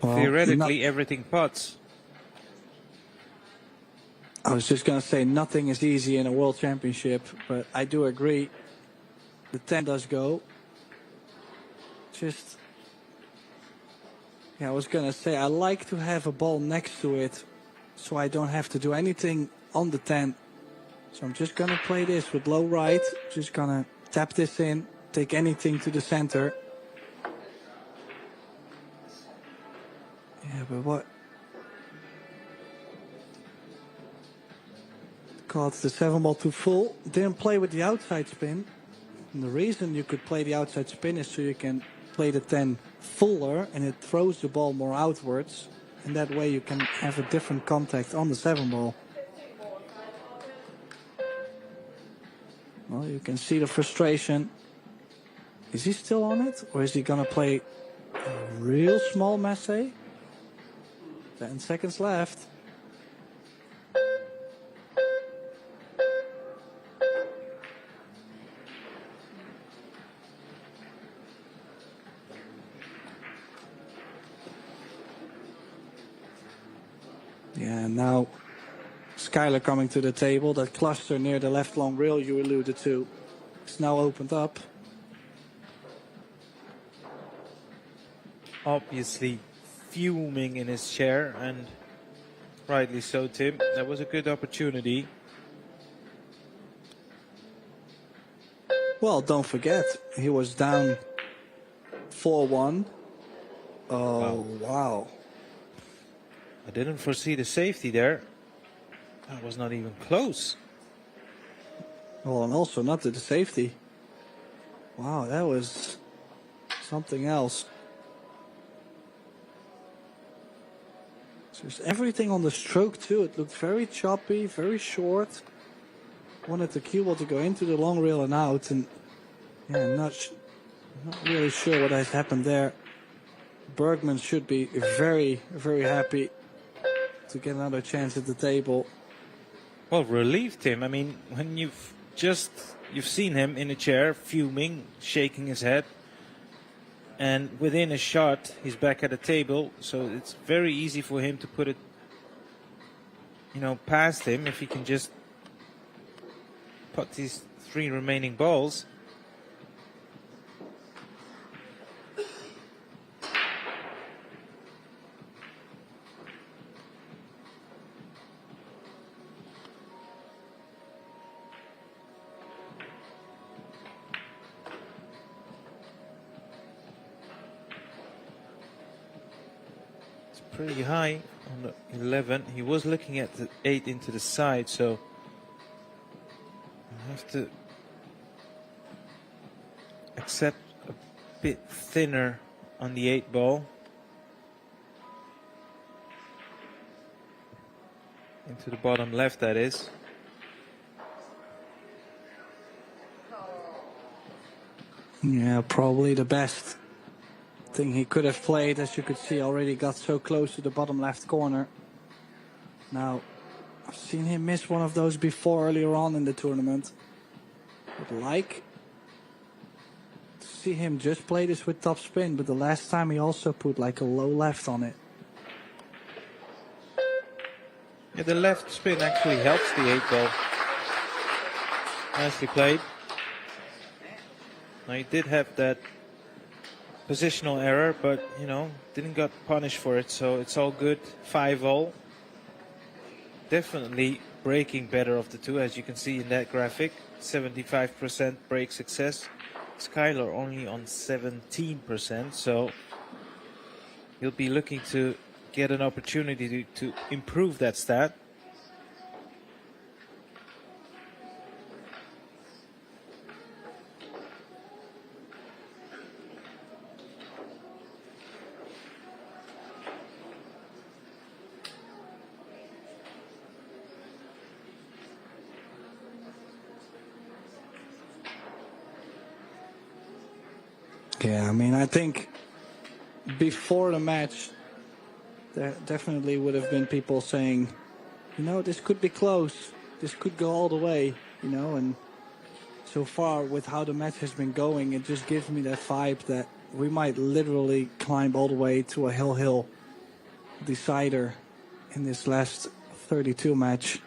Well, theoretically, everything pots. I was just going to say nothing is easy in a World Championship, but I do agree. The 10 does go. Just, yeah, I was going to say I like to have a ball next to it so I don't have to do anything on the 10. So I'm just going to play this with low right. Just going to tap this in, take anything to the center. Yeah, but what? Caught the 7 ball too full. Didn't play with the outside spin. And the reason you could play the outside spin is so you can play the 10 fuller and it throws the ball more outwards. And that way you can have a different contact on the 7 ball. Well, you can see the frustration. Is he still on it? Or is he going to play a real small masse? 10 seconds left. Yeah, now Skylar coming to the table. That cluster near the left long rail you alluded to is now opened up. Obviously fuming in his chair, and rightly so, Tim. That was a good opportunity. Well, don't forget, he was down 4-1. Oh, wow. I didn't foresee the safety there. That was not even close. Well, and also not to the safety. Wow, that was something else. So there's everything on the stroke too. It looked very choppy, very short. Wanted the cue ball to go into the long rail and out, and yeah, I'm not really sure what has happened there. Bergman should be very, very happy to get another chance at the table. Well, relieved him. I mean, when you've seen him in a chair, fuming, shaking his head, and within a shot, he's back at the table. So it's very easy for him to put it, past him if he can just put these 3 remaining balls. Pretty high on the 11. He was looking at the 8 into the side, so I have to accept a bit thinner on the 8 ball. Into the bottom left, that is. Yeah, probably the best thing he could have played. As you could see, already got so close to the bottom left corner. Now, I've seen him miss one of those before earlier on in the tournament. Would like to see him just play this with top spin, but the last time he also put like a low left on it. Yeah, the left spin actually helps the 8 ball. Nicely played. Now, he did have that positional error, but didn't get punished for it, so it's all good. 5-all. Definitely breaking better of the two, as you can see in that graphic. 75% break success, Skylar only on 17%, so he'll be looking to get an opportunity to improve that stat. Yeah, I mean, I think before the match, there definitely would have been people saying, you know, this could be close. This could go all the way, you know, and so far with how the match has been going, it just gives me that vibe that we might literally climb all the way to a hill decider in this last 32 match.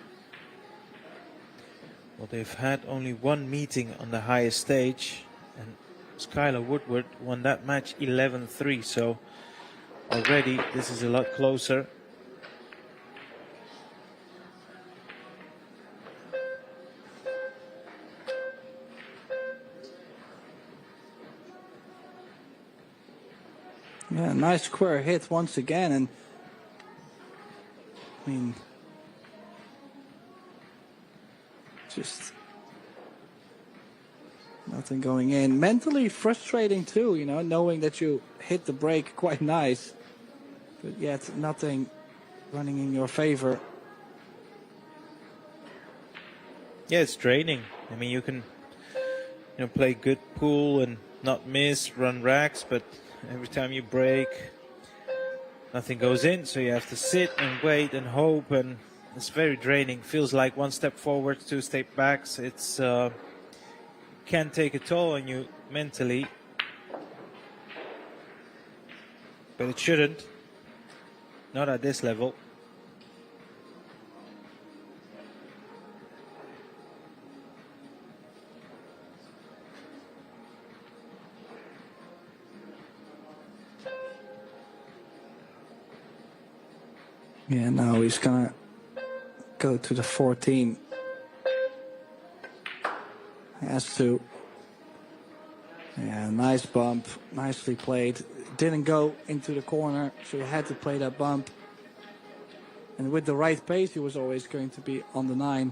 Well, they've had only one meeting on the highest stage, and Skylar Woodward won that match 11-3, so already this is a lot closer. Yeah, nice square hit once again, and I mean, just nothing going in. Mentally frustrating too, you know, knowing that you hit the break quite nice, but yet nothing running in your favor. Yeah, it's draining. I mean, you can, play good pool and not miss, run racks, but every time you break, nothing goes in, so you have to sit and wait and hope, and it's very draining. Feels like one step forward, two step backs. It's can take a toll on you mentally, but it shouldn't. Not at this level. Yeah, now he's gonna go to the 14. Has to. Yeah, nice bump. Nicely played. Didn't go into the corner, so he had to play that bump. And with the right pace, he was always going to be on the 9.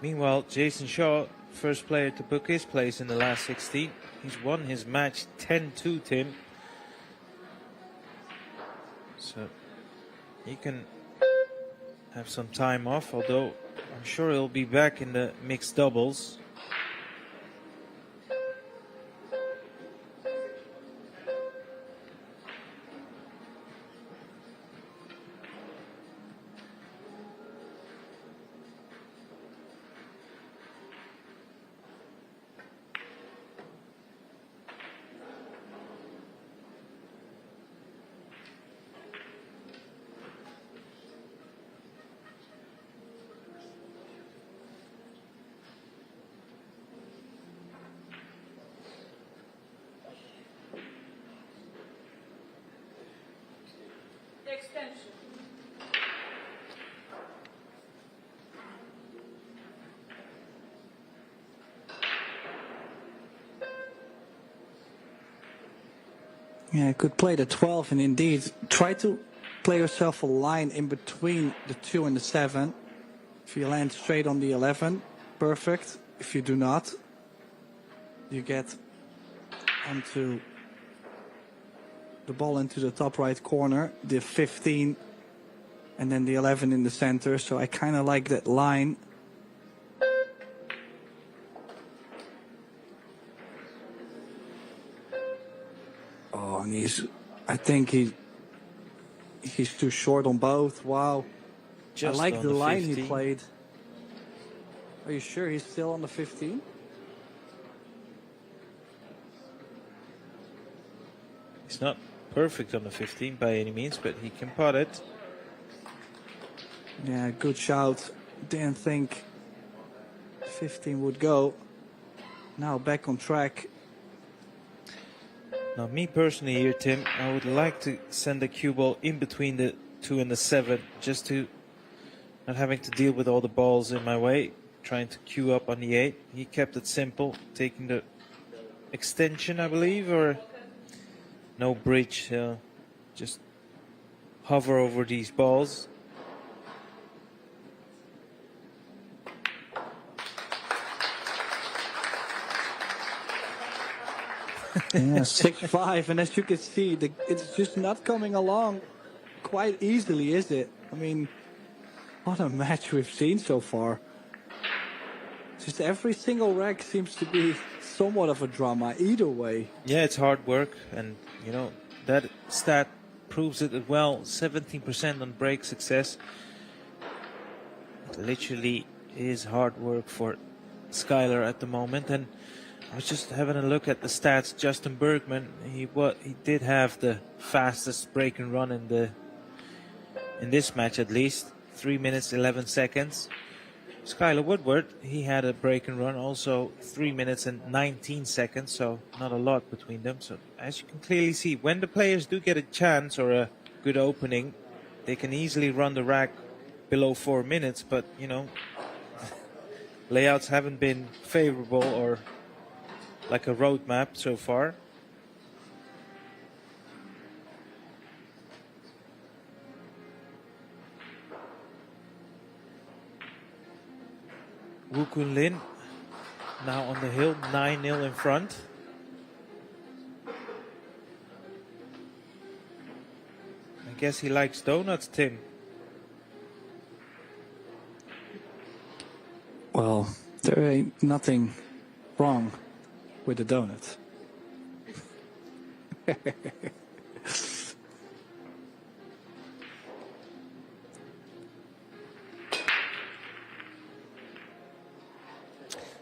Meanwhile, Jason Shaw, first player to book his place in the last 16. He's won his match 10-2, Tim. So he can have some time off, although I'm sure he'll be back in the mixed doubles. Yeah, could play the 12 and indeed try to play yourself a line in between the 2 and the 7. If you land straight on the 11, perfect. If you do not, you get onto the ball into the top right corner, the 15, and then the 11 in the center. So I kind of like that line. Oh, and I think he's too short on both. Wow. Just I like the line 15. he played. Are you sure he's still on the 15? He's not perfect on the 15 by any means, but he can pot it. Yeah, good shout. Didn't think 15 would go. Now back on track. Now, me personally here, Tim, I would like to send a cue ball in between the 2 and the 7, just to not having to deal with all the balls in my way, trying to queue up on the 8. He kept it simple, taking the extension, I believe, or no bridge. Just hover over these balls. Yeah, 6-5, and as you can see, it's just not coming along quite easily, is it? I mean, what a match we've seen so far. Just every single rack seems to be somewhat of a drama either way. Yeah, it's hard work, and you know that stat proves it as well. 17% on break success. It literally is hard work for Skylar at the moment. And I was just having a look at the stats. Justin Bergman, he did have the fastest break and run in this match, at least 3 minutes 11 seconds. Skylar Woodward, he had a break and run also 3 minutes and 19 seconds, so not a lot between them. So as you can clearly see, when the players do get a chance or a good opening, they can easily run the rack below 4 minutes, but you know, layouts haven't been favorable or like a roadmap so far. Wu Kun Lin now on the hill, 9-0 in front. I guess he likes donuts, Tim. Well, there ain't nothing wrong with the donut.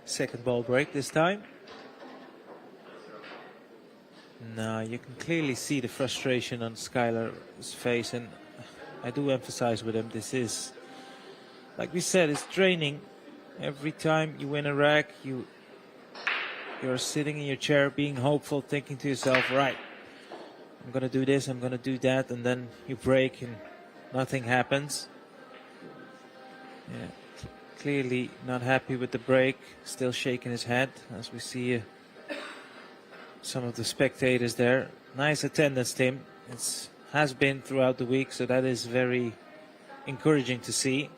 Second ball break this time. Now you can clearly see the frustration on Skylar's face, and I do emphasize with him, this is, like we said, it's draining. Every time you win a rack, you're sitting in your chair being hopeful, thinking to yourself, right, I'm gonna do this, I'm gonna do that, and then you break and nothing happens. Yeah. Clearly not happy with the break, still shaking his head as we see some of the spectators there. Nice attendance, Tim. It has been throughout the week, so that is very encouraging to see.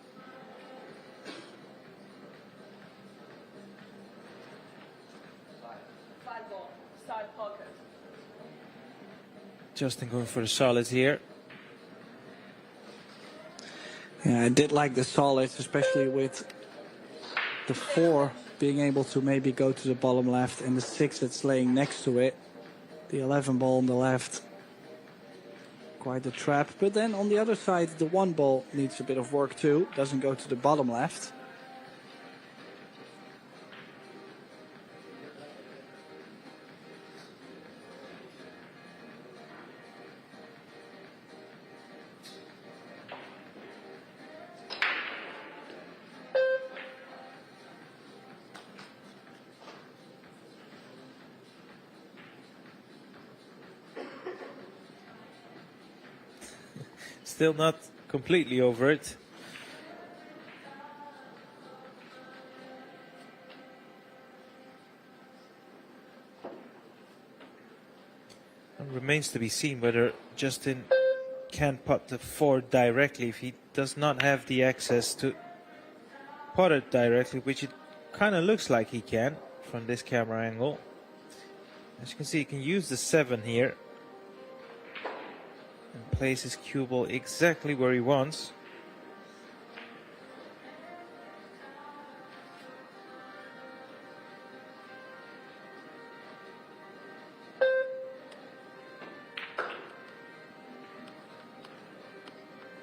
Justin going for the solids here. Yeah, I did like the solids, especially with the 4 being able to maybe go to the bottom left and the 6 that's laying next to it. The 11 ball on the left, quite a trap. But then on the other side, the 1 ball needs a bit of work too. Doesn't go to the bottom left. Still not completely over it. It remains to be seen whether Justin can putt the 4 directly if he does not have the access to putt it directly, which it kind of looks like he can from this camera angle. As you can see, he can use the 7 here and place his cue ball exactly where he wants.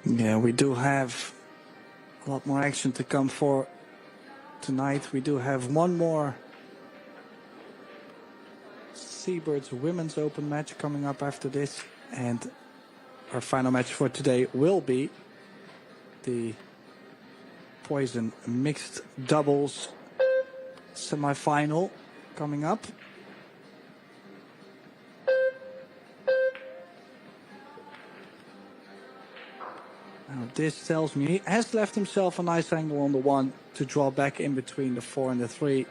Yeah, we do have a lot more action to come for tonight. We do have one more Seyberts Women's Open match coming up after this, and our final match for today will be the Poison mixed doubles semi-final coming up. Now this tells me he has left himself a nice angle on the 1 to draw back in between the 4 and the 3.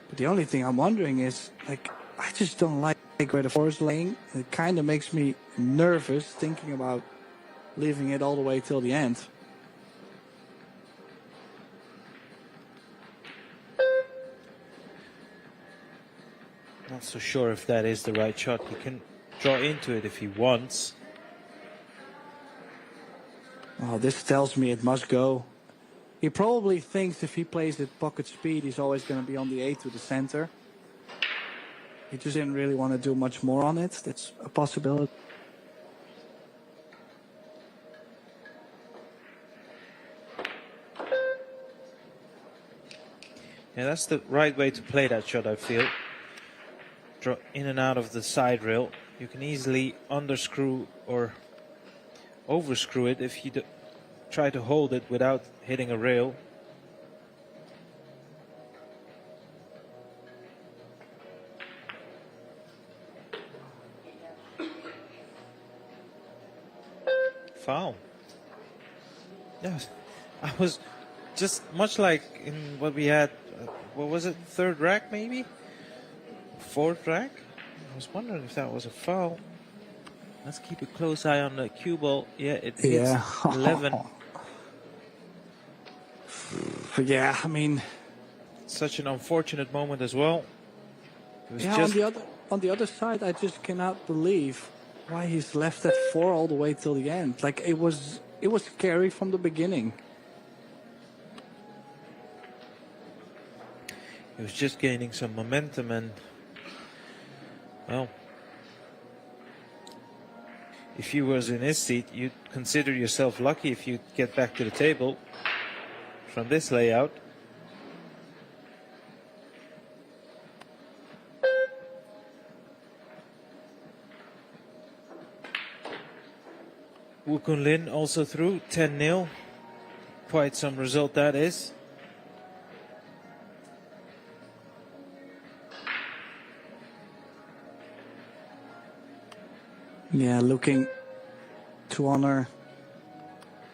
But the only thing I'm wondering is, like, I just don't like where the 4 is laying. It kind of makes me nervous thinking about leaving it all the way till the end. Not so sure if that is the right shot. He can draw into it if he wants. Oh, this tells me it must go. He probably thinks if he plays at pocket speed, he's always going to be on the 8 to the center. He just didn't really want to do much more on it. That's a possibility. Yeah, that's the right way to play that shot, I feel. Draw in and out of the side rail. You can easily underscrew or overscrew it if you try to hold it without hitting a rail. Foul. Yes, I was just much like in what we had, what was it, 3rd rack maybe? 4th rack? I was wondering if that was a foul. Let's keep a close eye on the cue ball. Yeah, it hits 11. Yeah, I mean, Such an unfortunate moment as well. It was yeah, just on the other side, I just cannot believe why he's left that 4 all the way till the end. Like it was scary from the beginning. he was just gaining some momentum, and well, if you was in his seat, you'd consider yourself lucky if you get back to the table from this layout. Wu Kunlin also through 10-0. Quite some result that is. Yeah, looking to honor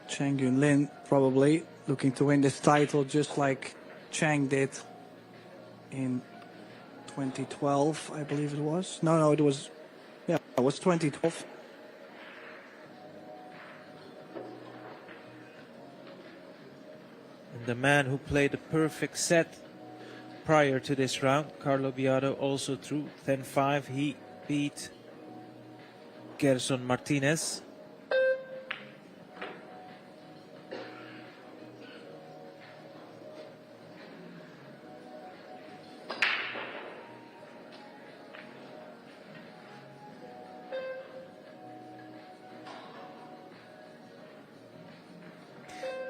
Chang Yun-lin, probably looking to win this title just like Chang did in 2012, I believe it was. No, it was 2012. And the man who played a perfect set prior to this round, Carlo Biado, also through 10-5. He beat Gerson Martinez.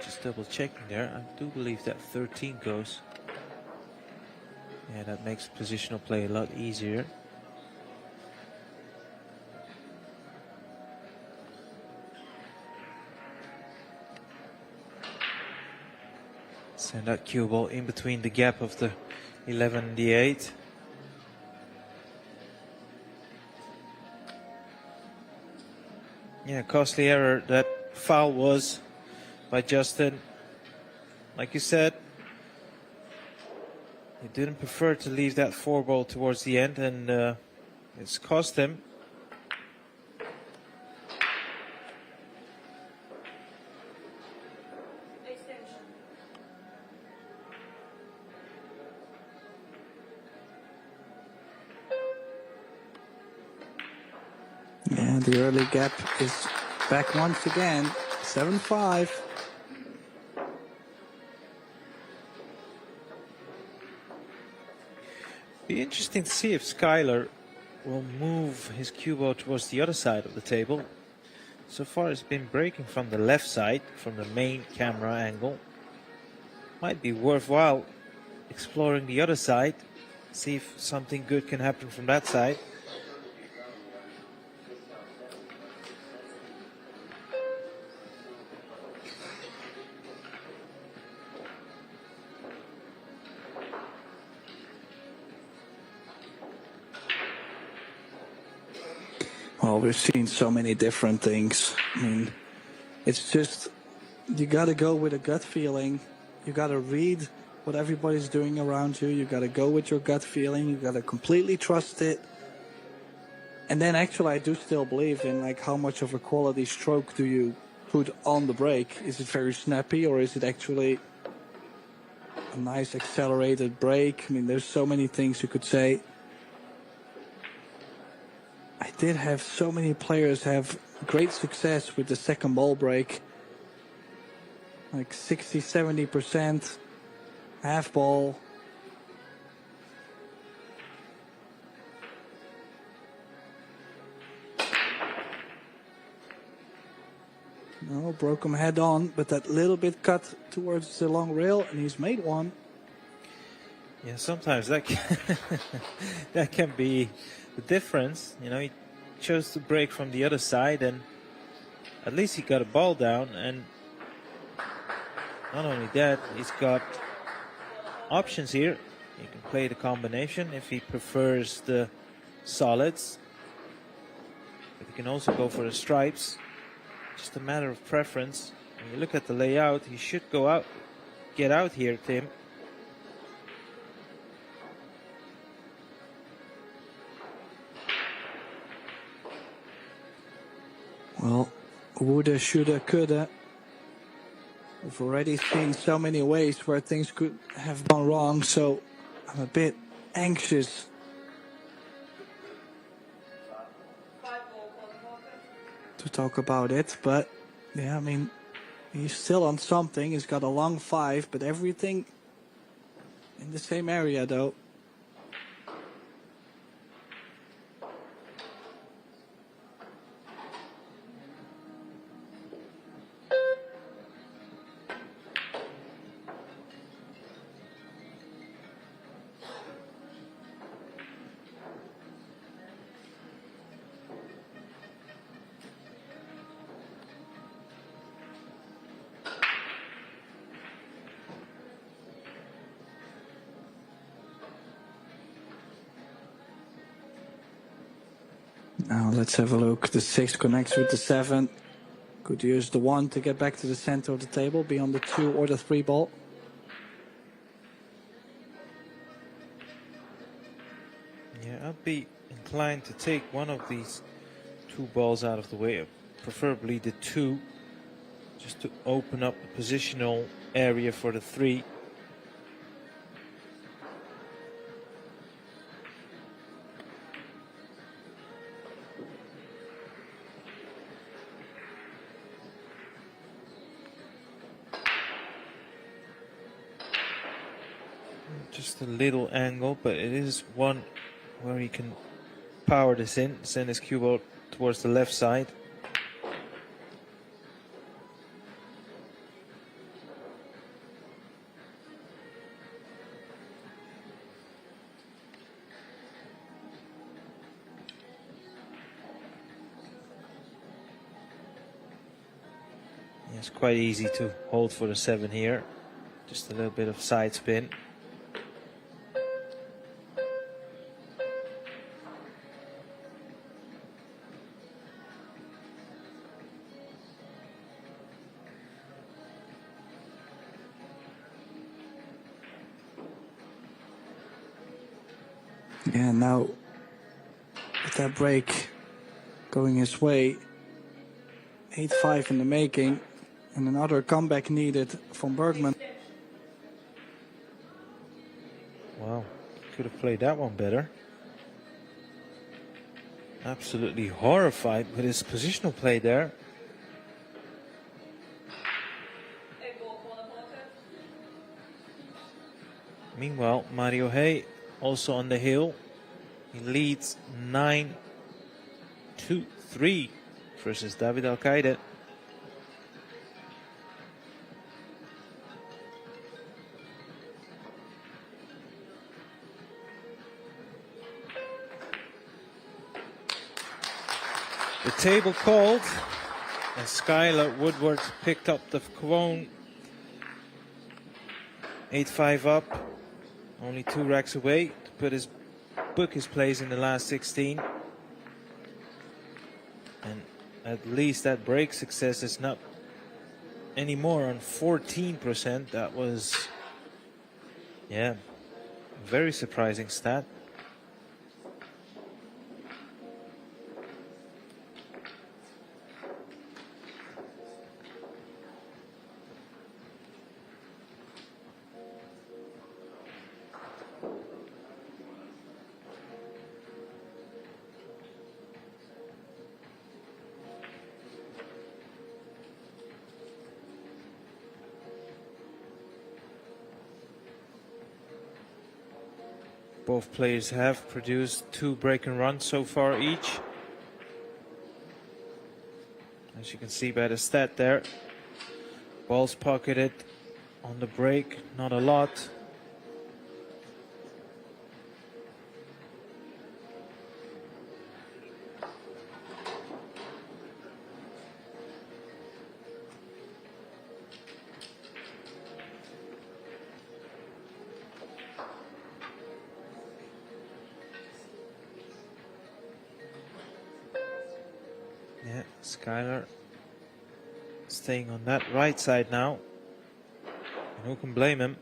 Just double checking there. I do believe that 13 goes. Yeah, that makes positional play a lot easier. Send that cue ball in between the gap of the 11 and the 8. Yeah, costly error. That foul was by Justin. Like you said, he didn't prefer to leave that 4 ball towards the end, and it's cost him. Yeah, the early gap is back once again, 7-5. Be interesting to see if Skylar will move his cue ball towards the other side of the table. So far it's been breaking from the left side, from the main camera angle. Might be worthwhile exploring the other side, see if something good can happen from that side. Well, we've seen so many different things. I mean, it's just, you got to go with a gut feeling. You got to read what everybody's doing around you. You got to go with your gut feeling. You got to completely trust it. And then actually I do still believe in like how much of a quality stroke do you put on the break. Is it very snappy or is it actually a nice accelerated break? I mean, there's so many things you could say. I did have so many players have great success with the second ball break. Like 60, 70%, half ball. No, broke him head on, but that little bit cut towards the long rail, and he's made one. Yeah, sometimes that that can be the difference. You know, he chose to break from the other side, and at least he got a ball down. And not only that, he's got options here. He can play the combination if he prefers the solids, but he can also go for the stripes. Just a matter of preference. When you look at the layout, he should go out, get out here, Tim. Well, woulda, shoulda, coulda. We've already seen so many ways where things could have gone wrong, so I'm a bit anxious. To talk about it, but yeah, I mean, he's still on something. He's got a long 5, but everything in the same area though. Now let's have a look. The 6 connects with the 7. Could use the 1 to get back to the center of the table, be on the 2 or the 3 ball. Yeah, I'd be inclined to take one of these 2 balls out of the way, preferably the 2, just to open up the positional area for the 3. Just a little angle, but it is one where he can power this in, send his cue ball towards the left side. It's quite easy to hold for the 7 here. Just a little bit of side spin. Yeah, now with that break going his way, 8-5 in the making, and another comeback needed from Bergman. Wow, could have played that one better. Absolutely horrified with his positional play there. Meanwhile, Mario Hay also on the hill. He leads 9-2-3 versus David Alcaide. The table called as Skylar Woodward picked up the Kwon. 8-5 up, only 2 racks away to book his place in the last 16. And at least that break success is not anymore on 14%. That was Yeah, very surprising stat. Both players have produced 2 break and runs so far each. As you can see by the stat there, balls pocketed on the break, not a lot. Yeah, Skylar staying on that right side now. And who can blame him?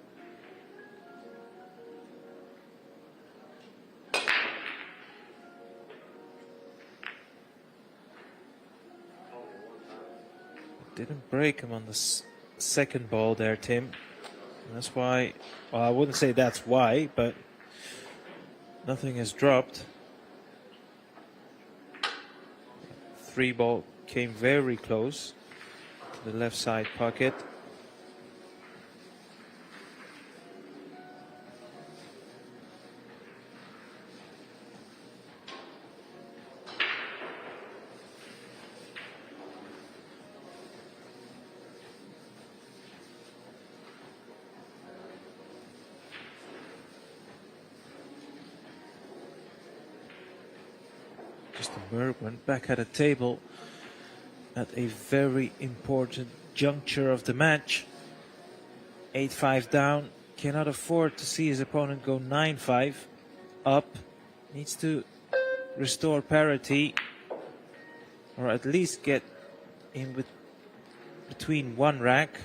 Didn't break him on the second ball there, Tim. That's why, well, I wouldn't say that's why, but nothing has dropped. 3 ball came very close to the left side pocket. Bergman back at the table at a very important juncture of the match. 8-5 down, cannot afford to see his opponent go 9-5 up. Needs to restore parity, or at least get in with between 1 rack.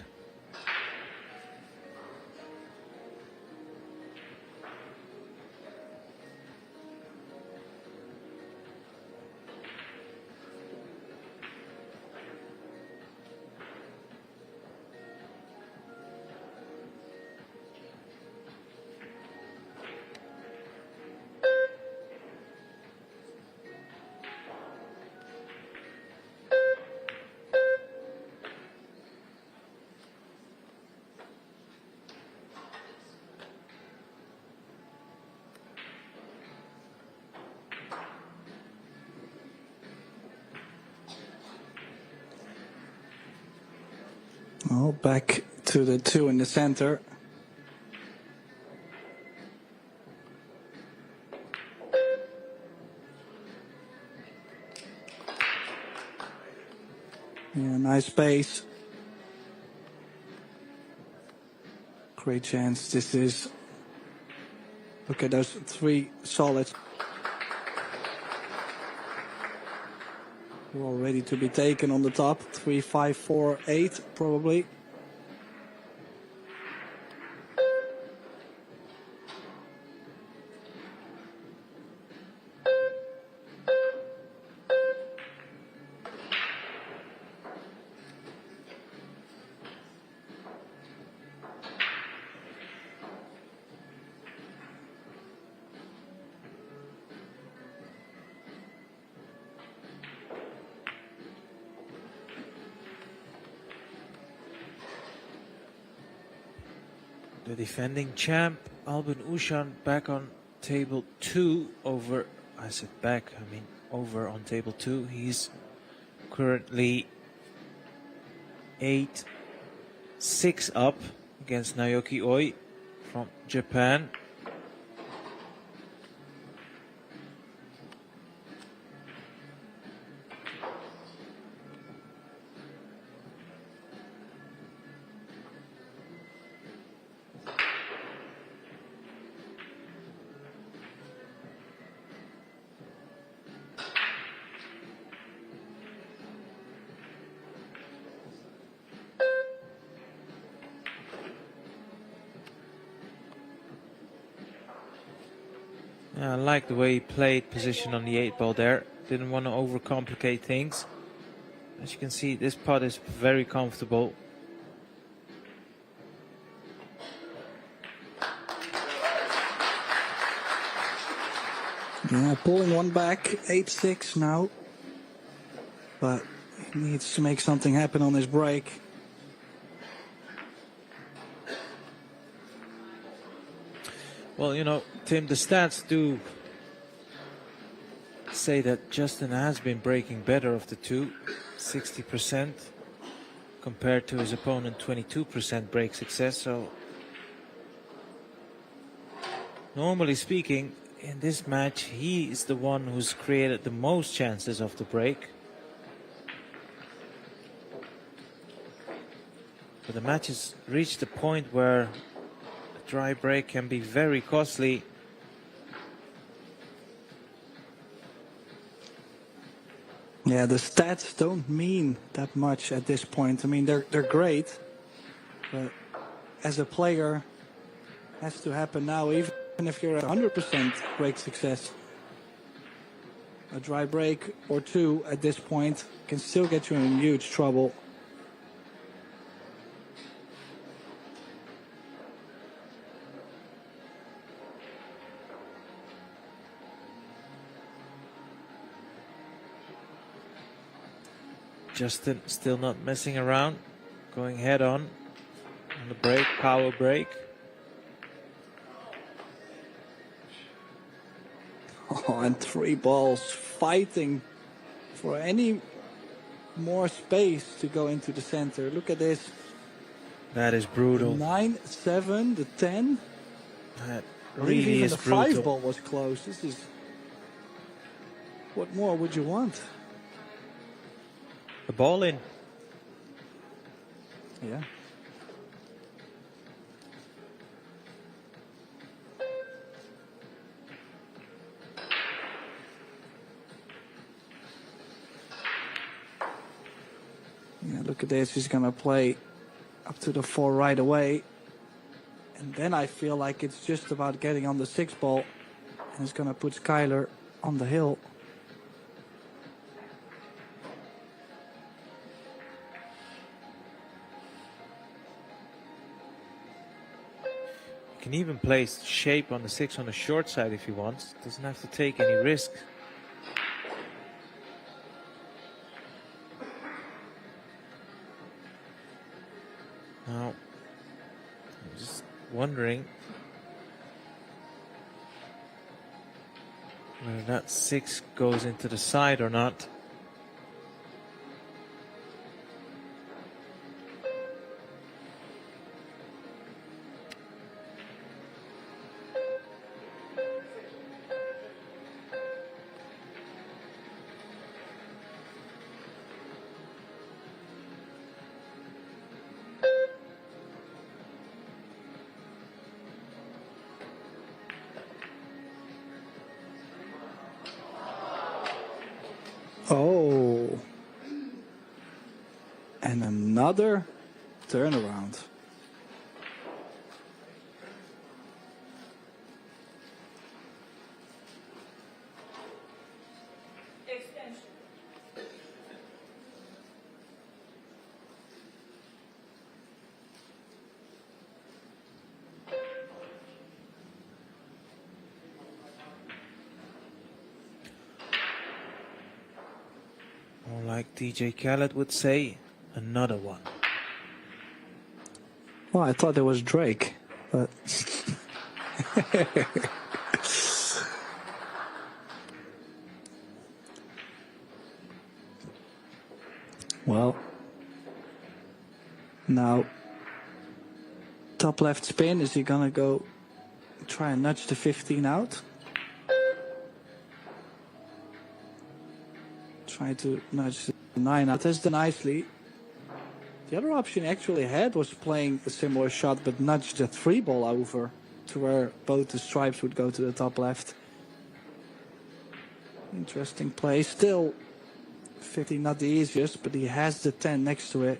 Oh, back to the 2 in the center. Yeah, nice pace. Great chance. This is, look at those 3 solids. All ready to be taken on the top. 3, 5, 4, 8 probably. The defending champ, Albin Ushan, back on table 2 over, I said back, I mean over on table 2. He's currently 8-6 up against Naoki Oi from Japan. Yeah, I like the way he played position on the 8-ball there. Didn't want to overcomplicate things. As you can see, this putt is very comfortable. Yeah, pulling one back, 8-6 now. But he needs to make something happen on his break. Well, you know, Tim, the stats do say that Justin has been breaking better of the two, 60%, compared to his opponent, 22% break success. So, normally speaking, in this match, he is the one who's created the most chances of the break. But the match has reached a point where a dry break can be very costly. Yeah, the stats don't mean that much at this point. I mean, they're great, but as a player, it has to happen now, even if you're at 100% break success. A dry break or two at this point can still get you in huge trouble. Justin still not messing around, going head on the break, power break. Oh, and 3 balls fighting for any more space to go into the center. Look at this. That is brutal. 9-7, the 10. That Even really is the brutal. 5 ball was close. This is. What more would you want? The ball in. Yeah. Yeah, look at this. He's going to play up to the 4 right away. And then I feel like it's just about getting on the 6 ball. And he's going to put Skyler on the hill. Can even play shape on the 6 on the short side if he wants. Doesn't have to take any risk. Now, I'm just wondering whether that 6 goes into the side or not. Oh. And another turnaround. Or like DJ Khaled would say, another one. Well, I thought it was Drake, but well, now top left spin. Is he gonna go try and nudge the 15 out? Try to nudge the 9 out. That's done nicely. The other option he actually had was playing a similar shot, but nudge the 3 ball over to where both the stripes would go to the top left. Interesting play. Still 15, not the easiest, but he has the 10 next to it.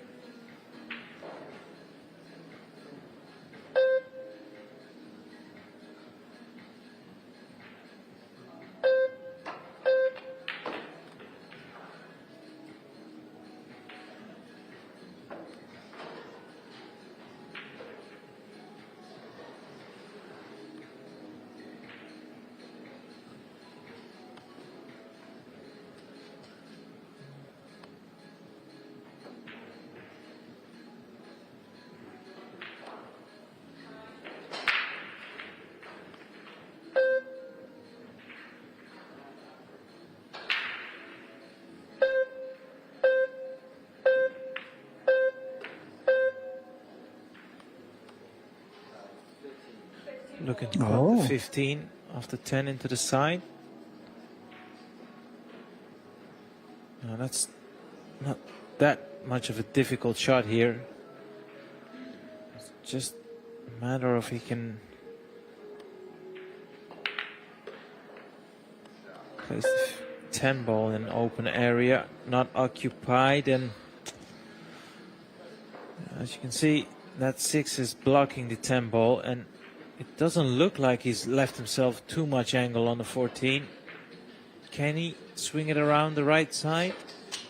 looking to put the 15 after 10 into the side. Now that's not that much of a difficult shot here. It's just a matter of he can place the 10 ball in an open area, not occupied, and as you can see, that 6 is blocking the 10 ball, and it doesn't look like he's left himself too much angle on the 14. Can he swing it around the right side?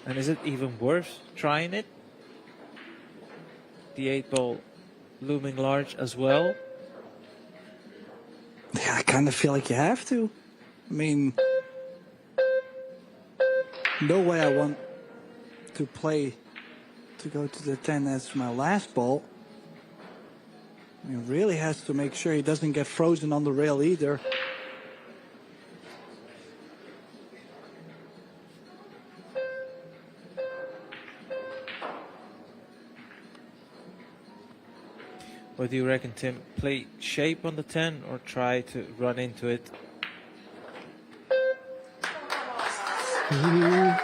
And is it even worth trying it? The 8 ball looming large as well. Yeah, I kind of feel like you have to. I mean, no way I want to play to go to the 10 as my last ball. He really has to make sure he doesn't get frozen on the rail either. What do you reckon, Tim? Play shape on the 10 or try to run into it? Well,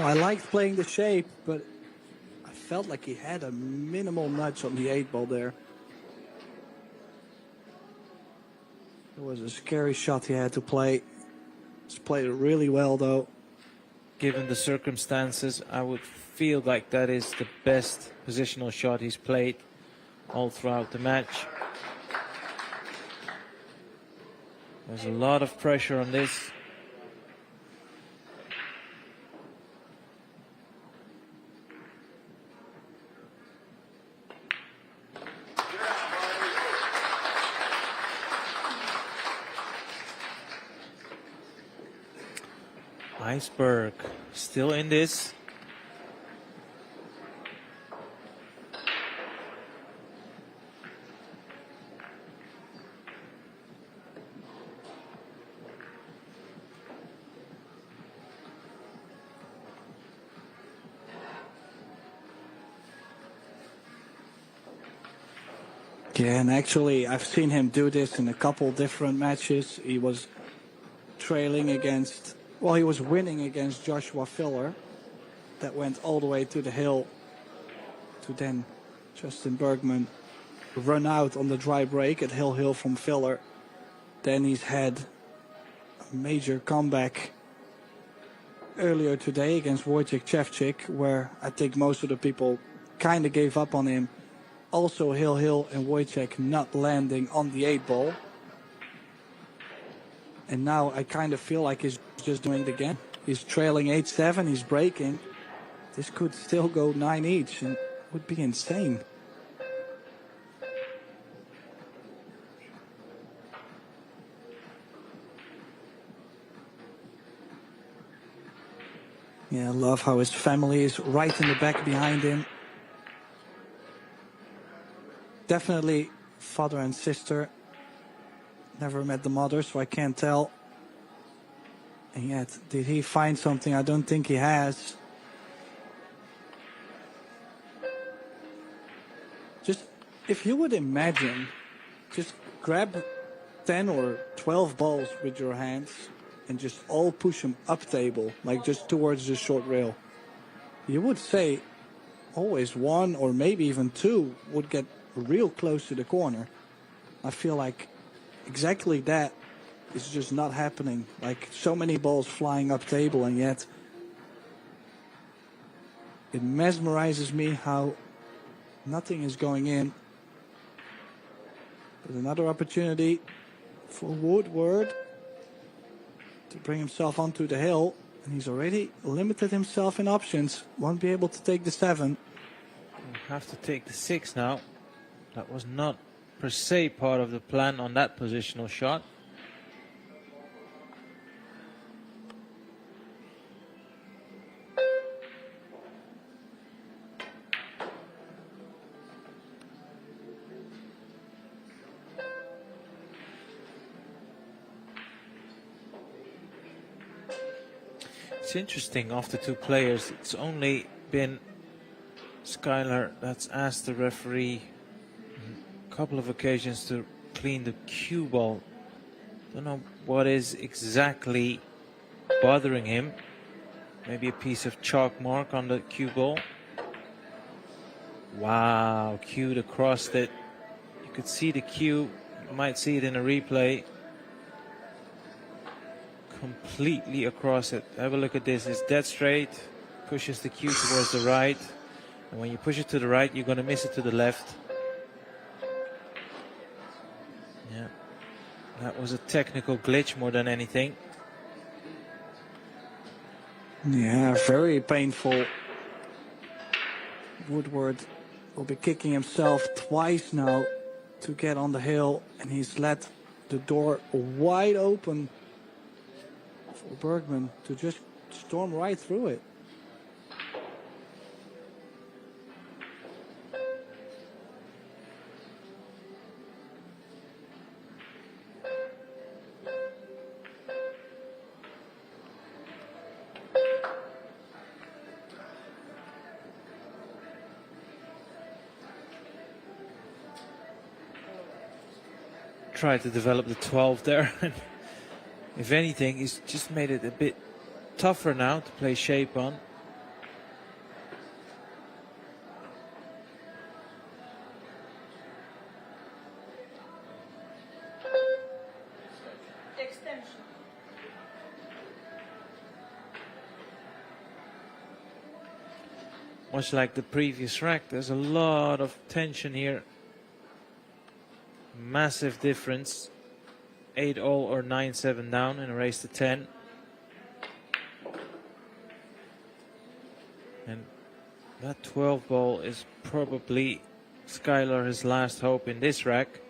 I liked playing the shape, but I felt like he had a minimal nudge on the 8 ball there. It was a scary shot he had to play. He's played it really well, though. Given the circumstances, I would feel like that is the best positional shot he's played all throughout the match. There's a lot of pressure on this. Iceberg still in this. Yeah, and actually I've seen him do this in a couple different matches. He was trailing against, well, he was winning against Joshua Filler. That went all the way to the hill to then Justin Bergman run out on the dry break at Hill from Filler. Then he's had a major comeback earlier today against Wojciech Szewczyk, where I think most of the people kind of gave up on him. Also Hill and Wojciech not landing on the 8 ball. And now I kind of feel like he's just doing it again. He's trailing 8-7, he's breaking. This could still go 9 each, and it would be insane. Yeah, I love how his family is right in the back behind him. Definitely father and sister. Never met the mother, so I can't tell. And yet, did he find something? I don't think he has. Just, if you would imagine, just grab 10 or 12 balls with your hands and just all push them up table, like just towards the short rail. You would say always 1 or maybe even 2 would get real close to the corner. I feel like exactly that is just not happening. Like so many balls flying up table, and yet it mesmerizes me how nothing is going in. But another opportunity for Woodward to bring himself onto the hill, and he's already limited himself in options. Won't be able to take the 7. We'll have to take the 6 now. That was not per se part of the plan on that positional shot. It's interesting, of the 2 players, it's only been Skylar that's asked the referee on a couple of occasions to clean the cue ball. Don't know what is exactly bothering him. Maybe a piece of chalk mark on the cue ball. Wow, cued across it. You could see the cue. You might see it in a replay. Completely across it. Have a look at this. It's dead straight. Pushes the cue towards the right. And when you push it to the right, you're going to miss it to the left. Yeah. That was a technical glitch more than anything. Yeah, very painful. Woodward will be kicking himself twice now to get on the hill, and he's let the door wide open for Bergman to just storm right through it. Tried to develop the 12 there. If anything, he's just made it a bit tougher now to play shape on. Much like the previous rack, there's a lot of tension here. Massive difference. 8-all or 9-7 down in a race to 10. And that 12 ball is probably Skylar's last hope in this rack.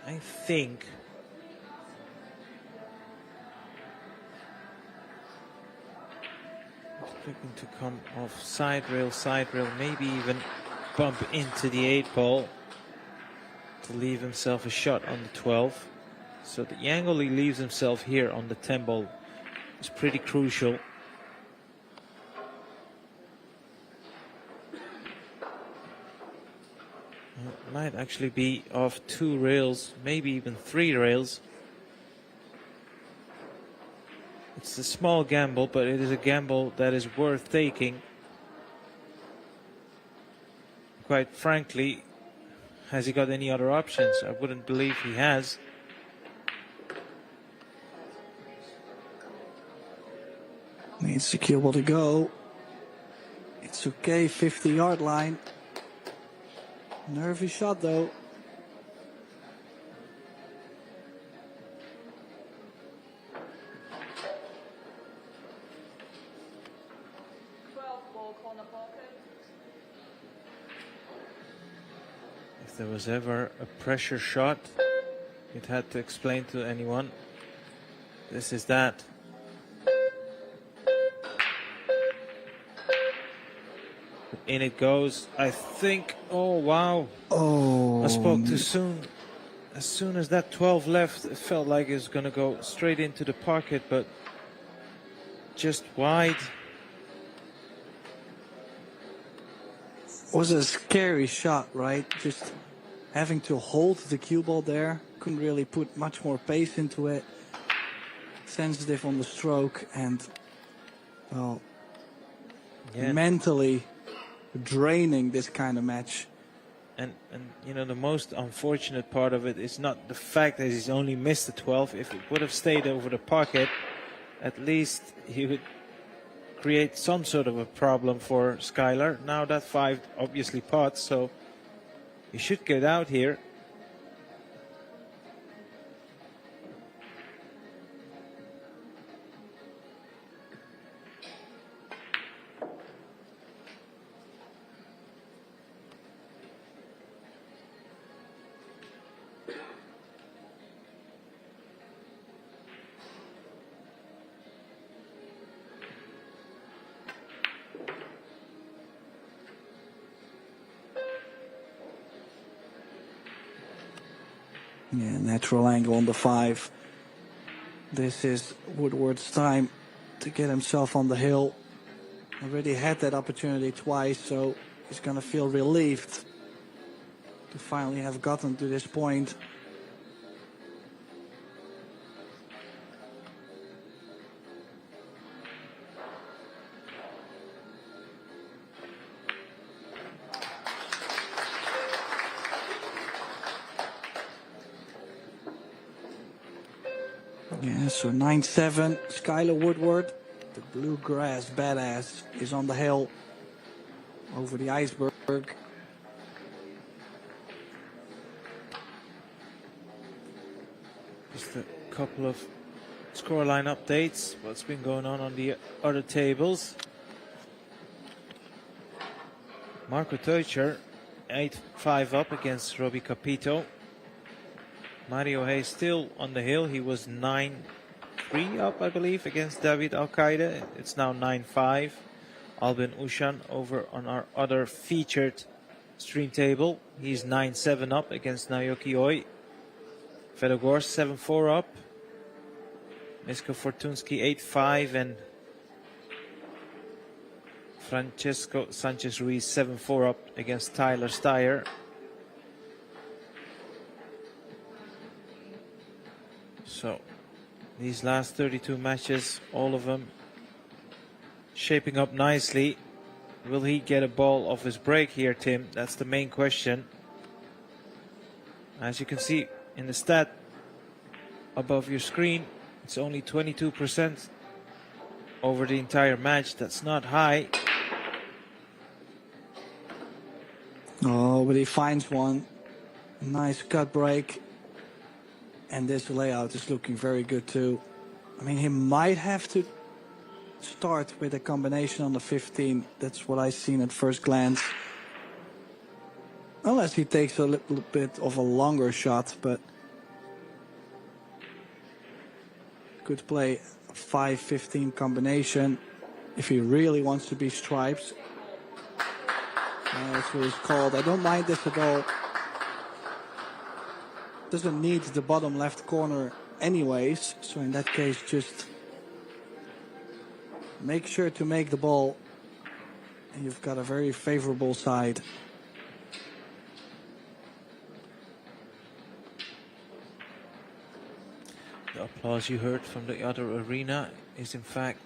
I think he's looking to come off side rail, maybe even bump into the 8 ball to leave himself a shot on the 12. So the angle he leaves himself here on the 10 ball is pretty crucial. It might actually be off 2 rails, maybe even 3 rails. It's a small gamble, but it is a gamble that is worth taking. Quite frankly, has he got any other options? I wouldn't believe he has. Needs the cue ball to go. It's okay, 50-yard line. Nervy shot though. If there was ever a pressure shot, it had to explain to anyone. This is that. In it goes, I think. Oh, wow. Oh. I spoke too soon. As soon as that 12 left, it felt like it was going to go straight into the pocket, but just wide. Was a scary shot, right? Just having to hold the cue ball there. Couldn't really put much more pace into it. Sensitive on the stroke and, well, Yeah. mentally draining this kind of match. And you know, the most unfortunate part of it is not the fact that he's only missed the 12. If it would have stayed over the pocket, at least he would create some sort of a problem for Skylar. Now that 5 obviously pots, so he should get out here. Yeah, natural angle on the 5. This is Woodward's time to get himself on the hill. Already had that opportunity twice, so he's gonna feel relieved to finally have gotten to this point. Yeah, so 9-7, Skylar Woodward, the bluegrass badass, is on the hill over the iceberg. Just a couple of scoreline updates. What's been going on the other tables? Marco Teucher, 8-5 up against Robbie Capito. Mario Hayes still on the hill. He was 9-3 up, I believe, against David Al-Qaeda. It's now 9-5. Albin Ushan over on our other featured stream table. He's 9-7 up against Naoki Oi. Fedogor 7-4 up. Misko Fortunsky 8-5 and Francesco Sanchez Ruiz 7-4 up against Tyler Steyer. So these last 32 matches, all of them shaping up nicely. Will he get a ball off his break here, Tim? That's the main question. As you can see in the stat above your screen, it's only 22% over the entire match. That's not high. Oh, but he finds one. Nice cut break. And this layout is looking very good too. I mean, he might have to start with a combination on the 15. That's what I seen at first glance. Unless he takes a little bit of a longer shot, but could play a 5-15 combination if he really wants to be stripes. That's what it's called. I don't mind this at all. Doesn't need the bottom left corner anyways, so in that case just make sure to make the ball and you've got a very favorable side. The applause you heard from the other arena is in fact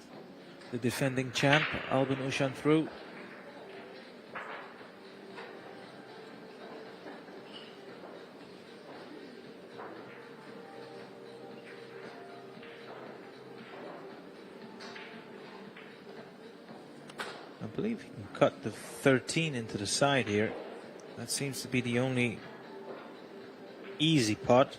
the defending champ, Albin Ushan through. I believe he can cut the 13 into the side here. That seems to be the only easy pot.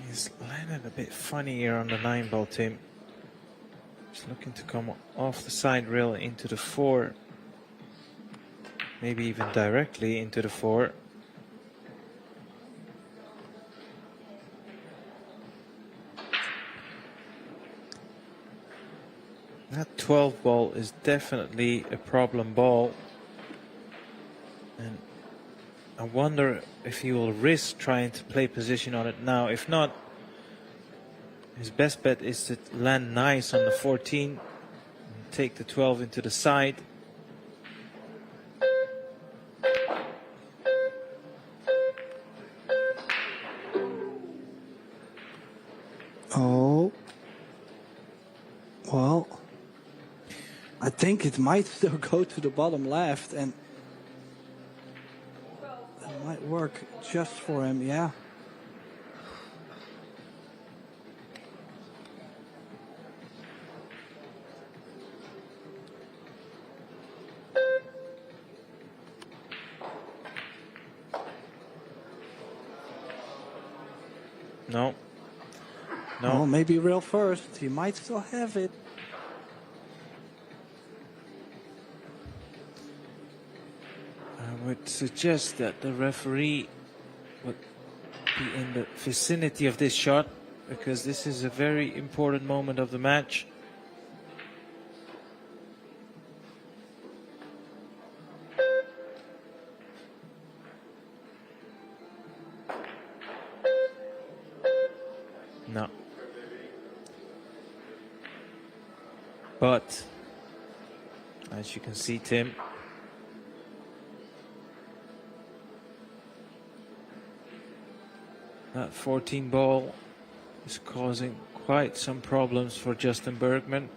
He's landed a bit funny here on the 9-ball, Tim. He's looking to come off the side rail into the 4. Maybe even directly into the 4. That 12 ball is definitely a problem ball. And I wonder if he will risk trying to play position on it now. If not, his best bet is to land nice on the 14 and take the 12 into the side. Oh. Well, I think think it might still go to the bottom left, and it might work just for him, yeah. No. No. Well, maybe real first. He might still have it. I would suggest that the referee would be in the vicinity of this shot, because this is a very important moment of the match. No. But as you can see, Tim, that 14 ball is causing quite some problems for Justin Bergman.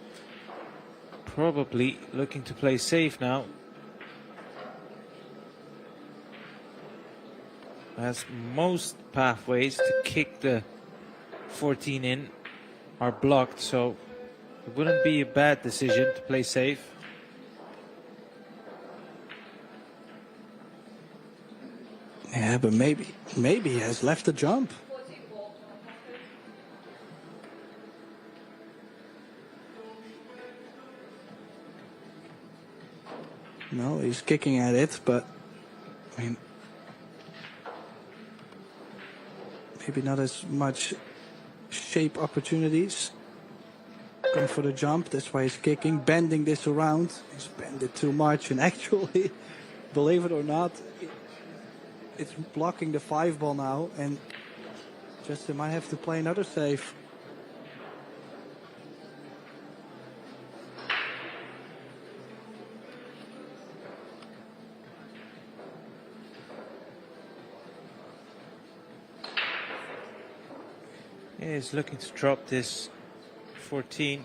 Probably looking to play safe now, as most pathways to kick the 14 in are blocked, so it wouldn't be a bad decision to play safe. Yeah, but maybe he has left the jump. No, he's kicking at it, but I mean, maybe not as much shape opportunities. Going for the jump, that's why he's kicking, bending this around. He's bent it too much, and actually, believe it or not, it's blocking the 5 ball now, and Justin might have to play another save. He's looking to drop this 14.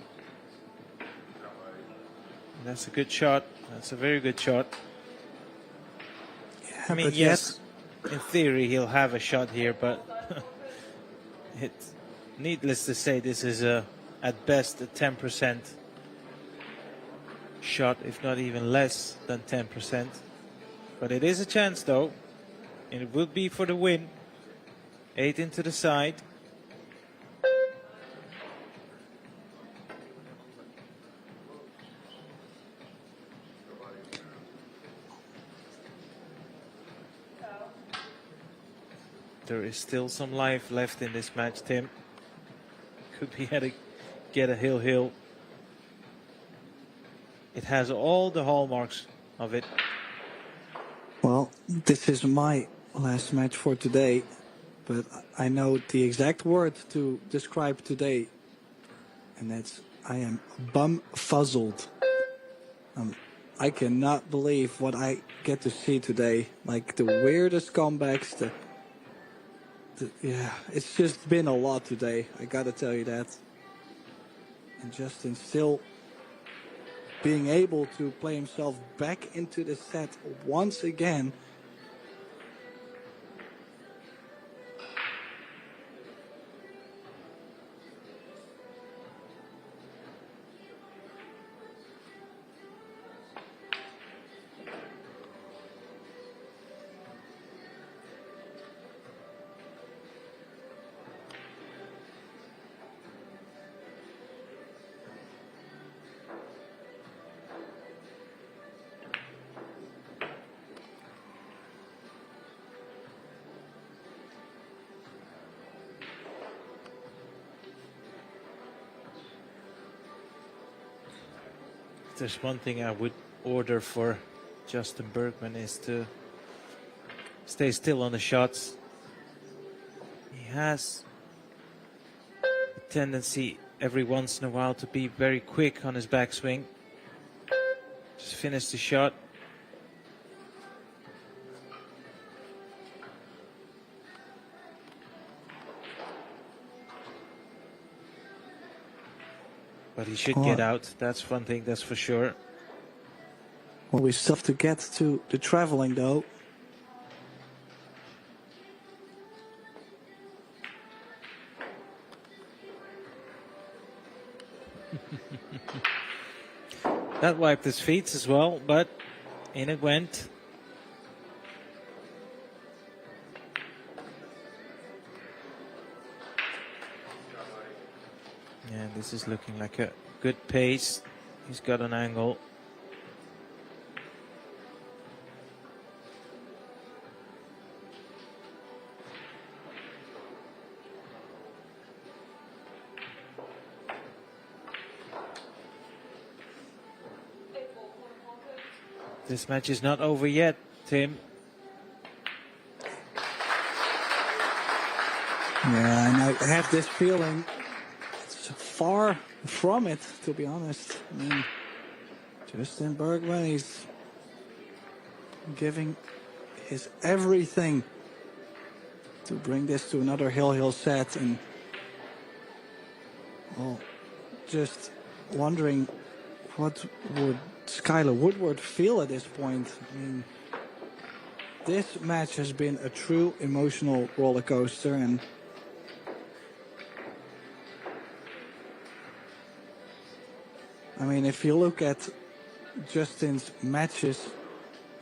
That's a good shot. That's a very good shot. Yeah, I mean, but yes, in theory he'll have a shot here, but it's needless to say this is at best a 10% shot, if not even less than 10%. But it is a chance though, and it will be for the win. 8 into the side. There is still some life left in this match, Tim. Could be get a hill. It has all the hallmarks of it. Well, this is my last match for today, but I know the exact word to describe today, and that's I am bum-fuzzled. I cannot believe what I get to see today. Like the weirdest comebacks, yeah, it's just been a lot today. I gotta tell you that. And Justin still being able to play himself back into the set once again. If there's one thing I would order for Justin Bergman is to stay still on the shots. He has a tendency every once in a while to be very quick on his backswing. Just finish the shot. But he should get out. That's one thing, that's for sure. Well, we still have to get to the traveling, though. That wiped his feet as well, but in it went. Yeah, this is looking like a good pace. He's got an angle. This match is not over yet, Tim. Yeah, and I have this feeling it's far from it, to be honest. I mean, Justin Bergman, he's giving his everything to bring this to another hill set, and well, just wondering what would Skylar Woodward feel at this point. I mean, this match has been a true emotional roller coaster, and I mean, if you look at Justin's matches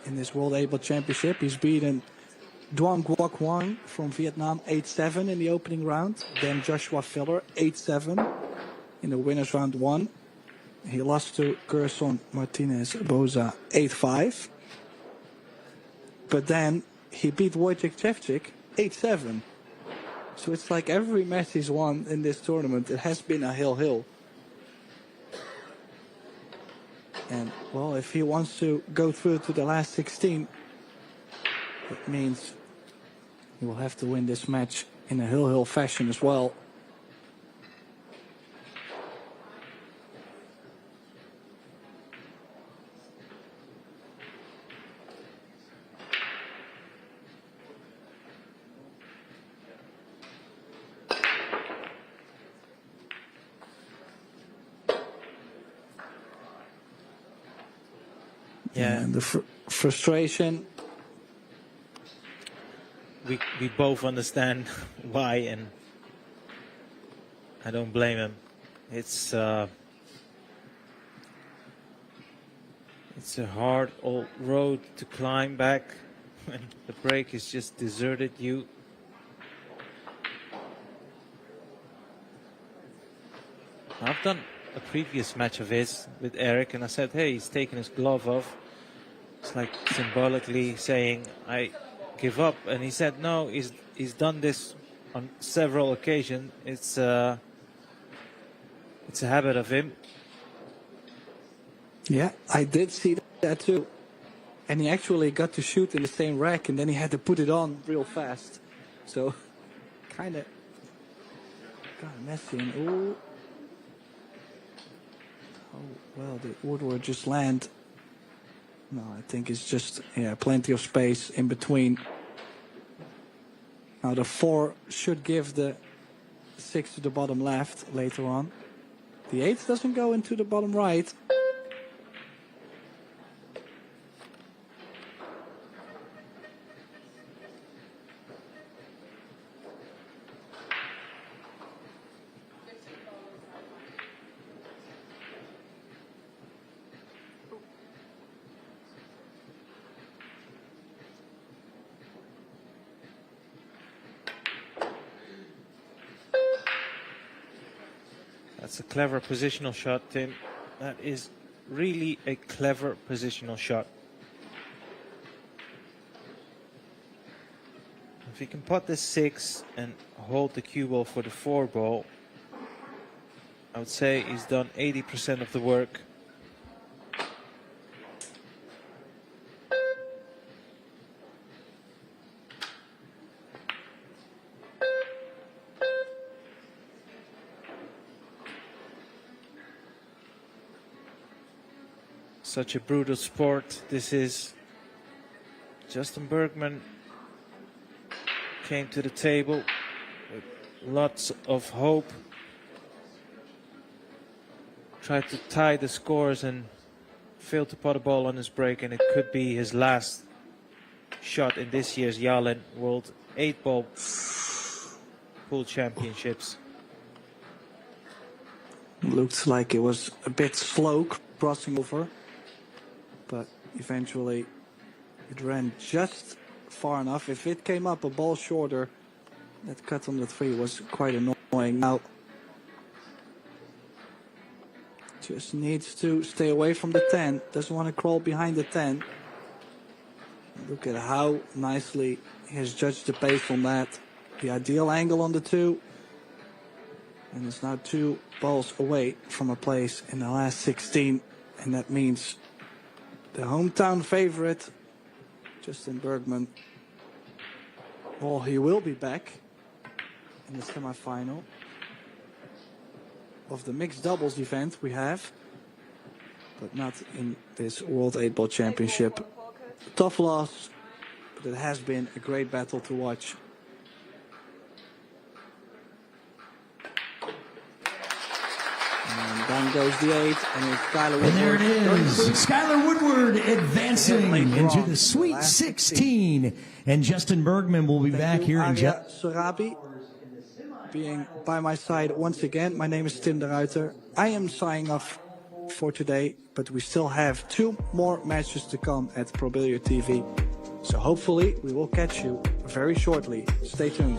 in this World Able Championship, he's beaten Duong Quoc Nguyen from Vietnam 8-7 in the opening round, then Joshua Filler 8-7 in the winners round 1. He lost to Gerson Martinez Boza 8-5. But then he beat Wojciech Szewczyk 8-7. So it's like every match he's won in this tournament, it has been a hill. And, well, if he wants to go through to the last 16, it means he will have to win this match in a hill fashion as well. Yeah, and the frustration. We both understand why, and I don't blame him. It's a hard old road to climb back when the break has just deserted you. I've done a previous match of his with Eric, and I said, hey, he's taking his glove off. It's like symbolically saying, I give up. And he said, no, he's done this on several occasions. It's a habit of him. Yeah, I did see that too. And he actually got to shoot in the same rack, and then he had to put it on real fast. So, kind of messy. And oh, well, did Woodward just land? No, I think it's just, yeah, plenty of space in between. Now the 4 should give the 6 to the bottom left later on. The 8 doesn't go into the bottom right. That's a clever positional shot, Tim. That is really a clever positional shot. If he can pot the 6 and hold the cue ball for the 4 ball, I would say he's done 80% of the work. Such a brutal sport this is. Justin Bergman came to the table with lots of hope. Tried to tie the scores and failed to pot a ball on his break, and it could be his last shot in this year's Yalin World 8-Ball Pool Championships. Looks like it was a bit slow crossing over, but eventually it ran just far enough. If it came up a ball shorter, that cut on the 3 was quite annoying. Now, just needs to stay away from the 10. Doesn't want to crawl behind the 10. Look at how nicely he has judged the pace on that. The ideal angle on the 2. And it's now 2 balls away from a place in the last 16. And that means the hometown favorite, Justin Bergman, well, he will be back in the semifinal of the mixed doubles event we have, but not in this World 8-Ball Championship. Tough loss, but it has been a great battle to watch. And down goes the 8, and it's Skylar Woodward. And there it is, Skylar Woodward advancing into the Sweet last 16. And Justin Bergman will be back here in just... Sorabi being by my side once again. My name is Tim de Ruiter. I am signing off for today, but we still have 2 more matches to come at Pro Billiard TV. So hopefully we will catch you very shortly. Stay tuned.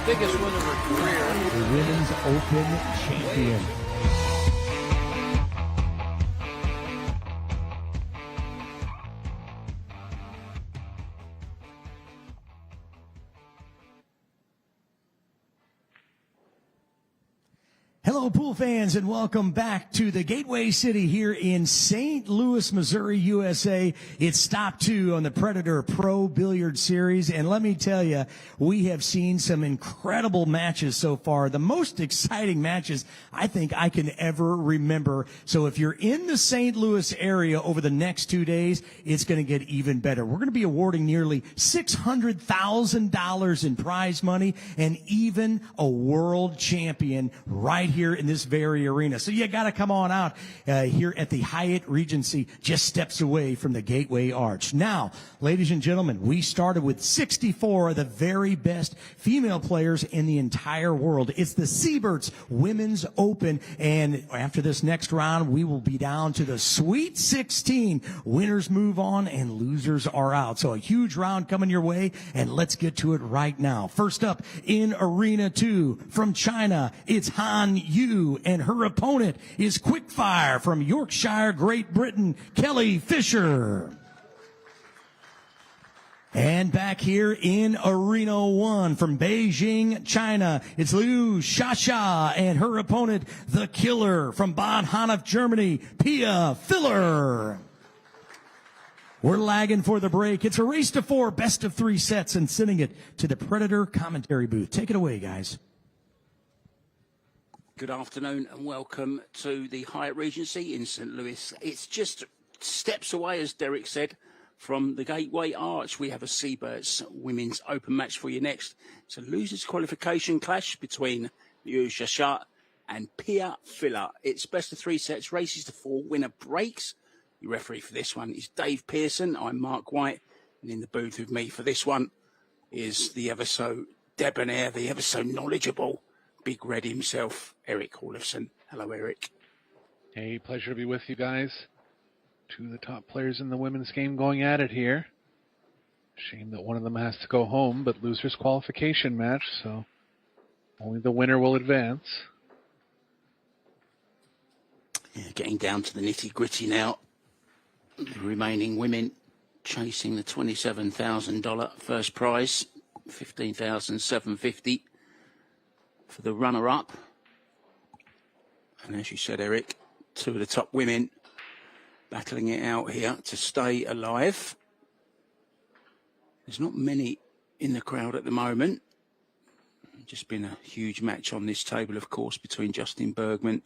biggest win of her career. The Women's Open champion. Hello, pool fans, and welcome back to the Gateway City here in St. Louis, Missouri, USA. It's stop 2 on the Predator Pro Billiard Series, and let me tell you, we have seen some incredible matches so far, the most exciting matches I think I can ever remember. So if you're in the St. Louis area over the next 2 days, it's going to get even better. We're going to be awarding nearly $600,000 in prize money and even a world champion right here in this very arena. So you got to come on out here at the Hyatt Regency, just steps away from the Gateway Arch. Now, ladies and gentlemen, we started with 64 of the very best female players in the entire world. It's the Seyberts Women's Open, and after this next round, we will be down to the Sweet 16. Winners move on and losers are out. So a huge round coming your way, and let's get to it right now. First up in Arena 2 from China, it's Han Yu, and her opponent is Quickfire from Yorkshire, Great Britain, Kelly Fisher. And back here in Arena 1 from Beijing, China, it's Liu Shasha and her opponent, the Killer from Bad Honnef, Germany, Pia Filler. We're lagging for the break. It's a race to 4, best of 3 sets, and sending it to the Predator commentary booth. Take it away, guys. Good afternoon and welcome to the Hyatt Regency in St. Louis. It's just steps away, as Derek said, from the Gateway Arch. We have a Seyberts Women's Open match for you next. It's a losers qualification clash between Liu Shasha and Pia Filler. It's best of 3 sets, races to 4, winner breaks. The referee for this one is Dave Pearson. I'm Mark White, and in the booth with me for this one is the ever so debonair, the ever so knowledgeable Big Red himself, Eric Hallefson. Hello, Eric. Hey, pleasure to be with you guys. 2 of the top players in the women's game going at it here. Shame that one of them has to go home, but losers qualification match, so only the winner will advance. Yeah, getting down to the nitty-gritty now. The remaining women chasing the $27,000 first prize, $15,750 for the runner-up. And as you said, Eric, 2 of the top women battling it out here to stay alive. There's not many in the crowd at the moment. Just been a huge match on this table, of course, between Justin Bergman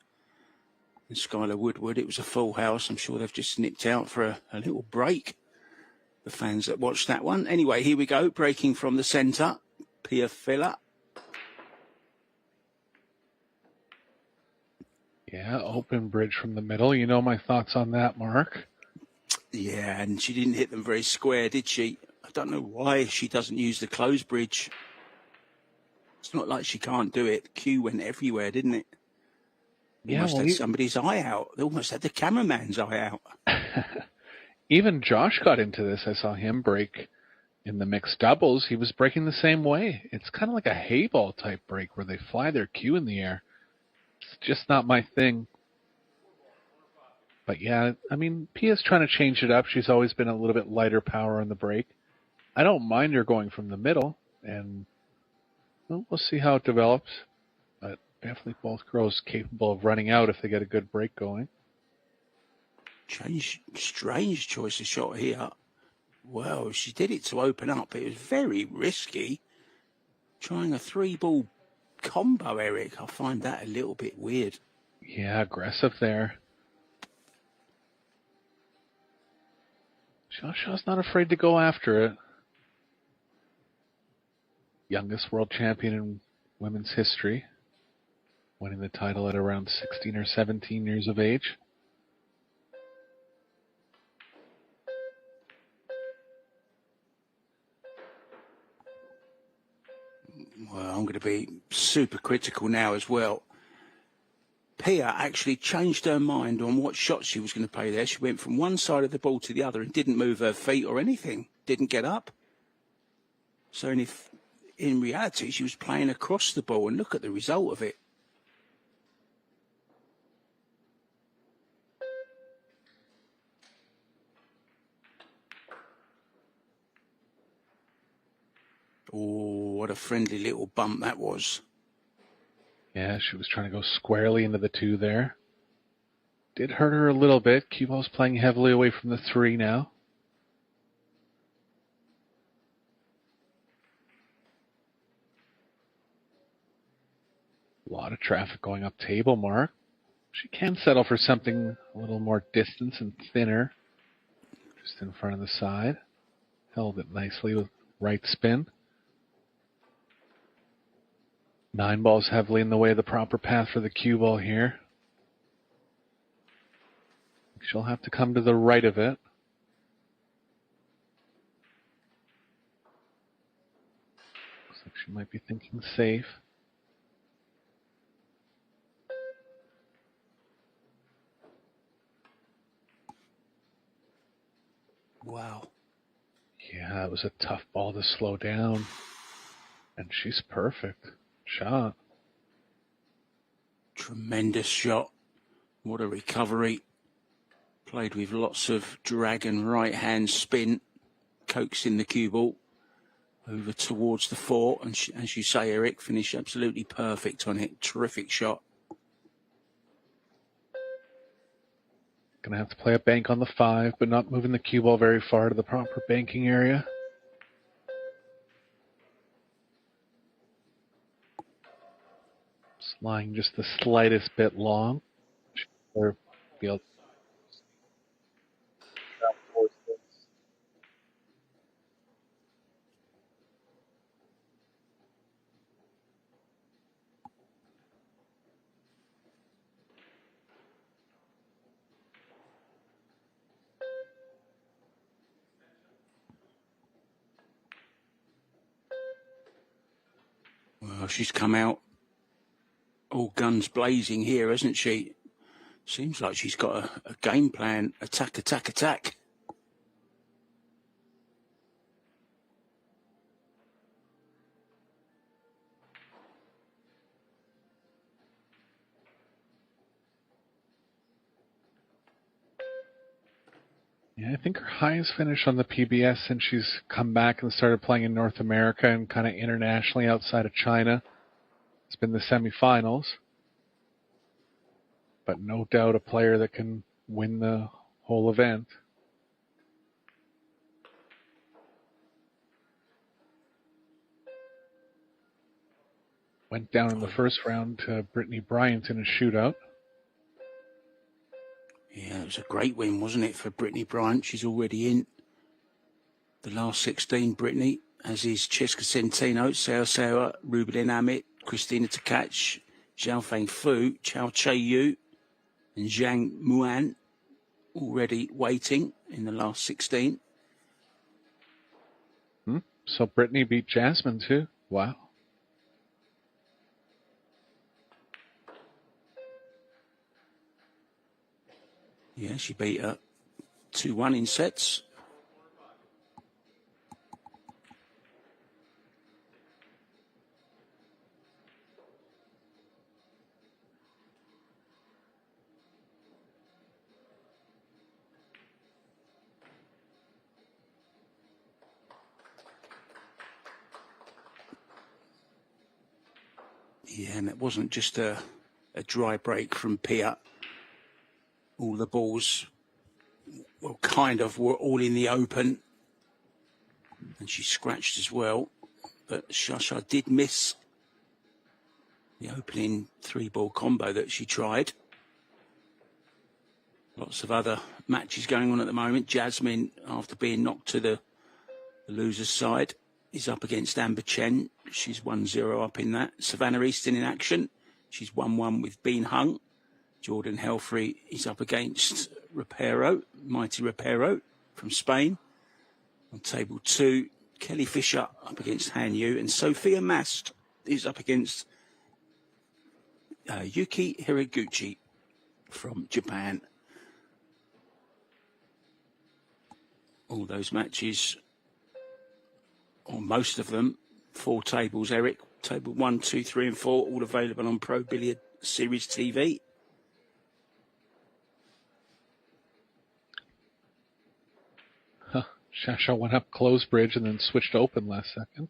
and Skylar Woodward. It was a full house. I'm sure they've just nipped out for a little break, the fans that watched that one. Anyway, here we go, breaking from the centre. Pia Filler. Yeah, open bridge from the middle. You know my thoughts on that, Mark. Yeah, and she didn't hit them very square, did she? I don't know why she doesn't use the closed bridge. It's not like she can't do it. Q went everywhere, didn't it? Almost had somebody's eye out. They almost had the cameraman's eye out. Even Josh got into this. I saw him break in the mixed doubles. He was breaking the same way. It's kind of like a hay ball type break where they fly their cue in the air. It's just not my thing. But yeah, I mean, Pia's trying to change it up. She's always been a little bit lighter power on the break. I don't mind her going from the middle, and well, we'll see how it develops. But definitely both girls capable of running out if they get a good break going. Strange choice of shot here. Well, she did it to open up. It was very risky. Trying a 3-ball combo, Eric. I find that a little bit weird. Yeah, aggressive there. Shaw's not afraid to go after it. Youngest world champion in women's history. Winning the title at around 16 or 17 years of age. Well, I'm going to be super critical now as well. Pia actually changed her mind on what shot she was going to play there. She went from one side of the ball to the other and didn't move her feet or anything. Didn't get up. So in reality, she was playing across the ball, and look at the result of it. Oh, what a friendly little bump that was. Yeah, she was trying to go squarely into the 2 there. Did hurt her a little bit. Cue ball's playing heavily away from the 3 now. A lot of traffic going up table mark. She can settle for something a little more distance and thinner. Just in front of the side. Held it nicely with right spin. 9 ball's heavily in the way of the proper path for the cue ball here. She'll have to come to the right of it. Looks like she might be thinking safe. Wow. Yeah, it was a tough ball to slow down. And she's perfect. Shot. Tremendous shot. What a recovery. Played with lots of drag and right hand spin. Coaxing the cue ball over towards the 4. And as you say, Eric, finished absolutely perfect on it. Terrific shot. Gonna have to play a bank on the 5, but not moving the cue ball very far to the proper banking area. It's lying just the slightest bit long. Or be able to Well, she's come out all guns blazing here, hasn't she? Seems like she's got a game plan. Attack, attack, attack. Yeah, I think her highest finish on the PBS since she's come back and started playing in North America and kind of internationally outside of China has been the semifinals. But no doubt a player that can win the whole event. Went down in the first round to Brittany Bryant in a shootout. Yeah, it was a great win, wasn't it, for Brittany Bryant? She's already in the last 16, Brittany, as is Cheska Centeno, Sarah, Rubelin Amit, Christina Tkach, Zhao Feng Fu, Chao Che Yu, and Zhang Muan, already waiting in the last 16. So Brittany beat Jasmine too. Wow. Yeah, she beat her 2-1 in sets. Yeah, and it wasn't just a dry break from Pia. All the balls, well, kind of were all in the open. And she scratched as well. But Shasha did miss the opening 3-ball combo that she tried. Lots of other matches going on at the moment. Jasmine, after being knocked to the loser's side, is up against Amber Chen. She's 1-0 up in that. Savannah Easton in action. She's 1-1 with Bean Hung. Jordan Helfrey is up against Mighty Rapero from Spain. On table 2, Kelly Fisher up against Han Yu. And Sophia Mast is up against Yuki Hiraguchi from Japan. All those matches, or most of them, 4 tables, Eric. Table 1, 2, 3, and 4, all available on Pro Billiard Series TV. Huh. Shasha went up close bridge and then switched open last second.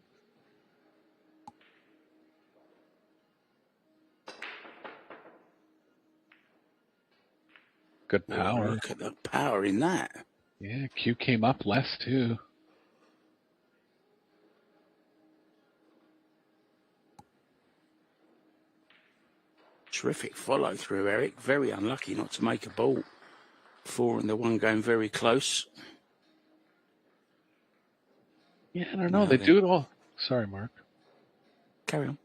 Good power. Look at the power in that. Yeah, Q came up less too. Terrific follow through, Eric. Very unlucky not to make a ball. 4 and the 1 going very close. Yeah, I don't know. They do it all. Sorry, Mark. Carry on.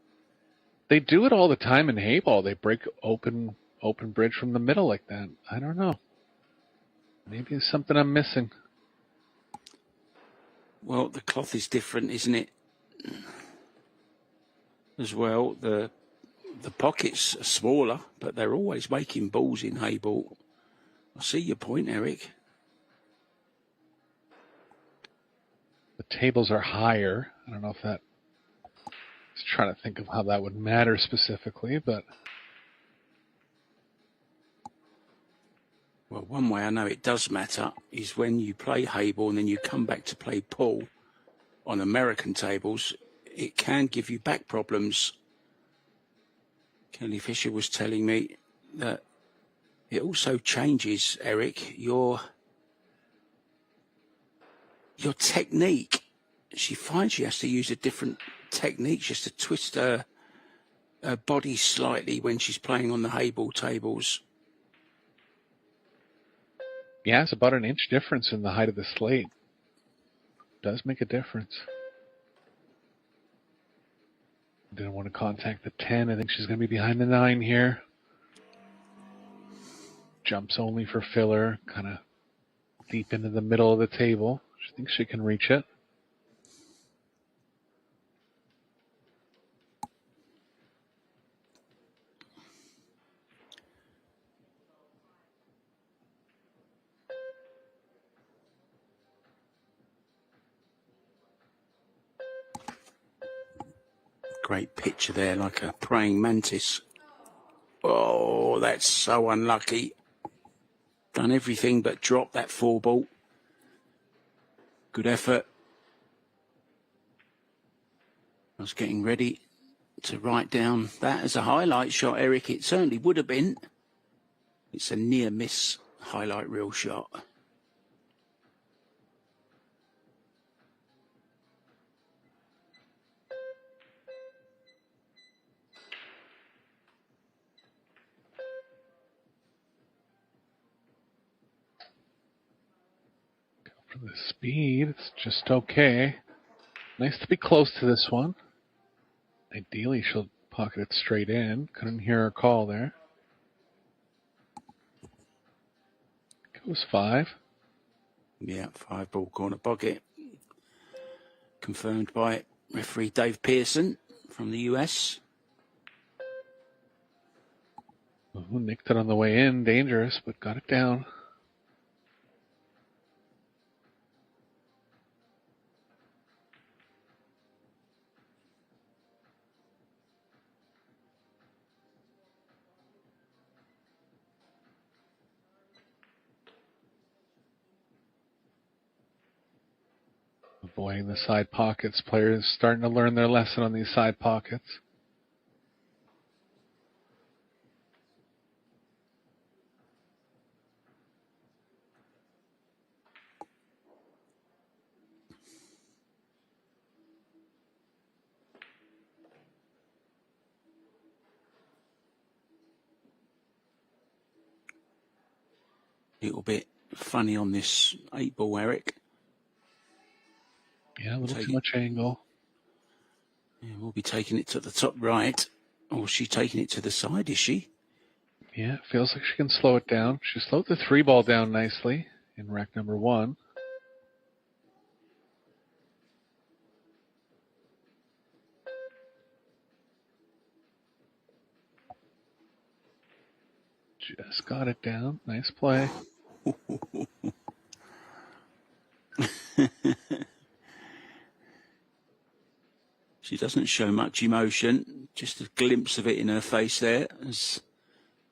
They do it all the time in Hayball. They break open bridge from the middle like that. I don't know. Maybe it's something I'm missing. Well, the cloth is different, isn't it? As well, the pockets are smaller, but they're always making balls in Hayball. I see your point, Eric. The tables are higher. I don't know if that... I was trying to think of how that would matter specifically, but... Well, one way I know it does matter is when you play Hayball and then you come back to play pool on American tables, it can give you back problems. Kelly Fisher was telling me that it also changes, Eric, your technique. She finds she has to use a different technique just to twist her body slightly when she's playing on the Hayball tables. Yeah, it's about an inch difference in the height of the slate. Does make a difference. Didn't want to contact the 10. I think she's going to be behind the 9 here. Jumps only for filler, kind of deep into the middle of the table. She thinks she can reach it. Great picture there, like a praying mantis. Oh, that's so unlucky. Done everything but drop that 4 ball. Good effort. I was getting ready to write down that as a highlight shot, Eric. It certainly would have been. It's a near miss highlight reel shot. For the speed, it's just okay. Nice to be close to this one. Ideally, she'll pocket it straight in. Couldn't hear her call there. Goes 5. Yeah, 5 ball corner pocket. Confirmed by referee Dave Pearson from the US. Oh, nicked it on the way in. Dangerous, but got it down. Avoiding the side pockets. Players starting to learn their lesson on these side pockets. Little bit funny on this 8 ball, Eric. Yeah, a little too much angle. Yeah, we'll be taking it to the top right. Or is she taking it to the side, is she? Yeah, it feels like she can slow it down. She slowed the 3 ball down nicely in rack number 1. Just got it down. Nice play. She doesn't show much emotion, just a glimpse of it in her face there as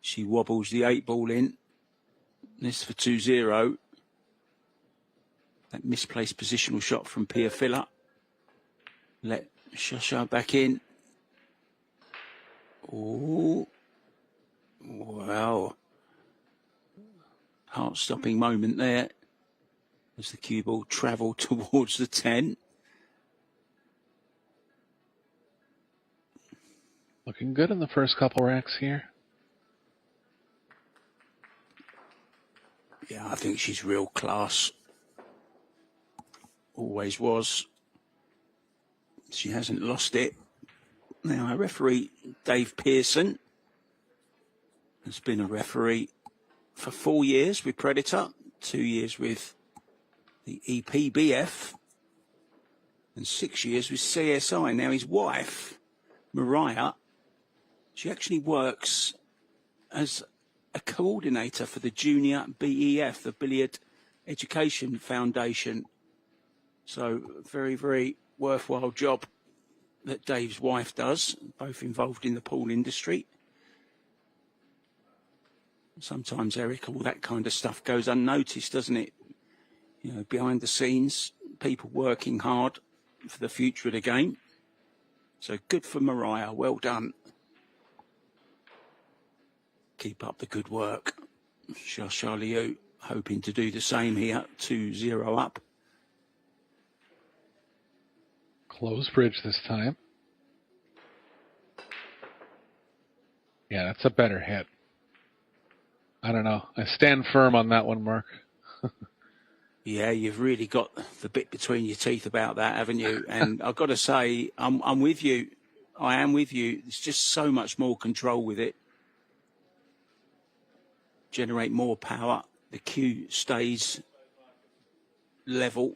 she wobbles the 8-ball in. This for 2-0. That misplaced positional shot from Pia Filler. Let Shasha back in. Oh, wow. Heart-stopping moment there as the cue ball travelled towards the 10. Looking good in the first couple racks here. Yeah, I think she's real class. Always was. She hasn't lost it. Now, our referee, Dave Pearson, has been a referee for 4 years with Predator, 2 years with the EPBF, and 6 years with CSI. Now, his wife, Mariah, she actually works as a coordinator for the Junior BEF, the Billiard Education Foundation. So, very, very worthwhile job that Dave's wife does, both involved in the pool industry. Sometimes, Eric, all that kind of stuff goes unnoticed, doesn't it? You know, behind the scenes, people working hard for the future of the game. So good for Mariah, well done. Keep up the good work. Shasha hoping to do the same here, 2-0 up. Close bridge this time. Yeah, that's a better hit. I don't know. I stand firm on that one, Mark. Yeah, you've really got the bit between your teeth about that, haven't you? And I've got to say, I'm with you. I am with you. There's just so much more control with it. Generate more power. The cue stays level.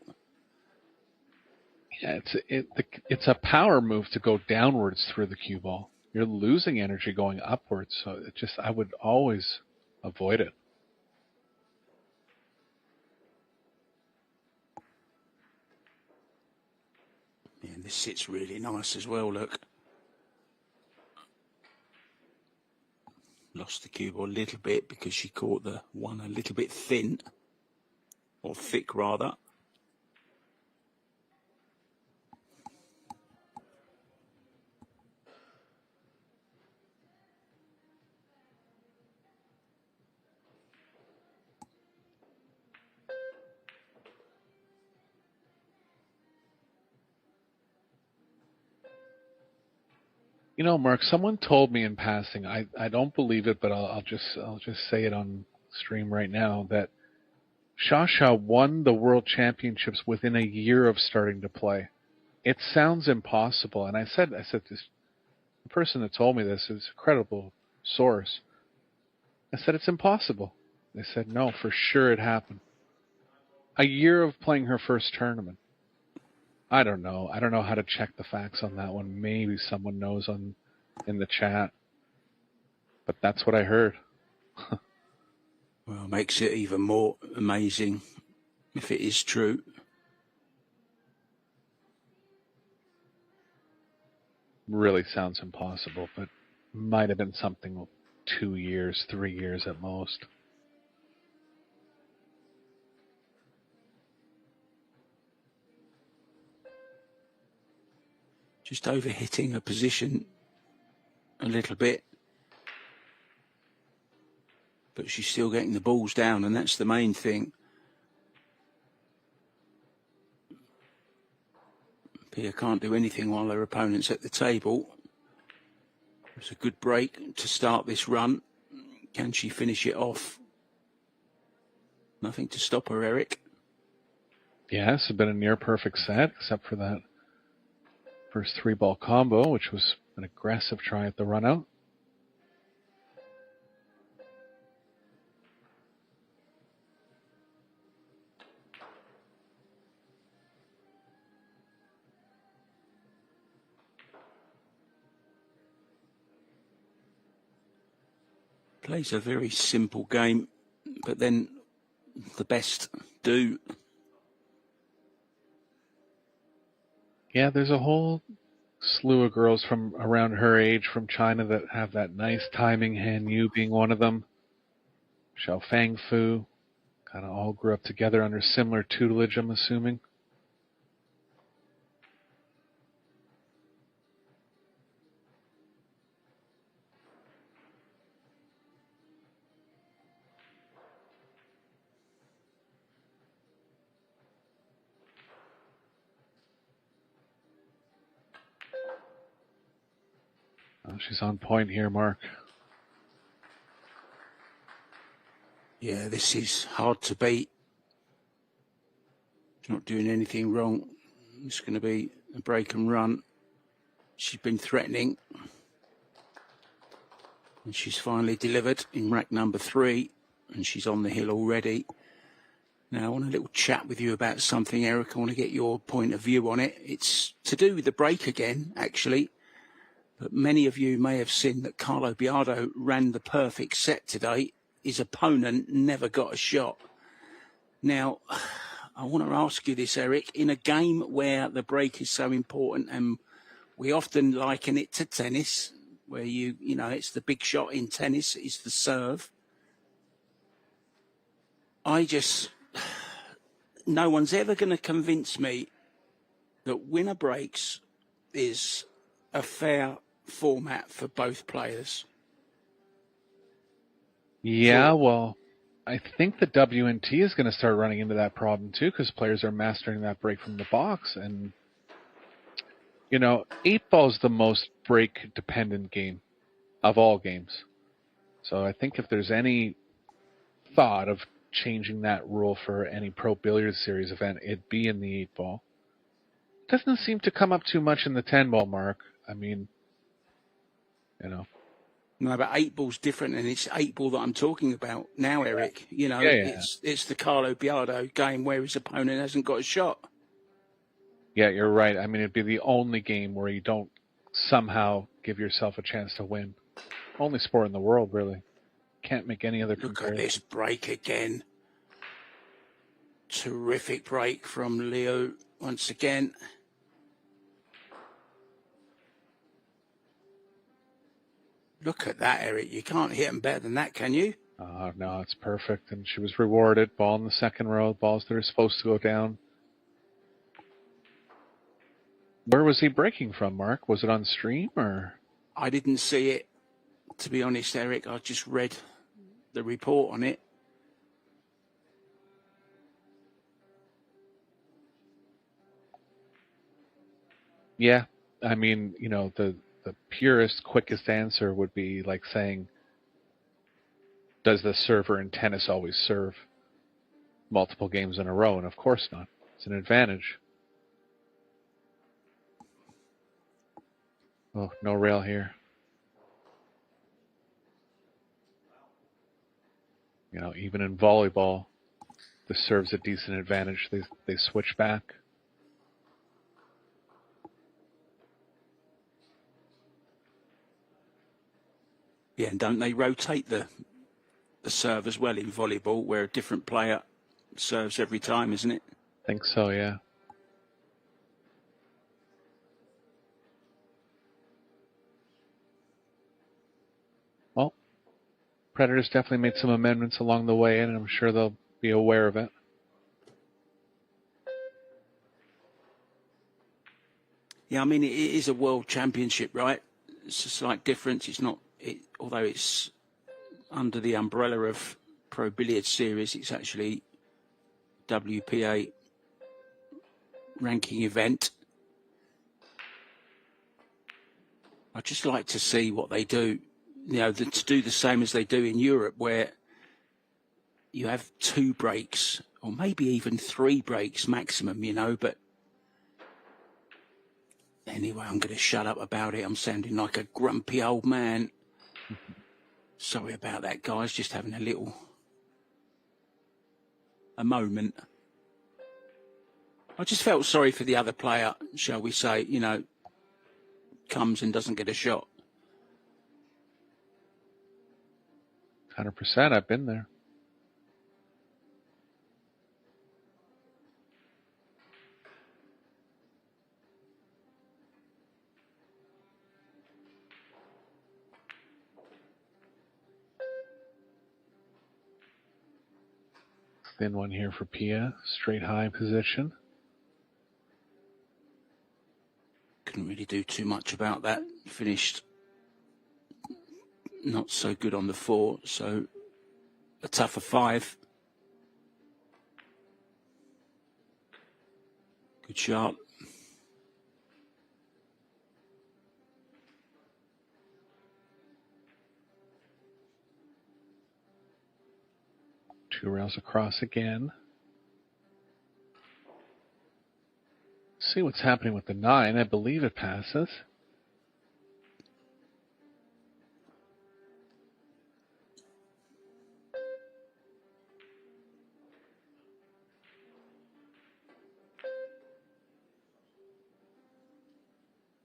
Yeah, it's a power move to go downwards through the cue ball. You're losing energy going upwards, so I would always avoid it. Yeah, and this sits really nice as well, look. Lost the cue ball a little bit because she caught the one a little bit thin, or thick rather. You know, Mark, someone told me in passing, I don't believe it, but I'll just say it on stream right now, that Shasha won the World Championships within a year of starting to play. It sounds impossible. And I said this, the person that told me this is a credible source. I said, it's impossible. They said, no, for sure it happened. A year of playing her first tournament. I don't know. I don't know how to check the facts on that one. Maybe someone knows in the chat. But that's what I heard. Well, makes it even more amazing if it is true. Really sounds impossible, but might have been something 2 years, 3 years at most. Just overhitting a position a little bit. But she's still getting the balls down, and that's the main thing. Pia can't do anything while her opponent's at the table. It's a good break to start this run. Can she finish it off? Nothing to stop her, Eric. Yeah, it's been a near perfect set, except for that first 3-ball combo, which was an aggressive try at the run out. Plays a very simple game, but then the best do. Yeah, there's a whole slew of girls from around her age from China that have that nice timing, Han Yu being one of them. Xiao Fang Fu. Kind of all grew up together under similar tutelage, I'm assuming. Oh, she's on point here, Mark. Yeah, this is hard to beat. She's not doing anything wrong. It's going to be a break and run. She's been threatening. And she's finally delivered in rack number 3. And she's on the hill already. Now, I want a little chat with you about something, Eric. I want to get your point of view on it. It's to do with the break again, actually. But many of you may have seen that Carlo Biardo ran the perfect set today. His opponent never got a shot. Now, I want to ask you this, Eric. In a game where the break is so important, and we often liken it to tennis, where you know, it's the big shot in tennis, it's the serve. No one's ever going to convince me that winner breaks is a fair format for both players. Yeah, well, I think the WNT is going to start running into that problem too, because players are mastering that break from the box. And, you know, 8-ball is the most break-dependent game of all games. So I think if there's any thought of changing that rule for any Pro Billiards Series event, it'd be in the 8-ball. Doesn't seem to come up too much in the 10-ball, Mark. I mean, you know. No, but 8-ball's different, and it's 8-ball that I'm talking about now, Eric. You know, It's the Carlo Biardo game where his opponent hasn't got a shot. Yeah, you're right. I mean, it'd be the only game where you don't somehow give yourself a chance to win. Only sport in the world, really. Can't make any other comparison. Look at this break again. Terrific break from Leo once again. Look at that, Eric. You can't hit them better than that, can you? No, it's perfect. And she was rewarded. Ball in the second row. Balls that are supposed to go down. Where was he breaking from, Mark? Was it on stream or? I didn't see it, to be honest, Eric. I just read the report on it. Yeah. I mean, you know, the purest, quickest answer would be like saying, does the server in tennis always serve multiple games in a row? And of course not. It's an advantage. Oh, no rail here. You know, even in volleyball, the serve's a decent advantage. They switch back. Yeah, and don't they rotate the serve as well in volleyball, where a different player serves every time, isn't it? I think so, yeah. Well, Predators definitely made some amendments along the way, and I'm sure they'll be aware of it. Yeah, I mean, it is a world championship, right? It's a slight difference. It's not, although it's under the umbrella of Pro Billiards Series, it's actually WPA ranking event. I'd just like to see what they do, you know, to do the same as they do in Europe, where you have 2 breaks or maybe even 3 breaks maximum, you know, but anyway, I'm going to shut up about it. I'm sounding like a grumpy old man. Sorry about that, guys. Just having a moment. I just felt sorry for the other player, shall we say, you know, comes and doesn't get a shot. 100%. I've been there. thin one here for Pia. Straight high position. Couldn't really do too much about that. Finished not so good on the 4, so a tougher 5. Good shot. Two rails across again. See what's happening with the 9. I believe it passes.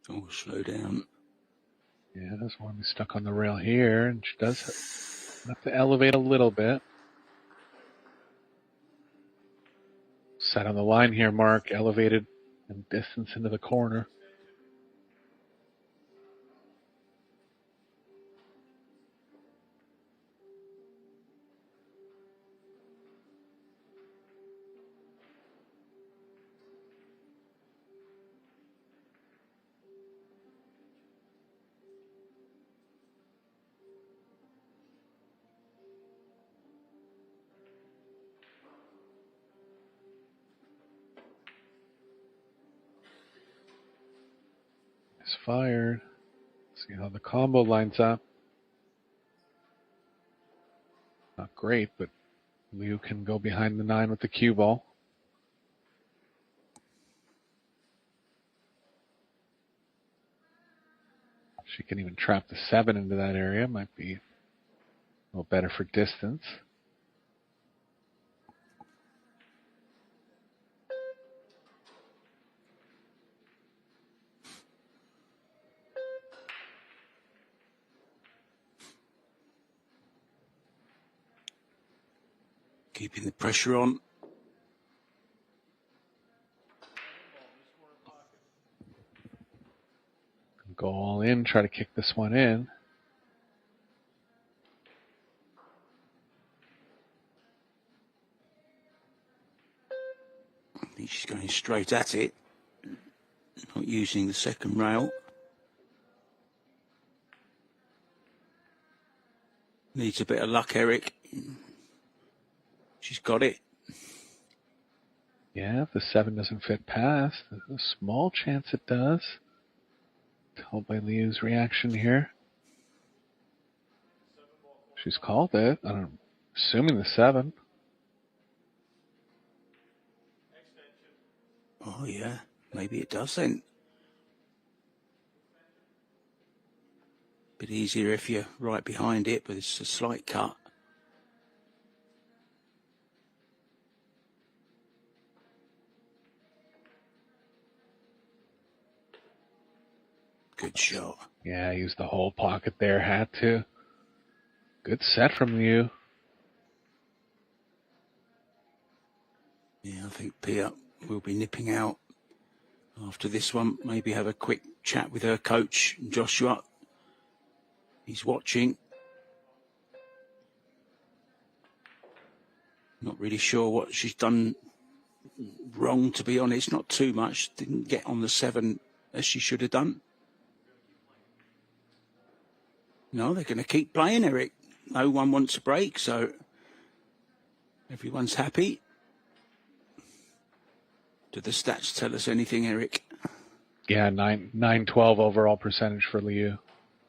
Oh, slow down. Yeah, there's one stuck on the rail here, and she does have to elevate a little bit. Set on the line here, Mark. Elevated and distance into the corner. It's fired. See how the combo lines up. Not great, but Liu can go behind the 9 with the cue ball. She can even trap the 7 into that area. Might be a little better for distance. Keeping the pressure on. Go all in, try to kick this one in. I think she's going straight at it. Not using the second rail. Needs a bit of luck, Eric. She's got it. Yeah, if the 7 doesn't fit past, there's a small chance it does. Told by Liu's reaction here. She's called it. I'm assuming the 7. Oh, yeah. Maybe it does then. Bit easier if you're right behind it, but it's a slight cut. Good shot. Yeah, used the whole pocket there. Had to. Good set from Liu. Yeah, I think Pia will be nipping out after this one. Maybe have a quick chat with her coach, Joshua. He's watching. Not really sure what she's done wrong, to be honest. Not too much. Didn't get on the 7 as she should have done. No, they're going to keep playing, Eric. No one wants a break, so everyone's happy. Do the stats tell us anything, Eric? Yeah, 912 overall percentage for Liu.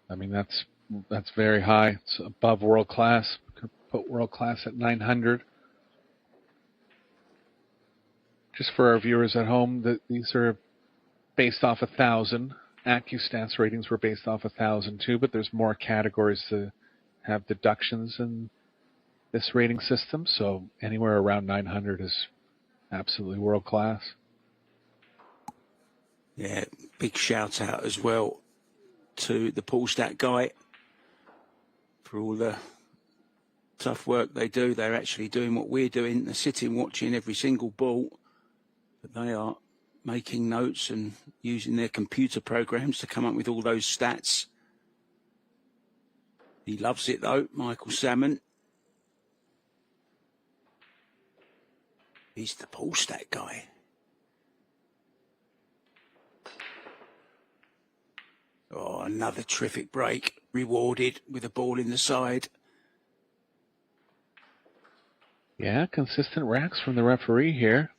I mean, that's very high. It's above world class. Could put world class at 900. Just for our viewers at home, these are based off 1,000. AccuStats ratings were based off 1,000 too, but there's more categories to have deductions in this rating system. So anywhere around 900 is absolutely world class. Yeah, big shout out as well to the pool stat guy for all the tough work they do. They're actually doing what we're doing. They're sitting watching every single ball, but they are making notes and using their computer programs to come up with all those stats. He loves it though, Michael Salmon. He's the ball stack guy. Oh, another terrific break, rewarded with a ball in the side. Yeah, consistent racks from the referee here.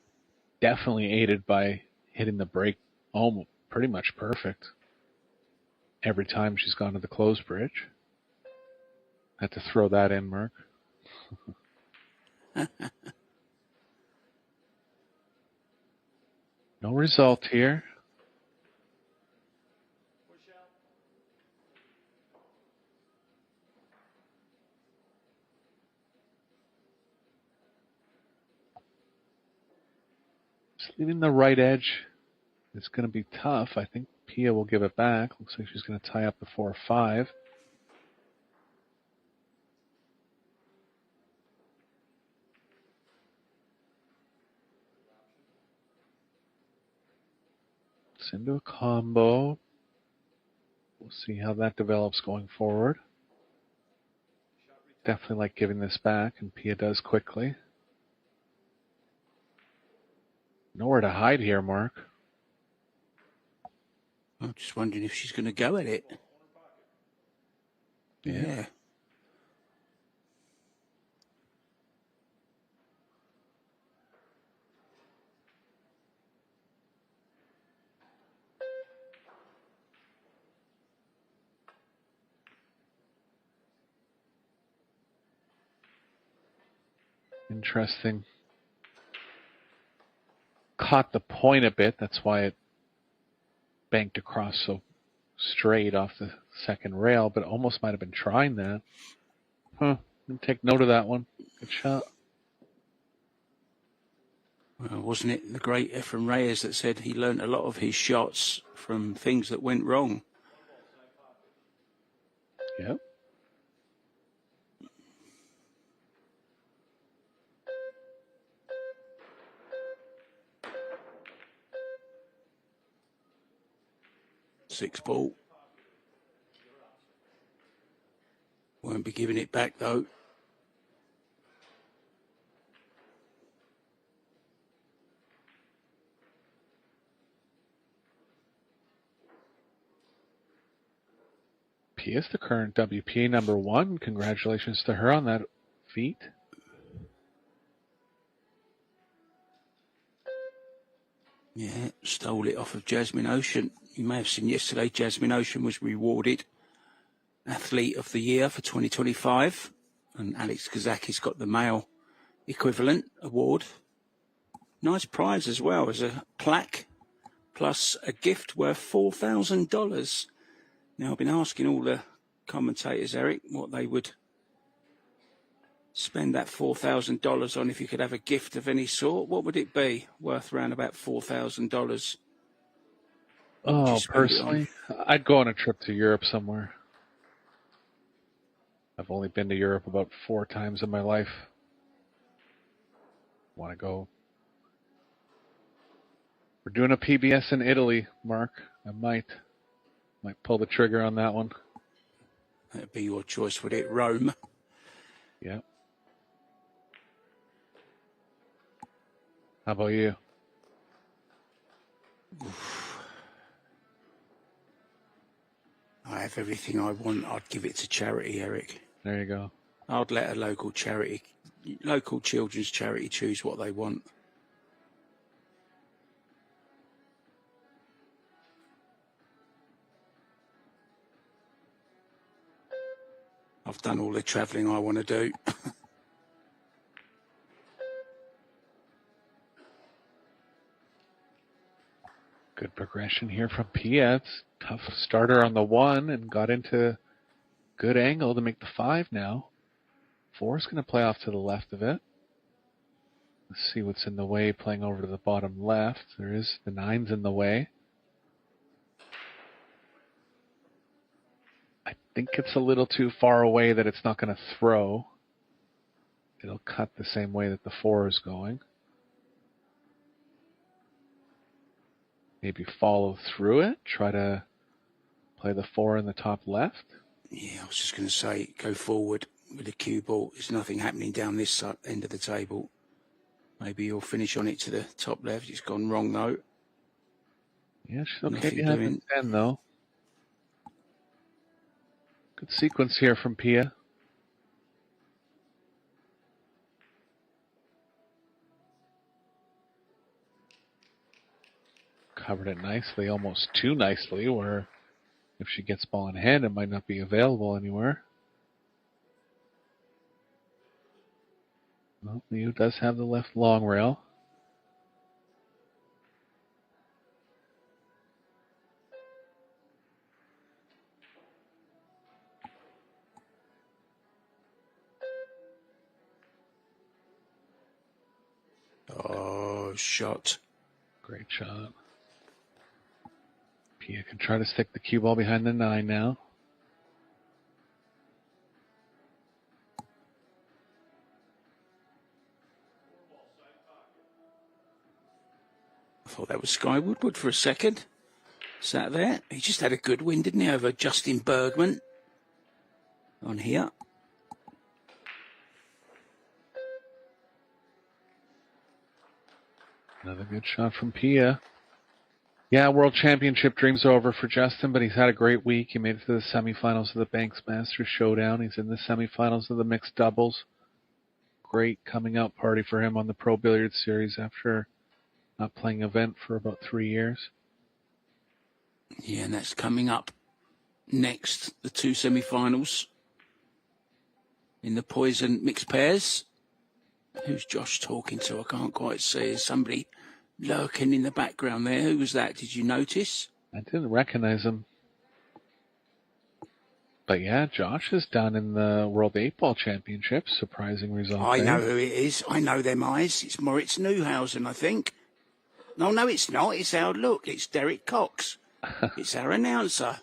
Definitely aided by hitting the break almost pretty much perfect every time she's gone to the closed bridge. Had to throw that in, Mark. No result here. Just leaving the right edge is going to be tough. I think Pia will give it back. Looks like she's going to tie up the 4-5. It's into a combo. We'll see how that develops going forward. Definitely like giving this back, and Pia does quickly. Nowhere to hide here, Mark. I'm just wondering if she's going to go at it. Yeah. Interesting. Caught the point a bit. That's why it banked across so straight off the second rail, but almost might have been trying that. Huh. Take note of that one. Good shot. Well, wasn't it the great Efren Reyes that said he learned a lot of his shots from things that went wrong? Yep. Six ball. Won't be giving it back though. P is the current WPA #1. Congratulations to her on that feat. Yeah, stole it off of Jasmine Ocean. You may have seen yesterday Jasmine Ocean was rewarded Athlete of the Year for 2025, and Alex Kazakis got the male equivalent award. Nice prize as well, as a plaque plus a gift worth $4,000. Now, I've been asking all the commentators, Eric, what they would spend that $4,000 on if you could have a gift of any sort. What would it be? Worth around about $4,000. Oh, personally, I'd go on a trip to Europe somewhere. I've only been to Europe about 4 times in my life. Want to go? We're doing a PBS in Italy, Mark. I might pull the trigger on that one. That'd be your choice, would it? Rome. Yeah. How about you? I have everything I want. I'd give it to charity, Eric. There you go. I'd let a local children's charity choose what they want. I've done all the travelling I want to do. Good progression here from Pia. Tough starter on the 1 and got into good angle to make the 5 now. 4 is going to play off to the left of it. Let's see what's in the way, playing over to the bottom left. There is the 9's in the way. I think it's a little too far away that it's not going to throw. It'll cut the same way that the 4 is going. Maybe follow through it. Try to play the 4 in the top left. Yeah, I was just going to say, go forward with the cue ball. There's nothing happening down this end of the table. Maybe he'll finish on it to the top left. It's gone wrong, though. Yeah, she's okay Nothing behind doing. the 10, though. Good sequence here from Pia. Covered it nicely, almost too nicely, where if she gets ball in hand, it might not be available anywhere. Well, Liu does have the left long rail. Oh, shot. Great shot. Pia can try to stick the cue ball behind the 9 now. I thought that was Sky Woodward for a second. Sat there. He just had a good win, didn't he, over Justin Bergman on here. Another good shot from Pia. Yeah, World Championship dreams are over for Justin, but he's had a great week. He made it to the semifinals of the Banks Masters Showdown. He's in the semifinals of the mixed doubles. Great coming out party for him on the Pro Billiards Series after not playing event for about 3 years. Yeah, and that's coming up next, the 2 semi-finals in the Poison mixed pairs. Who's Josh talking to? I can't quite see. There's somebody lurking in the background there. Who was that? Did you notice? I didn't recognize him. But yeah, Josh is down in the World 8-Ball Championships. Surprising result. I there. know who it is. I know them eyes. It's Moritz Neuhausen, I think. No, it's not. It's our look. It's Derek Cox. It's our announcer.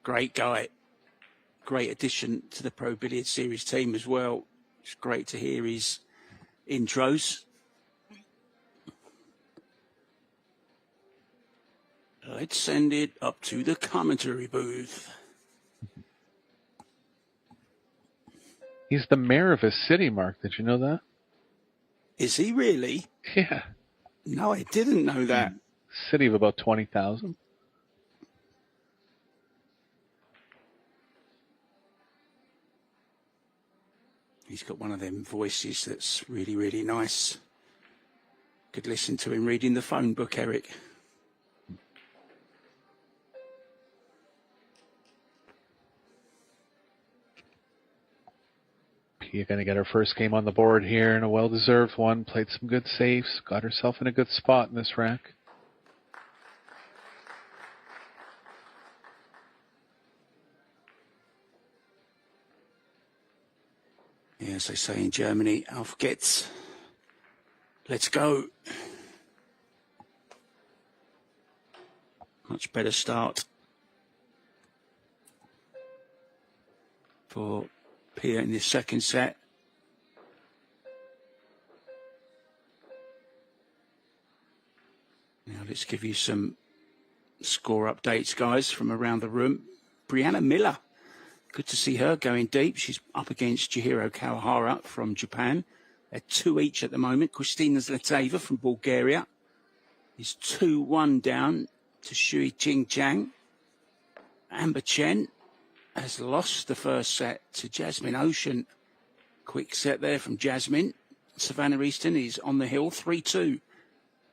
Great guy. Great addition to the Pro Billiard Series team as well. It's great to hear his intros. Let's send it up to the commentary booth. He's the mayor of his city, Mark. Did you know that? Is he really? Yeah. No, I didn't know that. City of about 20,000. He's got one of them voices that's really, really nice. Could listen to him reading the phone book, Eric. Pia going to get her first game on the board here, and a well-deserved one. Played some good saves. Got herself in a good spot in this rack. Yeah, as they say in Germany, auf geht's. Let's go. Much better start for Pia in this second set. Now let's give you some score updates, guys, from around the room. Brianna Miller. Good to see her going deep. She's up against Chihiro Kawahara from Japan. They're 2 each at the moment. Kristina Zlateva from Bulgaria is 2-1 down to Shui Jing Chang. Amber Chen has lost the first set to Jasmine Ocean. Quick set there from Jasmine. Savannah Easton is on the hill, 3-2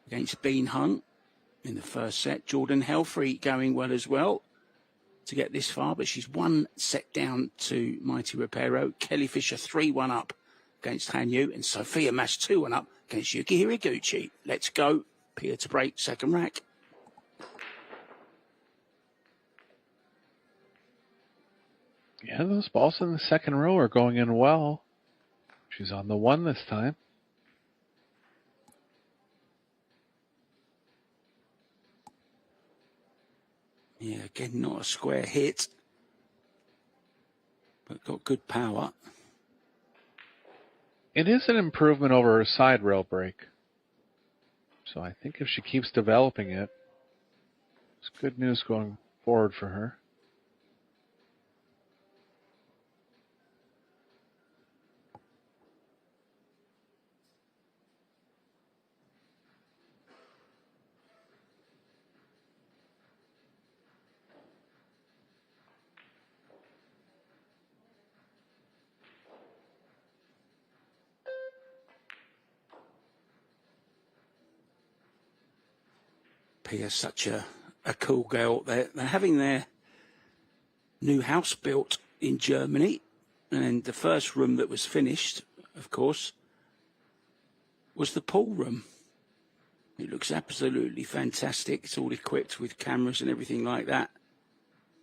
against Bean Hung in the first set. Jordan Helfrey going well as well to get this far, but she's 1 set down to Mighty Reparo. Kelly Fisher 3-1 up against Hanyu, and Sophia Mash 2-1 up against Yuki Hiriguchi. Let's go. Pia to break, second rack. Yeah, those balls in the second row are going in well. She's on the 1 this time. Yeah, again, not a square hit, but got good power. It is an improvement over her side rail break. So I think if she keeps developing it, it's good news going forward for her. Pia's such a cool girl. They're having their new house built in Germany, and the first room that was finished, of course, was the pool room. It looks absolutely fantastic. It's all equipped with cameras and everything like that.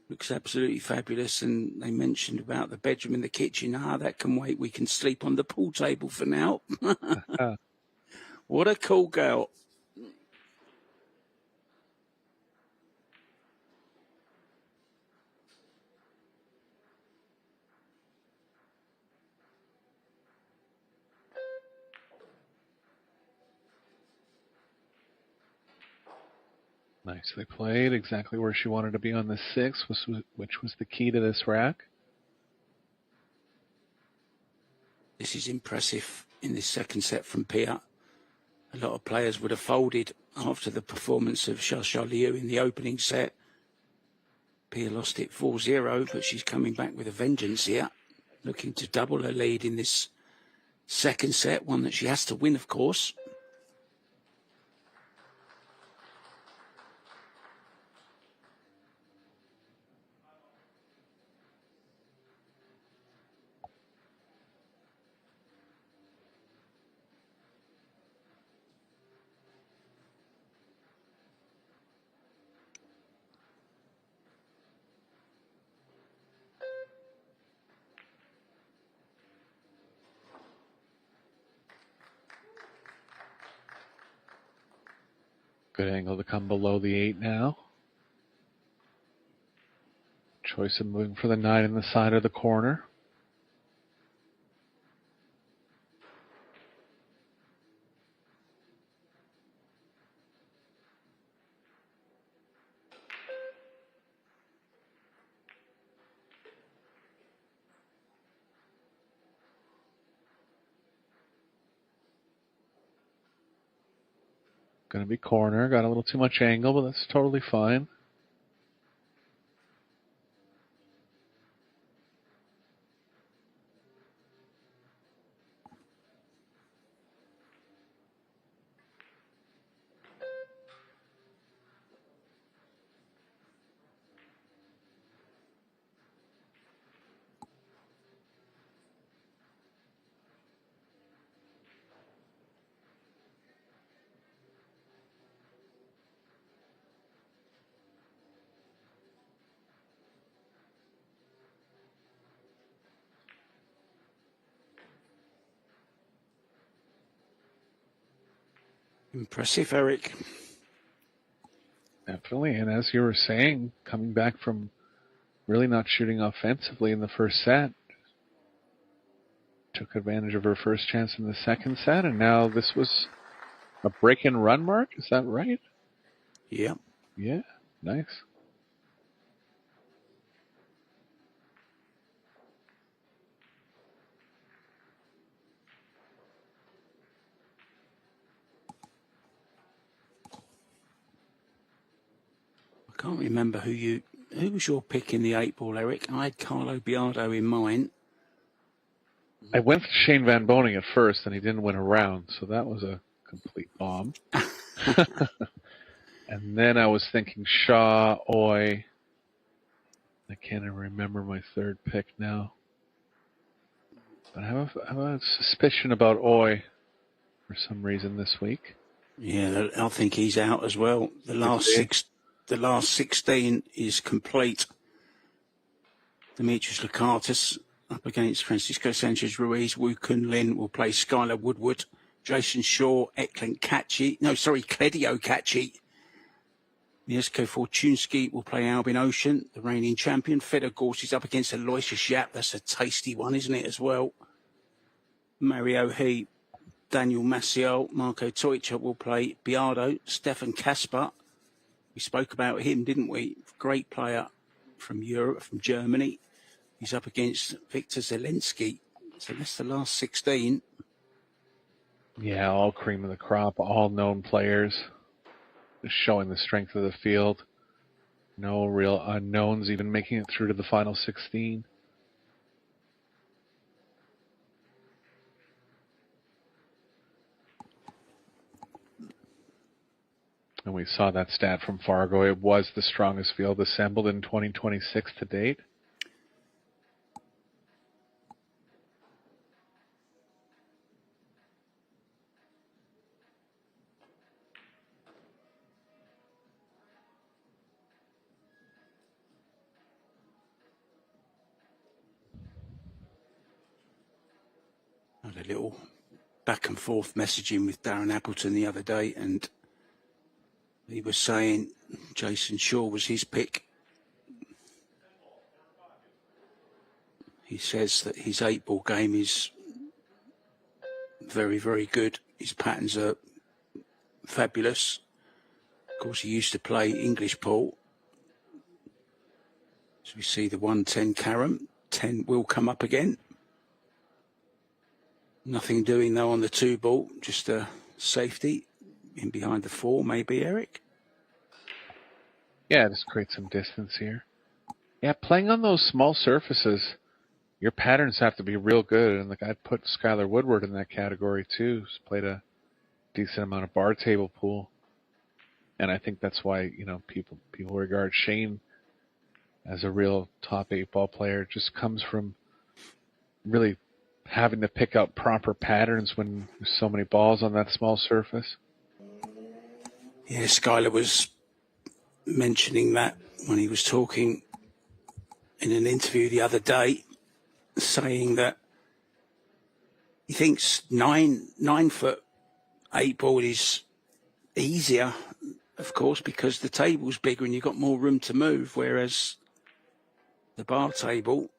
Looks absolutely fabulous. And they mentioned about the bedroom and the kitchen. That can wait. We can sleep on the pool table for now. What a cool girl. Nicely played. Exactly where she wanted to be on the 6, which was the key to this rack. This is impressive in this second set from Pia. A lot of players would have folded after the performance of Xia Liu in the opening set. Pia lost it 4-0, but she's coming back with a vengeance here, looking to double her lead in this second set, one that she has to win, of course. Good angle to come below the 8 now. Choice of moving for the 9 in the side of the corner. Going to be corner. Got a little too much angle, but that's totally fine. Impressive, Eric. Definitely, and as you were saying, coming back from really not shooting offensively in the first set, took advantage of her first chance in the second set, and now this was a break-and run mark. Is that right? Yeah. Yeah, nice. I can't remember who was your pick in the 8 ball, Eric. I had Carlo Biardo in mine. I went for Shane Van Boning at first, and he didn't win a round, so that was a complete bomb. And then I was thinking Shaw, Oy. I can't even remember my third pick now. But I have a suspicion about Oy for some reason this week. Yeah, I think he's out as well. The last 16 is complete. Demetrius Lakatos up against Francisco Sanchez Ruiz. Wu Kun Lin will play Skylar Woodward. Jason Shaw, Kledio Kachi. Mieszko Fortunski will play Albin Ocean, the reigning champion. Fedor Gorse is up against Aloysius Yap. That's a tasty one, isn't it, as well? Mario He, Daniel Maciel, Marco Toicha will play Biardo. Stefan Kasper, we spoke about him, didn't we? Great player from Europe, from Germany. He's up against Viktor Zelensky. So that's the last 16. Yeah, all cream of the crop, all known players. Just showing the strength of the field. No real unknowns even making it through to the final 16. And we saw that stat from Fargo. It was the strongest field assembled in 2026 to date. Had a little back and forth messaging with Darren Appleton the other day, and he was saying Jason Shaw was his pick. He says that his 8-ball game is very, very good. His patterns are fabulous. Of course, he used to play English pool. So we see the 110 carom. 10 will come up again. Nothing doing though on the 2-ball, just a safety in behind the 4, maybe, Eric? Yeah, just create some distance here. Yeah, playing on those small surfaces, your patterns have to be real good. And like I'd put Skylar Woodward in that category too. She's played a decent amount of bar table pool. And I think that's why, you know, people regard Shane as a real top 8-ball player. It just comes from really having to pick out proper patterns when there's so many balls on that small surface. Yeah, Skylar was mentioning that when he was talking in an interview the other day, saying that he thinks 9-foot 8-ball is easier, of course, because the table's bigger and you've got more room to move, whereas the bar table,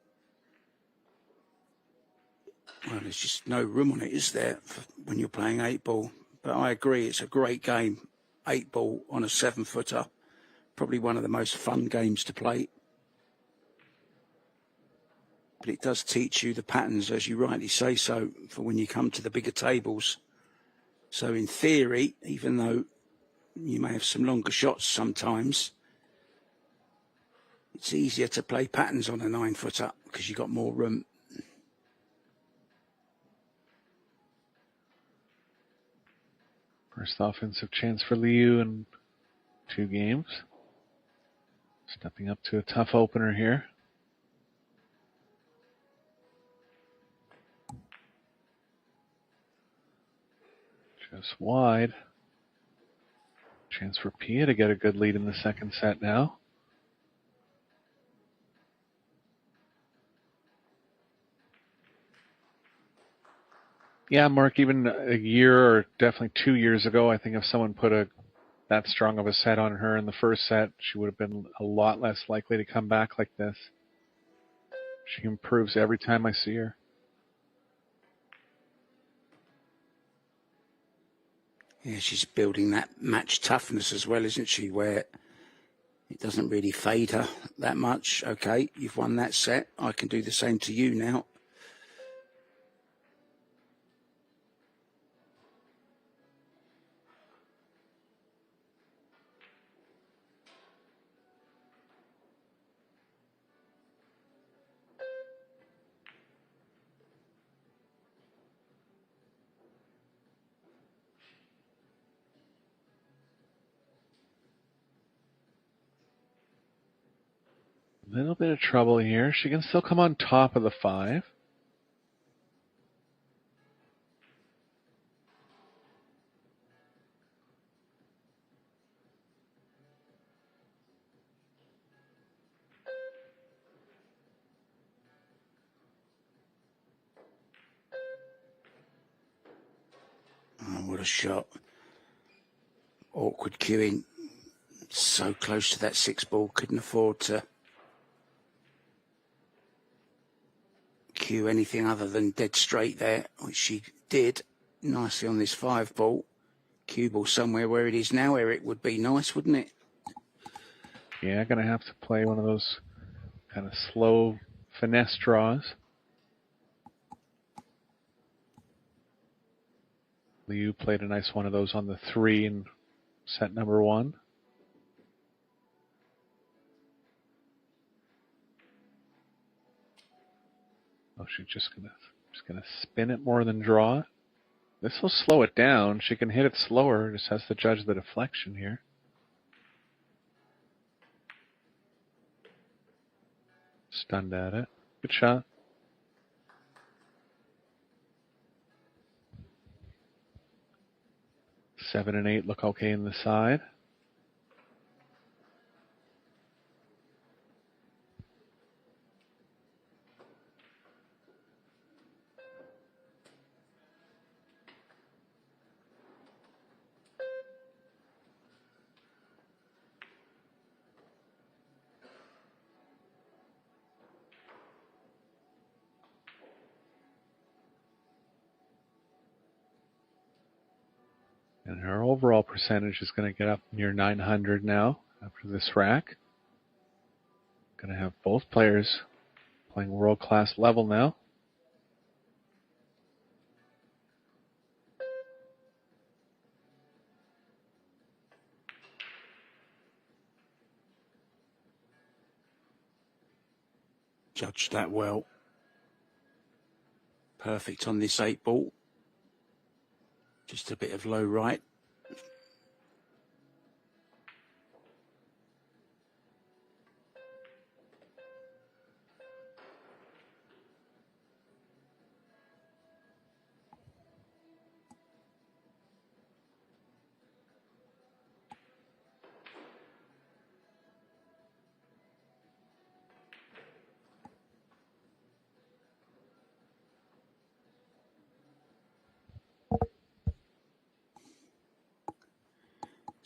well, there's just no room on it, is there, when you're playing 8-ball? But I agree, it's a great game. 8-ball on a 7-footer, probably one of the most fun games to play. But it does teach you the patterns, as you rightly say so, for when you come to the bigger tables. So in theory, even though you may have some longer shots sometimes, it's easier to play patterns on a 9-footer because you've got more room. First offensive chance for Liu in 2 games. Stepping up to a tough opener here. Just wide. Chance for Pia to get a good lead in the second set now. Yeah, Mark, even a year or definitely 2 years ago, I think if someone put that strong of a set on her in the first set, she would have been a lot less likely to come back like this. She improves every time I see her. Yeah, she's building that match toughness as well, isn't she, where it doesn't really fade her that much. Okay, you've won that set. I can do the same to you now. A little bit of trouble here. She can still come on top of the 5. Oh, what a shot. Awkward queuing. So close to that 6-ball. Couldn't afford to cue anything other than dead straight there, which she did nicely on this 5-ball. Cue ball somewhere where it is now, Eric, would be nice, wouldn't it? Yeah, going to have to play one of those kind of slow finesse draws. Liu played a nice one of those on the 3 in set number 1. Oh, she's just gonna spin it more than draw it. This will slow it down. She can hit it slower. Just has to judge the deflection here. stunned at it. Good shot. Seven and 8 look okay in the side. And her overall percentage is going to get up near 900 now after this rack. Going to have both players playing world-class level now. Judged that well. Perfect on this 8-ball. Just a bit of low right.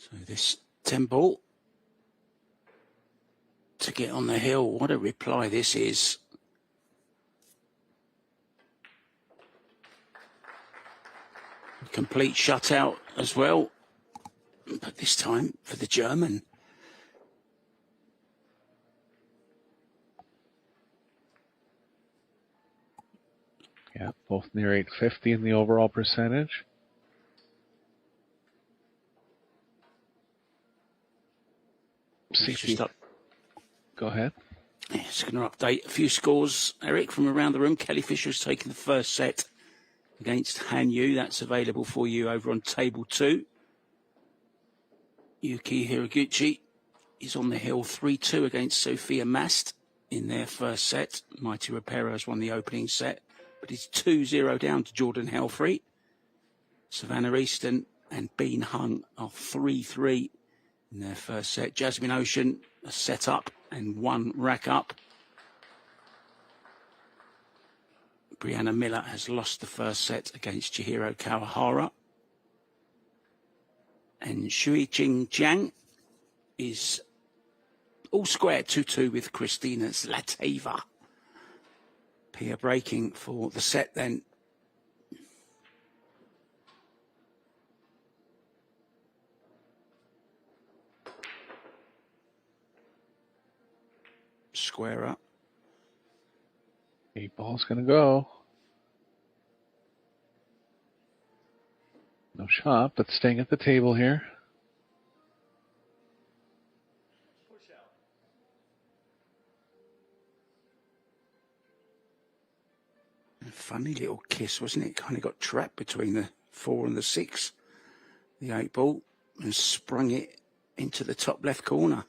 So this 10-ball to get on the hill. What a reply this is. Complete shutout as well, but this time for the German. Yeah, both near 850 in the overall percentage. Just up. Go ahead. Yeah, just going to update a few scores, Eric, from around the room. Kelly Fisher's taken the first set against Han Yu. That's available for you over on table 2. Yuki Hiraguchi is on the hill 3-2 against Sophia Mast in their first set. Mighty Reparo has won the opening set, but he's 2-0 down to Jordan Helfrey. Savannah Easton and Bean Hung are 3-3 in their first set. Jasmine Ocean a set up and 1 rack up. Brianna Miller has lost the first set against Chihiro Kawahara. And Shui Jing Jiang is all square 2-2 with Christina Zlateva. Pia breaking for the set then. Square up. 8-ball's going to go. No shot, but staying at the table here. A funny little kiss, wasn't it? Kind of got trapped between the 4 and the 6. The 8-ball and sprung it into the top left corner.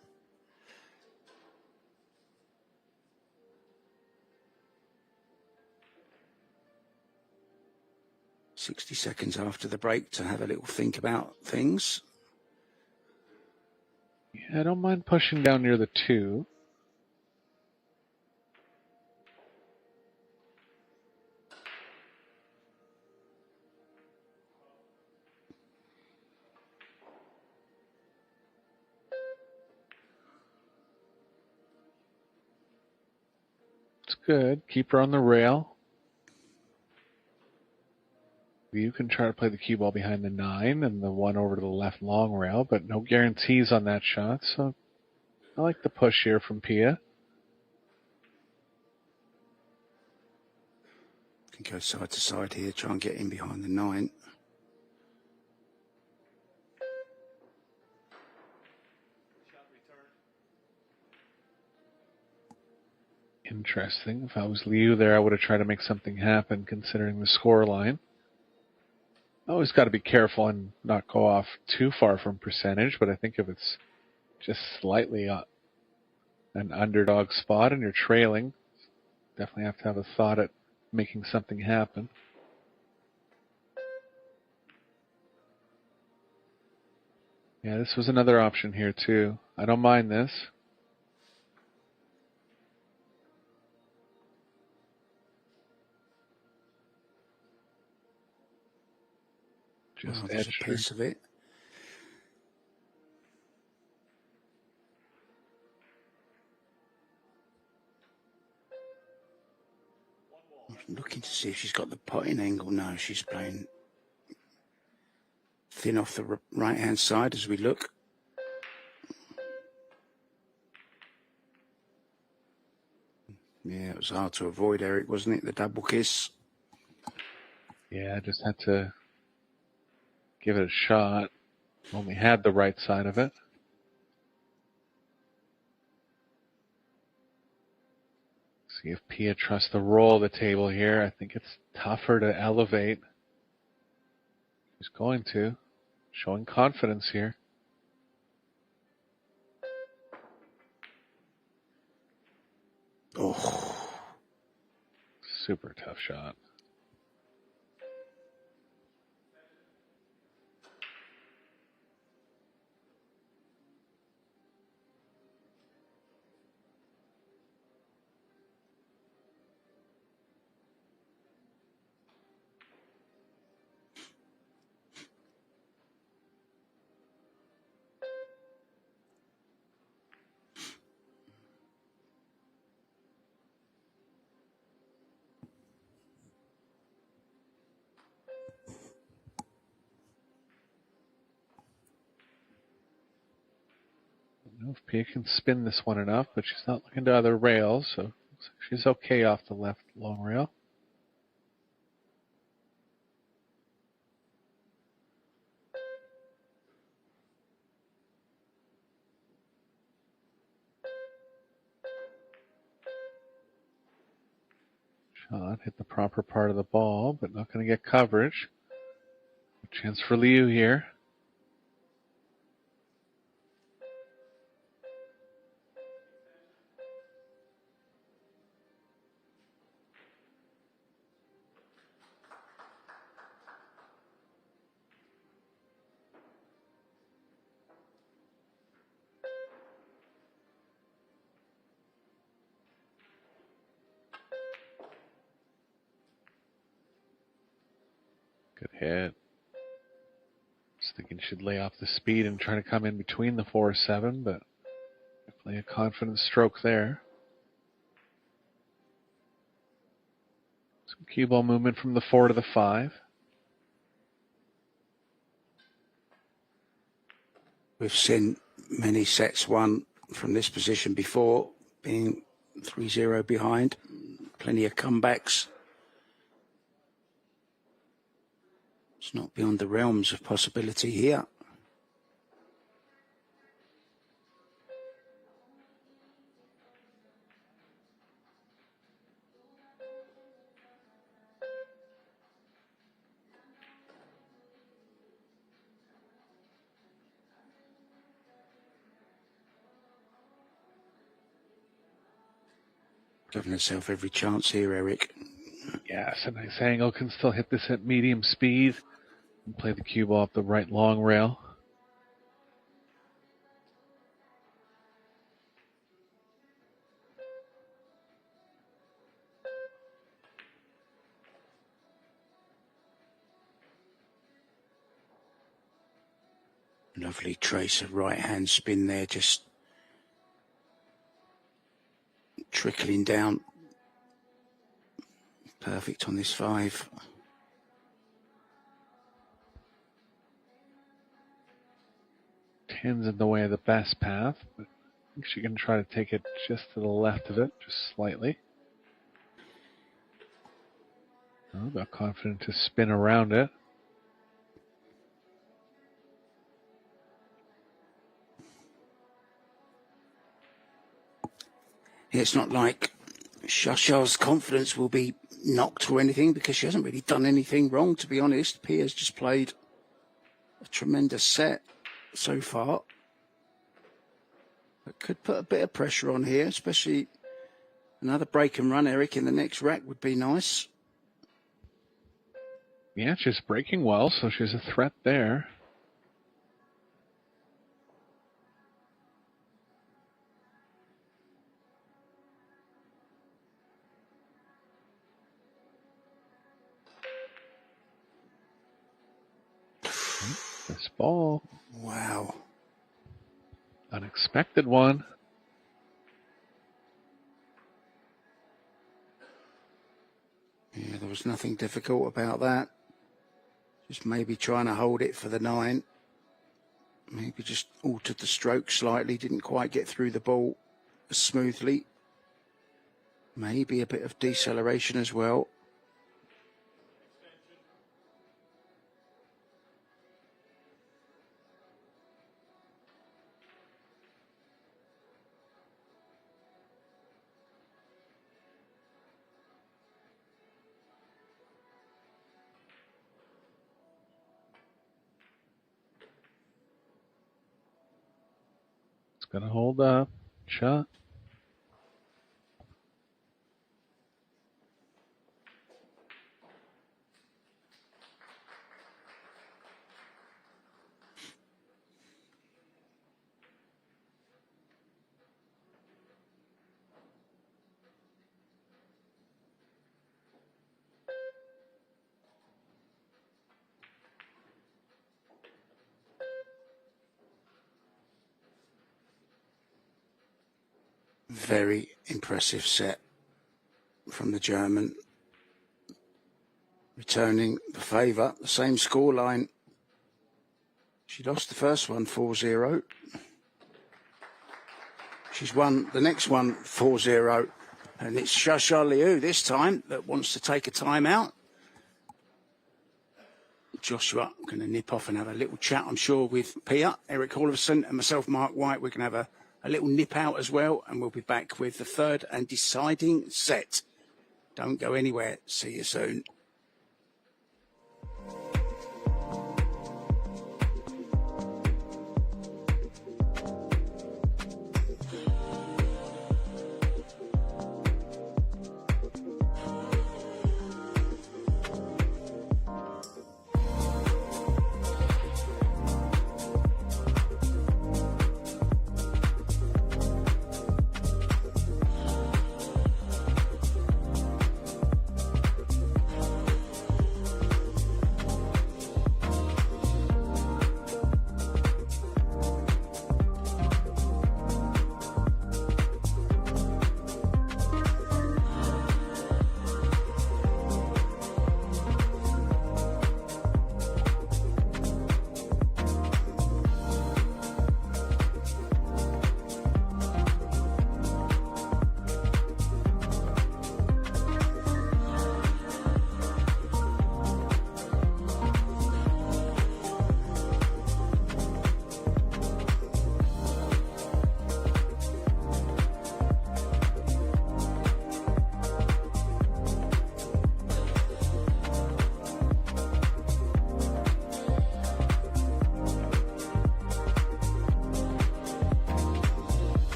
"60 seconds after the break to have a little think about things." Yeah, I don't mind pushing down near the 2. It's good. Keep her on the rail. You can try to play the cue ball behind the 9 and the 1 over to the left long rail, but no guarantees on that shot. So I like the push here from Pia. Can go side to side here, try and get in behind the 9. Interesting. If I was Liu there, I would have tried to make something happen considering the score line. Always got to be careful and not go off too far from percentage, but I think if it's just slightly an underdog spot and you're trailing, definitely have to have a thought at making something happen. Yeah, this was another option here too. I don't mind this. Just There's edge a piece of it. I'm looking to see if she's got the potting angle. No, she's playing thin off the right-hand side as we look. Yeah, it was hard to avoid, Eric, wasn't it? The double kiss. Yeah, I just had to give it a shot. Only had the right side of it. See if Pia trusts the roll of the table here. I think it's tougher to elevate. She's going to. Showing confidence here. Oh. Super tough shot. I don't know if Pia can spin this one enough, but she's not looking to other rails, so looks like she's okay off the left long rail. Shot, hit the proper part of the ball, but not going to get coverage. A chance for Liu here. Good hit. Just thinking she'd lay off the speed and try to come in between the 4-7, but definitely a confident stroke there. Some cue ball movement from the 4 to the 5. We've seen many sets won from this position before, being 3-0 behind. Plenty of comebacks. It's not beyond the realms of possibility here. Giving herself every chance here, Eric. Yes, a nice angle. Can still hit this at medium speed and play the cue ball up the right long rail. Lovely trace of right-hand spin there, just trickling down. Perfect on this 5. Tens in the way of the best path, but I think she can try to take it just to the left of it, just slightly. Oh, got confident to spin around it. It's not like Shasha's confidence will be knocked or anything, because she hasn't really done anything wrong, to be honest. Pia's just played a tremendous set so far. It could put a bit of pressure on here, especially Another break and run, Eric, in the next rack would be nice. Yeah, she's breaking well, so she's a threat there. This ball. Wow. Unexpected one. Yeah, there was nothing difficult about that. Just maybe trying to hold it for the 9. Maybe just altered the stroke slightly, didn't quite get through the ball as smoothly. Maybe a bit of deceleration as well. Gonna hold up. Shot. Very impressive set from the German. Returning the favour, the same scoreline. She lost the first one 4-0. She's won the next one 4-0. And it's Shasha Liu this time that wants to take a time out. Joshua going to nip off and have a little chat, I'm sure, with Pia, Eric Halverson, and myself, Mark White. We're going to have a little nip out as well, and we'll be back with the third and deciding set. Don't go anywhere. See you soon.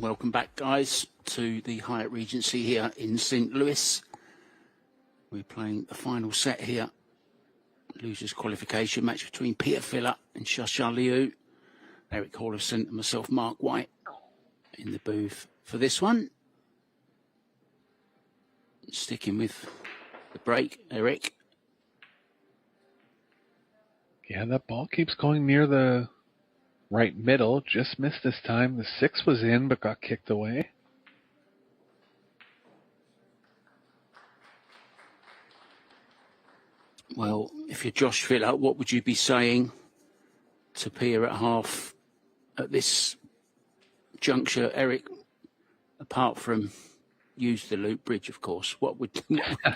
Welcome back, guys, to the Hyatt Regency here in St. Louis. We're playing the final set here. Losers qualification match between Peter Filler and Shasha Liu. Eric Hollison and myself, Mark White, in the booth for this one. Sticking with the break, Eric. Yeah, that ball keeps going near the right middle. Just missed this time. The 6 was in, but got kicked away. Well, if you're Josh Filler, what would you be saying to Peter at half at this juncture, Eric? Apart from use the loop bridge, of course. What would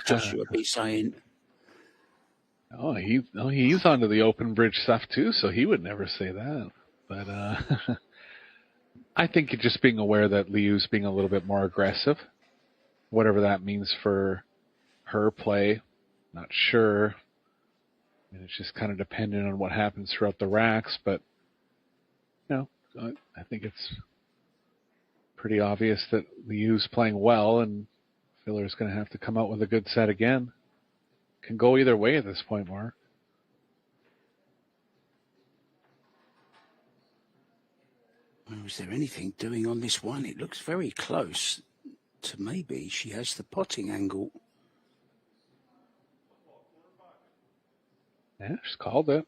Joshua be saying? Oh, he's onto the open bridge stuff too, so he would never say that. But I think just being aware that Liu's being a little bit more aggressive, whatever that means for her play, not sure. I mean, it's just kind of dependent on what happens throughout the racks, but I think it's pretty obvious that Liu's playing well, and Filler's going to have to come out with a good set again. Can go either way at this point, Mark. Well, is there anything doing on this one? It looks very close to maybe she has the potting angle. Yeah, she's called it.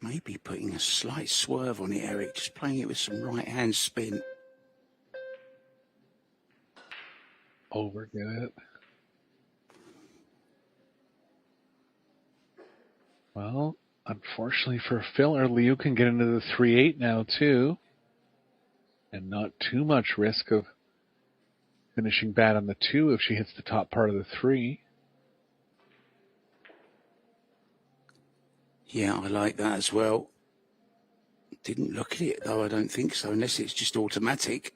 Maybe putting a slight swerve on it, Eric, just playing it with some right-hand spin. Overdid it. Well, unfortunately for Filler, Liu can get into the 3-8 now, too. And not too much risk of finishing bad on the 2 if she hits the top part of the 3. Yeah, I like that as well. Didn't look at it, though, I don't think so, unless it's just automatic.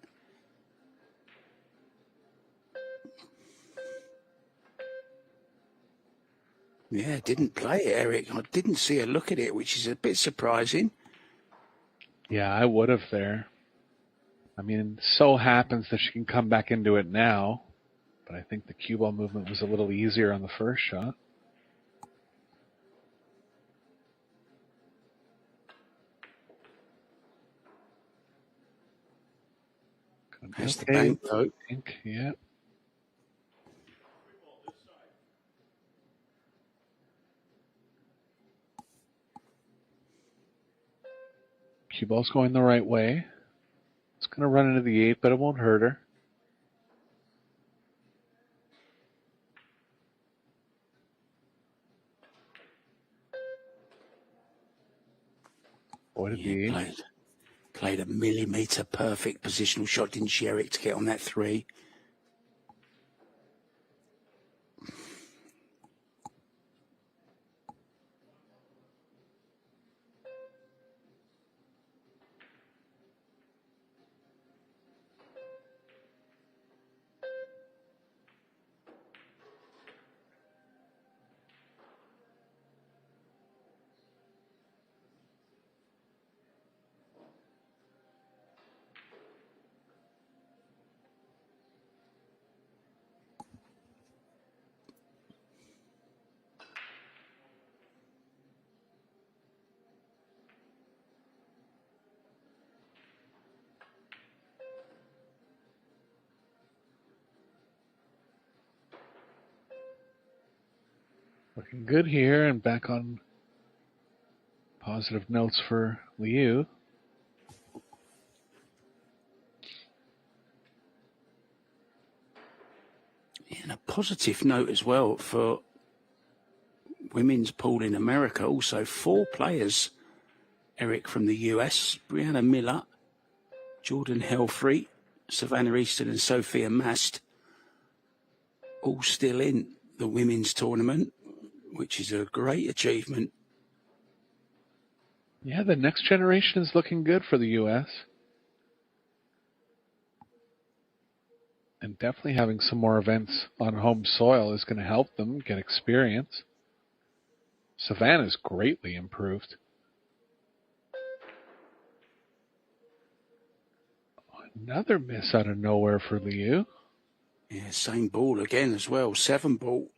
Yeah, didn't play it, Eric. I didn't see her look at it, which is a bit surprising. Yeah, I would have there. I mean, so happens that she can come back into it now, but I think the cue ball movement was a little easier on the first shot. Has the bank, though. Yeah. Cue ball's going the right way. It's going to run into the 8, but it won't hurt her. Boy, did Yeah, played a millimetre perfect positional shot, didn't she, Eric, to get on that 3? Looking good here and back on positive notes for Liu. And a positive note as well for women's pool in America. Also, 4 players, Eric, from the US, Brianna Miller, Jordan Helfrey, Savannah Easton and Sophia Mast, all still in the women's tournament, which is a great achievement. Yeah, the next generation is looking good for the U.S. And definitely having some more events on home soil is going to help them get experience. Savannah's greatly improved. Another miss out of nowhere for Liu. Yeah, same ball again as well. 7 ball.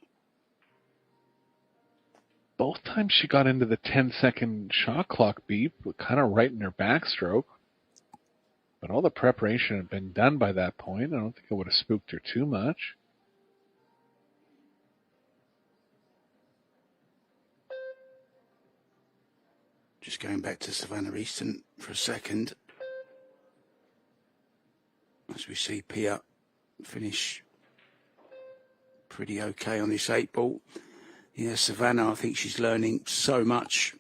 Both times she got into the 10-second shot clock beep, kind of right in her backstroke. But all the preparation had been done by that point. I don't think it would have spooked her too much. Just going back to Savannah Easton for a second. As we see Pia finish pretty okay on this 8 ball. Yeah, Savannah, I think she's learning so much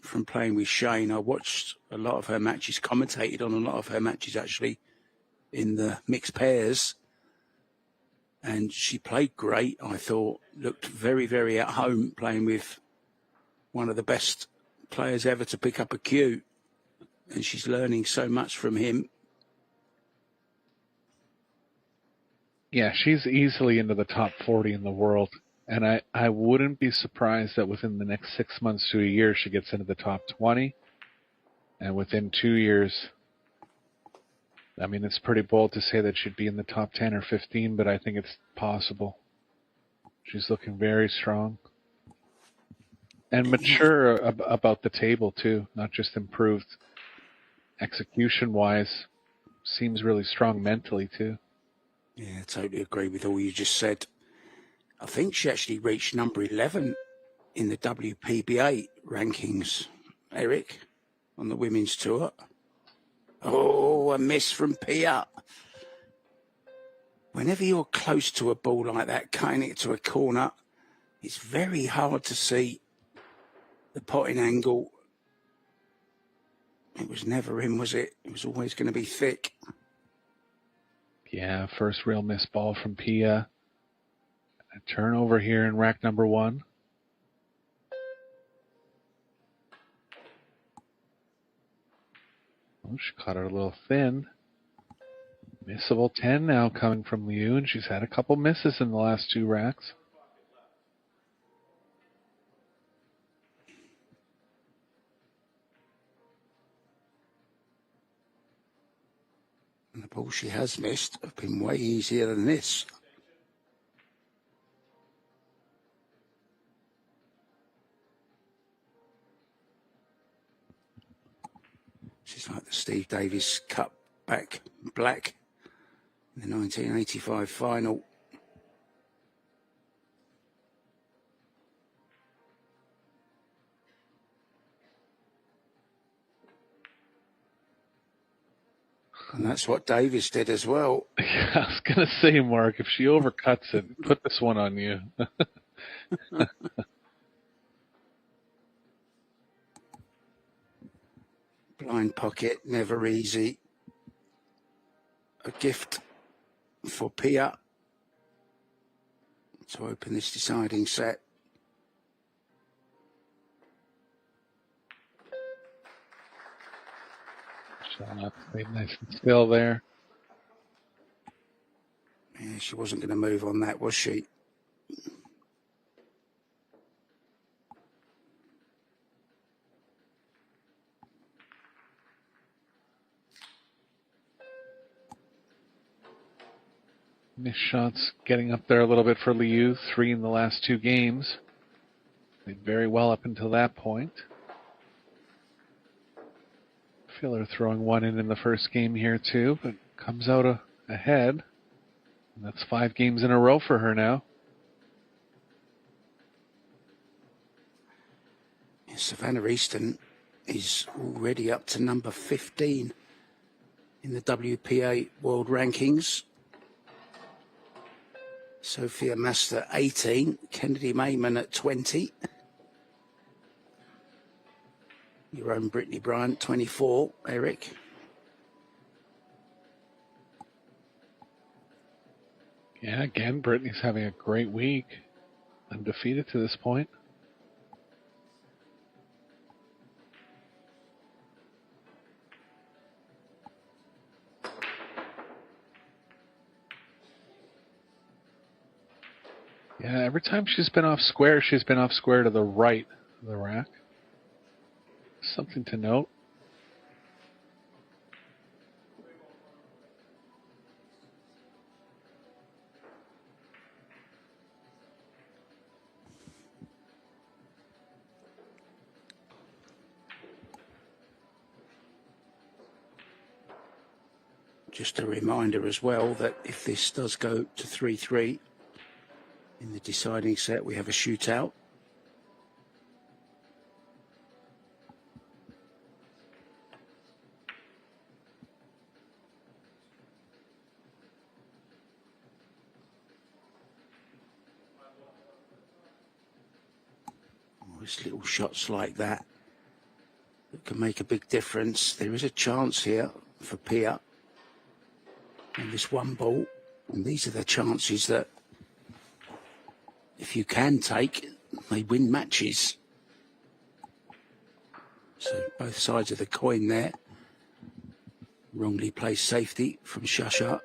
from playing with Shane. I watched a lot of her matches, commentated on a lot of her matches actually in the mixed pairs. And she played great, I thought. Looked very, very at home playing with one of the best players ever to pick up a cue. And she's learning so much from him. Yeah, she's easily into the top 40 in the world. And I wouldn't be surprised that within the next 6 months to a year, she gets into the top 20. And within 2 years, I mean, it's pretty bold to say that she'd be in the top 10 or 15, but I think it's possible. She's looking very strong. And mature about the table, too, not just improved execution-wise. Seems really strong mentally, too. Yeah, I totally agree with all you just said. I think she actually reached number 11 in the WPBA rankings, Eric, on the women's tour. Oh, a miss from Pia. Whenever you're close to a ball like that, cutting it to a corner, it's very hard to see the potting angle. It was never in, was it? It was always going to be thick. Yeah, first real miss ball from Pia. A turnover here in rack number 1. Oh, she caught her a little thin. Missable 10 now coming from Liu, and she's had a couple misses in the last 2 racks. And the balls she has missed have been way easier than this. She's like the Steve Davis Cup back black in the 1985 final. And that's what Davis did as well. Yeah, I was going to say, Mark, if she overcuts it, put this one on you. Blind pocket, never easy. A gift for Pia to open this deciding set. Shot stayed nice and still there. Yeah, she wasn't going to move on that, was she? Missed shots getting up there a little bit for Liu. 3 in the last 2 games. Did very well up until that point. Feel her throwing one in the first game here too, but comes out ahead. And that's 5 games in a row for her now. Yeah, Savannah Easton is already up to number 15 in the WPA World Rankings. Sophia Master 18, Kennedy Mayman at 20. Your own Brittany Bryant 24, Eric. Yeah, again, Brittany's having a great week. Undefeated to this point. Yeah, every time she's been off square to the right to the rack. Something to note. Just a reminder as well that if this does go to 3-3 in the deciding set, we have a shootout. Always little shots like that can make a big difference. There is a chance here for Pia on this one ball, and these are the chances that if you can take, they win matches. So both sides of the coin there. Wrongly placed safety from Shasha.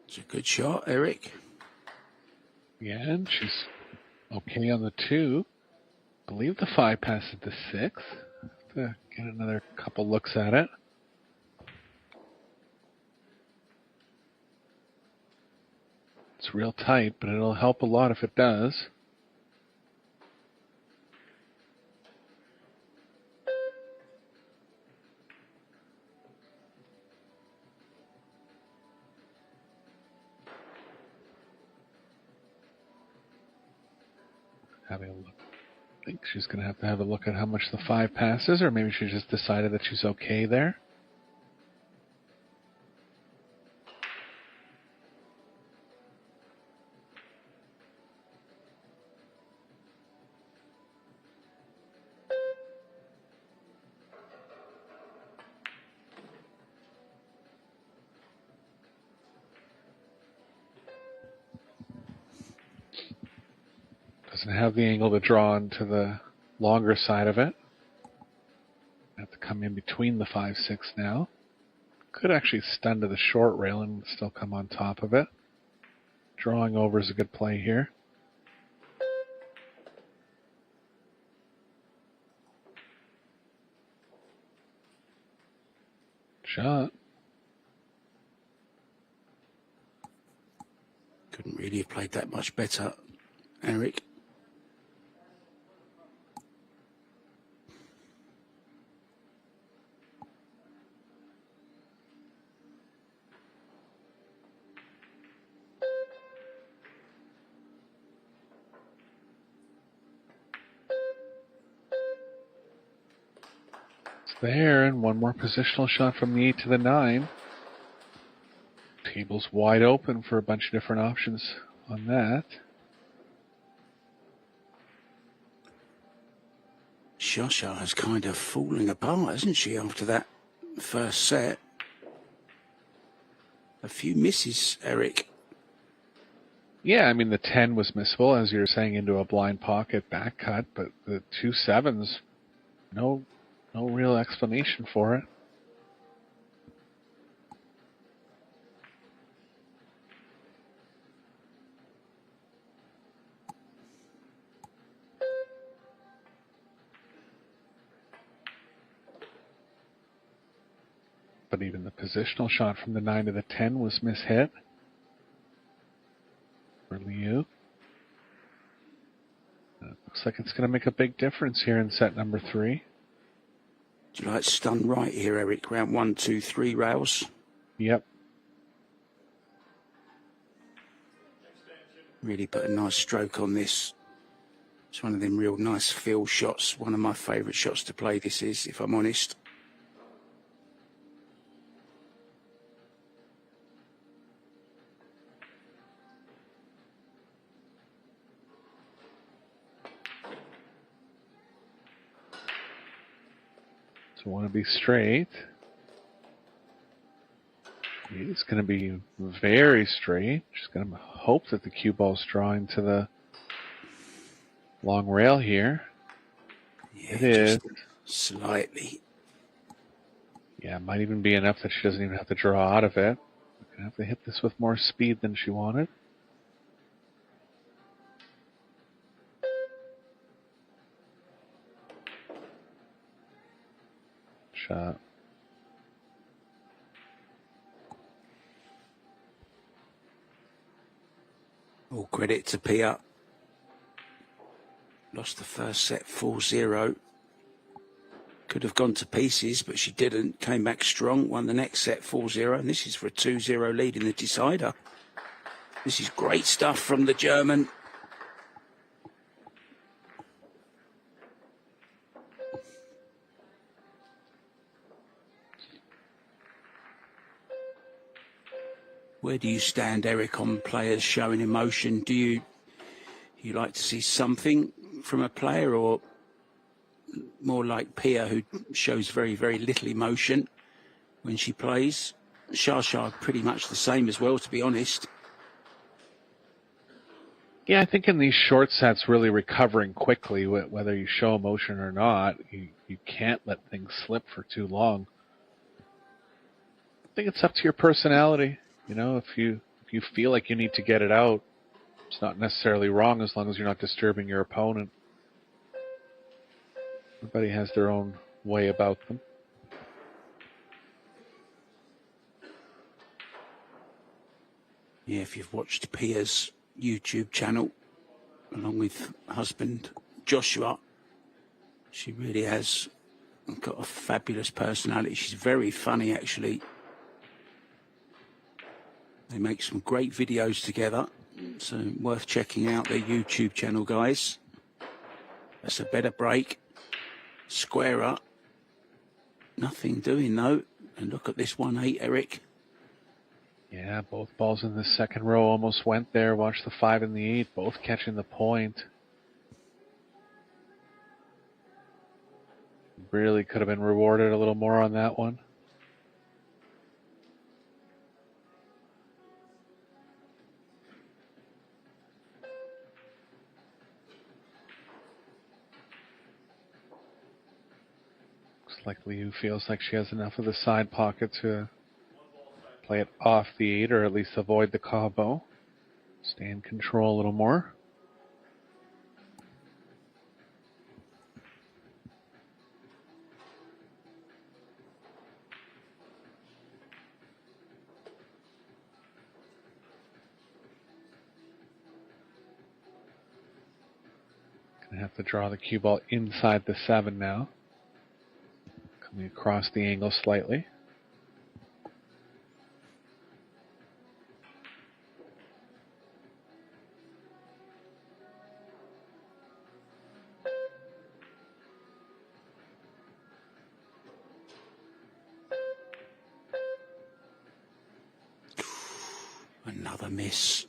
It's a good shot, Eric. Yeah, and she's okay on the 2. I believe the 5 passes the 6. To get another couple looks at it. It's real tight, but it'll help a lot if it does. Having a look. I think she's going to have a look at how much the 5 passes, or maybe she just decided that she's okay there. Doesn't have the angle to draw into the longer side of it. Have to come in between the 5-6 now. Could actually stun to the short rail and still come on top of it. Drawing over is a good play here. Shot. Couldn't really have played that much better, Eric. There, and one more positional shot from the 8 to the 9. Table's wide open for a bunch of different options on that. Shasha is kind of falling apart, isn't she, after that first set? A few misses, Eric. Yeah, I mean, the 10 was missable, as you were saying, into a blind pocket back cut, but the 2 7s, no real explanation for it. But even the positional shot from the 9 to the 10 was mishit for Liu. Looks like it's going to make a big difference here in set number 3. Do you like stun right here, Eric? Round 1, 2, 3 rails. Yep. Really put a nice stroke on this. It's one of them real nice feel shots. One of my favourite shots to play this is, if I'm honest. So want to be straight. It's going to be very straight. Just going to hope that the cue ball's drawing to the long rail here. Yeah, it is. Slightly. Yeah, it might even be enough that she doesn't even have to draw out of it. We're going to have to hit this with more speed than she wanted. shot. All credit to Pia. Lost the first set 4-0. Could have gone to pieces, but she didn't. Came back strong, won the next set 4-0, and this is for a 2-0 lead in the decider. This is great stuff from the German. Where do you stand, Eric, on players showing emotion? Do you like to see something from a player, or more like Pia, who shows very, very little emotion when she plays? Shasha pretty much the same as well, to be honest. Yeah, I think in these short sets, really recovering quickly, whether you show emotion or not, you can't let things slip for too long. I think it's up to your personality. You know, if you feel like you need to get it out, it's not necessarily wrong as long as you're not disturbing your opponent. Everybody has their own way about them. Yeah, if you've watched Pia's YouTube channel, along with husband Joshua, she really has got a fabulous personality. She's very funny, actually. They make some great videos together, so worth checking out their YouTube channel, guys. That's a better break. Square up. Nothing doing, though. And look at this 1-8, Eric. Yeah, both balls in the second row almost went there. Watch the 5 and the 8, both catching the point. Really could have been rewarded a little more on that one. Looks like Liu feels like she has enough of the side pocket to play it off the 8, or at least avoid the combo. Stay in control a little more. Gonna have to draw the cue ball inside the 7 now. Coming across the angle slightly. Another miss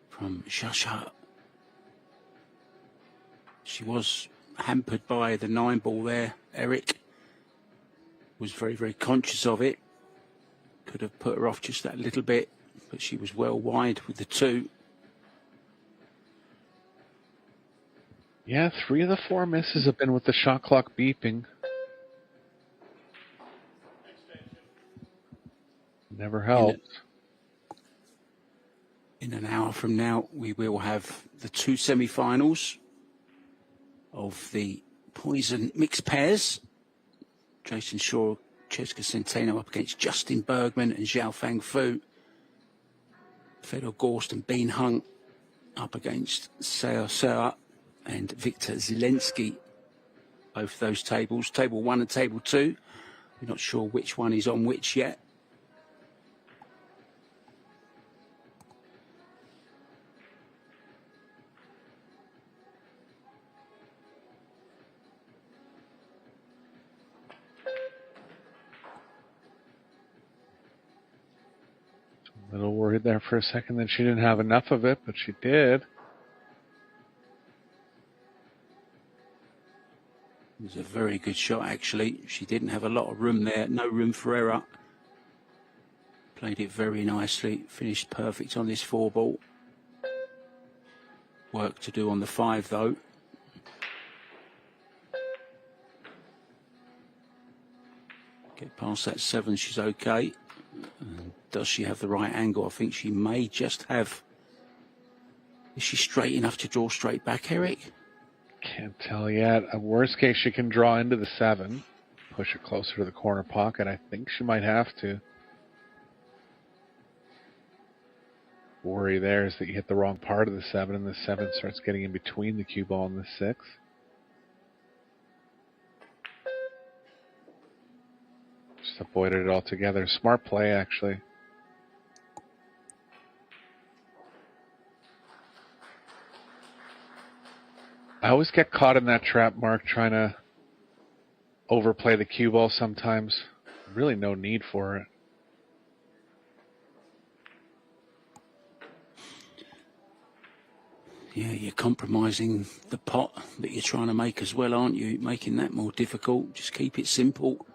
from Shasha. She was hampered by the 9 ball there. Eric was very, very conscious of it. Could have put her off just that little bit, but she was well wide with the 2. Yeah, 3 of the 4 misses have been with the shot clock beeping. Never helps. In an hour from now, we will have the 2 semi-finals of the Poison mixed pairs. Jason Shaw, Cheska Centeno up against Justin Bergman and Zhao Fang Fu. Fedor Gorst and Bean Hung up against Seo Seo and Victor Zelensky. Both those tables, table 1 and table 2. We're not sure which one is on which yet. A little worried there for a second that she didn't have enough of it, but she did. It was a very good shot, actually. She didn't have a lot of room there, no room for error. Played it very nicely, finished perfect on this 4 ball. Work to do on the 5, though. Get past that 7, she's okay. Does she have the right angle? I think she may just have. Is she straight enough to draw straight back, Eric? Can't tell yet. At worst case, she can draw into the 7. push it closer to the corner pocket. I think she might have to. Worry there is that you hit the wrong part of the 7, and the 7 starts getting in between the cue ball and the 6. Just avoided it altogether. Smart play, actually. I always get caught in that trap, Mark, trying to overplay the cue ball sometimes. Really no need for it. Yeah, you're compromising the pot that you're trying to make as well, aren't you? Making that more difficult. Just keep it simple.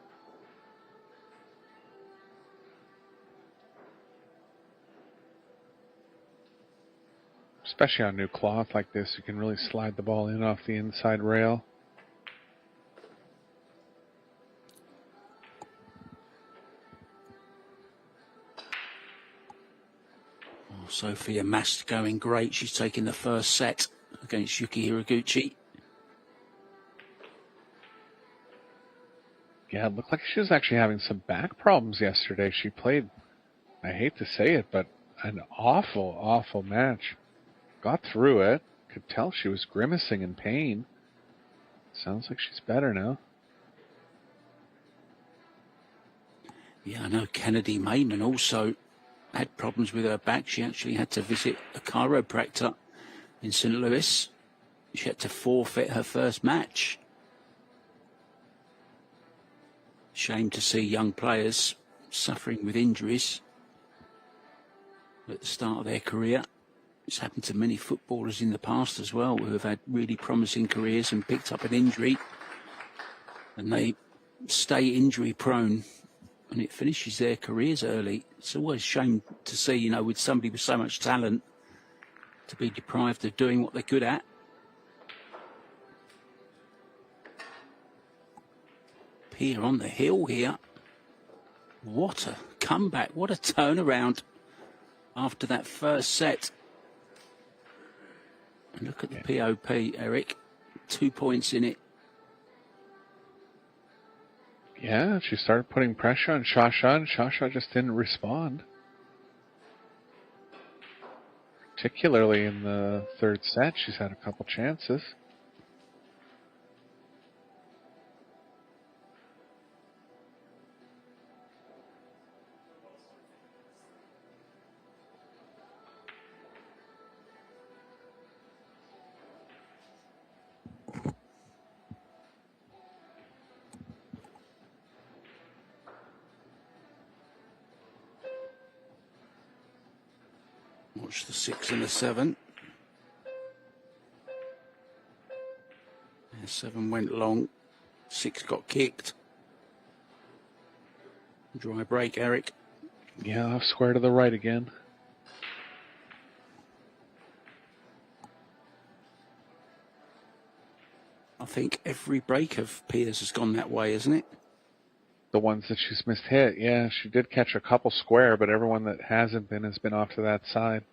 Especially on new cloth like this, you can really slide the ball in off the inside rail. Oh, Sophia Mast going great. She's taking the first set against Yuki Hiraguchi. Yeah, it looked like she was actually having some back problems yesterday. She played, I hate to say it, but an awful, awful match. Got through it. Could tell she was grimacing in pain. Sounds like she's better now. Yeah, I know Kennedy Mayman also had problems with her back. She actually had to visit a chiropractor in St. Louis. She had to forfeit her first match. Shame to see young players suffering with injuries at the start of their career. It's happened to many footballers in the past as well who have had really promising careers and picked up an injury and they stay injury prone and it finishes their careers early. It's always a shame to see, you know, with somebody with so much talent to be deprived of doing what they're good at. Here on the hill here. What a comeback, what a turnaround after that first set. And look at the POP, Eric. 2 points in it. Yeah, she started putting pressure on Shasha, and Shasha just didn't respond. Particularly in the third set, she's had a couple chances. Watch the 6 and the 7. The 7 went long. 6 got kicked. Dry break, Eric. Yeah, off square to the right again. I think every break of Piers has gone that way, isn't it? The ones that she's missed hit, yeah, she did catch a couple square, but everyone that hasn't been has been off to that side.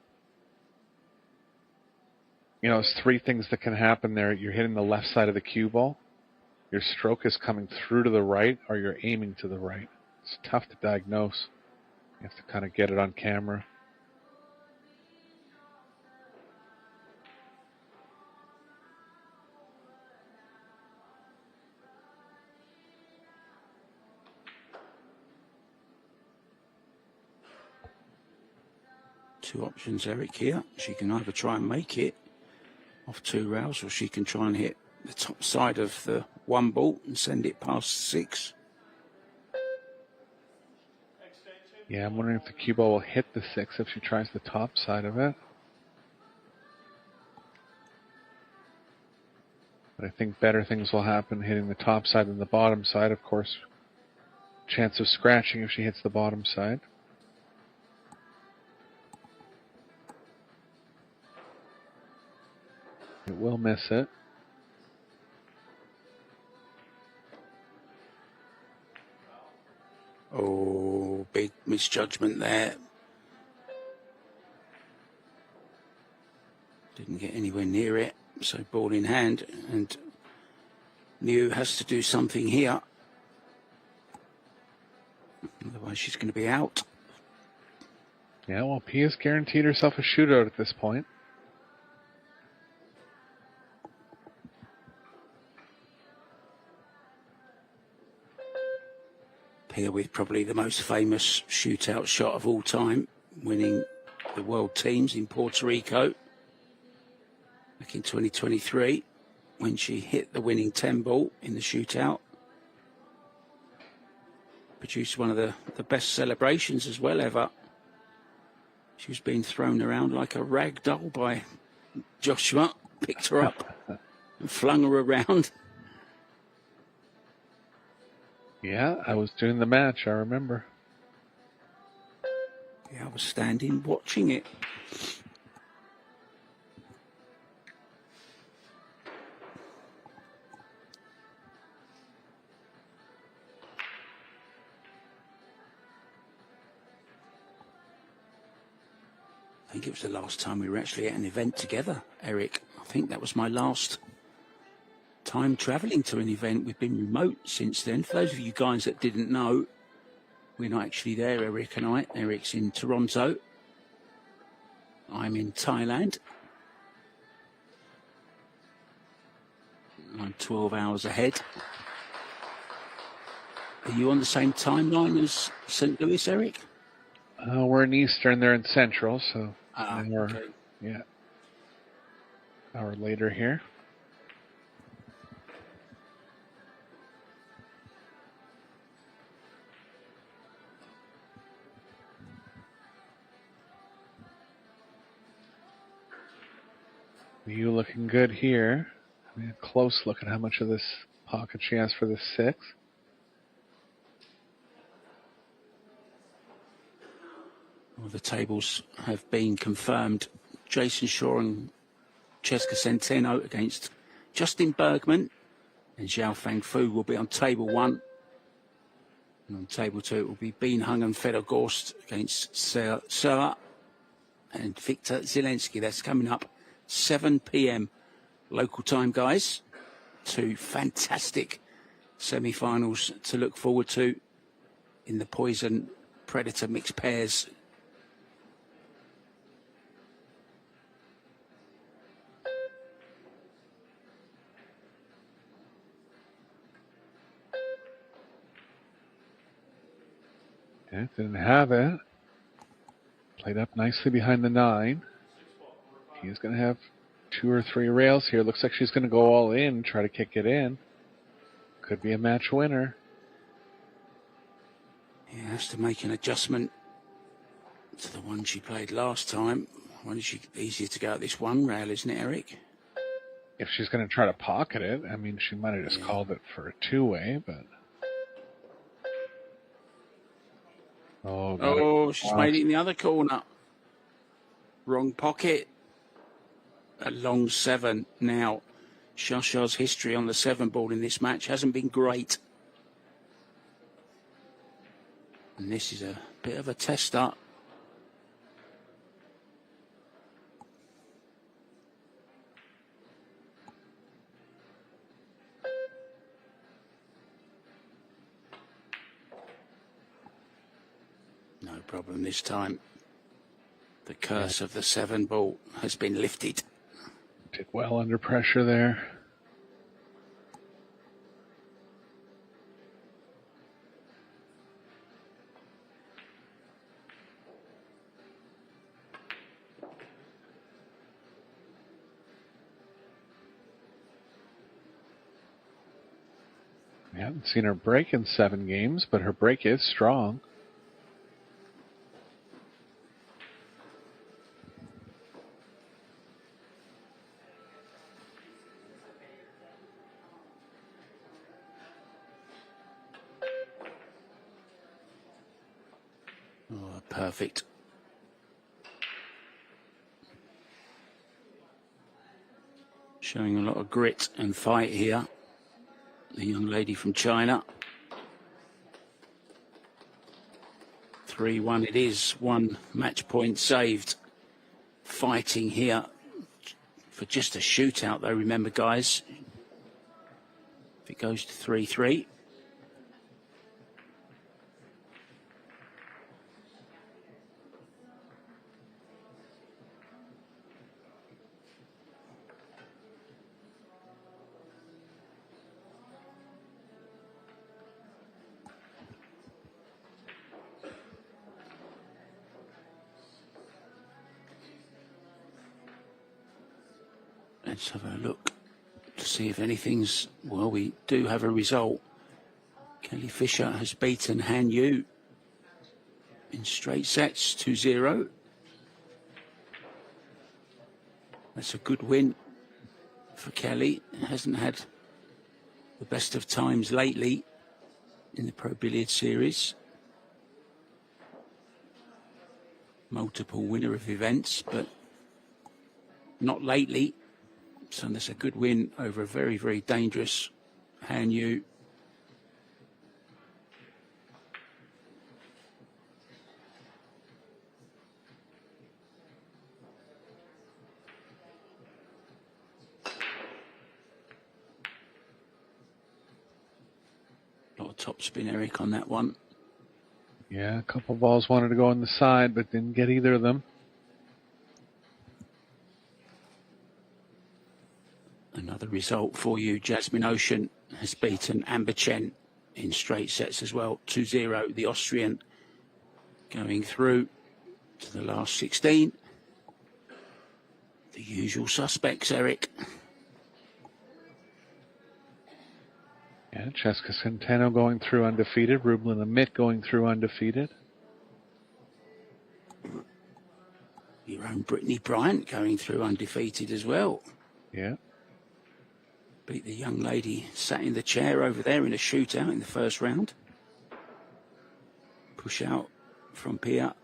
You know, it's 3 things that can happen there. You're hitting the left side of the cue ball, your stroke is coming through to the right, or you're aiming to the right. It's tough to diagnose. You have to kind of get it on camera. Two options, Eric, here. She can either try and make it off 2 rails, or she can try and hit the top side of the 1 ball and send it past 6. Yeah, I'm wondering if the cue ball will hit the 6 if she tries the top side of it. But I think better things will happen hitting the top side than the bottom side, of course. Chance of scratching if she hits the bottom side. It will miss it. Oh, big misjudgment there. Didn't get anywhere near it. So ball in hand, and Mew has to do something here. Otherwise, she's going to be out. Yeah, well, Pia's guaranteed herself a shootout at this point. Pia with probably the most famous shootout shot of all time, winning the World Teams in Puerto Rico back in 2023 when she hit the winning 10 ball in the shootout. Produced one of the best celebrations as well ever. She was being thrown around like a rag doll by Joshua, picked her up and flung her around. Yeah, I was doing the match, I remember. Yeah, I was standing watching it. I think it was the last time we were actually at an event together, Eric. I think that was my last time travelling to an event. We've been remote since then. For those of you guys that didn't know, we're not actually there, Eric and I. Eric's in Toronto. I'm in Thailand. I'm 12 hours ahead. Are you on the same timeline as St. Louis, Eric? We're in Eastern, they're in Central, so Okay. yeah, hour later here. You looking good here. I mean, a close look at how much of this pocket she has for the 6. Well, the tables have been confirmed. Jason Shaw and Cheska Centeno against Justin Bergman, and Zhao Fang Fu will be on table 1. And on table 2 it will be Bean Hung and Fedor Gorst against Sera and Victor Zelensky. That's coming up 7 p.m. local time, guys. 2 fantastic semi-finals to look forward to in the Poison Predator mixed pairs. Okay, didn't have it. Played up nicely behind the 9. He's going to have 2 or 3 rails here. Looks like she's going to go all in, try to kick it in. Could be a match winner. He has to make an adjustment to the one she played last time. When is she easier to go at this 1 rail, isn't it, Eric? If she's going to try to pocket it, I mean, she might have just called it for a 2-way, but... Oh, she's made it in the other corner. Wrong pocket. A long 7 now. Shasha's history on the 7 ball in this match hasn't been great. And this is a bit of a tester. No problem this time. The curse of the 7 ball has been lifted. Did well under pressure there. We haven't seen her break in 7 games, but her break is strong. Oh, perfect. Showing a lot of grit and fight here. The young lady from China. 3-1 it is. 1 match point saved. Fighting here for just a shootout though, remember guys. If it goes to 3-3. Let's have a look to see if anything's... Well, we do have a result. Kelly Fisher has beaten Han Yu in straight sets, 2-0. That's a good win for Kelly. Hasn't had the best of times lately in the Pro Billiard Series. Multiple winner of events, but not lately. So that's a good win over a very, very dangerous Han Yu. Lot of top spin, Eric, on that one. Yeah, a couple balls wanted to go on the side, but didn't get either of them. Another result for you. Jasmine Ocean has beaten Amber Chen in straight sets as well. 2-0, the Austrian going through to the last 16. The usual suspects, Eric. Yeah, Jessica Centeno going through undefeated. Rublin Amit going through undefeated. Your own Brittany Bryant going through undefeated as well. Yeah. Beat the young lady sat in the chair over there in a shootout in the first round. Push out from Pia.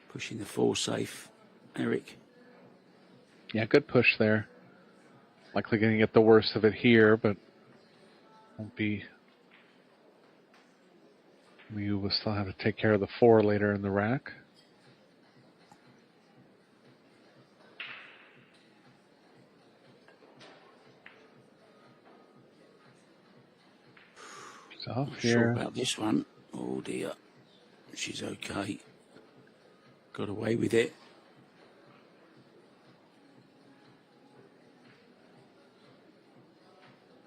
Pushing the four safe, Eric. Yeah, good push there. Likely going to get the worst of it here, but won't be. We will still have to take care of the four later in the rack. She's off Not here. sure about this one. Oh dear. She's okay. Got away with it.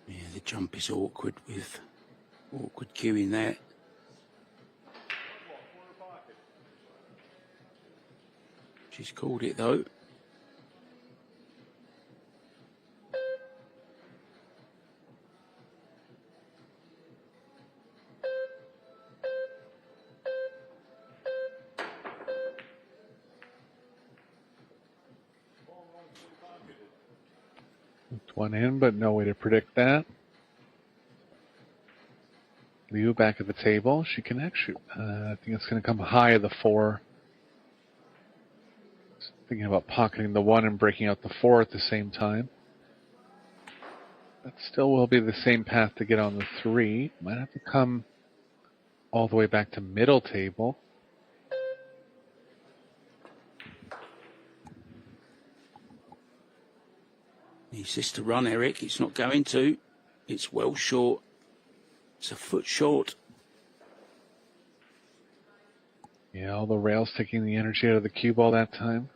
Yeah, the jump is awkward with awkward queuing there. She's called it though. One in, but no way to predict that. Liu back at the table. She can actually, I think it's going to come high of the four. Thinking about pocketing the one and breaking out the four at the same time. That still will be the same path to get on the three. Might have to come all the way back to middle table. Needs this to run, Eric. It's not going to. It's well short. It's a foot short. Yeah, all the rails taking the energy out of the cue ball that time.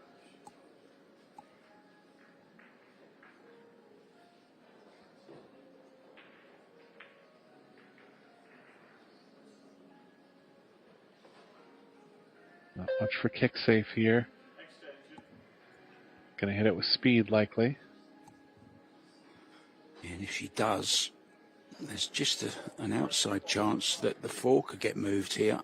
Not much for kick safe here. Gonna hit it with speed likely. And if she does, there's just an outside chance that the four could get moved here.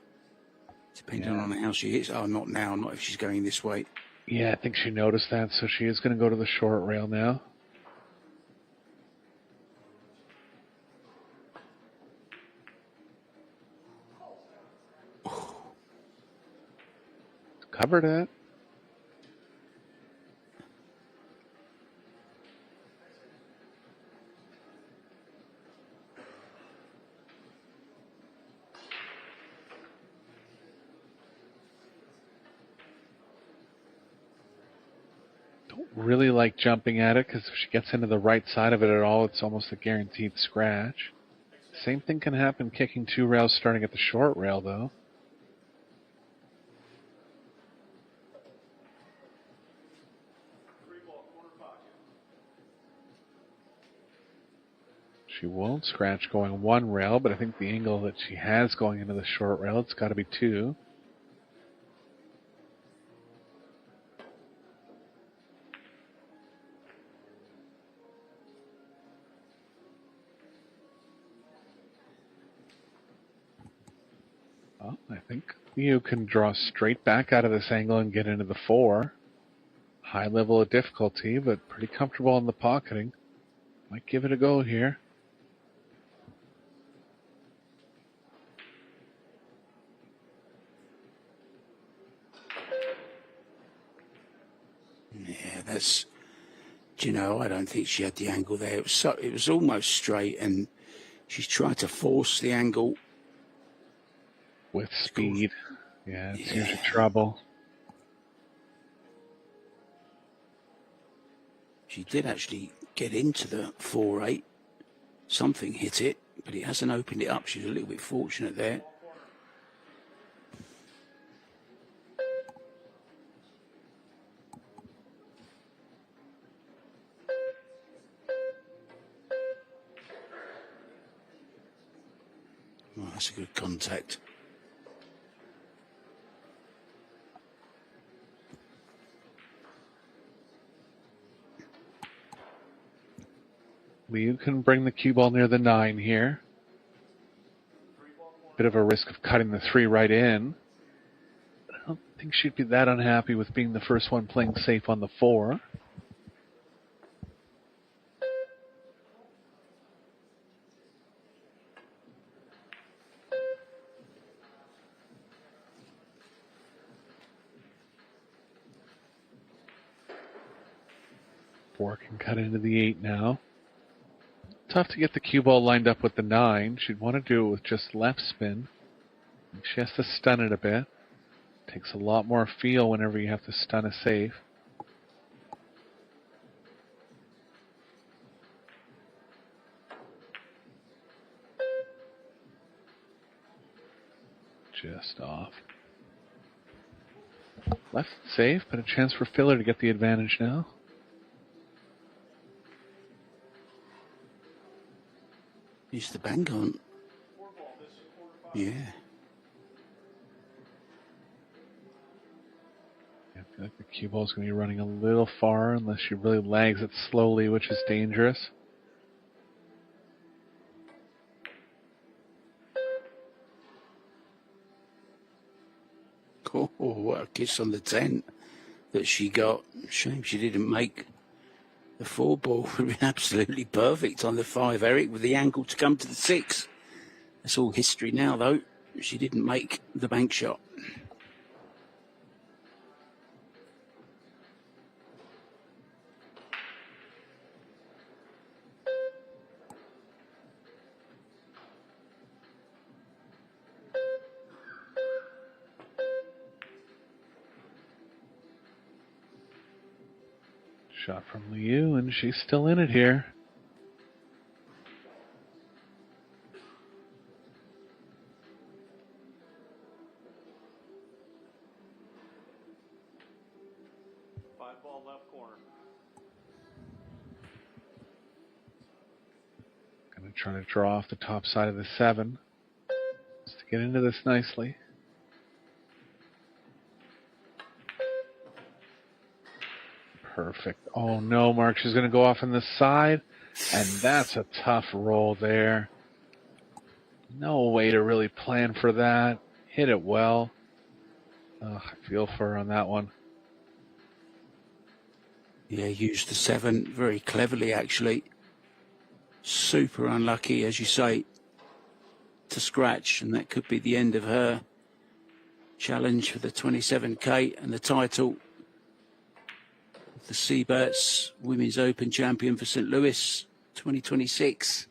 Depending on how she hits. Oh, not now, not if she's going this way. Yeah, I think she noticed that, so she is going to go to the short rail now. Covered it. Really like jumping at it because if she gets into the right side of it at all, it's almost a guaranteed scratch. Same thing can happen kicking two rails starting at the short rail though. She won't scratch going one rail, but I think the angle that she has going into the short rail, it's got to be two. think you can draw straight back out of this angle and get into the 4. High level of difficulty, but pretty comfortable in the pocketing. Might give it a go here. Yeah, that's. Do you know? I don't think she had the angle there. It was almost straight, and she's tried to force the angle with speed. Yeah, it's usually trouble. She did actually get into the 4-8. Something hit it, but it hasn't opened it up. She's a little bit fortunate there. Oh, that's a good contact. You can bring the cue ball near the 9 here. Bit of a risk of cutting the 3 right in. I don't think she'd be that unhappy with being the first one playing safe on the 4. Four can cut into the 8 now. Tough to get the cue ball lined up with the 9. She'd want to do it with just left spin. She has to stun it a bit. Takes a lot more feel whenever you have to stun a safe. Just off. Left safe, but a chance for filler to get the advantage now. Use the bang on. Yeah. I feel like the cue ball is going to be running a little far unless she really lags it slowly, which is dangerous. Oh, what a kiss on the 10 that she got. Shame she didn't make the 4 ball. Would have been absolutely perfect on the 5, Eric, with the angle to come to the 6. That's all history now, though. She didn't make the bank shot. Shot from Liu, and she's still in it here. Ball left corner. Gonna try to draw off the top side of the 7. Just to get into this nicely. Perfect. Oh no, Mark, she's going to go off on the side, and that's a tough roll there. No way to really plan for that. Hit it well. I feel for her on that one. Yeah, used the 7 very cleverly, actually. Super unlucky, as you say, to scratch, and that could be the end of her challenge for the 27K and the title. The Seyberts Women's Open champion for St. Louis 2026.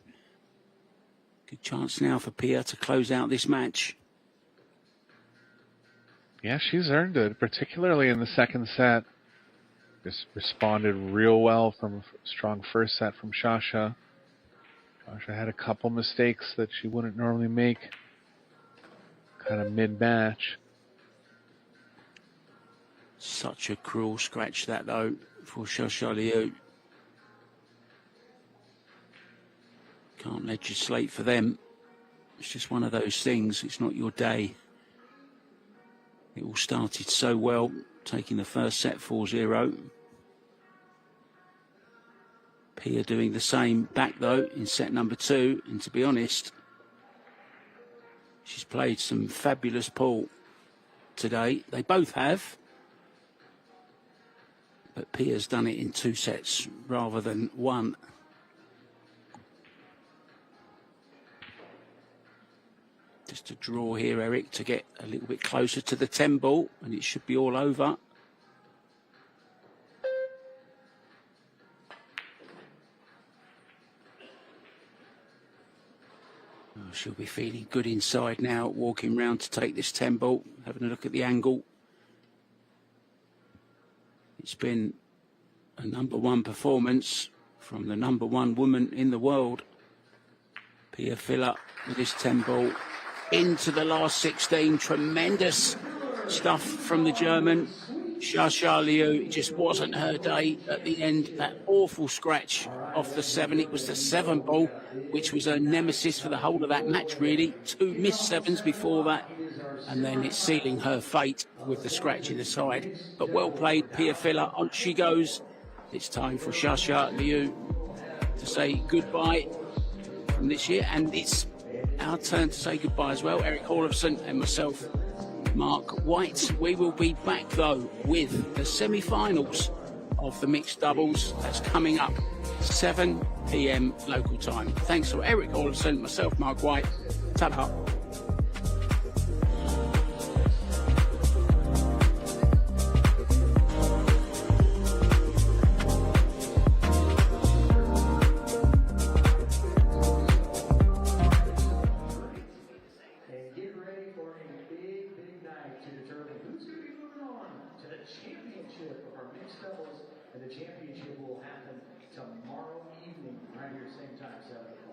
Good chance now for Pia to close out this match. Yeah, she's earned it, particularly in the second set. Just responded real well from a strong first set from Sasha. Sasha had a couple mistakes that she wouldn't normally make, kind of mid-match. Such a cruel scratch that, though, for Sasha Liu. Can't legislate for them. It's just one of those things. It's not your day. It all started so well, taking the first set 4-0. Pia doing the same back, though, in set number 2. And to be honest, She's played some fabulous pool today. They both have. But Pia's done it in 2 sets rather than 1. Just a draw here, Eric, to get a little bit closer to the 10 ball, and it should be all over. Oh, she'll be feeling good inside now, walking round to take this 10 ball, having a look at the angle. It's been a #1 performance from the #1 woman in the world. Pia Filler with this 10 ball into the last 16. Tremendous stuff from the German. Xia Liu, it just wasn't her day at the end. That awful scratch off the 7. It was the 7 ball, which was her nemesis for the whole of that match, really. 2 missed 7s before that. And then it's sealing her fate with the scratch in the side. But well played, Pia Filler. On she goes. It's time for Xia Liu to say goodbye from this year. And it's our turn to say goodbye as well. Eric Olofsson and myself, Mark White. We will be back, though, with the semi-finals of the mixed doubles. That's coming up 7 p.m. local time. Thanks to Eric Olofsson, myself, Mark White. Ta-da. And the championship will happen tomorrow evening, right here, same time, 7 o'clock.